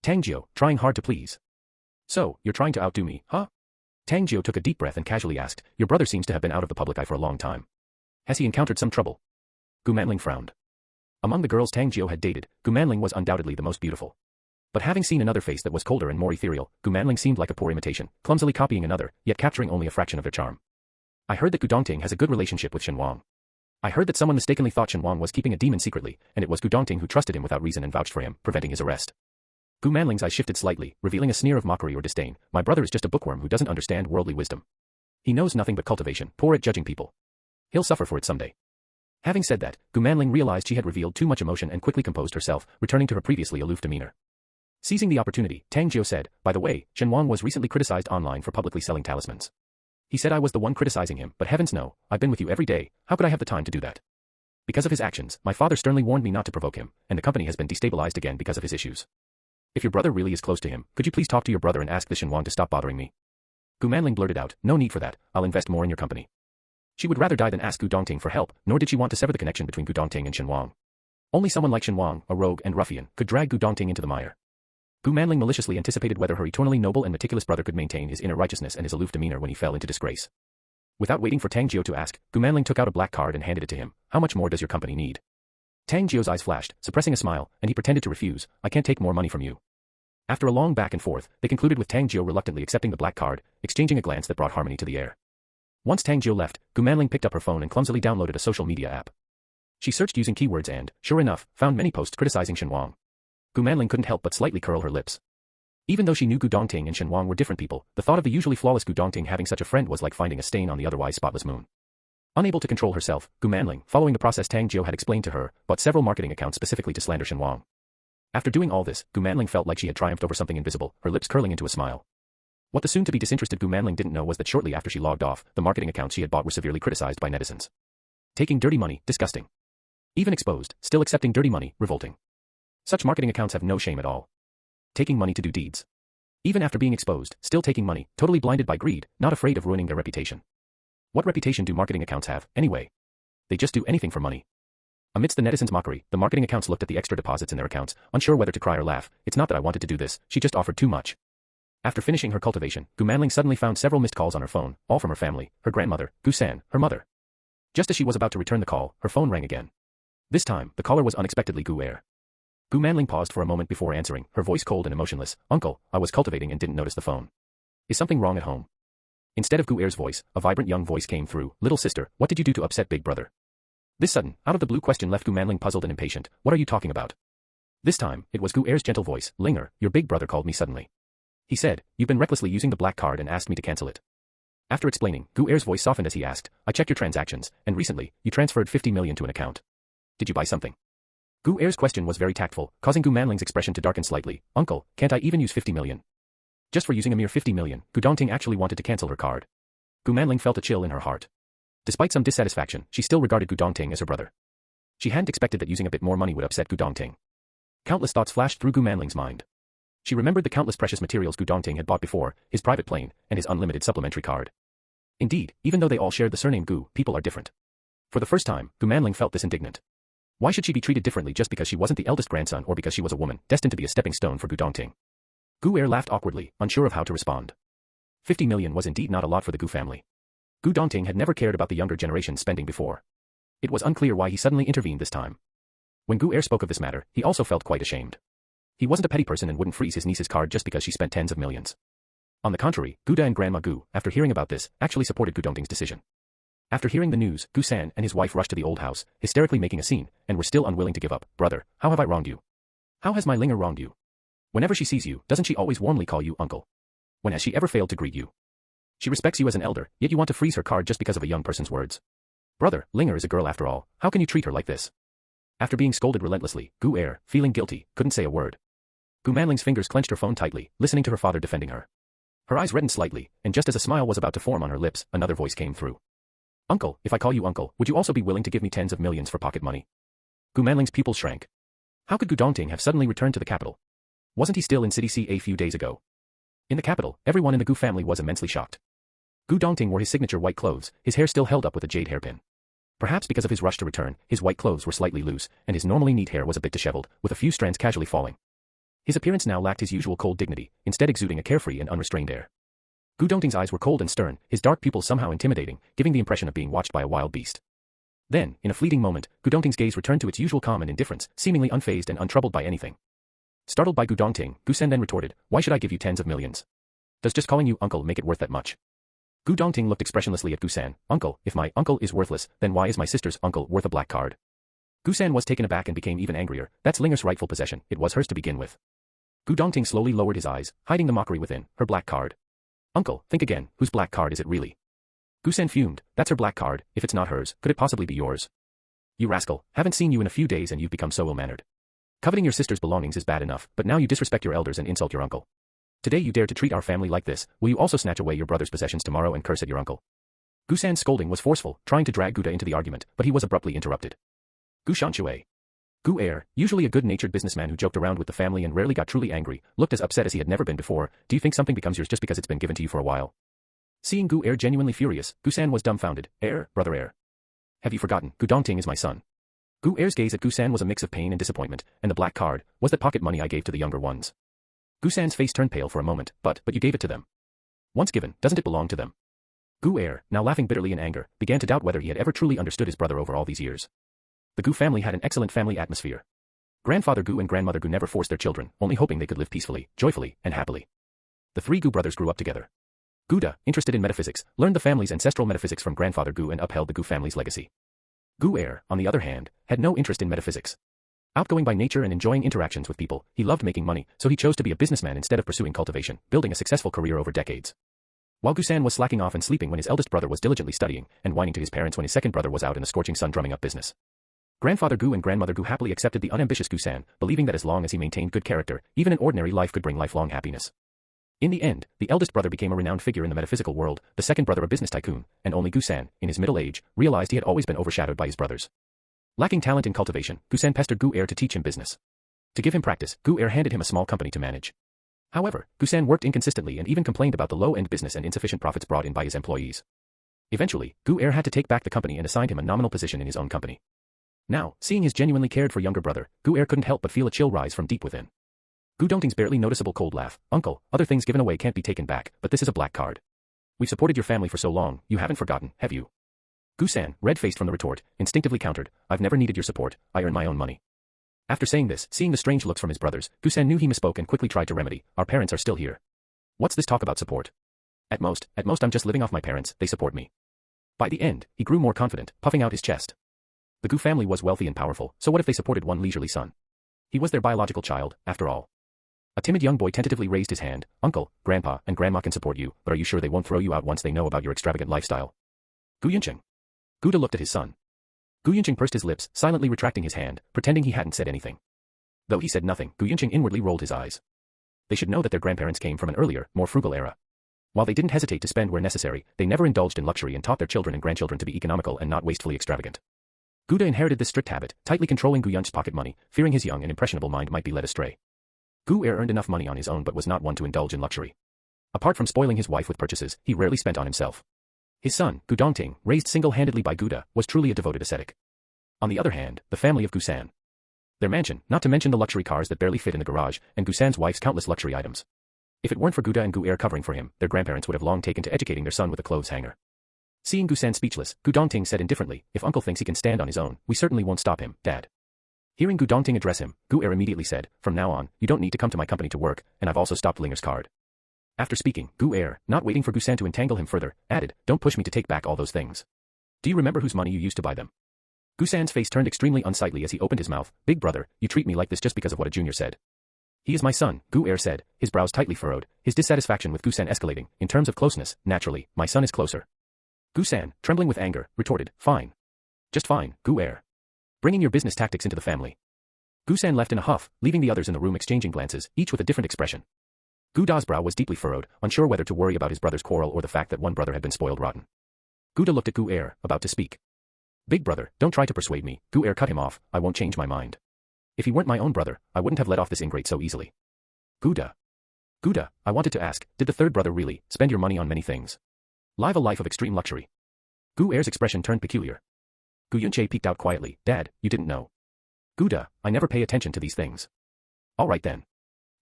Tang Jiu, trying hard to please. So, you're trying to outdo me, huh? Tang Jiu took a deep breath and casually asked, your brother seems to have been out of the public eye for a long time. Has he encountered some trouble? Gu Manling frowned. Among the girls Tang Jiu had dated, Gu Manling was undoubtedly the most beautiful. But having seen another face that was colder and more ethereal, Gu Manling seemed like a poor imitation, clumsily copying another, yet capturing only a fraction of their charm. I heard that Gu Dongting has a good relationship with Shen Wang. I heard that someone mistakenly thought Shen Wang was keeping a demon secretly, and it was Gu Dongting who trusted him without reason and vouched for him, preventing his arrest. Gu Manling's eyes shifted slightly, revealing a sneer of mockery or disdain. My brother is just a bookworm who doesn't understand worldly wisdom. He knows nothing but cultivation, poor at judging people. He'll suffer for it someday. Having said that, Gu Manling realized she had revealed too much emotion and quickly composed herself, returning to her previously aloof demeanor. Seizing the opportunity, Tang Jiu said, by the way, Shen Wang was recently criticized online for publicly selling talismans. He said I was the one criticizing him, but heavens no, I've been with you every day, how could I have the time to do that? Because of his actions, my father sternly warned me not to provoke him, and the company has been destabilized again because of his issues. If your brother really is close to him, could you please talk to your brother and ask the Shen Wang to stop bothering me? Gu Manling blurted out, no need for that, I'll invest more in your company. She would rather die than ask Gu Dongting for help, nor did she want to sever the connection between Gu Dongting and Shen Wang. Only someone like Shen Wang, a rogue and ruffian, could drag Gu Dongting into the mire. Gu Manling maliciously anticipated whether her eternally noble and meticulous brother could maintain his inner righteousness and his aloof demeanor when he fell into disgrace. Without waiting for Tang Jiu to ask, Gu Manling took out a black card and handed it to him. How much more does your company need? Tang Jiu's eyes flashed, suppressing a smile, and he pretended to refuse. I can't take more money from you. After a long back and forth, they concluded with Tang Jiu reluctantly accepting the black card, exchanging a glance that brought harmony to the air. Once Tang Jiu left, Gu Manling picked up her phone and clumsily downloaded a social media app. She searched using keywords and, sure enough, found many posts criticizing Shen Wang. Gu Manling couldn't help but slightly curl her lips. Even though she knew Gu Dongting and Shen Wang were different people, the thought of the usually flawless Gu Dongting having such a friend was like finding a stain on the otherwise spotless moon. Unable to control herself, Gu Manling, following the process Tang Jiu had explained to her, bought several marketing accounts specifically to slander Shen Wang. After doing all this, Gu Manling felt like she had triumphed over something invisible, her lips curling into a smile. What the soon-to-be disinterested Gu Manling didn't know was that shortly after she logged off, the marketing accounts she had bought were severely criticized by netizens. Taking dirty money, disgusting. Even exposed, still accepting dirty money, revolting. Such marketing accounts have no shame at all. Taking money to do deeds. Even after being exposed, still taking money, totally blinded by greed, not afraid of ruining their reputation. What reputation do marketing accounts have, anyway? They just do anything for money. Amidst the netizens' mockery, the marketing accounts looked at the extra deposits in their accounts, unsure whether to cry or laugh. It's not that I wanted to do this, she just offered too much. After finishing her cultivation, Gu Manling suddenly found several missed calls on her phone, all from her family, her grandmother, Gu San, her mother. Just as she was about to return the call, her phone rang again. This time, the caller was unexpectedly Gu Er. Gu Manling paused for a moment before answering, her voice cold and emotionless. Uncle, I was cultivating and didn't notice the phone. Is something wrong at home? Instead of Gu Er's voice, a vibrant young voice came through. Little sister, what did you do to upset big brother? This sudden, out of the blue question left Gu Manling puzzled and impatient. What are you talking about? This time, it was Gu Er's gentle voice. Linger, your big brother called me suddenly. He said, you've been recklessly using the black card and asked me to cancel it. After explaining, Gu Er's voice softened as he asked, I checked your transactions, and recently, you transferred 50 million to an account. Did you buy something? Gu Er's question was very tactful, causing Gu Manling's expression to darken slightly. Uncle, can't I even use 50 million? Just for using a mere 50 million, Gu Dongting actually wanted to cancel her card. Gu Manling felt a chill in her heart. Despite some dissatisfaction, she still regarded Gu Dongting as her brother. She hadn't expected that using a bit more money would upset Gu Dongting. Countless thoughts flashed through Gu Manling's mind. She remembered the countless precious materials Gu Dongting had bought before, his private plane, and his unlimited supplementary card. Indeed, even though they all shared the surname Gu, people are different. For the first time, Gu Manling felt this indignant. Why should she be treated differently just because she wasn't the eldest grandson or because she was a woman, destined to be a stepping stone for Gu Dongting? Gu Er laughed awkwardly, unsure of how to respond. 50 million was indeed not a lot for the Gu family. Gu Dongting had never cared about the younger generation's spending before. It was unclear why he suddenly intervened this time. When Gu Er spoke of this matter, he also felt quite ashamed. He wasn't a petty person and wouldn't freeze his niece's card just because she spent tens of millions. On the contrary, Gu Da and Grandma Gu, after hearing about this, actually supported Gu Dongting's decision. After hearing the news, Gu San and his wife rushed to the old house, hysterically making a scene, and were still unwilling to give up. Brother, how have I wronged you? How has my Linger wronged you? Whenever she sees you, doesn't she always warmly call you uncle? When has she ever failed to greet you? She respects you as an elder, yet you want to freeze her card just because of a young person's words. Brother, Linger is a girl after all, how can you treat her like this? After being scolded relentlessly, Gu Er, feeling guilty, couldn't say a word. Gu Manling's fingers clenched her phone tightly, listening to her father defending her. Her eyes reddened slightly, and just as a smile was about to form on her lips, another voice came through. Uncle, if I call you uncle, would you also be willing to give me tens of millions for pocket money? Gu Manling's pupils shrank. How could Gu Dongting have suddenly returned to the capital? Wasn't he still in City C a few days ago? In the capital, everyone in the Gu family was immensely shocked. Gu Dongting wore his signature white clothes, his hair still held up with a jade hairpin. Perhaps because of his rush to return, his white clothes were slightly loose, and his normally neat hair was a bit disheveled, with a few strands casually falling. His appearance now lacked his usual cold dignity, instead exuding a carefree and unrestrained air. Gu Dongting's eyes were cold and stern, his dark pupils somehow intimidating, giving the impression of being watched by a wild beast. Then, in a fleeting moment, Gu Dongting's gaze returned to its usual calm and indifference, seemingly unfazed and untroubled by anything. Startled by Gu Dongting, Gu Sen then retorted, why should I give you tens of millions? Does just calling you uncle make it worth that much? Gu Dongting looked expressionlessly at Gu San. Uncle, if my uncle is worthless, then why is my sister's uncle worth a black card? Gu San was taken aback and became even angrier. That's Linger's rightful possession, it was hers to begin with. Gu Dongting slowly lowered his eyes, hiding the mockery within. Her black card. Uncle, think again, whose black card is it really? Gu Sen fumed. That's her black card, if it's not hers, could it possibly be yours? You rascal, haven't seen you in a few days and you've become so ill-mannered. Coveting your sister's belongings is bad enough, but now you disrespect your elders and insult your uncle. Today you dare to treat our family like this, will you also snatch away your brother's possessions tomorrow and curse at your uncle? Gu San's scolding was forceful, trying to drag Gu Da into the argument, but he was abruptly interrupted. Gu Shanshui. Gu Er, usually a good-natured businessman who joked around with the family and rarely got truly angry, looked as upset as he had never been before. Do you think something becomes yours just because it's been given to you for a while? Seeing Gu Er genuinely furious, Gu San was dumbfounded. Brother Er. Have you forgotten, Gu Dongting is my son. Gu Er's gaze at Gu San was a mix of pain and disappointment, and the black card was that pocket money I gave to the younger ones. Gusan's face turned pale for a moment, but you gave it to them. Once given, doesn't it belong to them? Gu heir, now laughing bitterly in anger, began to doubt whether he had ever truly understood his brother over all these years. The Gu family had an excellent family atmosphere. Grandfather Gu and grandmother Gu never forced their children, only hoping they could live peacefully, joyfully, and happily. The three Gu brothers grew up together. Gu Da, interested in metaphysics, learned the family's ancestral metaphysics from grandfather Gu and upheld the Gu family's legacy. Gu heir, on the other hand, had no interest in metaphysics. Outgoing by nature and enjoying interactions with people, he loved making money, so he chose to be a businessman instead of pursuing cultivation, building a successful career over decades. While Gusan was slacking off and sleeping when his eldest brother was diligently studying, and whining to his parents when his second brother was out in the scorching sun drumming up business. Grandfather Gu and grandmother Gu happily accepted the unambitious Gusan, believing that as long as he maintained good character, even an ordinary life could bring lifelong happiness. In the end, the eldest brother became a renowned figure in the metaphysical world, the second brother a business tycoon, and only Gusan, in his middle age, realized he had always been overshadowed by his brothers. Lacking talent in cultivation, Gusan pestered Gu heir to teach him business. To give him practice, Gu heir handed him a small company to manage. However, Gusan worked inconsistently and even complained about the low-end business and insufficient profits brought in by his employees. Eventually, Gu heir had to take back the company and assigned him a nominal position in his own company. Now, seeing his genuinely cared for younger brother, Gu heir couldn't help but feel a chill rise from deep within. Gu Dongting's barely noticeable cold laugh. Uncle, other things given away can't be taken back, but this is a black card. We've supported your family for so long, you haven't forgotten, have you? Gusan, red-faced from the retort, instinctively countered, I've never needed your support, I earn my own money. After saying this, seeing the strange looks from his brothers, Gusan knew he misspoke and quickly tried to remedy, our parents are still here. What's this talk about support? At most I'm just living off my parents, they support me. By the end, he grew more confident, puffing out his chest. The Gu family was wealthy and powerful, so what if they supported one leisurely son? He was their biological child, after all. A timid young boy tentatively raised his hand, Uncle, Grandpa, and Grandma can support you, but are you sure they won't throw you out once they know about your extravagant lifestyle? Gu Yunqing. Gu Da looked at his son. Gu Yunqing pursed his lips, silently retracting his hand, pretending he hadn't said anything. Though he said nothing, Gu Yunqing inwardly rolled his eyes. They should know that their grandparents came from an earlier, more frugal era. While they didn't hesitate to spend where necessary, they never indulged in luxury and taught their children and grandchildren to be economical and not wastefully extravagant. Gu Da inherited this strict habit, tightly controlling Gu Yunqing's pocket money, fearing his young and impressionable mind might be led astray. Gu heir earned enough money on his own but was not one to indulge in luxury. Apart from spoiling his wife with purchases, he rarely spent on himself. His son, Gu Dongting, raised single-handedly by Gu Da, was truly a devoted ascetic. On the other hand, the family of Gusan. Their mansion, not to mention the luxury cars that barely fit in the garage, and Gusan's wife's countless luxury items. If it weren't for Gu Da and Gu heir covering for him, their grandparents would have long taken to educating their son with a clothes hanger. Seeing Gusan speechless, Gu Dongting said indifferently, if uncle thinks he can stand on his own, we certainly won't stop him, Dad. Hearing Gu Dongting address him, Gu heir immediately said, from now on, you don't need to come to my company to work, and I've also stopped Linger's card. After speaking, Gu heir, not waiting for Gusan to entangle him further, added, don't push me to take back all those things. Do you remember whose money you used to buy them? Gusan's face turned extremely unsightly as he opened his mouth, big brother, you treat me like this just because of what a junior said. He is my son, Gu heir said, his brows tightly furrowed, his dissatisfaction with Gusan escalating, in terms of closeness, naturally, my son is closer. Gusan, trembling with anger, retorted, fine. Just fine, Gu heir. Bringing your business tactics into the family. Gusan left in a huff, leaving the others in the room exchanging glances, each with a different expression. Gu Da's brow was deeply furrowed, unsure whether to worry about his brother's quarrel or the fact that one brother had been spoiled rotten. Gu Da looked at Gu heir, about to speak. Big brother, don't try to persuade me, Gu heir cut him off, I won't change my mind. If he weren't my own brother, I wouldn't have let off this ingrate so easily. Gu Da. Gu Da, I wanted to ask, did the third brother really spend your money on many things? Live a life of extreme luxury. Gu heir's expression turned peculiar. Gu Yunqing peeked out quietly, Dad, you didn't know. Gu Da, I never pay attention to these things. All right then.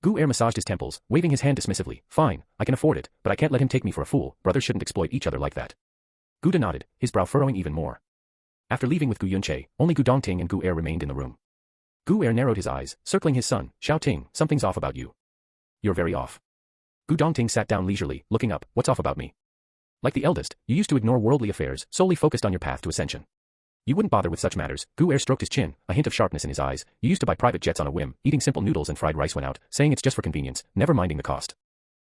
Gu heir massaged his temples, waving his hand dismissively, fine, I can afford it, but I can't let him take me for a fool, brothers shouldn't exploit each other like that. Gu Da nodded, his brow furrowing even more. After leaving with Gu Yunqing, only Gu Dongting and Gu heir remained in the room. Gu heir narrowed his eyes, circling his son, shouting, something's off about you. You're very off. Gu Dongting sat down leisurely, looking up, what's off about me? Like the eldest, you used to ignore worldly affairs, solely focused on your path to ascension. You wouldn't bother with such matters, Gu heir stroked his chin, a hint of sharpness in his eyes, you used to buy private jets on a whim, eating simple noodles and fried rice when out, saying it's just for convenience, never minding the cost.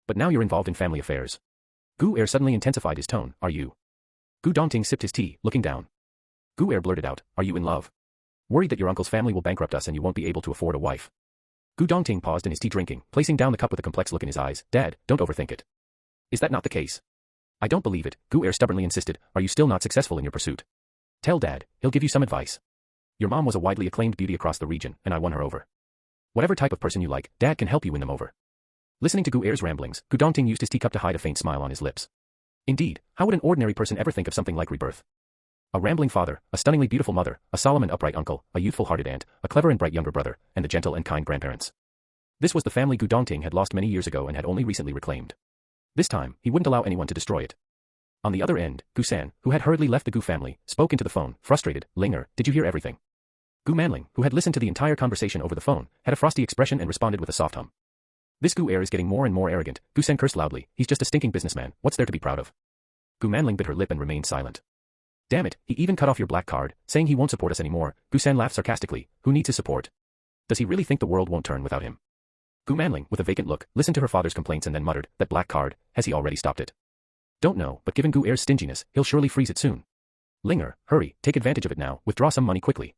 But now you're involved in family affairs. Gu heir suddenly intensified his tone, are you? Gu Dongting sipped his tea, looking down. Gu heir blurted out, are you in love? Worried that your uncle's family will bankrupt us and you won't be able to afford a wife. Gu Dongting paused in his tea drinking, placing down the cup with a complex look in his eyes, Dad, don't overthink it. Is that not the case? I don't believe it, Gu heir stubbornly insisted, are you still not successful in your pursuit? Tell Dad, he'll give you some advice. Your mom was a widely acclaimed beauty across the region, and I won her over. Whatever type of person you like, Dad can help you win them over. Listening to Gu heir's ramblings, Gu Dongting used his teacup to hide a faint smile on his lips. Indeed, how would an ordinary person ever think of something like rebirth? A rambling father, a stunningly beautiful mother, a solemn and upright uncle, a youthful-hearted aunt, a clever and bright younger brother, and the gentle and kind grandparents. This was the family Gu Dongting had lost many years ago and had only recently reclaimed. This time, he wouldn't allow anyone to destroy it. On the other end, Gu San, who had hurriedly left the Gu family, spoke into the phone, frustrated. Linger, did you hear everything? Gu Manling, who had listened to the entire conversation over the phone, had a frosty expression and responded with a soft hum. This Gu heir is getting more and more arrogant. Gu San cursed loudly. He's just a stinking businessman. What's there to be proud of? Gu Manling bit her lip and remained silent. Damn it, he even cut off your black card, saying he won't support us anymore. Gu San laughed sarcastically. Who needs his support? Does he really think the world won't turn without him? Gu Manling, with a vacant look, listened to her father's complaints and then muttered, that black card, has he already stopped it? Don't know, but given Gu heir's stinginess, he'll surely freeze it soon. Linger, hurry, take advantage of it now, withdraw some money quickly.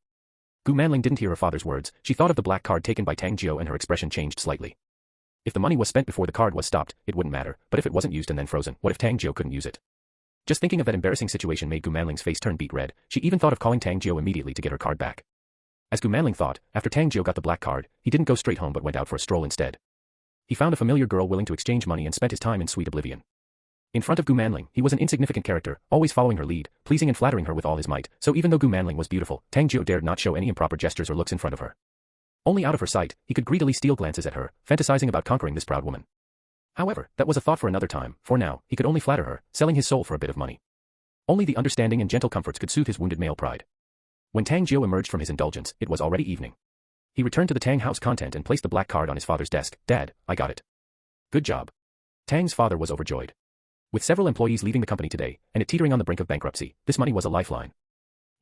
Gu Manling didn't hear her father's words. She thought of the black card taken by Tang Jiao and her expression changed slightly. If the money was spent before the card was stopped, it wouldn't matter, but if it wasn't used and then frozen, what if Tang Jiao couldn't use it? Just thinking of that embarrassing situation made Gu Manling's face turn beet red. She even thought of calling Tang Jiao immediately to get her card back. As Gu Manling thought, after Tang Jiao got the black card, he didn't go straight home but went out for a stroll instead. He found a familiar girl willing to exchange money and spent his time in sweet oblivion. In front of Gu Manling, he was an insignificant character, always following her lead, pleasing and flattering her with all his might, so even though Gu Manling was beautiful, Tang Jiao dared not show any improper gestures or looks in front of her. Only out of her sight, he could greedily steal glances at her, fantasizing about conquering this proud woman. However, that was a thought for another time. For now, he could only flatter her, selling his soul for a bit of money. Only the understanding and gentle comforts could soothe his wounded male pride. When Tang Jiao emerged from his indulgence, it was already evening. He returned to the Tang house content and placed the black card on his father's desk. Dad, I got it. Good job. Tang's father was overjoyed. With several employees leaving the company today, and it teetering on the brink of bankruptcy, this money was a lifeline.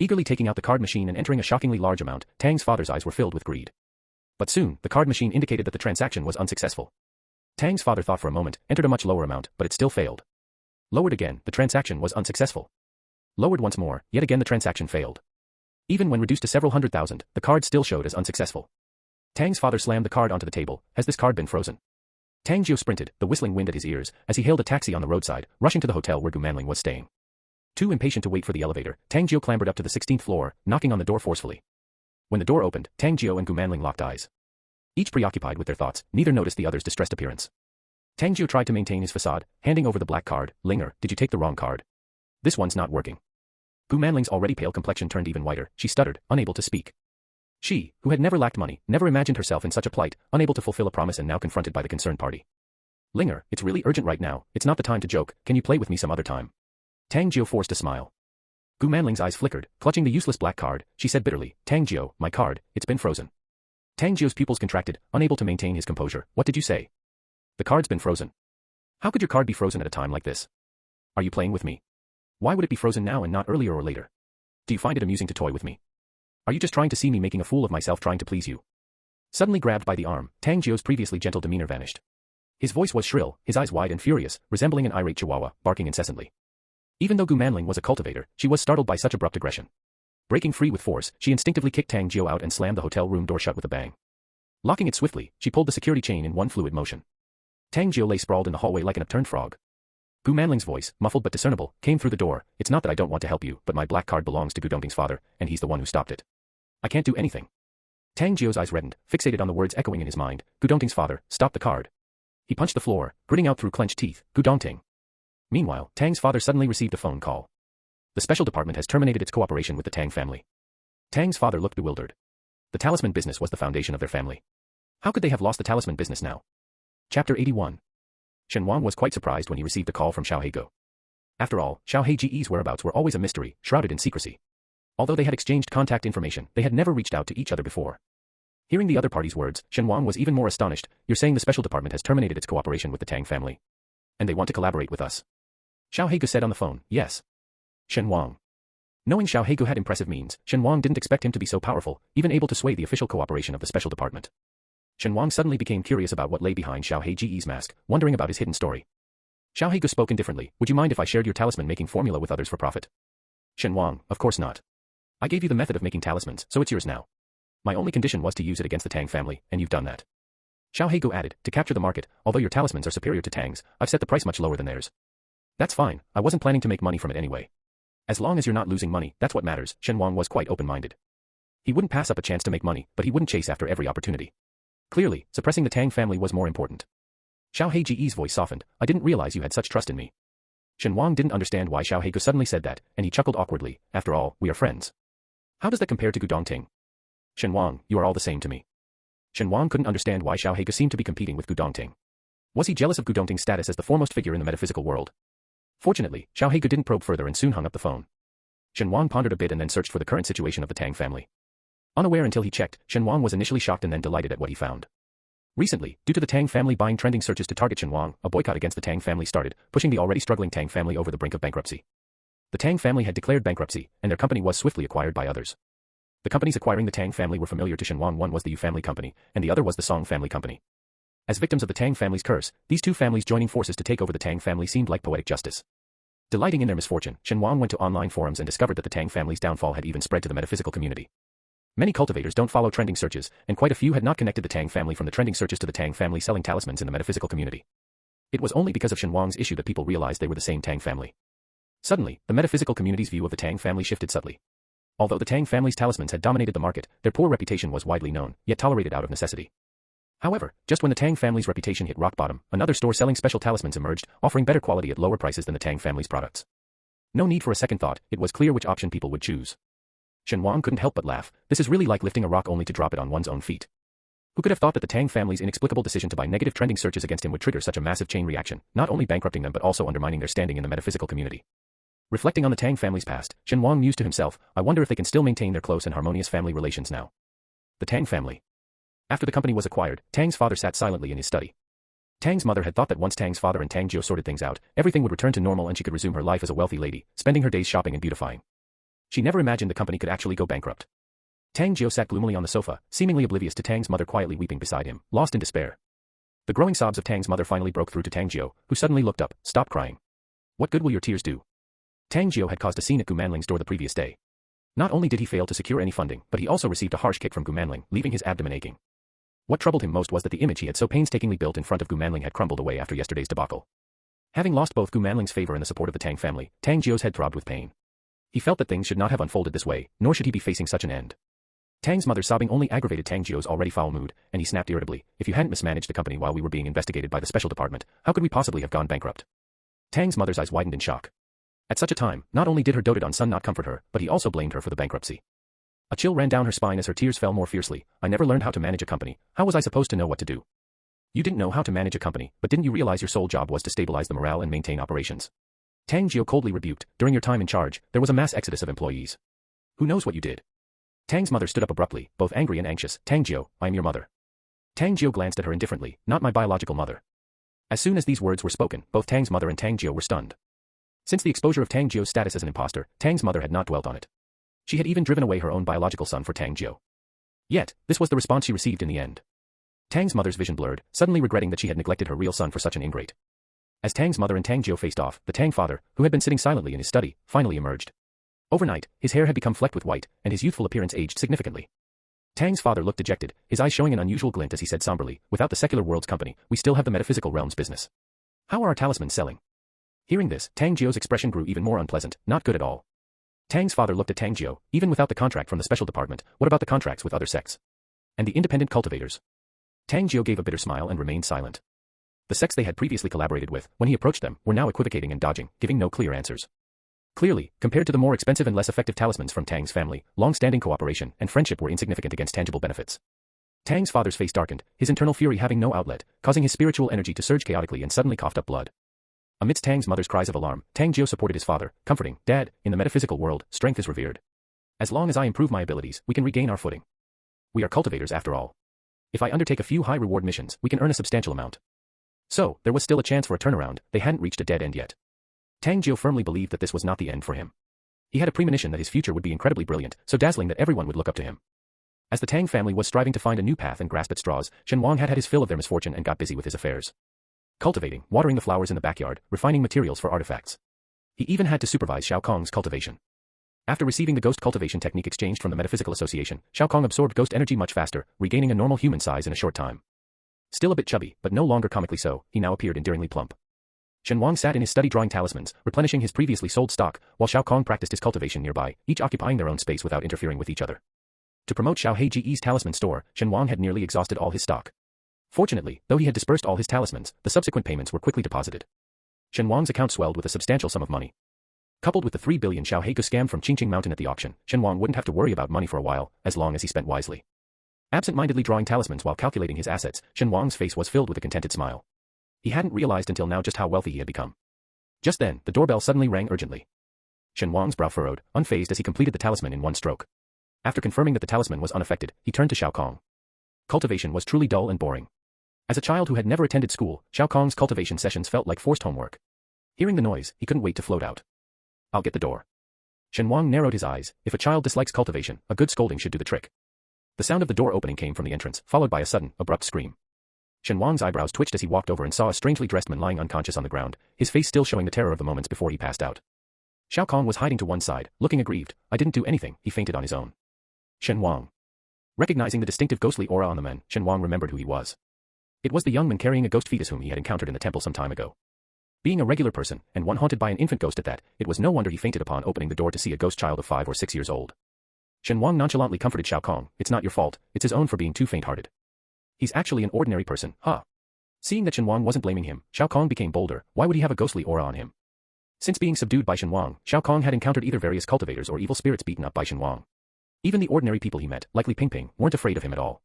Eagerly taking out the card machine and entering a shockingly large amount, Tang's father's eyes were filled with greed. But soon, the card machine indicated that the transaction was unsuccessful. Tang's father thought for a moment, entered a much lower amount, but it still failed. Lowered again, the transaction was unsuccessful. Lowered once more, yet again the transaction failed. Even when reduced to several hundred thousand, the card still showed as unsuccessful. Tang's father slammed the card onto the table. Has this card been frozen? Tang Jiao sprinted, the whistling wind at his ears, as he hailed a taxi on the roadside, rushing to the hotel where Gu Manling was staying. Too impatient to wait for the elevator, Tang Jiao clambered up to the 16th floor, knocking on the door forcefully. When the door opened, Tang Jiao and Gu Manling locked eyes. Each preoccupied with their thoughts, neither noticed the other's distressed appearance. Tang Jiao tried to maintain his facade, handing over the black card. Linger, did you take the wrong card? This one's not working. Gu Manling's already pale complexion turned even whiter. She stuttered, unable to speak. She, who had never lacked money, never imagined herself in such a plight, unable to fulfill a promise and now confronted by the concerned party. Linger, it's really urgent right now, it's not the time to joke, can you play with me some other time? Tang Jiao forced a smile. Gu Manling's eyes flickered, clutching the useless black card, she said bitterly, Tang Jiao, my card, it's been frozen. Tang Jiao's pupils contracted, unable to maintain his composure. What did you say? The card's been frozen. How could your card be frozen at a time like this? Are you playing with me? Why would it be frozen now and not earlier or later? Do you find it amusing to toy with me? Are you just trying to see me making a fool of myself trying to please you? Suddenly grabbed by the arm, Tang Jiao's previously gentle demeanor vanished. His voice was shrill, his eyes wide and furious, resembling an irate chihuahua, barking incessantly. Even though Gu Manling was a cultivator, she was startled by such abrupt aggression. Breaking free with force, she instinctively kicked Tang Jiao out and slammed the hotel room door shut with a bang. Locking it swiftly, she pulled the security chain in one fluid motion. Tang Jiao lay sprawled in the hallway like an upturned frog. Gu Manling's voice, muffled but discernible, came through the door. It's not that I don't want to help you, but my black card belongs to Gu Dongting's father, and he's the one who stopped it. I can't do anything. Tang Jiao's eyes reddened, fixated on the words echoing in his mind. Gu Dongting's father, stop the card. He punched the floor, gritting out through clenched teeth. Gu Dongting. Meanwhile, Tang's father suddenly received a phone call. The special department has terminated its cooperation with the Tang family. Tang's father looked bewildered. The talisman business was the foundation of their family. How could they have lost the talisman business now? Chapter 81. Shen Wang was quite surprised when he received a call from Xiao Heigo. After all, Xiao Heige's whereabouts were always a mystery, shrouded in secrecy. Although they had exchanged contact information, they had never reached out to each other before. Hearing the other party's words, Shen Wang was even more astonished. You're saying the special department has terminated its cooperation with the Tang family? And they want to collaborate with us? Xiao Heigo said on the phone, yes. Shen Wang. Knowing Xiao Heigo had impressive means, Shen Wang didn't expect him to be so powerful, even able to sway the official cooperation of the special department. Shen Wang suddenly became curious about what lay behind Xiao Heige's mask, wondering about his hidden story. Xiao Heigo spoke indifferently. Would you mind if I shared your talisman-making formula with others for profit? Shen Wang, of course not. I gave you the method of making talismans, so it's yours now. My only condition was to use it against the Tang family, and you've done that. Xiao Heigo added, to capture the market, although your talismans are superior to Tang's, I've set the price much lower than theirs. That's fine, I wasn't planning to make money from it anyway. As long as you're not losing money, that's what matters. Shen Wang was quite open-minded. He wouldn't pass up a chance to make money, but he wouldn't chase after every opportunity. Clearly, suppressing the Tang family was more important. Xiao Heige's voice softened. I didn't realize you had such trust in me. Shen Wang didn't understand why Xiao Heigo suddenly said that, and he chuckled awkwardly. After all, we are friends. How does that compare to Gu Dongting? Shen Wang, you are all the same to me. Shen Wang couldn't understand why Xiao Hege seemed to be competing with Gu Dongting. Was he jealous of Gu Dongting's status as the foremost figure in the metaphysical world? Fortunately, Xiao Hege didn't probe further and soon hung up the phone. Shen Wang pondered a bit and then searched for the current situation of the Tang family. Unaware until he checked, Shen Wang was initially shocked and then delighted at what he found. Recently, due to the Tang family buying trending searches to target Shen Wang, a boycott against the Tang family started, pushing the already struggling Tang family over the brink of bankruptcy. The Tang family had declared bankruptcy, and their company was swiftly acquired by others. The companies acquiring the Tang family were familiar to Shen Wang. One was the Yu family company, and the other was the Song family company. As victims of the Tang family's curse, these two families joining forces to take over the Tang family seemed like poetic justice. Delighting in their misfortune, Shen Wang went to online forums and discovered that the Tang family's downfall had even spread to the metaphysical community. Many cultivators don't follow trending searches, and quite a few had not connected the Tang family from the trending searches to the Tang family selling talismans in the metaphysical community. It was only because of Shen Wang's issue that people realized they were the same Tang family. Suddenly, the metaphysical community's view of the Tang family shifted subtly. Although the Tang family's talismans had dominated the market, their poor reputation was widely known, yet tolerated out of necessity. However, just when the Tang family's reputation hit rock bottom, another store selling special talismans emerged, offering better quality at lower prices than the Tang family's products. No need for a second thought, it was clear which option people would choose. Shen Wang couldn't help but laugh. This is really like lifting a rock only to drop it on one's own feet. Who could have thought that the Tang family's inexplicable decision to buy negative trending searches against him would trigger such a massive chain reaction, not only bankrupting them but also undermining their standing in the metaphysical community? Reflecting on the Tang family's past, Shen Wang mused to himself, I wonder if they can still maintain their close and harmonious family relations now. The Tang family. After the company was acquired, Tang's father sat silently in his study. Tang's mother had thought that once Tang's father and Tang Jiu sorted things out, everything would return to normal and she could resume her life as a wealthy lady, spending her days shopping and beautifying. She never imagined the company could actually go bankrupt. Tang Jiu sat gloomily on the sofa, seemingly oblivious to Tang's mother quietly weeping beside him, lost in despair. The growing sobs of Tang's mother finally broke through to Tang Jiu, who suddenly looked up, stop crying. What good will your tears do? Tang Jiu had caused a scene at Gu Manling's door the previous day. Not only did he fail to secure any funding, but he also received a harsh kick from Gu Manling, leaving his abdomen aching. What troubled him most was that the image he had so painstakingly built in front of Gu Manling had crumbled away after yesterday's debacle. Having lost both Gu Manling's favor and the support of the Tang family, Tang Jiu's head throbbed with pain. He felt that things should not have unfolded this way, nor should he be facing such an end. Tang's mother's sobbing only aggravated Tang Jiu's already foul mood, and he snapped irritably, if you hadn't mismanaged the company while we were being investigated by the special department, how could we possibly have gone bankrupt? Tang's mother's eyes widened in shock. At such a time, not only did her doted-on son not comfort her, but he also blamed her for the bankruptcy. A chill ran down her spine as her tears fell more fiercely. I never learned how to manage a company. How was I supposed to know what to do? You didn't know how to manage a company, but didn't you realize your sole job was to stabilize the morale and maintain operations? Tang Jiu coldly rebuked, during your time in charge, there was a mass exodus of employees. Who knows what you did? Tang's mother stood up abruptly, both angry and anxious. Tang Jiu, I am your mother. Tang Jiu glanced at her indifferently, not my biological mother. As soon as these words were spoken, both Tang's mother and Tang Jiu were stunned. Since the exposure of Tang Jiu's status as an imposter, Tang's mother had not dwelt on it. She had even driven away her own biological son for Tang Jiu. Yet, this was the response she received in the end. Tang's mother's vision blurred, suddenly regretting that she had neglected her real son for such an ingrate. As Tang's mother and Tang Jiu faced off, the Tang father, who had been sitting silently in his study, finally emerged. Overnight, his hair had become flecked with white, and his youthful appearance aged significantly. Tang's father looked dejected, his eyes showing an unusual glint as he said somberly, without the secular world's company, we still have the metaphysical realm's business. How are our talismans selling? Hearing this, Tang Jiu's expression grew even more unpleasant, not good at all. Tang's father looked at Tang Jiu, even without the contract from the special department, what about the contracts with other sects? And the independent cultivators? Tang Jiu gave a bitter smile and remained silent. The sects they had previously collaborated with, when he approached them, were now equivocating and dodging, giving no clear answers. Clearly, compared to the more expensive and less effective talismans from Tang's family, long-standing cooperation and friendship were insignificant against tangible benefits. Tang's father's face darkened, his internal fury having no outlet, causing his spiritual energy to surge chaotically and suddenly coughed up blood. Amidst Tang's mother's cries of alarm, Tang Jiu supported his father, comforting, Dad, in the metaphysical world, strength is revered. As long as I improve my abilities, we can regain our footing. We are cultivators after all. If I undertake a few high-reward missions, we can earn a substantial amount. So, there was still a chance for a turnaround, they hadn't reached a dead end yet. Tang Jiu firmly believed that this was not the end for him. He had a premonition that his future would be incredibly brilliant, so dazzling that everyone would look up to him. As the Tang family was striving to find a new path and grasp at straws, Shen Wang had his fill of their misfortune and got busy with his affairs. Cultivating, watering the flowers in the backyard, refining materials for artifacts. He even had to supervise Xiao Kong's cultivation. After receiving the ghost cultivation technique exchanged from the Metaphysical Association, Xiao Kong absorbed ghost energy much faster, regaining a normal human size in a short time. Still a bit chubby, but no longer comically so, he now appeared endearingly plump. Shen Wang sat in his study drawing talismans, replenishing his previously sold stock, while Xiao Kong practiced his cultivation nearby, each occupying their own space without interfering with each other. To promote Xiao Heji's talisman store, Shen Wang had nearly exhausted all his stock. Fortunately, though he had dispersed all his talismans, the subsequent payments were quickly deposited. Shen Wang's account swelled with a substantial sum of money. Coupled with the 3 billion Xiao Hege scam from Qingqing Mountain at the auction, Shen Wang wouldn't have to worry about money for a while, as long as he spent wisely. Absent-mindedly drawing talismans while calculating his assets, Shen Wang's face was filled with a contented smile. He hadn't realized until now just how wealthy he had become. Just then, the doorbell suddenly rang urgently. Shen Wang's brow furrowed, unfazed as he completed the talisman in one stroke. After confirming that the talisman was unaffected, he turned to Xiao Kong. Cultivation was truly dull and boring. As a child who had never attended school, Xiao Kong's cultivation sessions felt like forced homework. Hearing the noise, he couldn't wait to float out. I'll get the door. Shen Wang narrowed his eyes. If a child dislikes cultivation, a good scolding should do the trick. The sound of the door opening came from the entrance, followed by a sudden, abrupt scream. Shen Wang's eyebrows twitched as he walked over and saw a strangely dressed man lying unconscious on the ground, his face still showing the terror of the moments before he passed out. Xiao Kong was hiding to one side, looking aggrieved. I didn't do anything, he fainted on his own. Shen Wang. Recognizing the distinctive ghostly aura on the man, Shen Wang remembered who he was. It was the young man carrying a ghost fetus whom he had encountered in the temple some time ago. Being a regular person, and one haunted by an infant ghost at that, it was no wonder he fainted upon opening the door to see a ghost child of 5 or 6 years old. Shen Wang nonchalantly comforted Xiao Kong. It's not your fault, it's his own for being too faint-hearted. He's actually an ordinary person, huh? Seeing that Shen Wang wasn't blaming him, Xiao Kong became bolder. Why would he have a ghostly aura on him? Since being subdued by Shen Wang, Xiao Kong had encountered either various cultivators or evil spirits beaten up by Shen Wang. Even the ordinary people he met, likely Ping Ping, weren't afraid of him at all.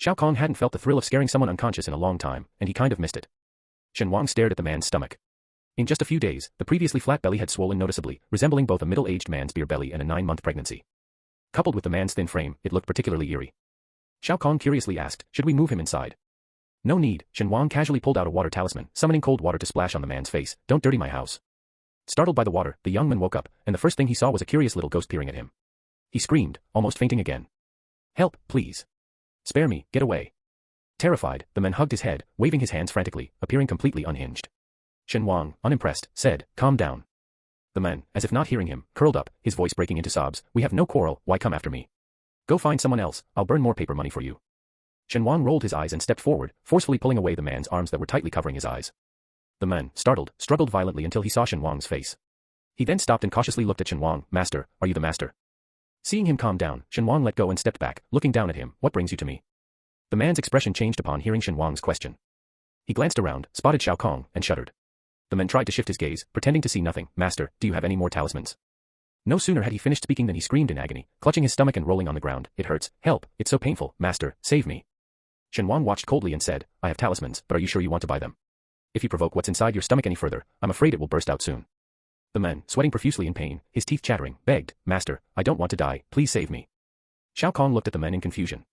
Xiao Kong hadn't felt the thrill of scaring someone unconscious in a long time, and he kind of missed it. Shen Wang stared at the man's stomach. In just a few days, the previously flat belly had swollen noticeably, resembling both a middle-aged man's beer belly and a 9-month pregnancy. Coupled with the man's thin frame, it looked particularly eerie. Xiao Kong curiously asked, should we move him inside? No need, Shen Wang casually pulled out a water talisman, summoning cold water to splash on the man's face. Don't dirty my house. Startled by the water, the young man woke up, and the first thing he saw was a curious little ghost peering at him. He screamed, almost fainting again. Help, please. Spare me, get away. Terrified, the man hugged his head, waving his hands frantically, appearing completely unhinged. Shen Wang, unimpressed, said, calm down. The man, as if not hearing him, curled up, his voice breaking into sobs. We have no quarrel, why come after me? Go find someone else, I'll burn more paper money for you. Shen Wang rolled his eyes and stepped forward, forcefully pulling away the man's arms that were tightly covering his eyes. The man, startled, struggled violently until he saw Shen Wang's face. He then stopped and cautiously looked at Shen Wang. Master, are you the master? Seeing him calm down, Shen Wang let go and stepped back, looking down at him. What brings you to me? The man's expression changed upon hearing Shen Wang's question. He glanced around, spotted Xiao Kong, and shuddered. The man tried to shift his gaze, pretending to see nothing. Master, do you have any more talismans? No sooner had he finished speaking than he screamed in agony, clutching his stomach and rolling on the ground. It hurts. Help, it's so painful. Master, save me. Shen Wang watched coldly and said, I have talismans, but are you sure you want to buy them? If you provoke what's inside your stomach any further, I'm afraid it will burst out soon. The man, sweating profusely in pain, his teeth chattering, begged, Master, I don't want to die, please save me. Xiao Kong looked at the man in confusion.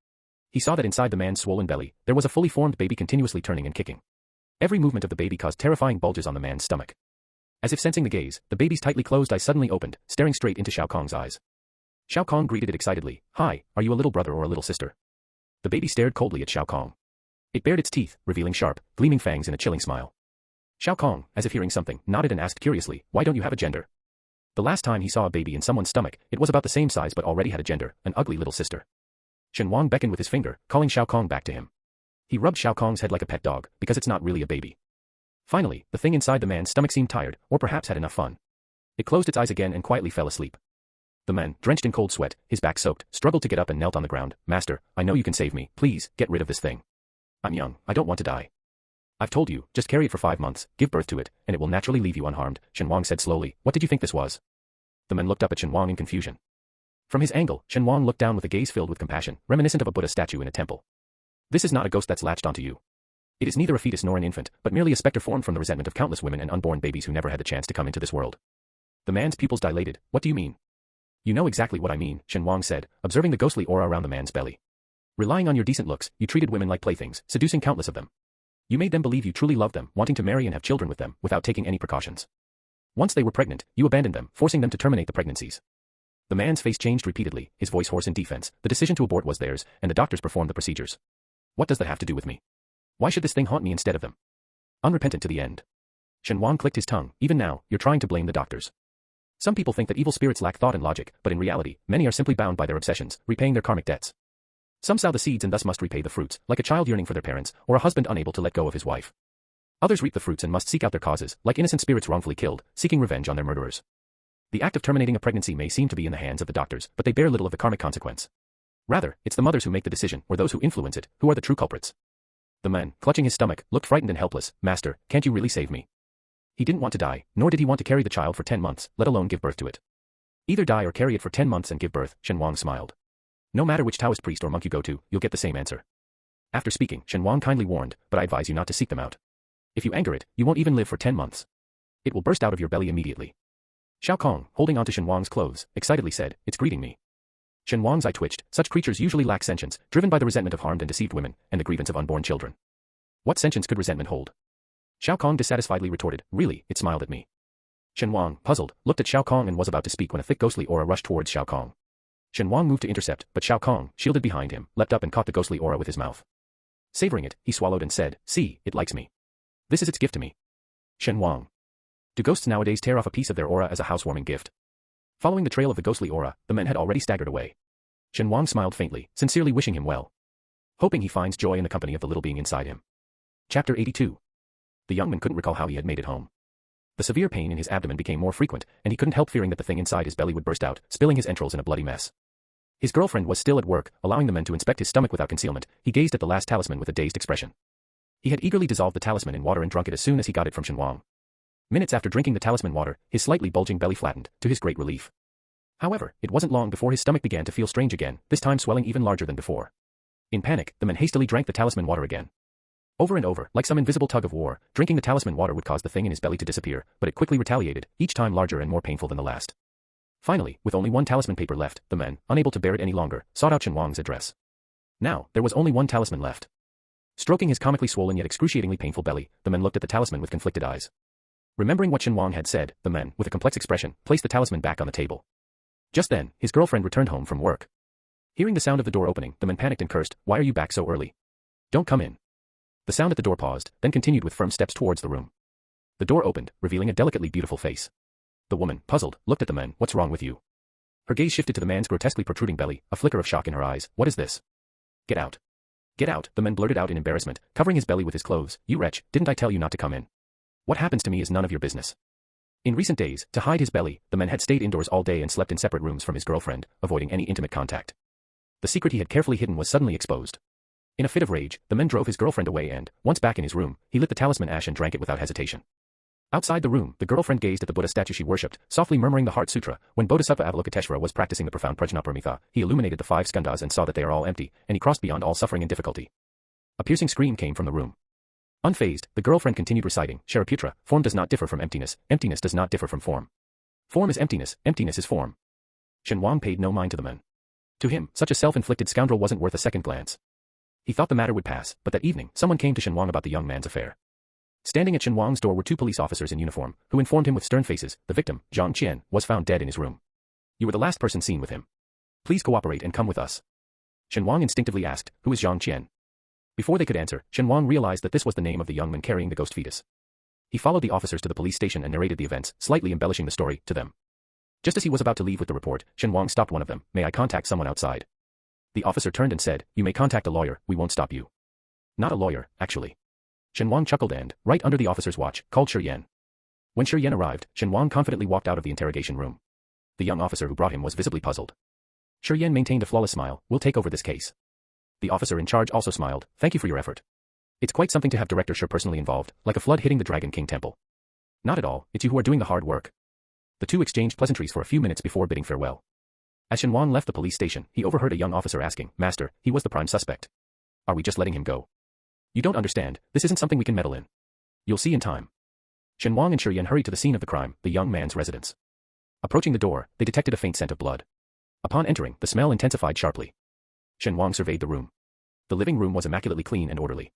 He saw that inside the man's swollen belly, there was a fully formed baby continuously turning and kicking. Every movement of the baby caused terrifying bulges on the man's stomach. As if sensing the gaze, the baby's tightly closed eyes suddenly opened, staring straight into Xiao Kong's eyes. Xiao Kong greeted it excitedly. Hi, are you a little brother or a little sister? The baby stared coldly at Xiao Kong. It bared its teeth, revealing sharp, gleaming fangs in a chilling smile. Xiao Kong, as if hearing something, nodded and asked curiously, why don't you have a gender? The last time he saw a baby in someone's stomach, it was about the same size but already had a gender, an ugly little sister. Shen Wang beckoned with his finger, calling Xiao Kong back to him. He rubbed Xiao Kong's head like a pet dog, because it's not really a baby. Finally, the thing inside the man's stomach seemed tired, or perhaps had enough fun. It closed its eyes again and quietly fell asleep. The man, drenched in cold sweat, his back soaked, struggled to get up and knelt on the ground. Master, I know you can save me, please, get rid of this thing. I'm young, I don't want to die. I've told you, just carry it for 5 months, give birth to it, and it will naturally leave you unharmed, Shen Wang said slowly. What did you think this was? The man looked up at Shen Wang in confusion. From his angle, Shen Wang looked down with a gaze filled with compassion, reminiscent of a Buddha statue in a temple. This is not a ghost that's latched onto you. It is neither a fetus nor an infant, but merely a specter formed from the resentment of countless women and unborn babies who never had the chance to come into this world. The man's pupils dilated. What do you mean? You know exactly what I mean, Shen Wang said, observing the ghostly aura around the man's belly. Relying on your decent looks, you treated women like playthings, seducing countless of them. You made them believe you truly loved them, wanting to marry and have children with them, without taking any precautions. Once they were pregnant, you abandoned them, forcing them to terminate the pregnancies. The man's face changed repeatedly, his voice hoarse in defense. The decision to abort was theirs, and the doctors performed the procedures. What does that have to do with me? Why should this thing haunt me instead of them? Unrepentant to the end. Shen Wang clicked his tongue. Even now, you're trying to blame the doctors. Some people think that evil spirits lack thought and logic, but in reality, many are simply bound by their obsessions, repaying their karmic debts. Some sow the seeds and thus must repay the fruits, like a child yearning for their parents, or a husband unable to let go of his wife. Others reap the fruits and must seek out their causes, like innocent spirits wrongfully killed, seeking revenge on their murderers. The act of terminating a pregnancy may seem to be in the hands of the doctors, but they bear little of the karmic consequence. Rather, it's the mothers who make the decision, or those who influence it, who are the true culprits. The man, clutching his stomach, looked frightened and helpless. Master, can't you really save me? He didn't want to die, nor did he want to carry the child for 10 months, let alone give birth to it. Either die or carry it for 10 months and give birth, Shen Wang smiled. No matter which Taoist priest or monk you go to, you'll get the same answer. After speaking, Shen Wang kindly warned, but I advise you not to seek them out. If you anger it, you won't even live for 10 months. It will burst out of your belly immediately. Xiao Kong, holding onto Shen Wang's clothes, excitedly said, it's greeting me. Shen Wang's eye twitched. Such creatures usually lack sentience, driven by the resentment of harmed and deceived women, and the grievance of unborn children. What sentience could resentment hold? Xiao Kong dissatisfiedly retorted, really, it smiled at me. Shen Wang, puzzled, looked at Xiao Kong and was about to speak when a thick ghostly aura rushed towards Xiao Kong. Shen Wang moved to intercept, but Xiao Kong, shielded behind him, leapt up and caught the ghostly aura with his mouth. Savoring it, he swallowed and said, see, it likes me. This is its gift to me. Shen Wang. Do ghosts nowadays tear off a piece of their aura as a housewarming gift? Following the trail of the ghostly aura, the men had already staggered away. Shen Wang smiled faintly, sincerely wishing him well. Hoping he finds joy in the company of the little being inside him. Chapter 82. The young man couldn't recall how he had made it home. The severe pain in his abdomen became more frequent, and he couldn't help fearing that the thing inside his belly would burst out, spilling his entrails in a bloody mess. His girlfriend was still at work, allowing the men to inspect his stomach without concealment. He gazed at the last talisman with a dazed expression. He had eagerly dissolved the talisman in water and drunk it as soon as he got it from Shen Wang. Minutes after drinking the talisman water, his slightly bulging belly flattened, to his great relief. However, it wasn't long before his stomach began to feel strange again, this time swelling even larger than before. In panic, the men hastily drank the talisman water again. Over and over, like some invisible tug of war, drinking the talisman water would cause the thing in his belly to disappear, but it quickly retaliated, each time larger and more painful than the last. Finally, with only one talisman paper left, the men, unable to bear it any longer, sought out Shen Wang's address. Now, there was only one talisman left. Stroking his comically swollen yet excruciatingly painful belly, the men looked at the talisman with conflicted eyes. Remembering what Shen Wang had said, the men, with a complex expression, placed the talisman back on the table. Just then, his girlfriend returned home from work. Hearing the sound of the door opening, the men panicked and cursed, why are you back so early? Don't come in. The sound at the door paused, then continued with firm steps towards the room. The door opened, revealing a delicately beautiful face. The woman, puzzled, looked at the men, what's wrong with you? Her gaze shifted to the man's grotesquely protruding belly, a flicker of shock in her eyes, what is this? Get out. Get out, the man blurted out in embarrassment, covering his belly with his clothes, you wretch, didn't I tell you not to come in? What happens to me is none of your business. In recent days, to hide his belly, the man had stayed indoors all day and slept in separate rooms from his girlfriend, avoiding any intimate contact. The secret he had carefully hidden was suddenly exposed. In a fit of rage, the man drove his girlfriend away and, once back in his room, he lit the talisman ash and drank it without hesitation. Outside the room, the girlfriend gazed at the Buddha statue she worshipped, softly murmuring the Heart Sutra. When Bodhisattva Avalokiteshvara was practicing the profound Prajnaparamita, he illuminated the 5 skandhas and saw that they are all empty, and he crossed beyond all suffering and difficulty. A piercing scream came from the room. Unfazed, the girlfriend continued reciting, Shariputra, form does not differ from emptiness, emptiness does not differ from form. Form is emptiness, emptiness is form. Shen Wang paid no mind to the men. To him, such a self-inflicted scoundrel wasn't worth a second glance. He thought the matter would pass, but that evening, someone came to Shen Wang about the young man's affair. Standing at Shen Wang's door were 2 police officers in uniform, who informed him with stern faces, the victim, Zhang Qian, was found dead in his room. You were the last person seen with him. Please cooperate and come with us. Shen Wang instinctively asked, who is Zhang Qian? Before they could answer, Shen Wang realized that this was the name of the young man carrying the ghost fetus. He followed the officers to the police station and narrated the events, slightly embellishing the story, to them. Just as he was about to leave with the report, Shen Wang stopped one of them, may I contact someone outside? The officer turned and said, you may contact a lawyer, we won't stop you. Not a lawyer, actually. Shen Wang chuckled and, right under the officer's watch, called Shi Yan. When Shi Yan arrived, Shen Wang confidently walked out of the interrogation room. The young officer who brought him was visibly puzzled. Shi Yan maintained a flawless smile, we'll take over this case. The officer in charge also smiled, thank you for your effort. It's quite something to have Director Shi personally involved, like a flood hitting the Dragon King temple. Not at all, it's you who are doing the hard work. The two exchanged pleasantries for a few minutes before bidding farewell. As Shen Wang left the police station, he overheard a young officer asking, Master, he was the prime suspect. Are we just letting him go? You don't understand, this isn't something we can meddle in. You'll see in time. Shen Wang and Shi Yan hurried to the scene of the crime, the young man's residence. Approaching the door, they detected a faint scent of blood. Upon entering, the smell intensified sharply. Shen Wang surveyed the room. The living room was immaculately clean and orderly.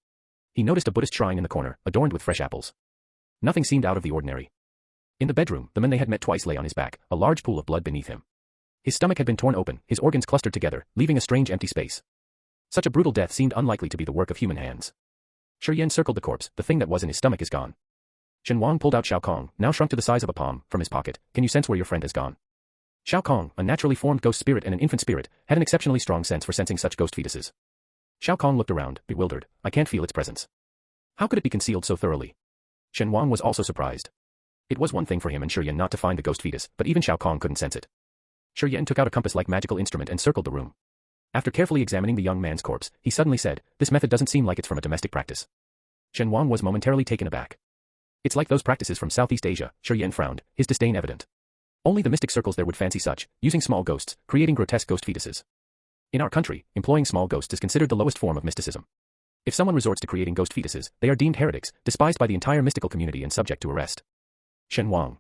He noticed a Buddhist shrine in the corner, adorned with fresh apples. Nothing seemed out of the ordinary. In the bedroom, the man they had met twice lay on his back, a large pool of blood beneath him. His stomach had been torn open, his organs clustered together, leaving a strange empty space. Such a brutal death seemed unlikely to be the work of human hands. Shi Yan circled the corpse, the thing that was in his stomach is gone. Shen Wang pulled out Xiao Kong, now shrunk to the size of a palm, from his pocket. Can you sense where your friend has gone? Xiao Kong, a naturally formed ghost spirit and an infant spirit, had an exceptionally strong sense for sensing such ghost fetuses. Xiao Kong looked around, bewildered. I can't feel its presence. How could it be concealed so thoroughly? Shen Wang was also surprised. It was one thing for him and Shi Yan not to find the ghost fetus, but even Xiao Kong couldn't sense it. Shi Yan took out a compass-like magical instrument and circled the room. After carefully examining the young man's corpse, he suddenly said, this method doesn't seem like it's from a domestic practice. Shen Wang was momentarily taken aback. It's like those practices from Southeast Asia, Shi Yan frowned, his disdain evident. Only the mystic circles there would fancy such, using small ghosts, creating grotesque ghost fetuses. In our country, employing small ghosts is considered the lowest form of mysticism. If someone resorts to creating ghost fetuses, they are deemed heretics, despised by the entire mystical community and subject to arrest. Shen Wang.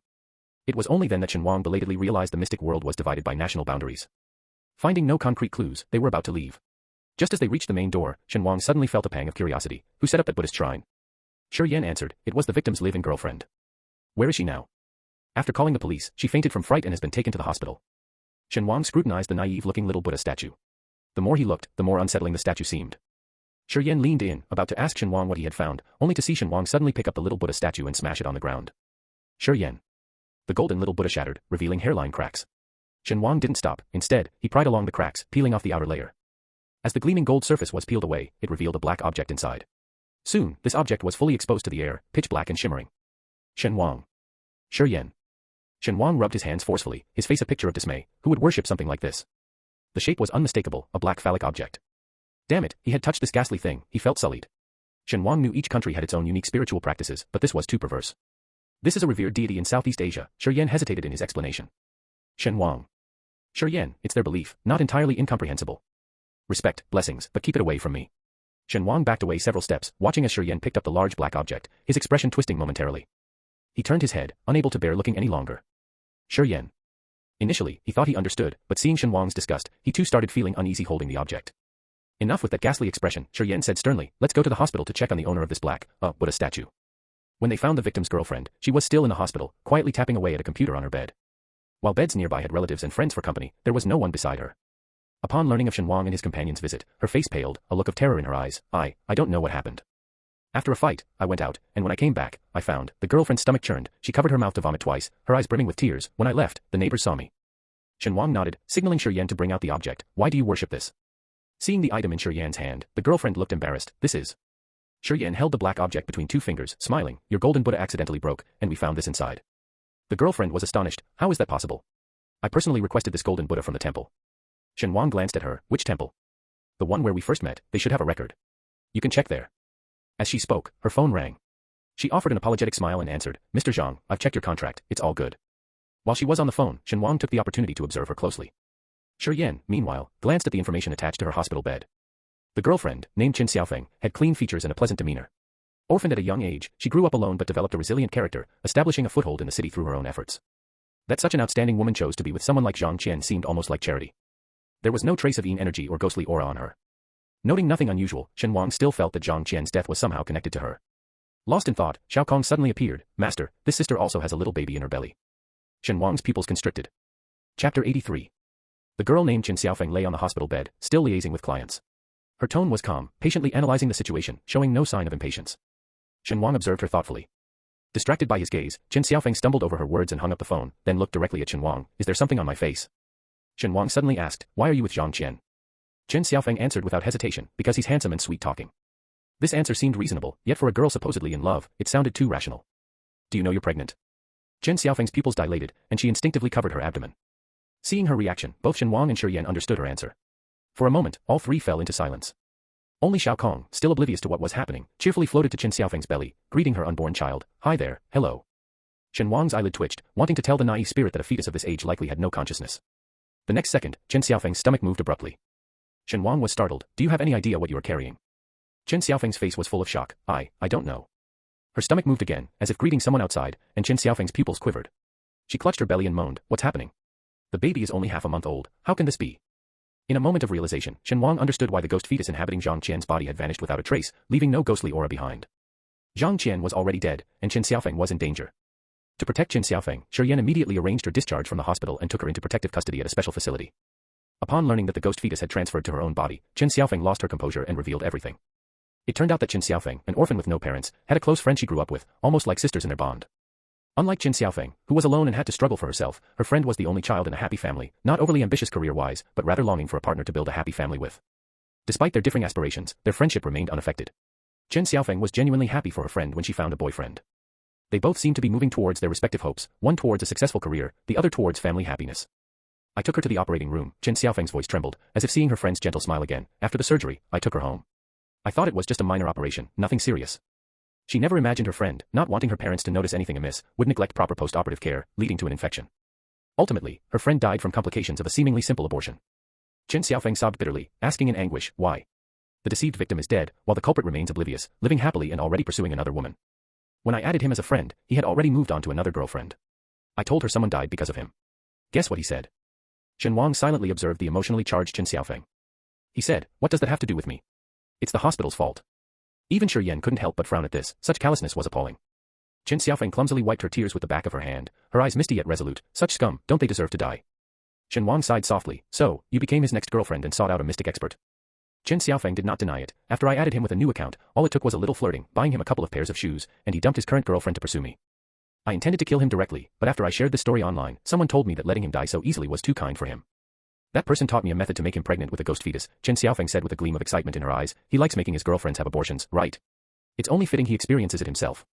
It was only then that Shen Wang belatedly realized the mystic world was divided by national boundaries. Finding no concrete clues, they were about to leave. Just as they reached the main door, Shen Wang suddenly felt a pang of curiosity. Who set up that Buddhist shrine? Shi Yan answered, it was the victim's live-in girlfriend. Where is she now? After calling the police, she fainted from fright and has been taken to the hospital. Shen Wang scrutinized the naive-looking little Buddha statue. The more he looked, the more unsettling the statue seemed. Shi Yan leaned in, about to ask Shen Wang what he had found, only to see Shen Wang suddenly pick up the little Buddha statue and smash it on the ground. Shi Yan. The golden little Buddha shattered, revealing hairline cracks. Shen Wang didn't stop. Instead, he pried along the cracks, peeling off the outer layer. As the gleaming gold surface was peeled away, it revealed a black object inside. Soon, this object was fully exposed to the air, pitch black and shimmering. Shen Wang. Shi Yan. Shen Wang rubbed his hands forcefully, his face a picture of dismay. Who would worship something like this? The shape was unmistakable, a black phallic object. Damn it, he had touched this ghastly thing, he felt sullied. Shen Wang knew each country had its own unique spiritual practices, but this was too perverse. This is a revered deity in Southeast Asia. Shi Yan hesitated in his explanation. Shen Wang. Shi Yan, it's their belief, not entirely incomprehensible. Respect, blessings, but keep it away from me. Shen Wang backed away several steps, watching as Shi Yan picked up the large black object, his expression twisting momentarily. He turned his head, unable to bear looking any longer. Shi Yan. Initially, he thought he understood, but seeing Shen Wang's disgust, he too started feeling uneasy holding the object. Enough with that ghastly expression, Shi Yan said sternly, let's go to the hospital to check on the owner of this black, Buddha statue. When they found the victim's girlfriend, she was still in the hospital, quietly tapping away at a computer on her bed. While beds nearby had relatives and friends for company, there was no one beside her. Upon learning of Shen Wang and his companion's visit, her face paled, a look of terror in her eyes. I don't know what happened. After a fight, I went out, and when I came back, I found, the girlfriend's stomach churned, she covered her mouth to vomit twice, her eyes brimming with tears. When I left, the neighbors saw me. Shen Wang nodded, signaling Shi Yan to bring out the object. Why do you worship this? Seeing the item in Shi Yan's hand, the girlfriend looked embarrassed. This is. Shi Yan held the black object between two fingers, smiling. Your golden Buddha accidentally broke, and we found this inside. The girlfriend was astonished. How is that possible? I personally requested this golden Buddha from the temple. Shen Wang glanced at her. Which temple? The one where we first met. They should have a record. You can check there. As she spoke, her phone rang. She offered an apologetic smile and answered, Mr. Zhang, I've checked your contract, it's all good. While she was on the phone, Shen Wang took the opportunity to observe her closely. Shi Yan, meanwhile, glanced at the information attached to her hospital bed. The girlfriend, named Qin Xiaofeng, had clean features and a pleasant demeanor. Orphaned at a young age, she grew up alone but developed a resilient character, establishing a foothold in the city through her own efforts. That such an outstanding woman chose to be with someone like Zhang Qian seemed almost like charity. There was no trace of yin energy or ghostly aura on her. Noting nothing unusual, Shen Wang still felt that Zhang Qian's death was somehow connected to her. Lost in thought, Xiao Kong suddenly appeared. Master, this sister also has a little baby in her belly. Shen Wang's pupils constricted. Chapter 83. The girl named Qin Xiaofeng lay on the hospital bed, still liaising with clients. Her tone was calm, patiently analyzing the situation, showing no sign of impatience. Shen Wang observed her thoughtfully. Distracted by his gaze, Qin Xiaofeng stumbled over her words and hung up the phone, then looked directly at Shen Wang. Is there something on my face? Shen Wang suddenly asked, why are you with Zhang Qian? Qin Xiaofeng answered without hesitation, because he's handsome and sweet-talking. This answer seemed reasonable, yet for a girl supposedly in love, it sounded too rational. Do you know you're pregnant? Qin Xiaofeng's pupils dilated, and she instinctively covered her abdomen. Seeing her reaction, both Shen Wang and Shi Yan understood her answer. For a moment, all three fell into silence. Only Xiao Kong, still oblivious to what was happening, cheerfully floated to Qin Xiaofeng's belly, greeting her unborn child. Hi there, hello. Shen Wang's eyelid twitched, wanting to tell the naive spirit that a fetus of this age likely had no consciousness. The next second, Qin Xiaofeng's stomach moved abruptly. Shen Wang was startled. Do you have any idea what you are carrying? Qin Xiaofeng's face was full of shock. I don't know. Her stomach moved again, as if greeting someone outside, and Qin Xiaofeng's pupils quivered. She clutched her belly and moaned. What's happening? The baby is only half a month old. How can this be? In a moment of realization, Shen Wang understood why the ghost fetus inhabiting Zhang Qian's body had vanished without a trace, leaving no ghostly aura behind. Zhang Qian was already dead, and Qin Xiaofeng was in danger. To protect Qin Xiaofeng, Shi Yan immediately arranged her discharge from the hospital and took her into protective custody at a special facility. Upon learning that the ghost fetus had transferred to her own body, Qin Xiaofeng lost her composure and revealed everything. It turned out that Qin Xiaofeng, an orphan with no parents, had a close friend she grew up with, almost like sisters in their bond. Unlike Qin Xiaofeng, who was alone and had to struggle for herself, her friend was the only child in a happy family, not overly ambitious career-wise, but rather longing for a partner to build a happy family with. Despite their differing aspirations, their friendship remained unaffected. Qin Xiaofeng was genuinely happy for her friend when she found a boyfriend. They both seemed to be moving towards their respective hopes, one towards a successful career, the other towards family happiness. I took her to the operating room. Qin Xiaofeng's voice trembled, as if seeing her friend's gentle smile again. After the surgery, I took her home. I thought it was just a minor operation, nothing serious. She never imagined her friend, not wanting her parents to notice anything amiss, would neglect proper post-operative care, leading to an infection. Ultimately, her friend died from complications of a seemingly simple abortion. Chen Xiaofeng sobbed bitterly, asking in anguish, why? The deceived victim is dead, while the culprit remains oblivious, living happily and already pursuing another woman. When I added him as a friend, he had already moved on to another girlfriend. I told her someone died because of him. Guess what he said? Shen Wang silently observed the emotionally charged Chen Xiaofeng. He said, what does that have to do with me? It's the hospital's fault. Even Shi Yan couldn't help but frown at this, such callousness was appalling. Chen Xiaofeng clumsily wiped her tears with the back of her hand, her eyes misty yet resolute, such scum, don't they deserve to die? Shen Wang sighed softly, so, you became his next girlfriend and sought out a mystic expert. Chen Xiaofeng did not deny it. After I added him with a new account, all it took was a little flirting, buying him a couple of pairs of shoes, and he dumped his current girlfriend to pursue me. I intended to kill him directly, but after I shared this story online, someone told me that letting him die so easily was too kind for him. That person taught me a method to make him pregnant with a ghost fetus, Chen Xiaofeng said with a gleam of excitement in her eyes. He likes making his girlfriends have abortions, right? It's only fitting he experiences it himself.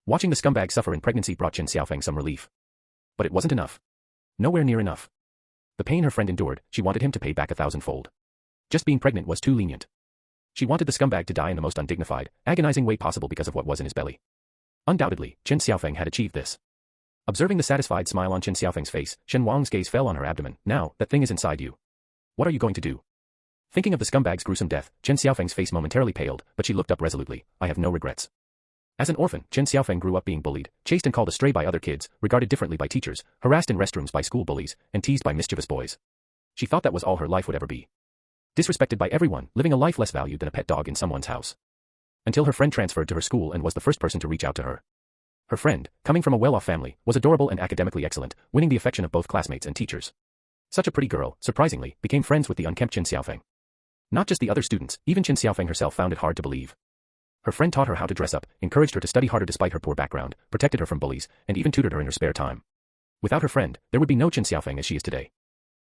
Watching the scumbag suffer in pregnancy brought Chen Xiaofeng some relief. But it wasn't enough. Nowhere near enough. The pain her friend endured, she wanted him to pay back 1,000-fold. Just being pregnant was too lenient. She wanted the scumbag to die in the most undignified, agonizing way possible because of what was in his belly. Undoubtedly, Chen Xiaofeng had achieved this. Observing the satisfied smile on Chen Xiaofeng's face, Shen Wang's gaze fell on her abdomen. Now, that thing is inside you. What are you going to do? Thinking of the scumbag's gruesome death, Chen Xiaofeng's face momentarily paled, but she looked up resolutely. I have no regrets. As an orphan, Chen Xiaofeng grew up being bullied, chased and called a stray by other kids, regarded differently by teachers, harassed in restrooms by school bullies, and teased by mischievous boys. She thought that was all her life would ever be. Disrespected by everyone, living a life less valued than a pet dog in someone's house. Until her friend transferred to her school and was the first person to reach out to her. Her friend, coming from a well-off family, was adorable and academically excellent, winning the affection of both classmates and teachers. Such a pretty girl, surprisingly, became friends with the unkempt Chen Xiaofeng. Not just the other students, even Chen Xiaofeng herself found it hard to believe. Her friend taught her how to dress up, encouraged her to study harder despite her poor background, protected her from bullies, and even tutored her in her spare time. Without her friend, there would be no Chen Xiaofeng as she is today.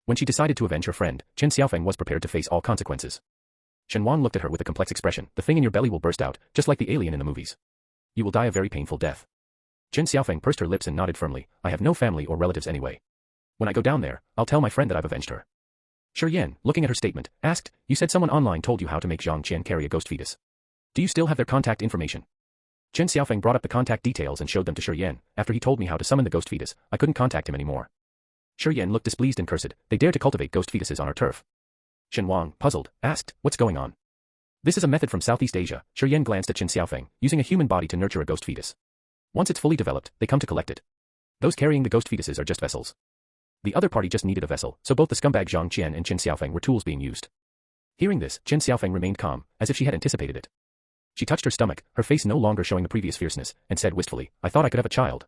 When she decided to avenge her friend, Chen Xiaofeng was prepared to face all consequences. Shen Wang looked at her with a complex expression. The thing in your belly will burst out, just like the alien in the movies. You will die a very painful death. Chen Xiaofeng pursed her lips and nodded firmly. I have no family or relatives anyway. When I go down there, I'll tell my friend that I've avenged her. Shi Yan, looking at her statement, asked, you said someone online told you how to make Zhang Qian carry a ghost fetus. Do you still have their contact information? Chen Xiaofeng brought up the contact details and showed them to Shi Yan. After he told me how to summon the ghost fetus, I couldn't contact him anymore. Shi Yan looked displeased and cursed. They dare to cultivate ghost fetuses on our turf. Shen Wang, puzzled, asked, what's going on? This is a method from Southeast Asia. Shi Yan glanced at Chen Xiaofeng, using a human body to nurture a ghost fetus. Once it's fully developed, they come to collect it. Those carrying the ghost fetuses are just vessels. The other party just needed a vessel, so both the scumbag Zhang Qian and Chen Xiaofeng were tools being used. Hearing this, Chen Xiaofeng remained calm, as if she had anticipated it. She touched her stomach, her face no longer showing the previous fierceness, and said wistfully, I thought I could have a child.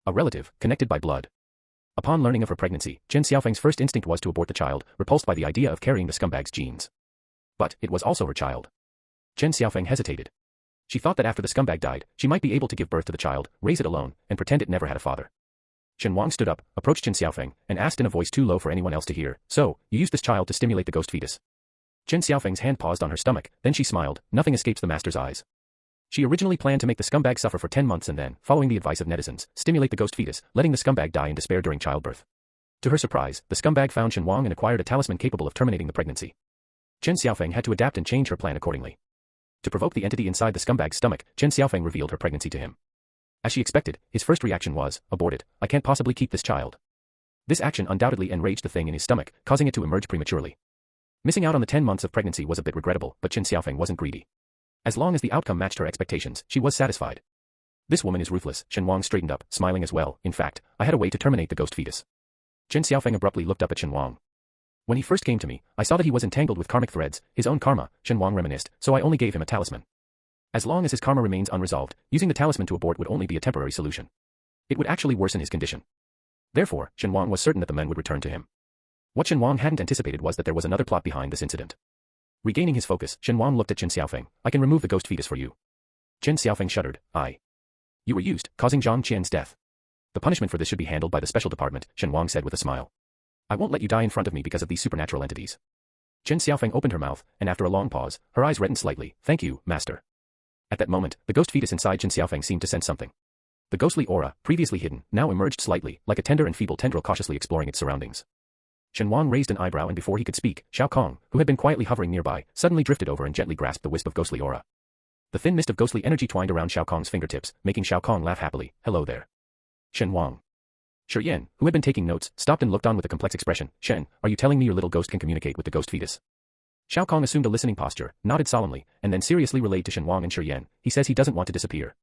A relative, connected by blood. Upon learning of her pregnancy, Chen Xiaofeng's first instinct was to abort the child, repulsed by the idea of carrying the scumbag's genes. But, it was also her child. Chen Xiaofeng hesitated. She thought that after the scumbag died, she might be able to give birth to the child, raise it alone, and pretend it never had a father. Shen Wang stood up, approached Chen Xiaofeng, and asked in a voice too low for anyone else to hear, so, you used this child to stimulate the ghost fetus. Chen Xiaofeng's hand paused on her stomach, then she smiled, nothing escapes the master's eyes. She originally planned to make the scumbag suffer for 10 months and then, following the advice of netizens, stimulate the ghost fetus, letting the scumbag die in despair during childbirth. To her surprise, the scumbag found Shen Wang and acquired a talisman capable of terminating the pregnancy. Chen Xiaofeng had to adapt and change her plan accordingly. To provoke the entity inside the scumbag's stomach, Chen Xiaofeng revealed her pregnancy to him. As she expected, his first reaction was, abort it, I can't possibly keep this child. This action undoubtedly enraged the thing in his stomach, causing it to emerge prematurely. Missing out on the 10 months of pregnancy was a bit regrettable, but Chen Xiaofeng wasn't greedy. As long as the outcome matched her expectations, she was satisfied. This woman is ruthless, Shen Wang straightened up, smiling as well. In fact, I had a way to terminate the ghost fetus. Chen Xiaofeng abruptly looked up at Shen Wang. When he first came to me, I saw that he was entangled with karmic threads, his own karma, Shen Wang reminisced, so I only gave him a talisman. As long as his karma remains unresolved, using the talisman to abort would only be a temporary solution. It would actually worsen his condition. Therefore, Shen Wang was certain that the men would return to him. What Shen Wang hadn't anticipated was that there was another plot behind this incident. Regaining his focus, Shen Wang looked at Chen Xiaofeng. I can remove the ghost fetus for you. Chen Xiaofeng shuddered. You were used, causing Zhang Qian's death. The punishment for this should be handled by the special department, Shen Wang said with a smile. I won't let you die in front of me because of these supernatural entities. Chen Xiaofeng opened her mouth, and after a long pause, her eyes reddened slightly. Thank you, master. At that moment, the ghost fetus inside Chen Xiaofeng seemed to sense something. The ghostly aura, previously hidden, now emerged slightly, like a tender and feeble tendril cautiously exploring its surroundings. Shen Wang raised an eyebrow and before he could speak, Xiao Kong, who had been quietly hovering nearby, suddenly drifted over and gently grasped the wisp of ghostly aura. The thin mist of ghostly energy twined around Xiao Kong's fingertips, making Xiao Kong laugh happily. Hello there. Shen Wang. Yan, who had been taking notes, stopped and looked on with a complex expression. Shen, are you telling me your little ghost can communicate with the ghost fetus? Xiao Kong assumed a listening posture, nodded solemnly, and then seriously relayed to Shen Wang and Yan. He says he doesn't want to disappear.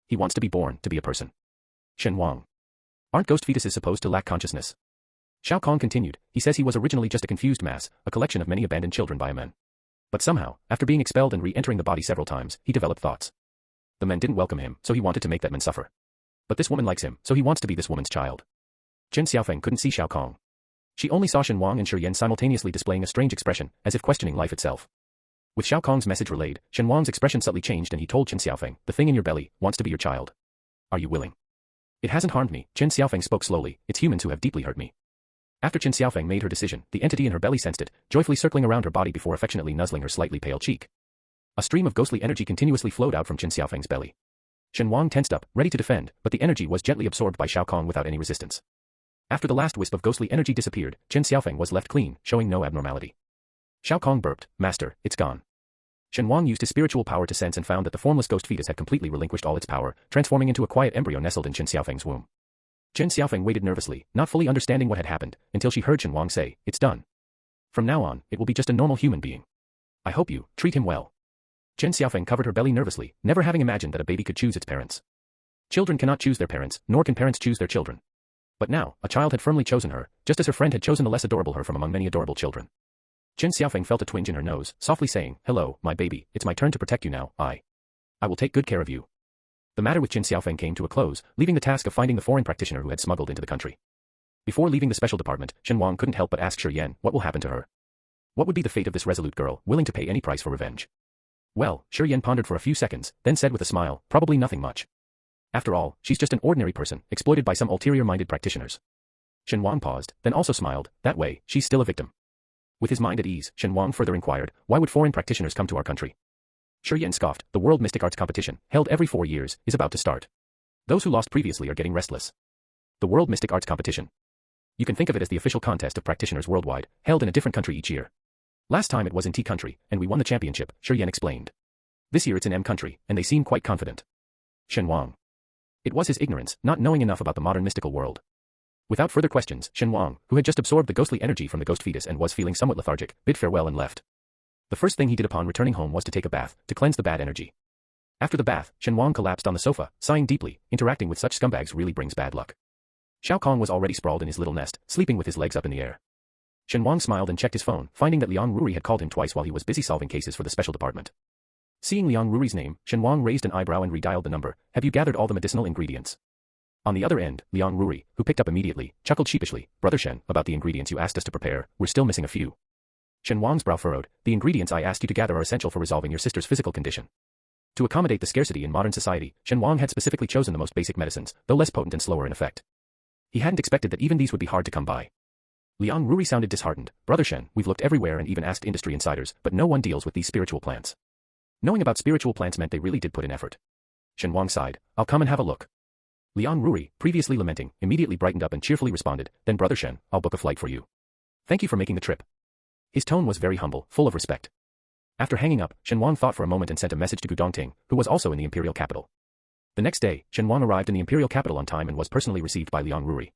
He wants to be born, to be a person. Shen Wang. Aren't ghost fetuses supposed to lack consciousness? Xiao Kong continued. He says he was originally just a confused mass, a collection of many abandoned children by a man. But somehow, after being expelled and re-entering the body several times, he developed thoughts. The men didn't welcome him, so he wanted to make that man suffer. But this woman likes him, so he wants to be this woman's child. Chen Xiaofeng couldn't see Xiao Kong. She only saw Shen Wang and Yan simultaneously displaying a strange expression, as if questioning life itself. With Xiao Kong's message relayed, Shen Wang's expression subtly changed and he told Chen Xiaofeng, the thing in your belly wants to be your child. Are you willing? It hasn't harmed me, Chen Xiaofeng spoke slowly, it's humans who have deeply hurt me. After Chen Xiaofeng made her decision, the entity in her belly sensed it, joyfully circling around her body before affectionately nuzzling her slightly pale cheek. A stream of ghostly energy continuously flowed out from Chen Xiaofeng's belly. Shen Wang tensed up, ready to defend, but the energy was gently absorbed by Xiao Kong without any resistance. After the last wisp of ghostly energy disappeared, Chen Xiaofeng was left clean, showing no abnormality. Xiao Kong burped, Master, it's gone. Shen Wang used his spiritual power to sense and found that the formless ghost fetus had completely relinquished all its power, transforming into a quiet embryo nestled in Chen Xiaofeng's womb. Chen Xiaofeng waited nervously, not fully understanding what had happened, until she heard Shen Wang say, it's done. From now on, it will be just a normal human being. I hope you treat him well. Chen Xiaofeng covered her belly nervously, never having imagined that a baby could choose its parents. Children cannot choose their parents, nor can parents choose their children. But now, a child had firmly chosen her, just as her friend had chosen the less adorable her from among many adorable children. Chen Xiaofeng felt a twinge in her nose, softly saying, hello, my baby, it's my turn to protect you now, I will take good care of you. The matter with Chen Xiaofeng came to a close, leaving the task of finding the foreign practitioner who had smuggled into the country. Before leaving the special department, Shen Wang couldn't help but ask Yan, what will happen to her? What would be the fate of this resolute girl, willing to pay any price for revenge? Well, Yan pondered for a few seconds, then said with a smile, probably nothing much. After all, she's just an ordinary person, exploited by some ulterior-minded practitioners. Shen Wang paused, then also smiled, that way, she's still a victim. With his mind at ease, Shen Wang further inquired, why would foreign practitioners come to our country? Yan scoffed, the World Mystic Arts Competition, held every 4 years, is about to start. Those who lost previously are getting restless. The World Mystic Arts Competition. You can think of it as the official contest of practitioners worldwide, held in a different country each year. Last time it was in T country, and we won the championship, Yan explained. This year it's in M country, and they seem quite confident. Shen Wang. It was his ignorance, not knowing enough about the modern mystical world. Without further questions, Shen Wang, who had just absorbed the ghostly energy from the ghost fetus and was feeling somewhat lethargic, bid farewell and left. The first thing he did upon returning home was to take a bath, to cleanse the bad energy. After the bath, Shen Wang collapsed on the sofa, sighing deeply. Interacting with such scumbags really brings bad luck. Xiao Kong was already sprawled in his little nest, sleeping with his legs up in the air. Shen Wang smiled and checked his phone, finding that Liang Ruri had called him twice while he was busy solving cases for the special department. Seeing Liang Ruri's name, Shen Wang raised an eyebrow and redialed the number. Have you gathered all the medicinal ingredients? On the other end, Liang Ruri, who picked up immediately, chuckled sheepishly. Brother Shen, about the ingredients you asked us to prepare, we're still missing a few. Shen Wang's brow furrowed. The ingredients I asked you to gather are essential for resolving your sister's physical condition. To accommodate the scarcity in modern society, Shen Wang had specifically chosen the most basic medicines, though less potent and slower in effect. He hadn't expected that even these would be hard to come by. Liang Ruri sounded disheartened. Brother Shen, we've looked everywhere and even asked industry insiders, but no one deals with these spiritual plants. Knowing about spiritual plants meant they really did put in effort. Shen Wang sighed. I'll come and have a look. Liang Ruri, previously lamenting, immediately brightened up and cheerfully responded, then Brother Shen, I'll book a flight for you. Thank you for making the trip. His tone was very humble, full of respect. After hanging up, Shen Wang thought for a moment and sent a message to Gu Dongting, who was also in the imperial capital. The next day, Shen Wang arrived in the imperial capital on time and was personally received by Liang Ruri.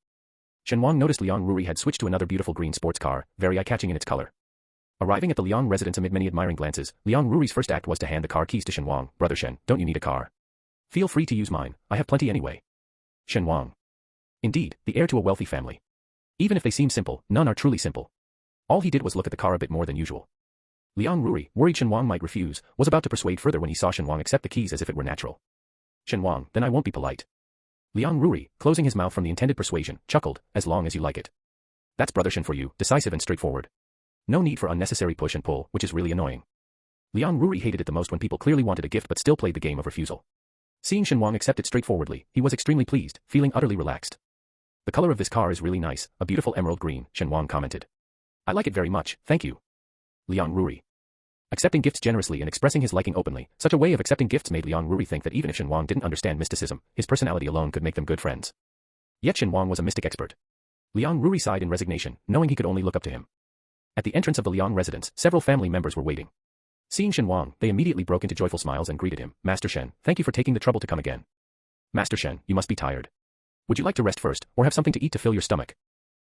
Shen Wang noticed Liang Ruri had switched to another beautiful green sports car, very eye-catching in its color. Arriving at the Liang residence amid many admiring glances, Liang Ruri's first act was to hand the car keys to Shen Wang. Brother Shen, don't you need a car? Feel free to use mine, I have plenty anyway. Shen Wang. Indeed, the heir to a wealthy family. Even if they seem simple, none are truly simple. All he did was look at the car a bit more than usual. Liang Ruri, worried Shen Wang might refuse, was about to persuade further when he saw Shen Wang accept the keys as if it were natural. Shen Wang, then I won't be polite. Liang Ruri, closing his mouth from the intended persuasion, chuckled, as long as you like it. That's Brother Shen for you, decisive and straightforward. No need for unnecessary push and pull, which is really annoying. Liang Ruri hated it the most when people clearly wanted a gift but still played the game of refusal. Seeing Shen Wang accept it straightforwardly, he was extremely pleased, feeling utterly relaxed. The color of this car is really nice, a beautiful emerald green, Shen Wang commented. I like it very much, thank you. Liang Ruri. Accepting gifts generously and expressing his liking openly, such a way of accepting gifts made Liang Ruri think that even if Shen Wang didn't understand mysticism, his personality alone could make them good friends. Yet Shen Wang was a mystic expert. Liang Ruri sighed in resignation, knowing he could only look up to him. At the entrance of the Liang residence, several family members were waiting. Seeing Shen Wang, they immediately broke into joyful smiles and greeted him. Master Shen, thank you for taking the trouble to come again. Master Shen, you must be tired. Would you like to rest first, or have something to eat to fill your stomach?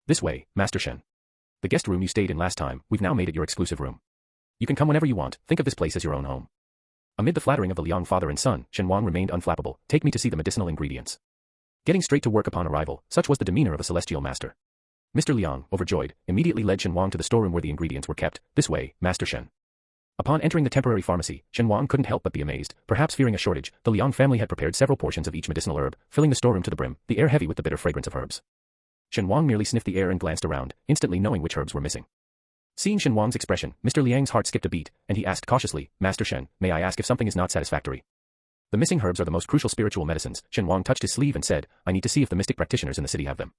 This way, Master Shen. The guest room you stayed in last time, we've now made it your exclusive room. You can come whenever you want, think of this place as your own home. Amid the flattering of the Liang father and son, Shen Wang remained unflappable. Take me to see the medicinal ingredients. Getting straight to work upon arrival, such was the demeanor of a celestial master. Mr. Liang, overjoyed, immediately led Shen Wang to the storeroom where the ingredients were kept. This way, Master Shen. Upon entering the temporary pharmacy, Shen Wang couldn't help but be amazed. Perhaps fearing a shortage, the Liang family had prepared several portions of each medicinal herb, filling the storeroom to the brim, the air heavy with the bitter fragrance of herbs. Shen Wang merely sniffed the air and glanced around, instantly knowing which herbs were missing. Seeing Shen Wang's expression, Mr. Liang's heart skipped a beat, and he asked cautiously, Master Shen, may I ask if something is not satisfactory? The missing herbs are the most crucial spiritual medicines. Shen Wang touched his sleeve and said, I need to see if the mystic practitioners in the city have them.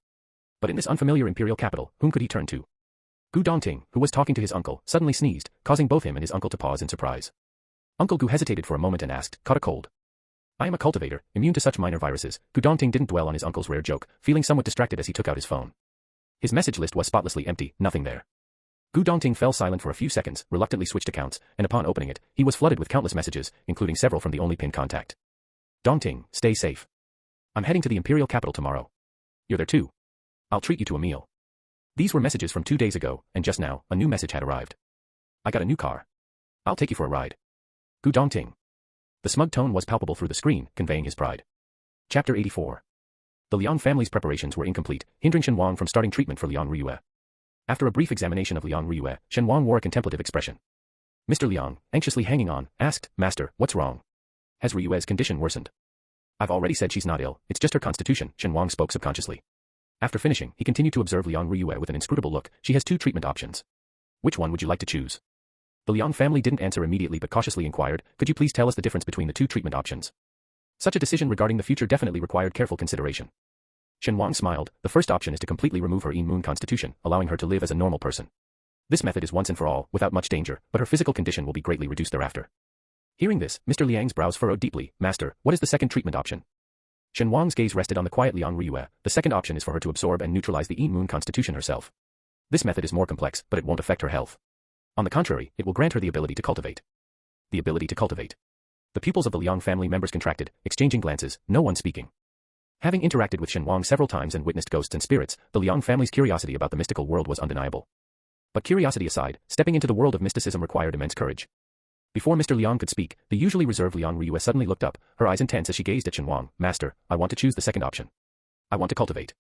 But in this unfamiliar imperial capital, whom could he turn to? Gu Dongting, who was talking to his uncle, suddenly sneezed, causing both him and his uncle to pause in surprise. Uncle Gu hesitated for a moment and asked, caught a cold? I am a cultivator, immune to such minor viruses. Gu Dongting didn't dwell on his uncle's rare joke, feeling somewhat distracted as he took out his phone. His message list was spotlessly empty, nothing there. Gu Dongting fell silent for a few seconds, reluctantly switched accounts, and upon opening it, he was flooded with countless messages, including several from the only pinned contact. Dongting, stay safe. I'm heading to the imperial capital tomorrow. You're there too. I'll treat you to a meal. These were messages from 2 days ago, and just now, a new message had arrived. I got a new car. I'll take you for a ride. Gu Dongting. The smug tone was palpable through the screen, conveying his pride. Chapter 84. The Liang family's preparations were incomplete, hindering Shen Wang from starting treatment for Liang Riyue. After a brief examination of Liang Riyue, Shen Wang wore a contemplative expression. Mr. Liang, anxiously hanging on, asked, Master, what's wrong? Has Riyue's condition worsened? I've already said she's not ill, it's just her constitution, Shen Wang spoke subconsciously. After finishing, he continued to observe Liang Riyue with an inscrutable look. She has 2 treatment options. Which one would you like to choose? The Liang family didn't answer immediately but cautiously inquired, could you please tell us the difference between the 2 treatment options? Such a decision regarding the future definitely required careful consideration. Shen Wang smiled. The first option is to completely remove her immune constitution, allowing her to live as a normal person. This method is once and for all, without much danger, but her physical condition will be greatly reduced thereafter. Hearing this, Mr. Liang's brows furrowed deeply. Master, what is the second treatment option? Shen Wang's gaze rested on the quiet Liang Riyue. The second option is for her to absorb and neutralize the immune constitution herself. This method is more complex, but it won't affect her health. On the contrary, it will grant her the ability to cultivate. The ability to cultivate. The pupils of the Liang family members contracted, exchanging glances, no one speaking. Having interacted with Shen Wang several times and witnessed ghosts and spirits, the Liang family's curiosity about the mystical world was undeniable. But curiosity aside, stepping into the world of mysticism required immense courage. Before Mr. Liang could speak, the usually reserved Liang Riyue suddenly looked up, her eyes intense as she gazed at Shen Wang. Master, I want to choose the second option. I want to cultivate.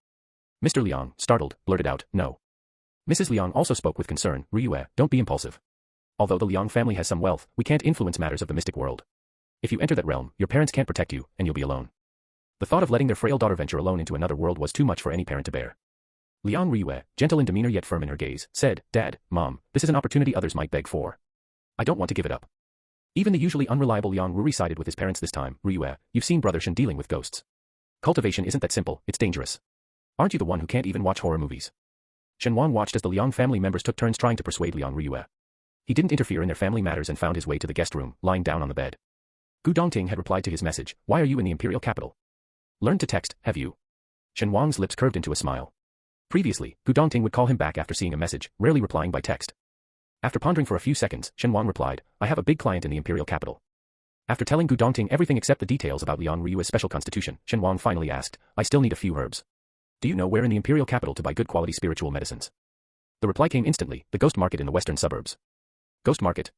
Mr. Liang, startled, blurted out, no. Mrs. Liang also spoke with concern. Riyue, don't be impulsive. Although the Liang family has some wealth, we can't influence matters of the mystic world. If you enter that realm, your parents can't protect you, and you'll be alone. The thought of letting their frail daughter venture alone into another world was too much for any parent to bear. Liang Riyue, gentle in demeanor yet firm in her gaze, said, Dad, Mom, this is an opportunity others might beg for. I don't want to give it up. Even the usually unreliable Liang Ruri sided with his parents this time. Riyue, you've seen Brother Shen dealing with ghosts. Cultivation isn't that simple, it's dangerous. Aren't you the one who can't even watch horror movies? Shen Wang watched as the Liang family members took turns trying to persuade Liang Riyue. He didn't interfere in their family matters and found his way to the guest room, lying down on the bed. Gu Dongting had replied to his message, why are you in the imperial capital? Learned to text, have you? Shen Wang's lips curved into a smile. Previously, Gu Dongting would call him back after seeing a message, rarely replying by text. After pondering for a few seconds, Shen Wang replied, I have a big client in the imperial capital. After telling Gu Dongting everything except the details about Liang Riyue's special constitution, Shen Wang finally asked, I still need a few herbs. Do you know where in the imperial capital to buy good quality spiritual medicines? The reply came instantly, the ghost market in the western suburbs. Ghost market?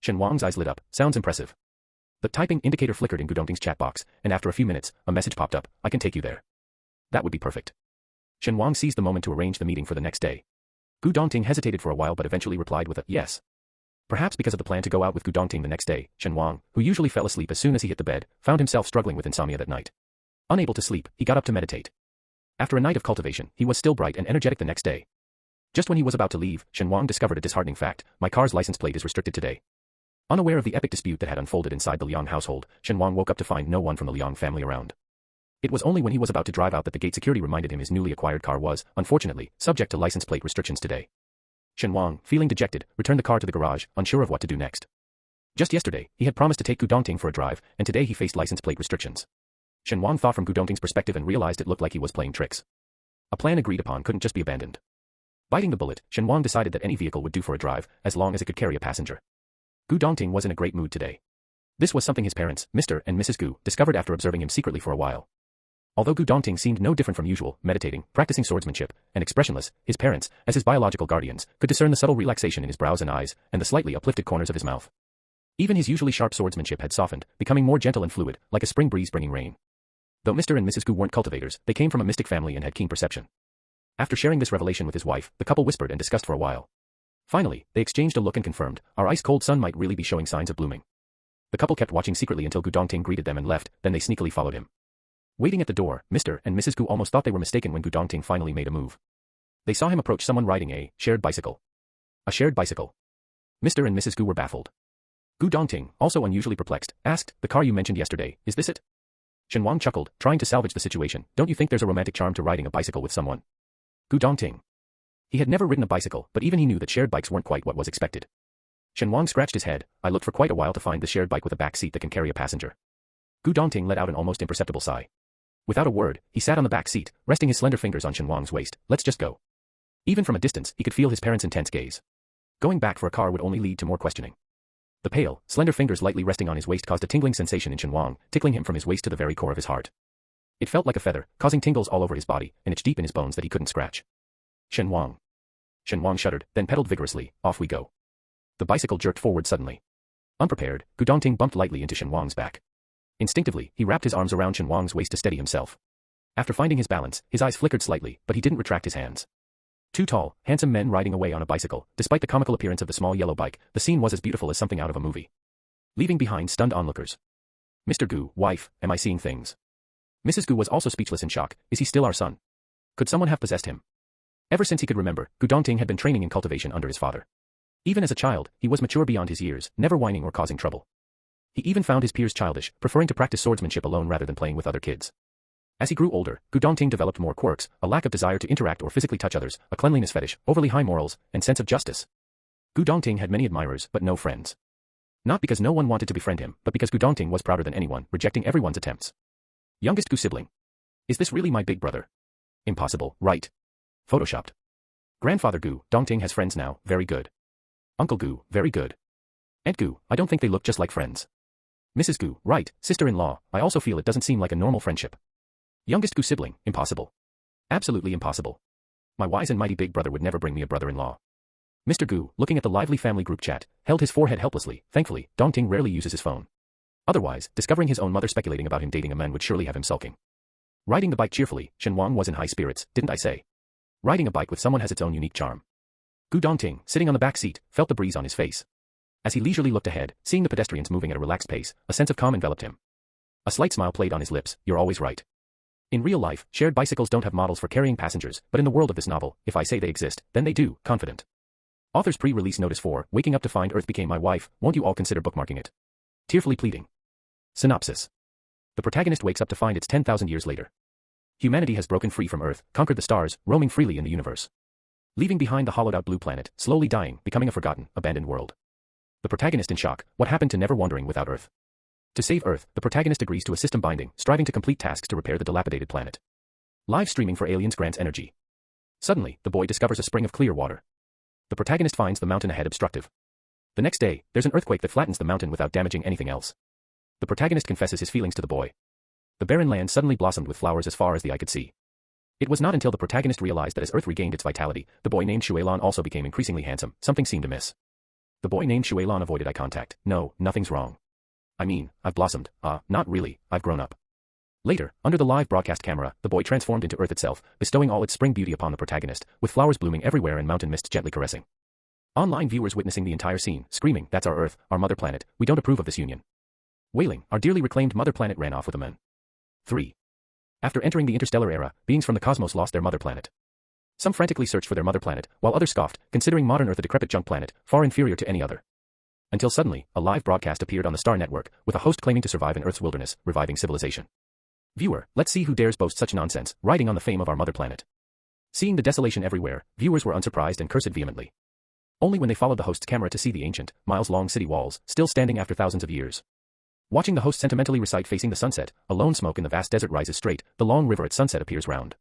Shen Wang's eyes lit up, sounds impressive. The typing indicator flickered in Gu Dongting's chat box, and after a few minutes, a message popped up, I can take you there. That would be perfect. Shen Wang seized the moment to arrange the meeting for the next day. Gu Dongting hesitated for a while but eventually replied with a yes. Perhaps because of the plan to go out with Gu Dongting the next day, Shen Wang, who usually fell asleep as soon as he hit the bed, found himself struggling with insomnia that night. Unable to sleep, he got up to meditate. After a night of cultivation, he was still bright and energetic the next day. Just when he was about to leave, Shen Wang discovered a disheartening fact, my car's license plate is restricted today. Unaware of the epic dispute that had unfolded inside the Liang household, Shen Wang woke up to find no one from the Liang family around. It was only when he was about to drive out that the gate security reminded him his newly acquired car was, unfortunately, subject to license plate restrictions today. Shen Wang, feeling dejected, returned the car to the garage, unsure of what to do next. Just yesterday, he had promised to take Gu Dongting for a drive, and today he faced license plate restrictions. Shen Wang thought from Gu Dongting's perspective and realized it looked like he was playing tricks. A plan agreed upon couldn't just be abandoned. Biting the bullet, Shen Wang decided that any vehicle would do for a drive, as long as it could carry a passenger. Gu Dongting was in a great mood today. This was something his parents, Mr. and Mrs. Gu, discovered after observing him secretly for a while. Although Gu Dongting seemed no different from usual, meditating, practicing swordsmanship, and expressionless, his parents, as his biological guardians, could discern the subtle relaxation in his brows and eyes, and the slightly uplifted corners of his mouth. Even his usually sharp swordsmanship had softened, becoming more gentle and fluid, like a spring breeze bringing rain. Though Mr. and Mrs. Gu weren't cultivators, they came from a mystic family and had keen perception. After sharing this revelation with his wife, the couple whispered and discussed for a while. Finally, they exchanged a look and confirmed, our ice-cold sun might really be showing signs of blooming. The couple kept watching secretly until Gu Dongting greeted them and left, then they sneakily followed him. Waiting at the door, Mr. and Mrs. Gu almost thought they were mistaken when Gu Dongting finally made a move. They saw him approach someone riding a shared bicycle. A shared bicycle. Mr. and Mrs. Gu were baffled. Gu Dongting, also unusually perplexed, asked, the car you mentioned yesterday, is this it? Shen Wang chuckled, trying to salvage the situation, don't you think there's a romantic charm to riding a bicycle with someone? Gu Dongting. He had never ridden a bicycle, but even he knew that shared bikes weren't quite what was expected. Shen Wang scratched his head, I looked for quite a while to find the shared bike with a back seat that can carry a passenger. Gu Dongting let out an almost imperceptible sigh. Without a word, he sat on the back seat, resting his slender fingers on Shen Wang's waist. Let's just go. Even from a distance, he could feel his parents' intense gaze. Going back for a car would only lead to more questioning. The pale, slender fingers lightly resting on his waist caused a tingling sensation in Shen Wang, tickling him from his waist to the very core of his heart. It felt like a feather, causing tingles all over his body, and itched deep in his bones that he couldn't scratch. Shen Wang. Shen Wang shuddered, then pedaled vigorously. Off we go. The bicycle jerked forward suddenly. Unprepared, Gu Dongting bumped lightly into Shen Wang's back. Instinctively, he wrapped his arms around Shen Wang's waist to steady himself. After finding his balance, his eyes flickered slightly, but he didn't retract his hands. Two tall, handsome men riding away on a bicycle. Despite the comical appearance of the small yellow bike, the scene was as beautiful as something out of a movie. Leaving behind stunned onlookers. Mr. Gu, wife, am I seeing things? Mrs. Gu was also speechless in shock. Is he still our son? Could someone have possessed him? Ever since he could remember, Gu Dongting had been training in cultivation under his father. Even as a child, he was mature beyond his years, never whining or causing trouble. He even found his peers childish, preferring to practice swordsmanship alone rather than playing with other kids. As he grew older, Gu Dongting developed more quirks, a lack of desire to interact or physically touch others, a cleanliness fetish, overly high morals, and sense of justice. Gu Dongting had many admirers, but no friends. Not because no one wanted to befriend him, but because Gu Dongting was prouder than anyone, rejecting everyone's attempts. Youngest Gu sibling. Is this really my big brother? Impossible, right? Photoshopped. Grandfather Gu Dongting has friends now, very good. Uncle Gu, very good. Aunt Gu, I don't think they look just like friends. Mrs. Gu, right, sister-in-law, I also feel it doesn't seem like a normal friendship. Youngest Gu sibling, impossible. Absolutely impossible. My wise and mighty big brother would never bring me a brother-in-law. Mr. Gu, looking at the lively family group chat, held his forehead helplessly. Thankfully, Dongting rarely uses his phone. Otherwise, discovering his own mother speculating about him dating a man would surely have him sulking. Riding the bike cheerfully, Shen Wang was in high spirits, didn't I say? Riding a bike with someone has its own unique charm. Gu Dongting, sitting on the back seat, felt the breeze on his face. As he leisurely looked ahead, seeing the pedestrians moving at a relaxed pace, a sense of calm enveloped him. A slight smile played on his lips. You're always right. In real life, shared bicycles don't have models for carrying passengers, but in the world of this novel, if I say they exist, then they do, confident. Author's pre-release notice for Waking Up to Find Earth Became My Wife, won't you all consider bookmarking it? Tearfully pleading. Synopsis. The protagonist wakes up to find it's 10,000 years later. Humanity has broken free from Earth, conquered the stars, roaming freely in the universe. Leaving behind the hollowed-out blue planet, slowly dying, becoming a forgotten, abandoned world. The protagonist in shock, what happened to never wandering without Earth? To save Earth, the protagonist agrees to a system binding, striving to complete tasks to repair the dilapidated planet. Live streaming for aliens grants energy. Suddenly, the boy discovers a spring of clear water. The protagonist finds the mountain ahead obstructive. The next day, there's an earthquake that flattens the mountain without damaging anything else. The protagonist confesses his feelings to the boy. The barren land suddenly blossomed with flowers as far as the eye could see. It was not until the protagonist realized that as Earth regained its vitality, the boy named Shuelan also became increasingly handsome. Something seemed amiss. The boy named Shuelan avoided eye contact. No, nothing's wrong. I mean, I've blossomed. Not really, I've grown up. Later, under the live broadcast camera, the boy transformed into Earth itself, bestowing all its spring beauty upon the protagonist, with flowers blooming everywhere and mountain mist gently caressing. Online viewers witnessing the entire scene, screaming, that's our Earth, our mother planet, we don't approve of this union. Wailing, our dearly reclaimed mother planet ran off with a man. 3. After entering the interstellar era, beings from the cosmos lost their mother planet. Some frantically searched for their mother planet, while others scoffed, considering modern Earth a decrepit junk planet, far inferior to any other. Until suddenly, a live broadcast appeared on the Star Network, with a host claiming to survive in Earth's wilderness, reviving civilization. Viewer, let's see who dares boast such nonsense, riding on the fame of our mother planet. Seeing the desolation everywhere, viewers were unsurprised and cursed vehemently. Only when they followed the host's camera to see the ancient, miles-long city walls, still standing after thousands of years. Watching the host sentimentally recite facing the sunset, a lone smoke in the vast desert rises straight, the long river at sunset appears round.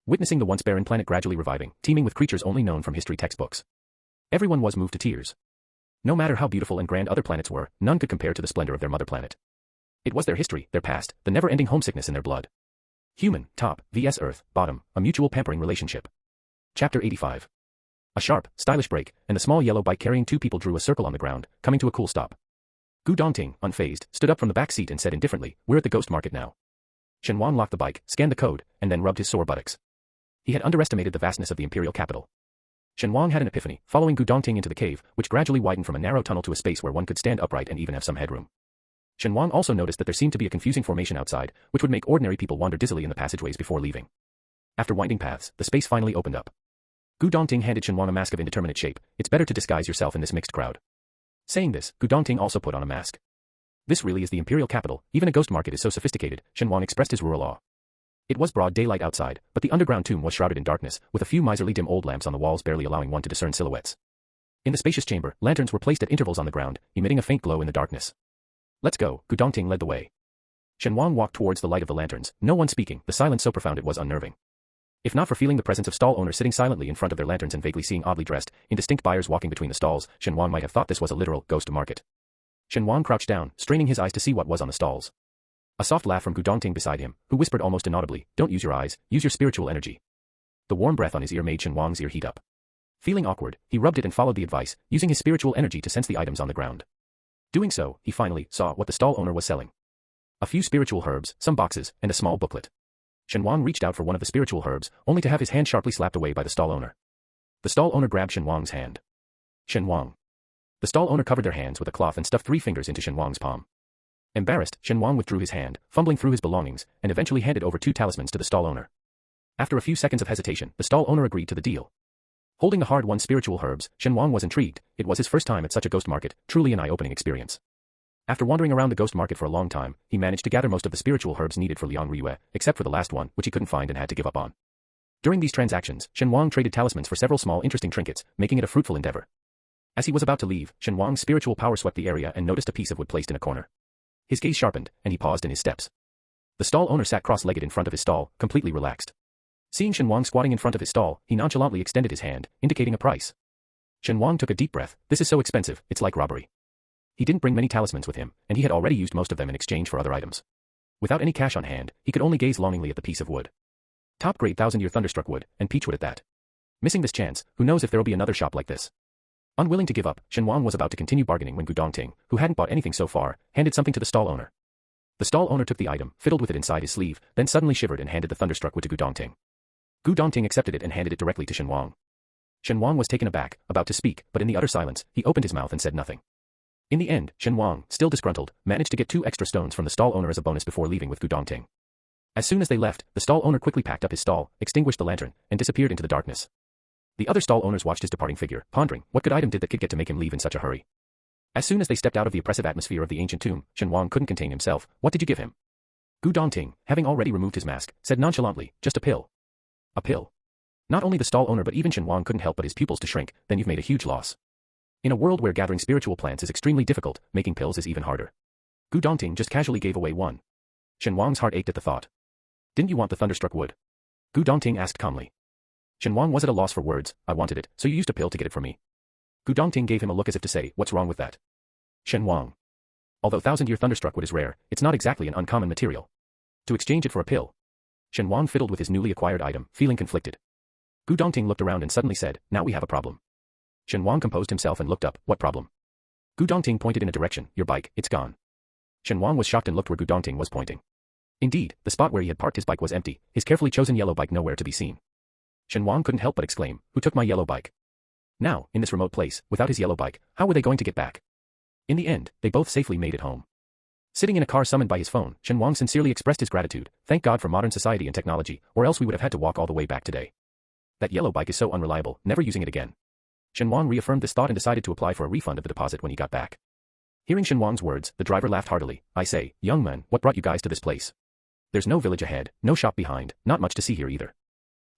Witnessing the once barren planet gradually reviving, teeming with creatures only known from history textbooks. Everyone was moved to tears. No matter how beautiful and grand other planets were, none could compare to the splendor of their mother planet. It was their history, their past, the never-ending homesickness in their blood. Human, top, vs Earth, bottom, a mutual pampering relationship. Chapter 85. A sharp, stylish brake, and the small yellow bike carrying two people drew a circle on the ground, coming to a cool stop. Gu Dongting, unfazed, stood up from the back seat and said indifferently, "We're at the ghost market now." Shen Wang locked the bike, scanned the code, and then rubbed his sore buttocks. He had underestimated the vastness of the imperial capital. Shen Wang had an epiphany, following Gu Dongting into the cave, which gradually widened from a narrow tunnel to a space where one could stand upright and even have some headroom. Shen Wang also noticed that there seemed to be a confusing formation outside, which would make ordinary people wander dizzily in the passageways before leaving. After winding paths, the space finally opened up. Gu Dongting handed Shen Wang a mask of indeterminate shape. "It's better to disguise yourself in this mixed crowd." Saying this, Gu Dongting also put on a mask. "This really is the imperial capital, even a ghost market is so sophisticated," Shen Wang expressed his rural awe. It was broad daylight outside, but the underground tomb was shrouded in darkness, with a few miserly dim old lamps on the walls barely allowing one to discern silhouettes. In the spacious chamber, lanterns were placed at intervals on the ground, emitting a faint glow in the darkness. "Let's go," Gu Dongting led the way. Shen Wang walked towards the light of the lanterns, no one speaking, the silence so profound it was unnerving. If not for feeling the presence of stall owners sitting silently in front of their lanterns and vaguely seeing oddly dressed, indistinct buyers walking between the stalls, Shen Wang might have thought this was a literal ghost market. Shen Wang crouched down, straining his eyes to see what was on the stalls. A soft laugh from Gu Dongting beside him, who whispered almost inaudibly, "Don't use your eyes, use your spiritual energy." The warm breath on his ear made Shen Wang's ear heat up. Feeling awkward, he rubbed it and followed the advice, using his spiritual energy to sense the items on the ground. Doing so, he finally saw what the stall owner was selling. A few spiritual herbs, some boxes, and a small booklet. Shen Wang reached out for one of the spiritual herbs, only to have his hand sharply slapped away by the stall owner. The stall owner grabbed Shen Wang's hand. "Shen Wang." The stall owner covered their hands with a cloth and stuffed 3 fingers into Shen Wang's palm. Embarrassed, Shen Wang withdrew his hand, fumbling through his belongings, and eventually handed over 2 talismans to the stall owner. After a few seconds of hesitation, the stall owner agreed to the deal. Holding the hard-won spiritual herbs, Shen Wang was intrigued. It was his first time at such a ghost market, truly an eye-opening experience. After wandering around the ghost market for a long time, he managed to gather most of the spiritual herbs needed for Liang Riyue, except for the last one, which he couldn't find and had to give up on. During these transactions, Shen Wang traded talismans for several small interesting trinkets, making it a fruitful endeavor. As he was about to leave, Shen Wang's spiritual power swept the area and noticed a piece of wood placed in a corner. His gaze sharpened, and he paused in his steps. The stall owner sat cross-legged in front of his stall, completely relaxed. Seeing Shen Wang squatting in front of his stall, he nonchalantly extended his hand, indicating a price. Shen Wang took a deep breath. "This is so expensive, it's like robbery." He didn't bring many talismans with him, and he had already used most of them in exchange for other items. Without any cash on hand, he could only gaze longingly at the piece of wood. Top-grade 1000-year thunderstruck wood, and peach wood at that. Missing this chance, who knows if there'll be another shop like this. Unwilling to give up, Shen Wang was about to continue bargaining when Gu Dongting, who hadn't bought anything so far, handed something to the stall owner. The stall owner took the item, fiddled with it inside his sleeve, then suddenly shivered and handed the thunderstruck wood to Gu Dongting. Gu Dongting accepted it and handed it directly to Shen Wang. Shen Wang was taken aback, about to speak, but in the utter silence, he opened his mouth and said nothing. In the end, Shen Wang, still disgruntled, managed to get 2 extra stones from the stall owner as a bonus before leaving with Gu Dongting. As soon as they left, the stall owner quickly packed up his stall, extinguished the lantern, and disappeared into the darkness. The other stall owners watched his departing figure, pondering, what good item did that kid get to make him leave in such a hurry? As soon as they stepped out of the oppressive atmosphere of the ancient tomb, Shen Wang couldn't contain himself. "What did you give him?" Gu Dongting, having already removed his mask, said nonchalantly, "Just a pill." "A pill?" Not only the stall owner but even Shen Wang couldn't help but his pupils to shrink. "Then you've made a huge loss. In a world where gathering spiritual plants is extremely difficult, making pills is even harder." Gu Dongting just casually gave away one. Shen Wang's heart ached at the thought. "Didn't you want the thunderstruck wood?" Gu Dongting asked calmly. Shen Wang was at a loss for words. "I wanted it, so you used a pill to get it from me." Gu Dongting gave him a look as if to say, "What's wrong with that?" Shen Wang. "Although 1000-year thunderstruck wood is rare, it's not exactly an uncommon material. To exchange it for a pill." Shen Wang fiddled with his newly acquired item, feeling conflicted. Gu Dongting looked around and suddenly said, "Now we have a problem." Shen Wang composed himself and looked up. "What problem?" Gu Dongting pointed in a direction. "Your bike, it's gone." Shen Wang was shocked and looked where Gu Dongting was pointing. Indeed, the spot where he had parked his bike was empty, his carefully chosen yellow bike nowhere to be seen. Shen Wang couldn't help but exclaim, "Who took my yellow bike?" Now, in this remote place, without his yellow bike, how were they going to get back? In the end, they both safely made it home. Sitting in a car summoned by his phone, Shen Wang sincerely expressed his gratitude. "Thank God for modern society and technology, or else we would have had to walk all the way back today. That yellow bike is so unreliable, never using it again." Shen Wang reaffirmed this thought and decided to apply for a refund of the deposit when he got back. Hearing Shen Wang's words, the driver laughed heartily. "I say, young man, what brought you guys to this place? There's no village ahead, no shop behind, not much to see here either."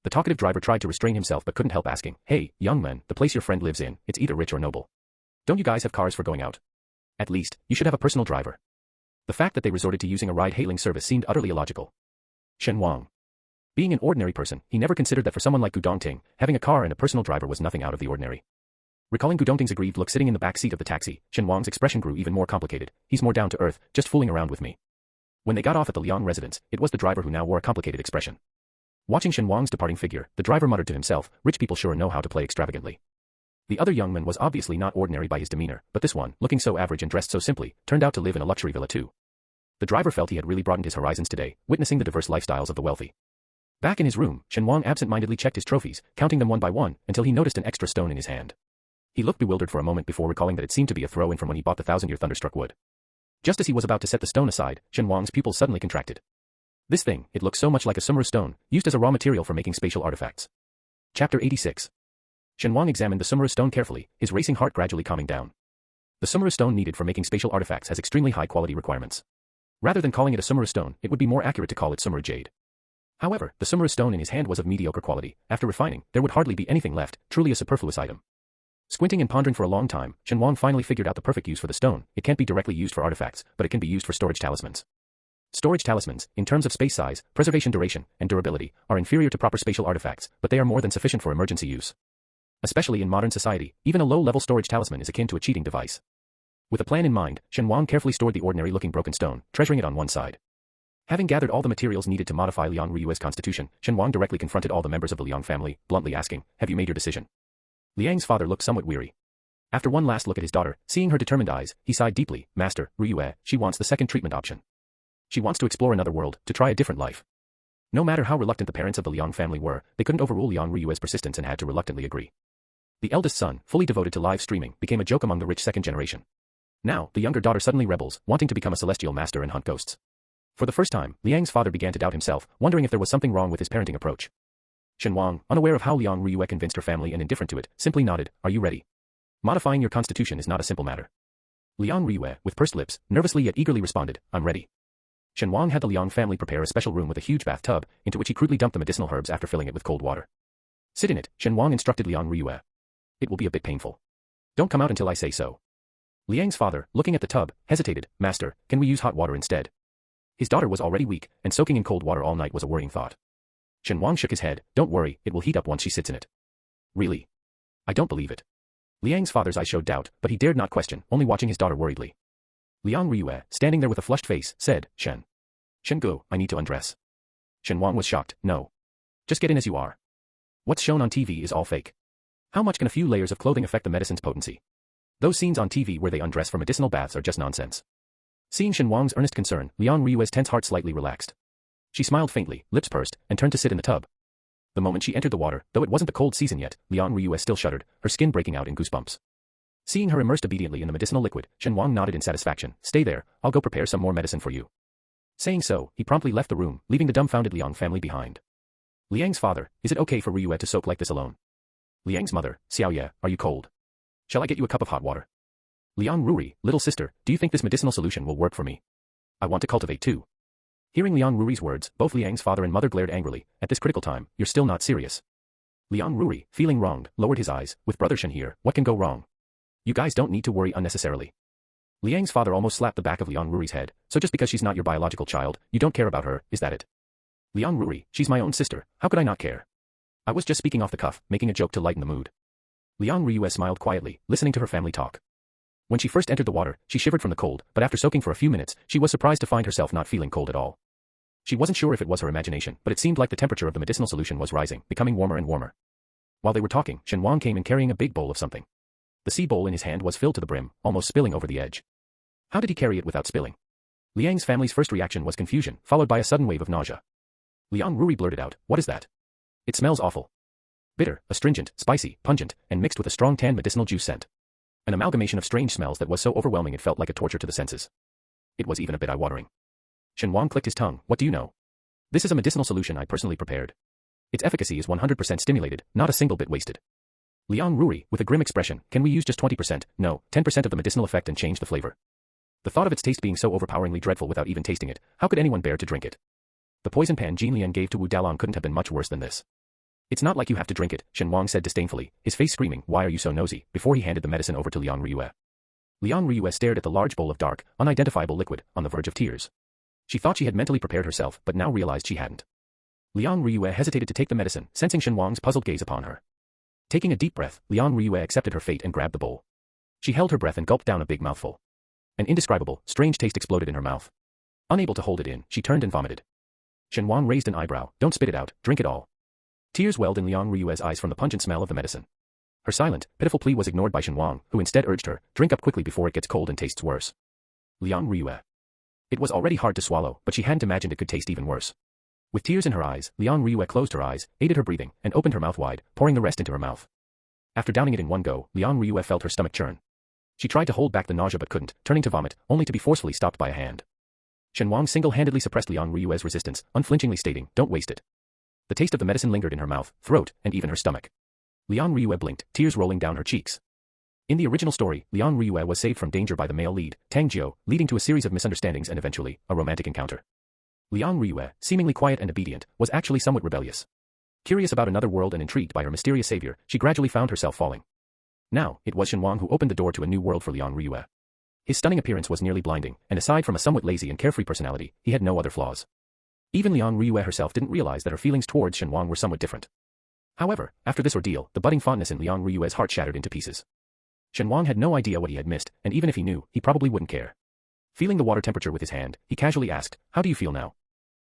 The talkative driver tried to restrain himself but couldn't help asking, "Hey, young man, the place your friend lives in, it's either rich or noble. Don't you guys have cars for going out? At least, you should have a personal driver." The fact that they resorted to using a ride-hailing service seemed utterly illogical. Shen Wang. Being an ordinary person, he never considered that for someone like Gu Dongting, having a car and a personal driver was nothing out of the ordinary. Recalling Gu Dongting's aggrieved look sitting in the back seat of the taxi, Shen Wang's expression grew even more complicated. "He's more down to earth, just fooling around with me." When they got off at the Liang residence, it was the driver who now wore a complicated expression. Watching Shen Wang's departing figure, the driver muttered to himself, rich people sure know how to play extravagantly. The other young man was obviously not ordinary by his demeanor, but this one, looking so average and dressed so simply, turned out to live in a luxury villa too. The driver felt he had really broadened his horizons today, witnessing the diverse lifestyles of the wealthy. Back in his room, Shen Wang absent-mindedly checked his trophies, counting them one by one, until he noticed an extra stone in his hand. He looked bewildered for a moment before recalling that it seemed to be a throw-in from when he bought the 1,000-year thunderstruck wood. Just as he was about to set the stone aside, Shen Wang's pupils suddenly contracted. This thing, it looked so much like a summer stone, used as a raw material for making spatial artifacts. Chapter 86. Shen Wang examined the summer stone carefully, his racing heart gradually calming down. The summer stone needed for making spatial artifacts has extremely high-quality requirements. Rather than calling it a summer stone, it would be more accurate to call it summer jade. However, the summer stone in his hand was of mediocre quality. After refining, there would hardly be anything left, truly a superfluous item. Squinting and pondering for a long time, Shen Wang finally figured out the perfect use for the stone. It can't be directly used for artifacts, but it can be used for storage talismans. Storage talismans, in terms of space size, preservation duration, and durability, are inferior to proper spatial artifacts, but they are more than sufficient for emergency use. Especially in modern society, even a low-level storage talisman is akin to a cheating device. With a plan in mind, Shen Wang carefully stored the ordinary-looking broken stone, treasuring it on one side. Having gathered all the materials needed to modify Liang Ryue's constitution, Shen Wang directly confronted all the members of the Liang family, bluntly asking, "Have you made your decision?" Liang's father looked somewhat weary. After one last look at his daughter, seeing her determined eyes, he sighed deeply. "Master, Ryue, she wants the second treatment option. She wants to explore another world, to try a different life." No matter how reluctant the parents of the Liang family were, they couldn't overrule Liang Ryue's persistence and had to reluctantly agree. The eldest son, fully devoted to live streaming, became a joke among the rich second generation. Now, the younger daughter suddenly rebels, wanting to become a celestial master and hunt ghosts. For the first time, Liang's father began to doubt himself, wondering if there was something wrong with his parenting approach. Shen Wang, unaware of how Liang Ryue convinced her family and indifferent to it, simply nodded. "Are you ready? Modifying your constitution is not a simple matter." Liang Ryue, with pursed lips, nervously yet eagerly responded, "I'm ready." Shen Wang had the Liang family prepare a special room with a huge bathtub, into which he crudely dumped the medicinal herbs after filling it with cold water. "Sit in it," Shen Wang instructed Liang Ryue. "It will be a bit painful. Don't come out until I say so." Liang's father, looking at the tub, hesitated. "Master, can we use hot water instead?" His daughter was already weak, and soaking in cold water all night was a worrying thought. Shen Wang shook his head. "Don't worry, it will heat up once she sits in it." "Really? I don't believe it." Liang's father's eyes showed doubt, but he dared not question, only watching his daughter worriedly. Liang Ryue, standing there with a flushed face, said, Shen Gu, I need to undress." Shen Wang was shocked. "No. Just get in as you are. What's shown on TV is all fake. How much can a few layers of clothing affect the medicine's potency? Those scenes on TV where they undress for medicinal baths are just nonsense." Seeing Shen Wang's earnest concern, Liang Ryue's tense heart slightly relaxed. She smiled faintly, lips pursed, and turned to sit in the tub. The moment she entered the water, though it wasn't the cold season yet, Liang Ryue still shuddered, her skin breaking out in goosebumps. Seeing her immersed obediently in the medicinal liquid, Shen Wang nodded in satisfaction. "Stay there, I'll go prepare some more medicine for you." Saying so, he promptly left the room, leaving the dumbfounded Liang family behind. Liang's father, "Is it okay for Ryue to soak like this alone?" Liang's mother, "Xiaoye, are you cold? Shall I get you a cup of hot water?" Liang Ruri, "Little sister, do you think this medicinal solution will work for me? I want to cultivate too." Hearing Liang Ruri's words, both Liang's father and mother glared angrily. "At this critical time, you're still not serious." Liang Ruri, feeling wronged, lowered his eyes. "With brother Shen here, what can go wrong? You guys don't need to worry unnecessarily." Liang's father almost slapped the back of Liang Ruri's head. "So just because she's not your biological child, you don't care about her, is that it?" Liang Ruri, "She's my own sister, how could I not care? I was just speaking off the cuff, making a joke to lighten the mood." Liang Ryue smiled quietly, listening to her family talk. When she first entered the water, she shivered from the cold, but after soaking for a few minutes, she was surprised to find herself not feeling cold at all. She wasn't sure if it was her imagination, but it seemed like the temperature of the medicinal solution was rising, becoming warmer and warmer. While they were talking, Shen Wang came in carrying a big bowl of something. The sea bowl in his hand was filled to the brim, almost spilling over the edge. How did he carry it without spilling? Liang's family's first reaction was confusion, followed by a sudden wave of nausea. Liang Ruri blurted out, "What is that? It smells awful. Bitter, astringent, spicy, pungent, and mixed with a strong tan medicinal juice scent. An amalgamation of strange smells that was so overwhelming it felt like a torture to the senses. It was even a bit eye-watering." Shen Wang clicked his tongue. "What do you know? This is a medicinal solution I personally prepared. Its efficacy is 100% stimulated, not a single bit wasted." Liang Ruri, with a grim expression, "Can we use just 20%, no, 10% of the medicinal effect and change the flavor?" The thought of its taste being so overpoweringly dreadful without even tasting it, how could anyone bear to drink it? The poison pan Jin Lian gave to Wu Dalong couldn't have been much worse than this. "It's not like you have to drink it," Shen Wang said disdainfully, his face screaming, "Why are you so nosy?" before he handed the medicine over to Liang Ryue. Liang Ryue stared at the large bowl of dark, unidentifiable liquid, on the verge of tears. She thought she had mentally prepared herself, but now realized she hadn't. Liang Ryue hesitated to take the medicine, sensing Shen Wang's puzzled gaze upon her. Taking a deep breath, Liang Ryue accepted her fate and grabbed the bowl. She held her breath and gulped down a big mouthful. An indescribable, strange taste exploded in her mouth. Unable to hold it in, she turned and vomited. Shen Wang raised an eyebrow. Don't spit it out, drink it all. Tears welled in Liang Rui's eyes from the pungent smell of the medicine. Her silent, pitiful plea was ignored by Shen Wang, who instead urged her, drink up quickly before it gets cold and tastes worse. Liang Rui. It was already hard to swallow, but she hadn't imagined it could taste even worse. With tears in her eyes, Liang Rui closed her eyes, aided her breathing, and opened her mouth wide, pouring the rest into her mouth. After downing it in one go, Liang Rui felt her stomach churn. She tried to hold back the nausea but couldn't, turning to vomit, only to be forcefully stopped by a hand. Shen Wang single-handedly suppressed Liang Rui's resistance, unflinchingly stating, don't waste it. The taste of the medicine lingered in her mouth, throat, and even her stomach. Liang Rui blinked, tears rolling down her cheeks. In the original story, Liang Rui was saved from danger by the male lead, Tang Jiu, leading to a series of misunderstandings and eventually, a romantic encounter. Liang Rui, seemingly quiet and obedient, was actually somewhat rebellious. Curious about another world and intrigued by her mysterious savior, she gradually found herself falling. Now, it was Shen Wang who opened the door to a new world for Liang Rui. His stunning appearance was nearly blinding, and aside from a somewhat lazy and carefree personality, he had no other flaws. Even Liang Rui herself didn't realize that her feelings towards Shen Wang were somewhat different. However, after this ordeal, the budding fondness in Liang Rui's heart shattered into pieces. Shen Wang had no idea what he had missed, and even if he knew, he probably wouldn't care. Feeling the water temperature with his hand, he casually asked, how do you feel now?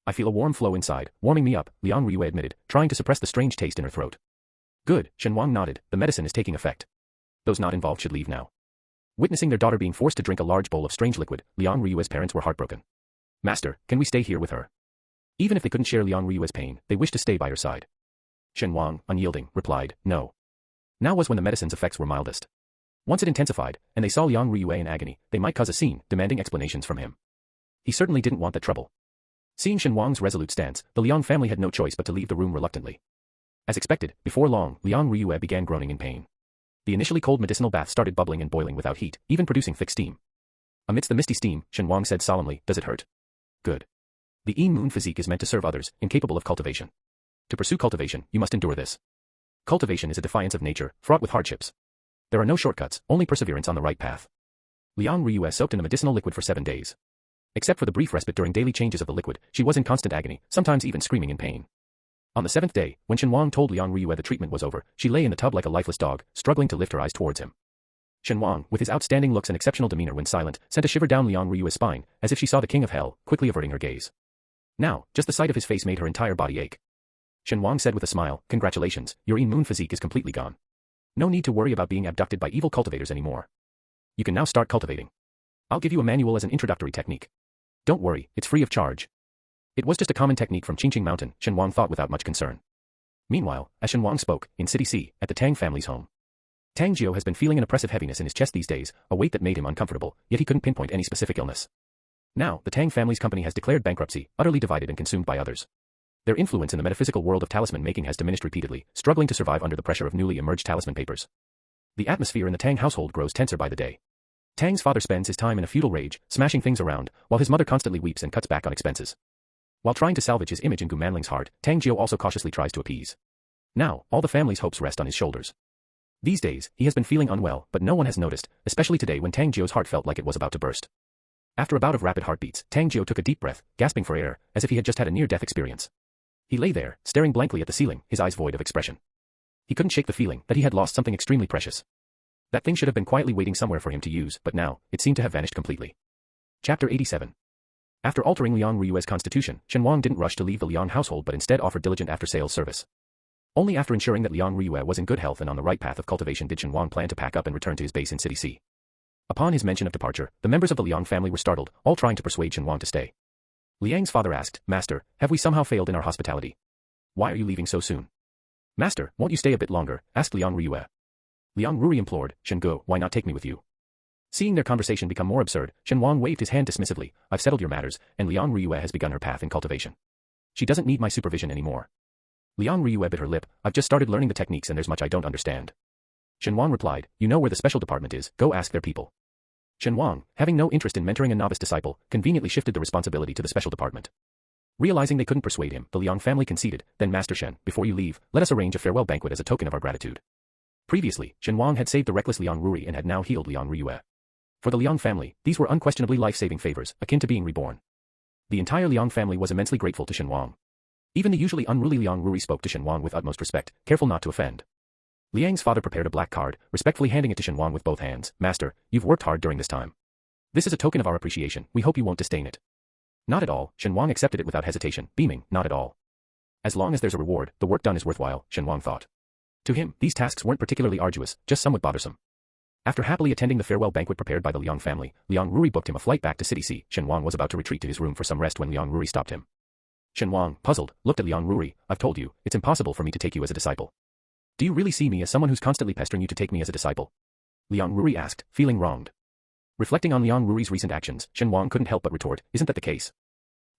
I feel a warm flow inside, warming me up, Liang Rui admitted, trying to suppress the strange taste in her throat. Good, Shen Wang nodded, the medicine is taking effect. Those not involved should leave now. Witnessing their daughter being forced to drink a large bowl of strange liquid, Liang Rui's parents were heartbroken. Master, can we stay here with her? Even if they couldn't share Liang Rui's pain, they wished to stay by her side. Shen Wang, unyielding, replied, no. Now was when the medicine's effects were mildest. Once it intensified, and they saw Liang Rui in agony, they might cause a scene, demanding explanations from him. He certainly didn't want that trouble. Seeing Shen Wang's resolute stance, the Liang family had no choice but to leave the room reluctantly. As expected, before long, Liang Rui began groaning in pain. The initially cold medicinal bath started bubbling and boiling without heat, even producing thick steam. Amidst the misty steam, Shen Wang said solemnly, does it hurt? Good. The Yin Moon physique is meant to serve others, incapable of cultivation. To pursue cultivation, you must endure this. Cultivation is a defiance of nature, fraught with hardships. There are no shortcuts, only perseverance on the right path. Liang Rui soaked in a medicinal liquid for 7 days. Except for the brief respite during daily changes of the liquid, she was in constant agony, sometimes even screaming in pain. On the 7th day, when Shen Wang told Liang Rui the treatment was over, she lay in the tub like a lifeless dog, struggling to lift her eyes towards him. Shen Wang, with his outstanding looks and exceptional demeanor when silent, sent a shiver down Liang Rui's spine, as if she saw the king of hell, quickly averting her gaze. Now, just the sight of his face made her entire body ache. Shen Wang said with a smile, congratulations, your Yin Moon physique is completely gone. No need to worry about being abducted by evil cultivators anymore. You can now start cultivating. I'll give you a manual as an introductory technique. Don't worry, it's free of charge. It was just a common technique from Qingqing Mountain, Shen Wang thought without much concern. Meanwhile, as Shen Wang spoke, in City C, at the Tang family's home. Tang Jiu has been feeling an oppressive heaviness in his chest these days, a weight that made him uncomfortable, yet he couldn't pinpoint any specific illness. Now, the Tang family's company has declared bankruptcy, utterly divided and consumed by others. Their influence in the metaphysical world of talisman making has diminished repeatedly, struggling to survive under the pressure of newly emerged talisman papers. The atmosphere in the Tang household grows tenser by the day. Tang's father spends his time in a futile rage, smashing things around, while his mother constantly weeps and cuts back on expenses. While trying to salvage his image in Gu Manling's heart, Tang Jiu also cautiously tries to appease. Now, all the family's hopes rest on his shoulders. These days, he has been feeling unwell, but no one has noticed, especially today when Tang Jiu's heart felt like it was about to burst. After a bout of rapid heartbeats, Tang Jiu took a deep breath, gasping for air, as if he had just had a near-death experience. He lay there, staring blankly at the ceiling, his eyes void of expression. He couldn't shake the feeling that he had lost something extremely precious. That thing should have been quietly waiting somewhere for him to use, but now, it seemed to have vanished completely. Chapter 87. After altering Liang Rui's constitution, Shen Wang didn't rush to leave the Liang household but instead offered diligent after-sales service. Only after ensuring that Liang Rui was in good health and on the right path of cultivation did Shen Wang plan to pack up and return to his base in City C. Upon his mention of departure, the members of the Liang family were startled, all trying to persuade Shen Wang to stay. Liang's father asked, Master, have we somehow failed in our hospitality? Why are you leaving so soon? Master, won't you stay a bit longer? Asked Liang Rui. Liang Rui implored, Shen Gu, why not take me with you? Seeing their conversation become more absurd, Shen Wang waved his hand dismissively, I've settled your matters, and Liang Rui has begun her path in cultivation. She doesn't need my supervision anymore. Liang Rui bit her lip, I've just started learning the techniques and there's much I don't understand. Shen Wang replied, you know where the special department is, go ask their people. Shen Wang, having no interest in mentoring a novice disciple, conveniently shifted the responsibility to the special department. Realizing they couldn't persuade him, the Liang family conceded, then Master Shen, before you leave, let us arrange a farewell banquet as a token of our gratitude. Previously, Shen Wang had saved the reckless Liang Rui and had now healed Liang Rui. For the Liang family, these were unquestionably life-saving favors, akin to being reborn. The entire Liang family was immensely grateful to Shen Wang. Even the usually unruly Liang Rui spoke to Shen Wang with utmost respect, careful not to offend. Liang's father prepared a black card, respectfully handing it to Shen Wang with both hands. Master, you've worked hard during this time. This is a token of our appreciation, we hope you won't disdain it. Not at all, Shen Wang accepted it without hesitation, beaming, not at all. As long as there's a reward, the work done is worthwhile, Shen Wang thought. To him, these tasks weren't particularly arduous, just somewhat bothersome. After happily attending the farewell banquet prepared by the Liang family, Liang Ruri booked him a flight back to City C. Shen Wang was about to retreat to his room for some rest when Liang Ruri stopped him. Shen Wang, puzzled, looked at Liang Ruri. I've told you, it's impossible for me to take you as a disciple. Do you really see me as someone who's constantly pestering you to take me as a disciple? Liang Ruri asked, feeling wronged. Reflecting on Liang Ruri's recent actions, Shen Wang couldn't help but retort, isn't that the case?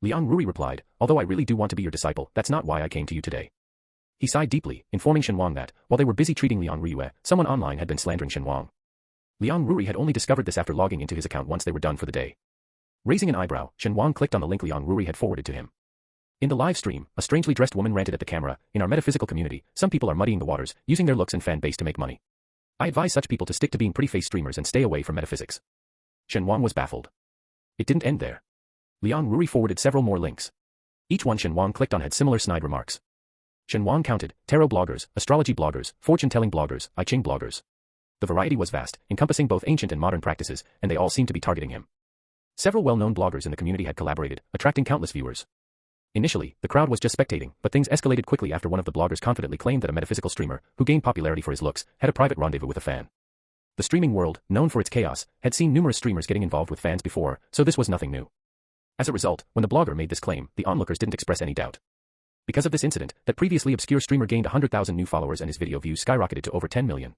Liang Ruri replied, although I really do want to be your disciple, that's not why I came to you today. He sighed deeply, informing Shen Wang that, while they were busy treating Liang Rui, someone online had been slandering Shen Wang. Liang Ruri had only discovered this after logging into his account once they were done for the day. Raising an eyebrow, Shen Wang clicked on the link Liang Ruri had forwarded to him. In the live stream, a strangely dressed woman ranted at the camera, in our metaphysical community, some people are muddying the waters, using their looks and fan base to make money. I advise such people to stick to being pretty face streamers and stay away from metaphysics. Shen Wang was baffled. It didn't end there. Liang Ruri forwarded several more links. Each one Shen Wang clicked on had similar snide remarks. Shen Wang counted, tarot bloggers, astrology bloggers, fortune-telling bloggers, I Ching bloggers. The variety was vast, encompassing both ancient and modern practices, and they all seemed to be targeting him. Several well-known bloggers in the community had collaborated, attracting countless viewers. Initially, the crowd was just spectating, but things escalated quickly after one of the bloggers confidently claimed that a metaphysical streamer, who gained popularity for his looks, had a private rendezvous with a fan. The streaming world, known for its chaos, had seen numerous streamers getting involved with fans before, so this was nothing new. As a result, when the blogger made this claim, the onlookers didn't express any doubt. Because of this incident, that previously obscure streamer gained 100,000 new followers and his video views skyrocketed to over 10 million.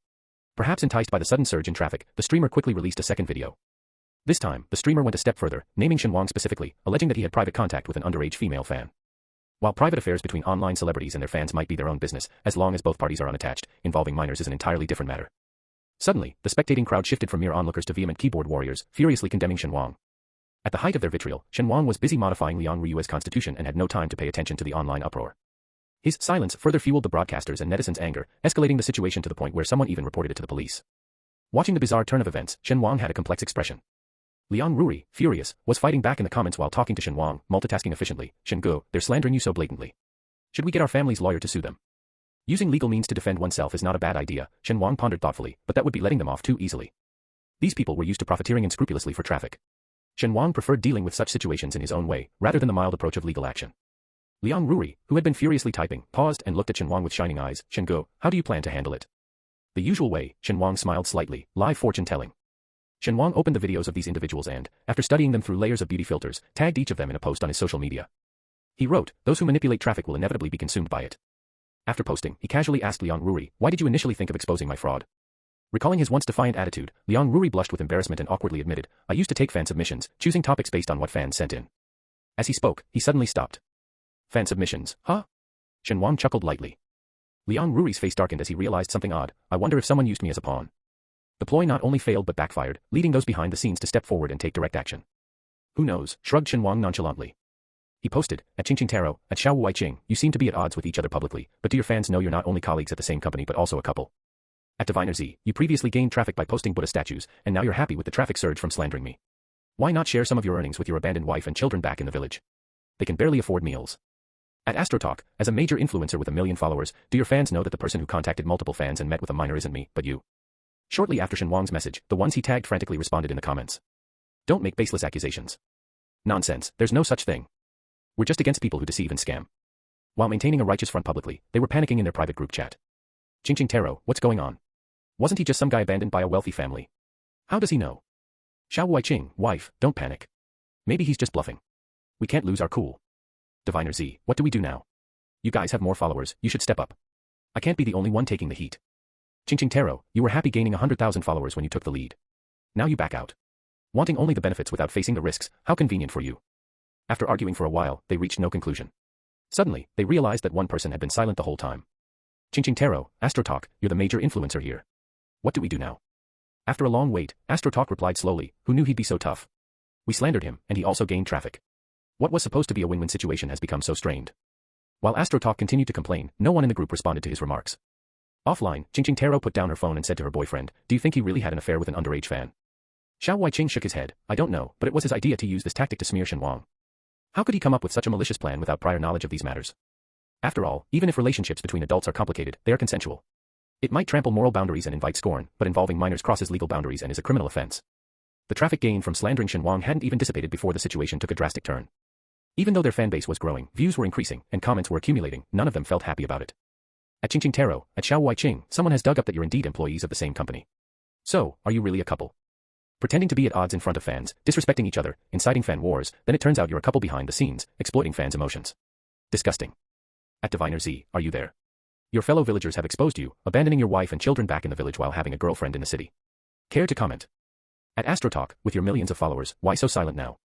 Perhaps enticed by the sudden surge in traffic, the streamer quickly released a second video. This time, the streamer went a step further, naming Shen Wang specifically, alleging that he had private contact with an underage female fan. While private affairs between online celebrities and their fans might be their own business, as long as both parties are unattached, involving minors is an entirely different matter. Suddenly, the spectating crowd shifted from mere onlookers to vehement keyboard warriors, furiously condemning Shen Wang. At the height of their vitriol, Shen Wang was busy modifying Liang Rui's constitution and had no time to pay attention to the online uproar. His silence further fueled the broadcasters' and netizens' anger, escalating the situation to the point where someone even reported it to the police. Watching the bizarre turn of events, Shen Wang had a complex expression. Liang Rui, furious, was fighting back in the comments while talking to Shen Wang, multitasking efficiently. Shen Gu, they're slandering you so blatantly. Should we get our family's lawyer to sue them? Using legal means to defend oneself is not a bad idea, Shen Wang pondered thoughtfully, but that would be letting them off too easily. These people were used to profiteering unscrupulously for traffic. Shen Wang preferred dealing with such situations in his own way, rather than the mild approach of legal action. Liang Rui, who had been furiously typing, paused and looked at Shen Wang with shining eyes. Shen Gu, how do you plan to handle it? The usual way, Shen Wang smiled slightly, live fortune-telling. Shen Wang opened the videos of these individuals and, after studying them through layers of beauty filters, tagged each of them in a post on his social media. He wrote, those who manipulate traffic will inevitably be consumed by it. After posting, he casually asked Liang Ruri, why did you initially think of exposing my fraud? Recalling his once defiant attitude, Liang Ruri blushed with embarrassment and awkwardly admitted, I used to take fan submissions, choosing topics based on what fans sent in. As he spoke, he suddenly stopped. Fan submissions, huh? Shen Wang chuckled lightly. Liang Ruri's face darkened as he realized something odd. I wonder if someone used me as a pawn. The ploy not only failed but backfired, leading those behind the scenes to step forward and take direct action. Who knows, shrugged Shen Wang nonchalantly. He posted, at Qingqing Tarot, at Xiao Wai Qing, you seem to be at odds with each other publicly, but do your fans know you're not only colleagues at the same company but also a couple? At Diviner Z, you previously gained traffic by posting Buddha statues, and now you're happy with the traffic surge from slandering me. Why not share some of your earnings with your abandoned wife and children back in the village? They can barely afford meals. At AstroTalk, as a major influencer with 1 million followers, do your fans know that the person who contacted multiple fans and met with a minor isn't me, but you? Shortly after Shen Wang's message, the ones he tagged frantically responded in the comments. Don't make baseless accusations. Nonsense, there's no such thing. We're just against people who deceive and scam. While maintaining a righteous front publicly, they were panicking in their private group chat. Qingqing Tarot, what's going on? Wasn't he just some guy abandoned by a wealthy family? How does he know? Xiao Wai Qing, wife, don't panic. Maybe he's just bluffing. We can't lose our cool. Diviner Z, what do we do now? You guys have more followers, you should step up. I can't be the only one taking the heat. Qingqing Tarot, you were happy gaining 100,000 followers when you took the lead. Now you back out. Wanting only the benefits without facing the risks, how convenient for you. After arguing for a while, they reached no conclusion. Suddenly, they realized that one person had been silent the whole time. Qingqing Tarot, AstroTalk, you're the major influencer here. What do we do now? After a long wait, AstroTalk replied slowly, who knew he'd be so tough? We slandered him, and he also gained traffic. What was supposed to be a win-win situation has become so strained. While AstroTalk continued to complain, no one in the group responded to his remarks. Offline, Qingqing Tarot put down her phone and said to her boyfriend, do you think he really had an affair with an underage fan? Xiao Wai Qing shook his head, I don't know, but it was his idea to use this tactic to smear Shen Wang. How could he come up with such a malicious plan without prior knowledge of these matters? After all, even if relationships between adults are complicated, they are consensual. It might trample moral boundaries and invite scorn, but involving minors crosses legal boundaries and is a criminal offense. The traffic gain from slandering Shen Wang hadn't even dissipated before the situation took a drastic turn. Even though their fan base was growing, views were increasing, and comments were accumulating, none of them felt happy about it. At Qingqing Tarot, at Xiaowaiqing, someone has dug up that you're indeed employees of the same company. So, are you really a couple? Pretending to be at odds in front of fans, disrespecting each other, inciting fan wars, then it turns out you're a couple behind the scenes, exploiting fans' emotions. Disgusting. At Diviner Z, are you there? Your fellow villagers have exposed you, abandoning your wife and children back in the village while having a girlfriend in the city. Care to comment? At Astrotalk, with your millions of followers, why so silent now?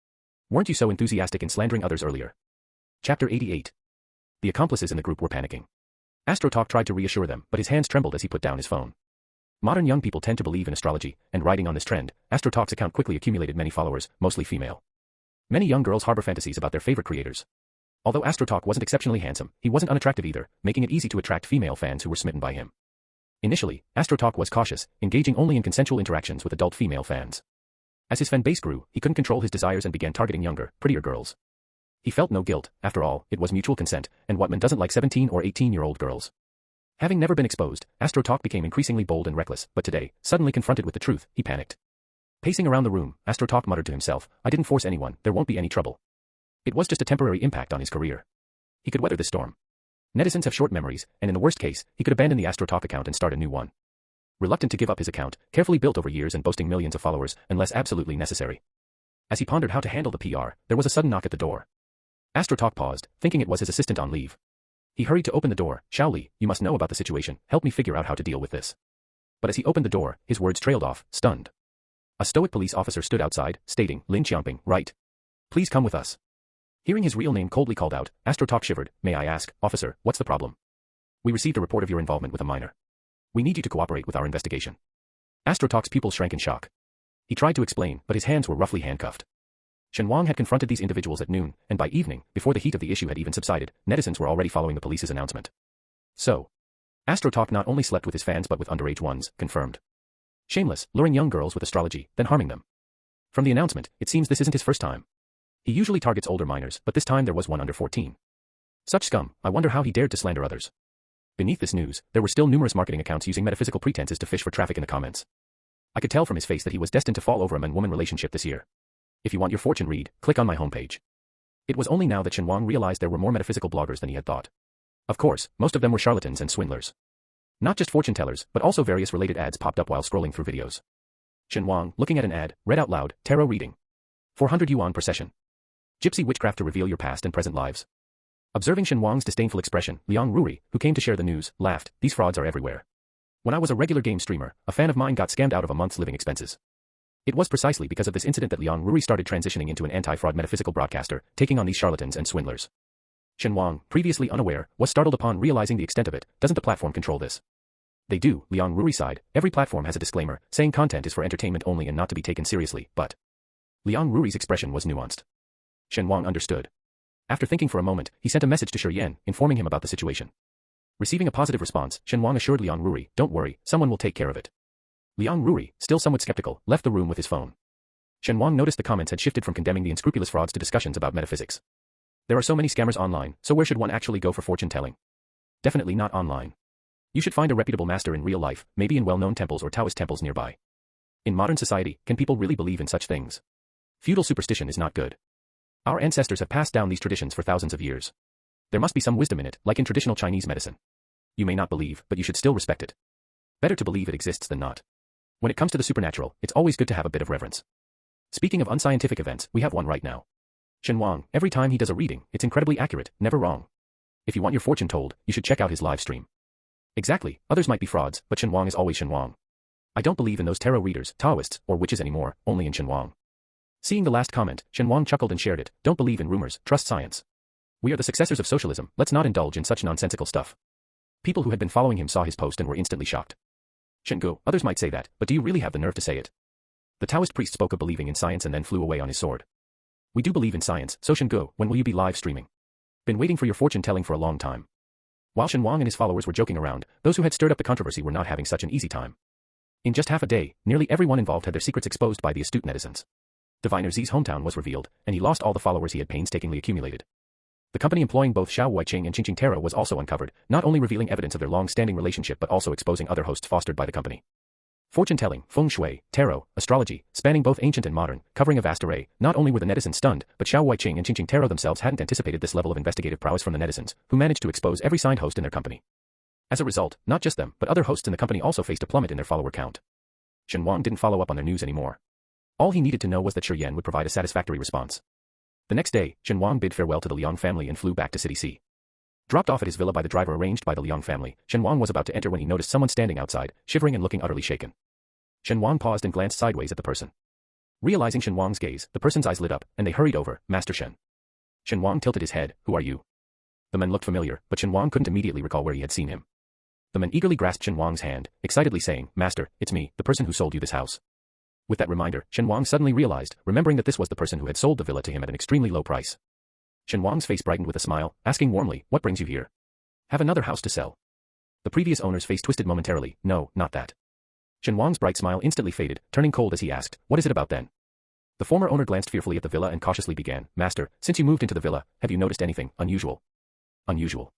Weren't you so enthusiastic in slandering others earlier? Chapter 88. The accomplices in the group were panicking. Astrotalk tried to reassure them, but his hands trembled as he put down his phone. Modern young people tend to believe in astrology, and riding on this trend, Astrotalk's account quickly accumulated many followers, mostly female. Many young girls harbor fantasies about their favorite creators. Although Astrotalk wasn't exceptionally handsome, he wasn't unattractive either, making it easy to attract female fans who were smitten by him. Initially, Astrotalk was cautious, engaging only in consensual interactions with adult female fans. As his fan base grew, he couldn't control his desires and began targeting younger, prettier girls. He felt no guilt, after all, it was mutual consent, and what man doesn't like 17 or 18-year-old girls? Having never been exposed, Astrotalk became increasingly bold and reckless, but today, suddenly confronted with the truth, he panicked. Pacing around the room, Astrotalk muttered to himself, I didn't force anyone, there won't be any trouble. It was just a temporary impact on his career. He could weather this storm. Netizens have short memories, and in the worst case, he could abandon the Astrotalk account and start a new one. Reluctant to give up his account, carefully built over years and boasting millions of followers, unless absolutely necessary. As he pondered how to handle the PR, there was a sudden knock at the door. Astrotalk paused, thinking it was his assistant on leave. He hurried to open the door. Shaoli, you must know about the situation, help me figure out how to deal with this. But as he opened the door, his words trailed off, stunned. A stoic police officer stood outside, stating, Lin Qiangping, right. Please come with us. Hearing his real name coldly called out, Astrotalk shivered, may I ask, officer, what's the problem? We received a report of your involvement with a minor. We need you to cooperate with our investigation. Astrotalk's pupils shrank in shock. He tried to explain, but his hands were roughly handcuffed. Shen Wang had confronted these individuals at noon, and by evening, before the heat of the issue had even subsided, netizens were already following the police's announcement. So, Astrotalk not only slept with his fans but with underage ones, confirmed. Shameless, luring young girls with astrology, then harming them. From the announcement, it seems this isn't his first time. He usually targets older minors, but this time there was one under 14. Such scum, I wonder how he dared to slander others. Beneath this news, there were still numerous marketing accounts using metaphysical pretenses to fish for traffic in the comments. I could tell from his face that he was destined to fall over a man-woman relationship this year. If you want your fortune read, click on my homepage. It was only now that Shen Wang realized there were more metaphysical bloggers than he had thought. Of course, most of them were charlatans and swindlers. Not just fortune tellers, but also various related ads popped up while scrolling through videos. Shen Wang, looking at an ad, read out loud, tarot reading. 400 yuan per session. Gypsy witchcraft to reveal your past and present lives. Observing Shen Wang's disdainful expression, Liang Ruri, who came to share the news, laughed, these frauds are everywhere. When I was a regular game streamer, a fan of mine got scammed out of a month's living expenses. It was precisely because of this incident that Liang Ruri started transitioning into an anti-fraud metaphysical broadcaster, taking on these charlatans and swindlers. Shen Wang, previously unaware, was startled upon realizing the extent of it. Doesn't the platform control this? They do, Liang Ruri sighed. Every platform has a disclaimer, saying content is for entertainment only and not to be taken seriously, but... Liang Ruri's expression was nuanced. Shen Wang understood. After thinking for a moment, he sent a message to Shi Yan, informing him about the situation. Receiving a positive response, Shen Wang assured Liang Ruri, don't worry, someone will take care of it. Liang Ruri, still somewhat skeptical, left the room with his phone. Shen Wang noticed the comments had shifted from condemning the unscrupulous frauds to discussions about metaphysics. There are so many scammers online, so where should one actually go for fortune telling? Definitely not online. You should find a reputable master in real life, maybe in well-known temples or Taoist temples nearby. In modern society, can people really believe in such things? Feudal superstition is not good. Our ancestors have passed down these traditions for thousands of years. There must be some wisdom in it, like in traditional Chinese medicine. You may not believe, but you should still respect it. Better to believe it exists than not. When it comes to the supernatural, it's always good to have a bit of reverence. Speaking of unscientific events, we have one right now. Shen Wang, every time he does a reading, it's incredibly accurate, never wrong. If you want your fortune told, you should check out his live stream. Exactly, others might be frauds, but Shen Wang is always Shen Wang. I don't believe in those tarot readers, Taoists, or witches anymore, only in Shen Wang. Seeing the last comment, Shen Wang chuckled and shared it, don't believe in rumors, trust science. We are the successors of socialism, let's not indulge in such nonsensical stuff. People who had been following him saw his post and were instantly shocked. Shen Gu, others might say that, but do you really have the nerve to say it? The Taoist priest spoke of believing in science and then flew away on his sword. We do believe in science, so Shen Gu, when will you be live streaming? Been waiting for your fortune telling for a long time. While Shen Wang and his followers were joking around, those who had stirred up the controversy were not having such an easy time. In just half a day, nearly everyone involved had their secrets exposed by the astute netizens. Diviner Z's hometown was revealed, and he lost all the followers he had painstakingly accumulated. The company employing both Xiaowaiqing and Qingqing Tarot was also uncovered, not only revealing evidence of their long-standing relationship but also exposing other hosts fostered by the company. Fortune-telling, feng shui, tarot, astrology, spanning both ancient and modern, covering a vast array. Not only were the netizens stunned, but Xiao Weiqing and Qingqing Tarot themselves hadn't anticipated this level of investigative prowess from the netizens, who managed to expose every signed host in their company. As a result, not just them, but other hosts in the company also faced a plummet in their follower count. Shen Wang didn't follow up on their news anymore. All he needed to know was that Shi Yan would provide a satisfactory response. The next day, Shen Wang bid farewell to the Liang family and flew back to City C. Dropped off at his villa by the driver arranged by the Liang family, Shen Wang was about to enter when he noticed someone standing outside, shivering and looking utterly shaken. Shen Wang paused and glanced sideways at the person. Realizing Shen Wang's gaze, the person's eyes lit up, and they hurried over. Master Shen. Shen Wang tilted his head. Who are you? The man looked familiar, but Shen Wang couldn't immediately recall where he had seen him. The man eagerly grasped Shen Wang's hand, excitedly saying, Master, it's me, the person who sold you this house. With that reminder, Shen Wang suddenly realized, remembering that this was the person who had sold the villa to him at an extremely low price. Shen Wang's face brightened with a smile, asking warmly, what brings you here? Have another house to sell. The previous owner's face twisted momentarily. No, not that. Shen Wang's bright smile instantly faded, turning cold as he asked, what is it about then? The former owner glanced fearfully at the villa and cautiously began, Master, since you moved into the villa, have you noticed anything unusual? Unusual.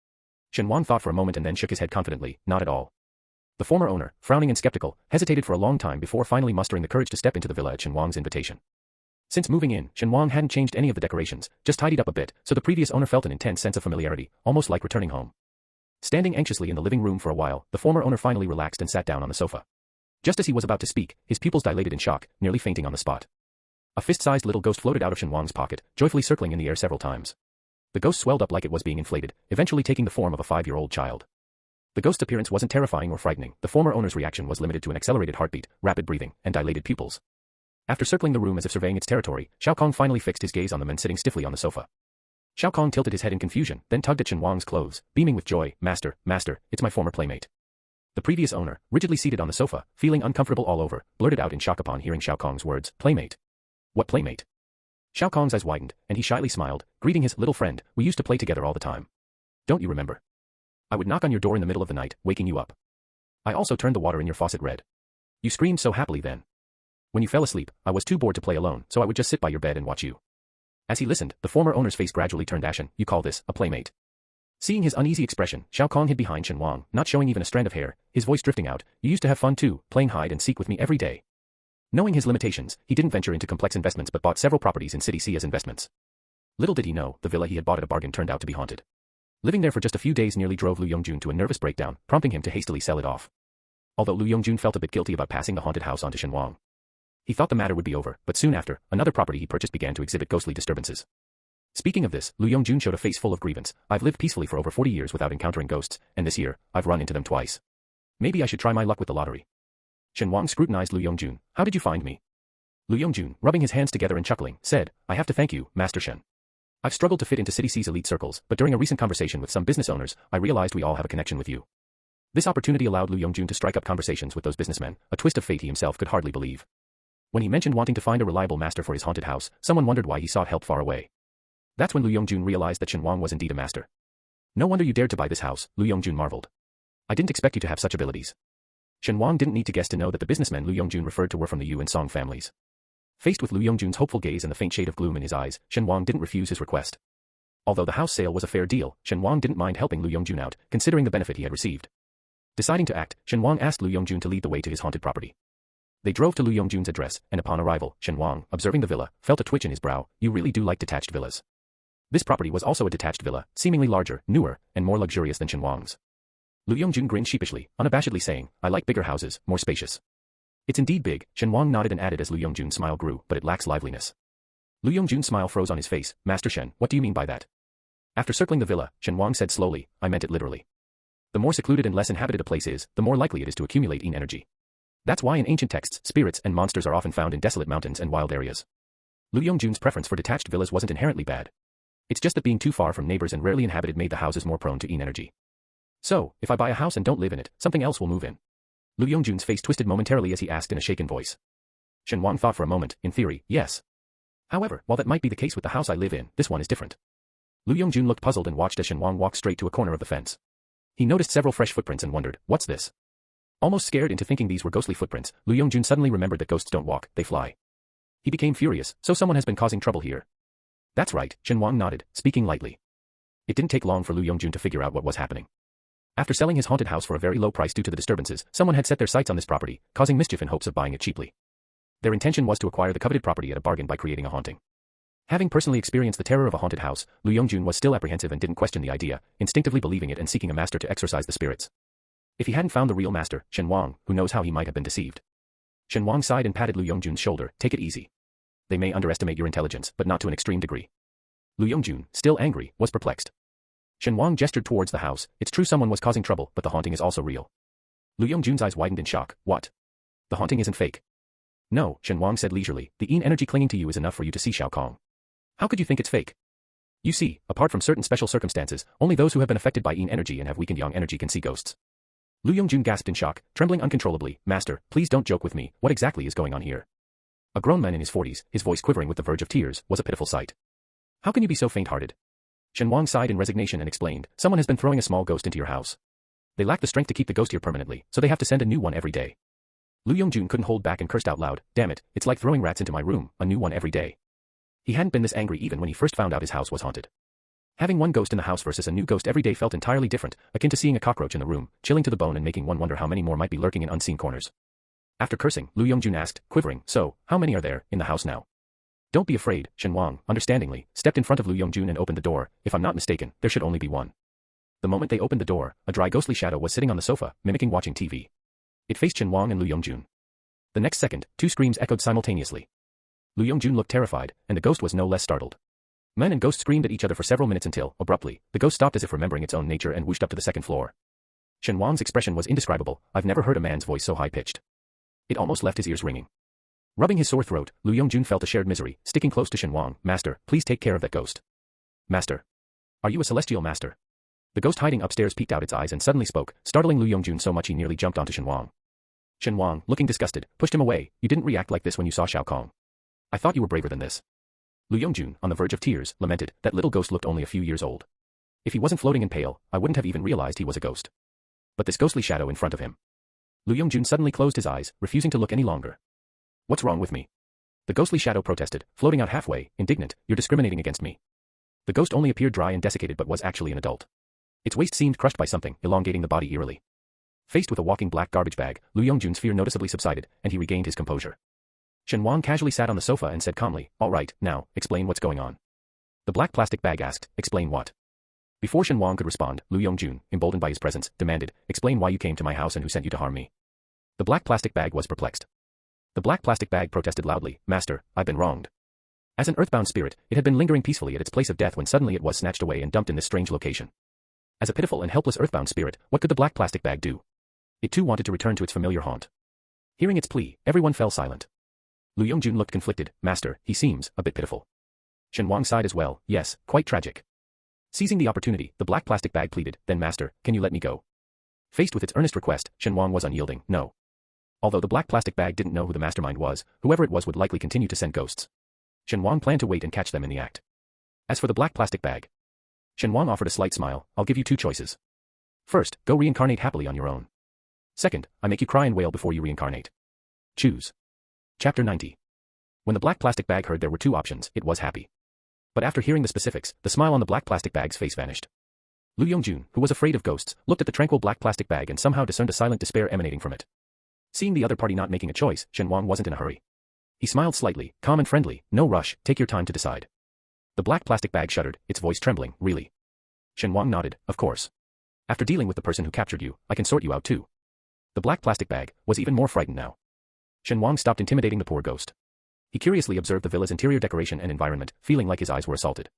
Shen Wang thought for a moment and then shook his head confidently, not at all. The former owner, frowning and skeptical, hesitated for a long time before finally mustering the courage to step into the villa at Shen Wang's invitation. Since moving in, Shen Wang hadn't changed any of the decorations, just tidied up a bit, so the previous owner felt an intense sense of familiarity, almost like returning home. Standing anxiously in the living room for a while, the former owner finally relaxed and sat down on the sofa. Just as he was about to speak, his pupils dilated in shock, nearly fainting on the spot. A fist-sized little ghost floated out of Shen Wang's pocket, joyfully circling in the air several times. The ghost swelled up like it was being inflated, eventually taking the form of a 5-year-old child. The ghost's appearance wasn't terrifying or frightening. The former owner's reaction was limited to an accelerated heartbeat, rapid breathing, and dilated pupils. After circling the room as if surveying its territory, Xiao Kong finally fixed his gaze on the man sitting stiffly on the sofa. Xiao Kong tilted his head in confusion, then tugged at Shen Wang's clothes, beaming with joy, Master, it's my former playmate. The previous owner, rigidly seated on the sofa, feeling uncomfortable all over, blurted out in shock upon hearing Xiao Kong's words, playmate. What playmate? Xiao Kong's eyes widened, and he shyly smiled, greeting his little friend, we used to play together all the time. Don't you remember? I would knock on your door in the middle of the night, waking you up. I also turned the water in your faucet red. You screamed so happily then. When you fell asleep, I was too bored to play alone, so I would just sit by your bed and watch you. As he listened, the former owner's face gradually turned ashen. You call this a playmate? Seeing his uneasy expression, Xiao Kong hid behind Shen Wang, not showing even a strand of hair, his voice drifting out, you used to have fun too, playing hide and seek with me every day. Knowing his limitations, he didn't venture into complex investments but bought several properties in City C as investments. Little did he know, the villa he had bought at a bargain turned out to be haunted. Living there for just a few days nearly drove Lu Yongjun to a nervous breakdown, prompting him to hastily sell it off. Although Lu Yongjun felt a bit guilty about passing the haunted house on to Shen Wang. He thought the matter would be over, but soon after, another property he purchased began to exhibit ghostly disturbances. Speaking of this, Lu Yongjun showed a face full of grievance. I've lived peacefully for over 40 years without encountering ghosts, and this year, I've run into them twice. Maybe I should try my luck with the lottery. Shen Wang scrutinized Lu Yongjun. How did you find me? Lu Yongjun, rubbing his hands together and chuckling, said, I have to thank you, Master Shen. I've struggled to fit into City C's elite circles, but during a recent conversation with some business owners, I realized we all have a connection with you. This opportunity allowed Lu Yongjun to strike up conversations with those businessmen, a twist of fate he himself could hardly believe. When he mentioned wanting to find a reliable master for his haunted house, someone wondered why he sought help far away. That's when Lu Yongjun realized that Shen Wang was indeed a master. No wonder you dared to buy this house, Lu Yongjun marveled. I didn't expect you to have such abilities. Shen Wang didn't need to guess to know that the businessmen Lu Yongjun referred to were from the Yu and Song families. Faced with Lu Yongjun's hopeful gaze and the faint shade of gloom in his eyes, Shen Wang didn't refuse his request. Although the house sale was a fair deal, Shen Wang didn't mind helping Lu Yongjun out, considering the benefit he had received. Deciding to act, Shen Wang asked Lu Yongjun to lead the way to his haunted property. They drove to Lu Yongjun's address, and upon arrival, Shen Wang, observing the villa, felt a twitch in his brow. You really do like detached villas. This property was also a detached villa, seemingly larger, newer, and more luxurious than Shen Wang's. Lu Yongjun grinned sheepishly, unabashedly saying, I like bigger houses, more spacious. It's indeed big, Shen Wang nodded and added as Lu Yongjun's smile grew, but it lacks liveliness. Lu Yongjun's smile froze on his face. Master Shen, what do you mean by that? After circling the villa, Shen Wang said slowly, I meant it literally. The more secluded and less inhabited a place is, the more likely it is to accumulate yin energy. That's why in ancient texts, spirits and monsters are often found in desolate mountains and wild areas. Lu Yongjun's preference for detached villas wasn't inherently bad. It's just that being too far from neighbors and rarely inhabited made the houses more prone to yin energy. So, if I buy a house and don't live in it, something else will move in. Lu Yongjun's face twisted momentarily as he asked in a shaken voice. Shen Wang thought for a moment, in theory, yes. However, while that might be the case with the house I live in, this one is different. Lu Yongjun looked puzzled and watched as Shen Wang walked straight to a corner of the fence. He noticed several fresh footprints and wondered, what's this? Almost scared into thinking these were ghostly footprints, Lu Yongjun suddenly remembered that ghosts don't walk, they fly. He became furious, so someone has been causing trouble here. That's right, Shen Wang nodded, speaking lightly. It didn't take long for Lu Yongjun to figure out what was happening. After selling his haunted house for a very low price due to the disturbances, someone had set their sights on this property, causing mischief in hopes of buying it cheaply. Their intention was to acquire the coveted property at a bargain by creating a haunting. Having personally experienced the terror of a haunted house, Lu Yongjun was still apprehensive and didn't question the idea, instinctively believing it and seeking a master to exorcise the spirits. If he hadn't found the real master, Shen Wang, who knows how he might have been deceived. Shen Wang sighed and patted Lu Yongjun's shoulder. Take it easy. They may underestimate your intelligence, but not to an extreme degree. Lu Yongjun, still angry, was perplexed. Shen Wang gestured towards the house. It's true someone was causing trouble, but the haunting is also real. Lu Yongjun's eyes widened in shock. What? The haunting isn't fake. No, Shen Wang said leisurely. The Yin energy clinging to you is enough for you to see Shao Kong. How could you think it's fake? You see, apart from certain special circumstances, only those who have been affected by Yin energy and have weakened Yang energy can see ghosts. Lu Yongjun gasped in shock, trembling uncontrollably. Master, please don't joke with me. What exactly is going on here? A grown man in his 40s, his voice quivering with the verge of tears, was a pitiful sight. How can you be so faint-hearted? Shen Wang sighed in resignation and explained, someone has been throwing a small ghost into your house. They lack the strength to keep the ghost here permanently, so they have to send a new one every day. Lu Yongjun couldn't hold back and cursed out loud. Damn it, it's like throwing rats into my room, a new one every day. He hadn't been this angry even when he first found out his house was haunted. Having one ghost in the house versus a new ghost every day felt entirely different, akin to seeing a cockroach in the room, chilling to the bone and making one wonder how many more might be lurking in unseen corners. After cursing, Lu Yongjun asked, quivering, so, how many are there, in the house now? Don't be afraid, Shen Wang, understandingly, stepped in front of Lu Yongjun and opened the door. If I'm not mistaken, there should only be one. The moment they opened the door, a dry ghostly shadow was sitting on the sofa, mimicking watching TV. It faced Shen Wang and Lu Yongjun. The next second, two screams echoed simultaneously. Lu Yongjun looked terrified, and the ghost was no less startled. Men and ghost screamed at each other for several minutes until, abruptly, the ghost stopped as if remembering its own nature and whooshed up to the second floor. Shen Wang's expression was indescribable. I've never heard a man's voice so high-pitched. It almost left his ears ringing. Rubbing his sore throat, Lu Yongjun felt a shared misery, sticking close to Shen Wang. Master, please take care of that ghost. Master. Are you a celestial master? The ghost hiding upstairs peeked out its eyes and suddenly spoke, startling Lu Yongjun so much he nearly jumped onto Shen Wang. Shen Wang, looking disgusted, pushed him away. You didn't react like this when you saw Shao Kong. I thought you were braver than this. Lu Yongjun, on the verge of tears, lamented, that little ghost looked only a few years old. If he wasn't floating and pale, I wouldn't have even realized he was a ghost. But this ghostly shadow in front of him. Lu Yongjun suddenly closed his eyes, refusing to look any longer. What's wrong with me? The ghostly shadow protested, floating out halfway, indignant, you're discriminating against me. The ghost only appeared dry and desiccated but was actually an adult. Its waist seemed crushed by something, elongating the body eerily. Faced with a walking black garbage bag, Lu Yongjun's fear noticeably subsided, and he regained his composure. Shen Wang casually sat on the sofa and said calmly, all right, now, explain what's going on. The black plastic bag asked, explain what? Before Shen Wang could respond, Lu Yongjun, emboldened by his presence, demanded, explain why you came to my house and who sent you to harm me. The black plastic bag was perplexed. The black plastic bag protested loudly, Master, I've been wronged. As an earthbound spirit, it had been lingering peacefully at its place of death when suddenly it was snatched away and dumped in this strange location. As a pitiful and helpless earthbound spirit, what could the black plastic bag do? It too wanted to return to its familiar haunt. Hearing its plea, everyone fell silent. Lu Yongjun looked conflicted. Master, he seems a bit pitiful. Shen Wang sighed as well. Yes, quite tragic. Seizing the opportunity, the black plastic bag pleaded, then Master, can you let me go? Faced with its earnest request, Shen Wang was unyielding. No. Although the black plastic bag didn't know who the mastermind was, whoever it was would likely continue to send ghosts. Shen Wang planned to wait and catch them in the act. As for the black plastic bag, Shen Wang offered a slight smile. I'll give you two choices. First, go reincarnate happily on your own. Second, I make you cry and wail before you reincarnate. Choose. Chapter 90. When the black plastic bag heard there were two options, it was happy. But after hearing the specifics, the smile on the black plastic bag's face vanished. Lu Yongjun, who was afraid of ghosts, looked at the tranquil black plastic bag and somehow discerned a silent despair emanating from it. Seeing the other party not making a choice, Shen Wang wasn't in a hurry. He smiled slightly, calm and friendly. No rush, take your time to decide. The black plastic bag shuddered, its voice trembling. Really? Shen Wang nodded, of course. After dealing with the person who captured you, I can sort you out too. The black plastic bag was even more frightened now. Shen Wang stopped intimidating the poor ghost. He curiously observed the villa's interior decoration and environment, feeling like his eyes were assaulted.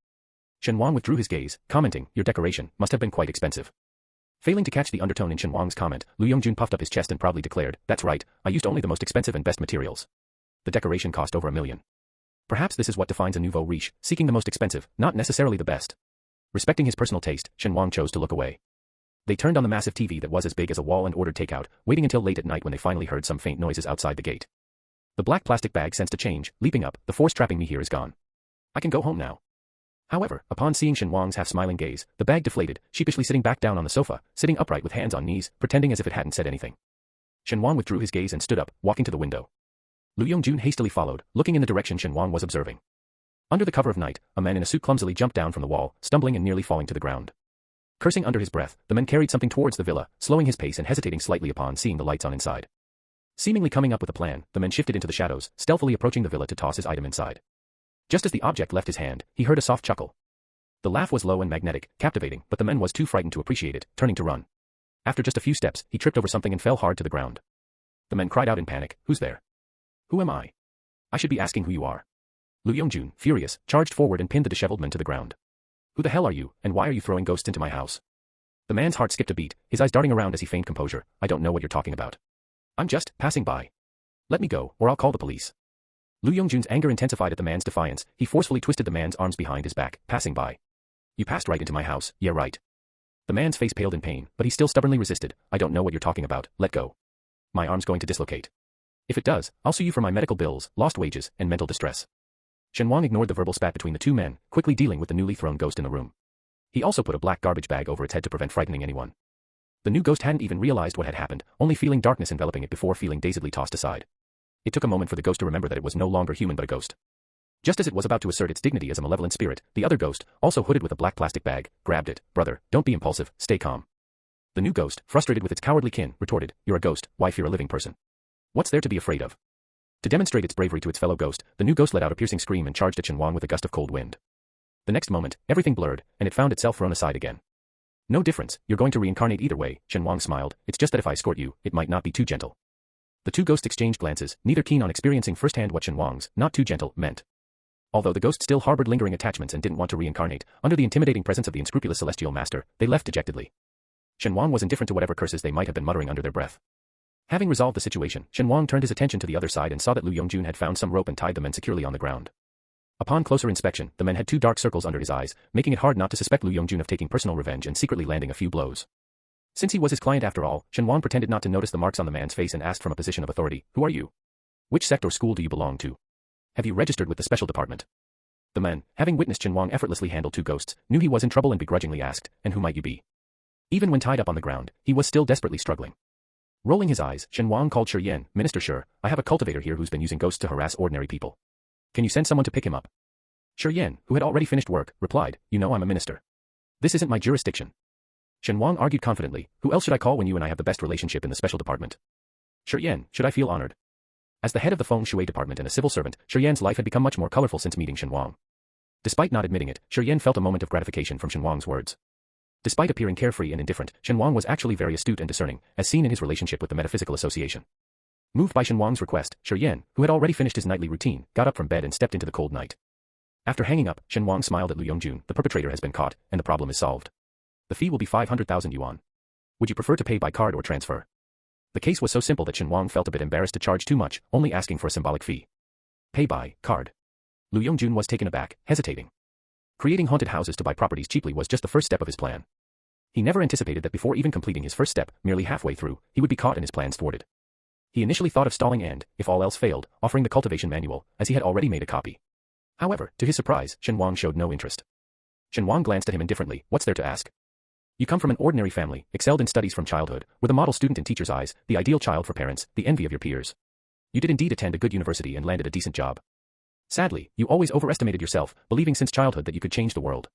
Shen Wang withdrew his gaze, commenting, your decoration must have been quite expensive. Failing to catch the undertone in Shen Wang's comment, Lu Yongjun puffed up his chest and proudly declared, that's right, I used only the most expensive and best materials. The decoration cost over $1 million. Perhaps this is what defines a nouveau riche, seeking the most expensive, not necessarily the best. Respecting his personal taste, Shen Wang chose to look away. They turned on the massive TV that was as big as a wall and ordered takeout, waiting until late at night when they finally heard some faint noises outside the gate. The black plastic bag sensed a change, leaping up, the force trapping me here is gone. I can go home now. However, upon seeing Shen Wang's half-smiling gaze, the bag deflated, sheepishly sitting back down on the sofa, sitting upright with hands on knees, pretending as if it hadn't said anything. Shen Wang withdrew his gaze and stood up, walking to the window. Lu Yongjun hastily followed, looking in the direction Shen Wang was observing. Under the cover of night, a man in a suit clumsily jumped down from the wall, stumbling and nearly falling to the ground. Cursing under his breath, the man carried something towards the villa, slowing his pace and hesitating slightly upon seeing the lights on inside. Seemingly coming up with a plan, the man shifted into the shadows, stealthily approaching the villa to toss his item inside. Just as the object left his hand, he heard a soft chuckle. The laugh was low and magnetic, captivating, but the man was too frightened to appreciate it, turning to run. After just a few steps, he tripped over something and fell hard to the ground. The man cried out in panic, "Who's there? Who am I? I should be asking who you are." Lu Yongjun, furious, charged forward and pinned the disheveled man to the ground. "Who the hell are you, and why are you throwing ghosts into my house?" The man's heart skipped a beat, his eyes darting around as he feigned composure. "I don't know what you're talking about. I'm just passing by. Let me go, or I'll call the police." Lu Yongjun's anger intensified at the man's defiance. He forcefully twisted the man's arms behind his back. "Passing by? You passed right into my house, yeah right." The man's face paled in pain, but he still stubbornly resisted. "I don't know what you're talking about, let go. My arm's going to dislocate. If it does, I'll sue you for my medical bills, lost wages, and mental distress." Shen Wang ignored the verbal spat between the two men, quickly dealing with the newly thrown ghost in the room. He also put a black garbage bag over its head to prevent frightening anyone. The new ghost hadn't even realized what had happened, only feeling darkness enveloping it before feeling dazedly tossed aside. It took a moment for the ghost to remember that it was no longer human but a ghost. Just as it was about to assert its dignity as a malevolent spirit, the other ghost, also hooded with a black plastic bag, grabbed it. "Brother, don't be impulsive, stay calm." The new ghost, frustrated with its cowardly kin, retorted, "You're a ghost, why fear a living person? What's there to be afraid of?" To demonstrate its bravery to its fellow ghost, the new ghost let out a piercing scream and charged at Shen Wang with a gust of cold wind. The next moment, everything blurred, and it found itself thrown aside again. "No difference, you're going to reincarnate either way," Shen Wang smiled. "It's just that if I escort you, it might not be too gentle." The two ghosts exchanged glances, neither keen on experiencing firsthand what Shen Wang's "not too gentle" meant. Although the ghost still harbored lingering attachments and didn't want to reincarnate, under the intimidating presence of the unscrupulous celestial master, they left dejectedly. Shen Wang was indifferent to whatever curses they might have been muttering under their breath. Having resolved the situation, Shen Wang turned his attention to the other side and saw that Lu Yongjun had found some rope and tied the men securely on the ground. Upon closer inspection, the man had 2 dark circles under his eyes, making it hard not to suspect Lu Yongjun of taking personal revenge and secretly landing a few blows. Since he was his client after all, Shen Wang pretended not to notice the marks on the man's face and asked from a position of authority, "Who are you? Which sect or school do you belong to? Have you registered with the special department?" The man, having witnessed Shen Wang effortlessly handle 2 ghosts, knew he was in trouble and begrudgingly asked, "And who might you be?" Even when tied up on the ground, he was still desperately struggling. Rolling his eyes, Shen Wang called Shi Yan, "Minister Shi, I have a cultivator here who's been using ghosts to harass ordinary people. Can you send someone to pick him up?" Shi Yan, who had already finished work, replied, "You know I'm a minister. This isn't my jurisdiction." Shen Wang argued confidently, "Who else should I call when you and I have the best relationship in the special department?" "Shi Yan, should I feel honored?" As the head of the feng shui department and a civil servant, Shi Yan's life had become much more colorful since meeting Shen Wang. Despite not admitting it, Shi Yan felt a moment of gratification from Shen Wang's words. Despite appearing carefree and indifferent, Shen Wang was actually very astute and discerning, as seen in his relationship with the Metaphysical Association. Moved by Shen Wang's request, Shi Yan, who had already finished his nightly routine, got up from bed and stepped into the cold night. After hanging up, Shen Wang smiled at Lu Yongjun. "The perpetrator has been caught, and the problem is solved. The fee will be 500,000 yuan. Would you prefer to pay by card or transfer?" The case was so simple that Shen Wang felt a bit embarrassed to charge too much, only asking for a symbolic fee. "Pay by card." Lu Yongjun was taken aback, hesitating. Creating haunted houses to buy properties cheaply was just the first step of his plan. He never anticipated that before even completing his first step, merely halfway through, he would be caught and his plans thwarted. He initially thought of stalling and, if all else failed, offering the cultivation manual, as he had already made a copy. However, to his surprise, Shen Wang showed no interest. Shen Wang glanced at him indifferently. "What's there to ask? You come from an ordinary family, excelled in studies from childhood, were the model student in teachers' eyes, the ideal child for parents, the envy of your peers. You did indeed attend a good university and landed a decent job. Sadly, you always overestimated yourself, believing since childhood that you could change the world.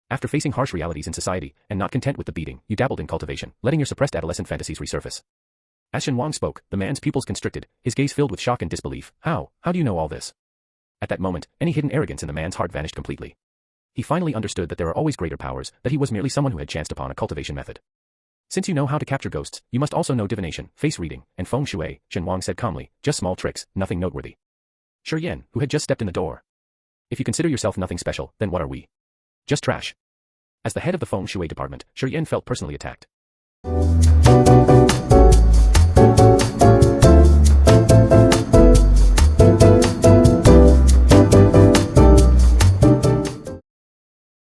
After facing harsh realities in society, and not content with the beating, you dabbled in cultivation, letting your suppressed adolescent fantasies resurface." As Shen Wang spoke, the man's pupils constricted, his gaze filled with shock and disbelief. How do you know all this?" At that moment, any hidden arrogance in the man's heart vanished completely. He finally understood that there are always greater powers, that he was merely someone who had chanced upon a cultivation method. "Since you know how to capture ghosts, you must also know divination, face reading, and feng shui," Shen Wang said calmly. "Just small tricks, nothing noteworthy." Shi Yan, who had just stepped in the door. "If you consider yourself nothing special, then what are we? Just trash." As the head of the feng shui department, Shi Yan felt personally attacked.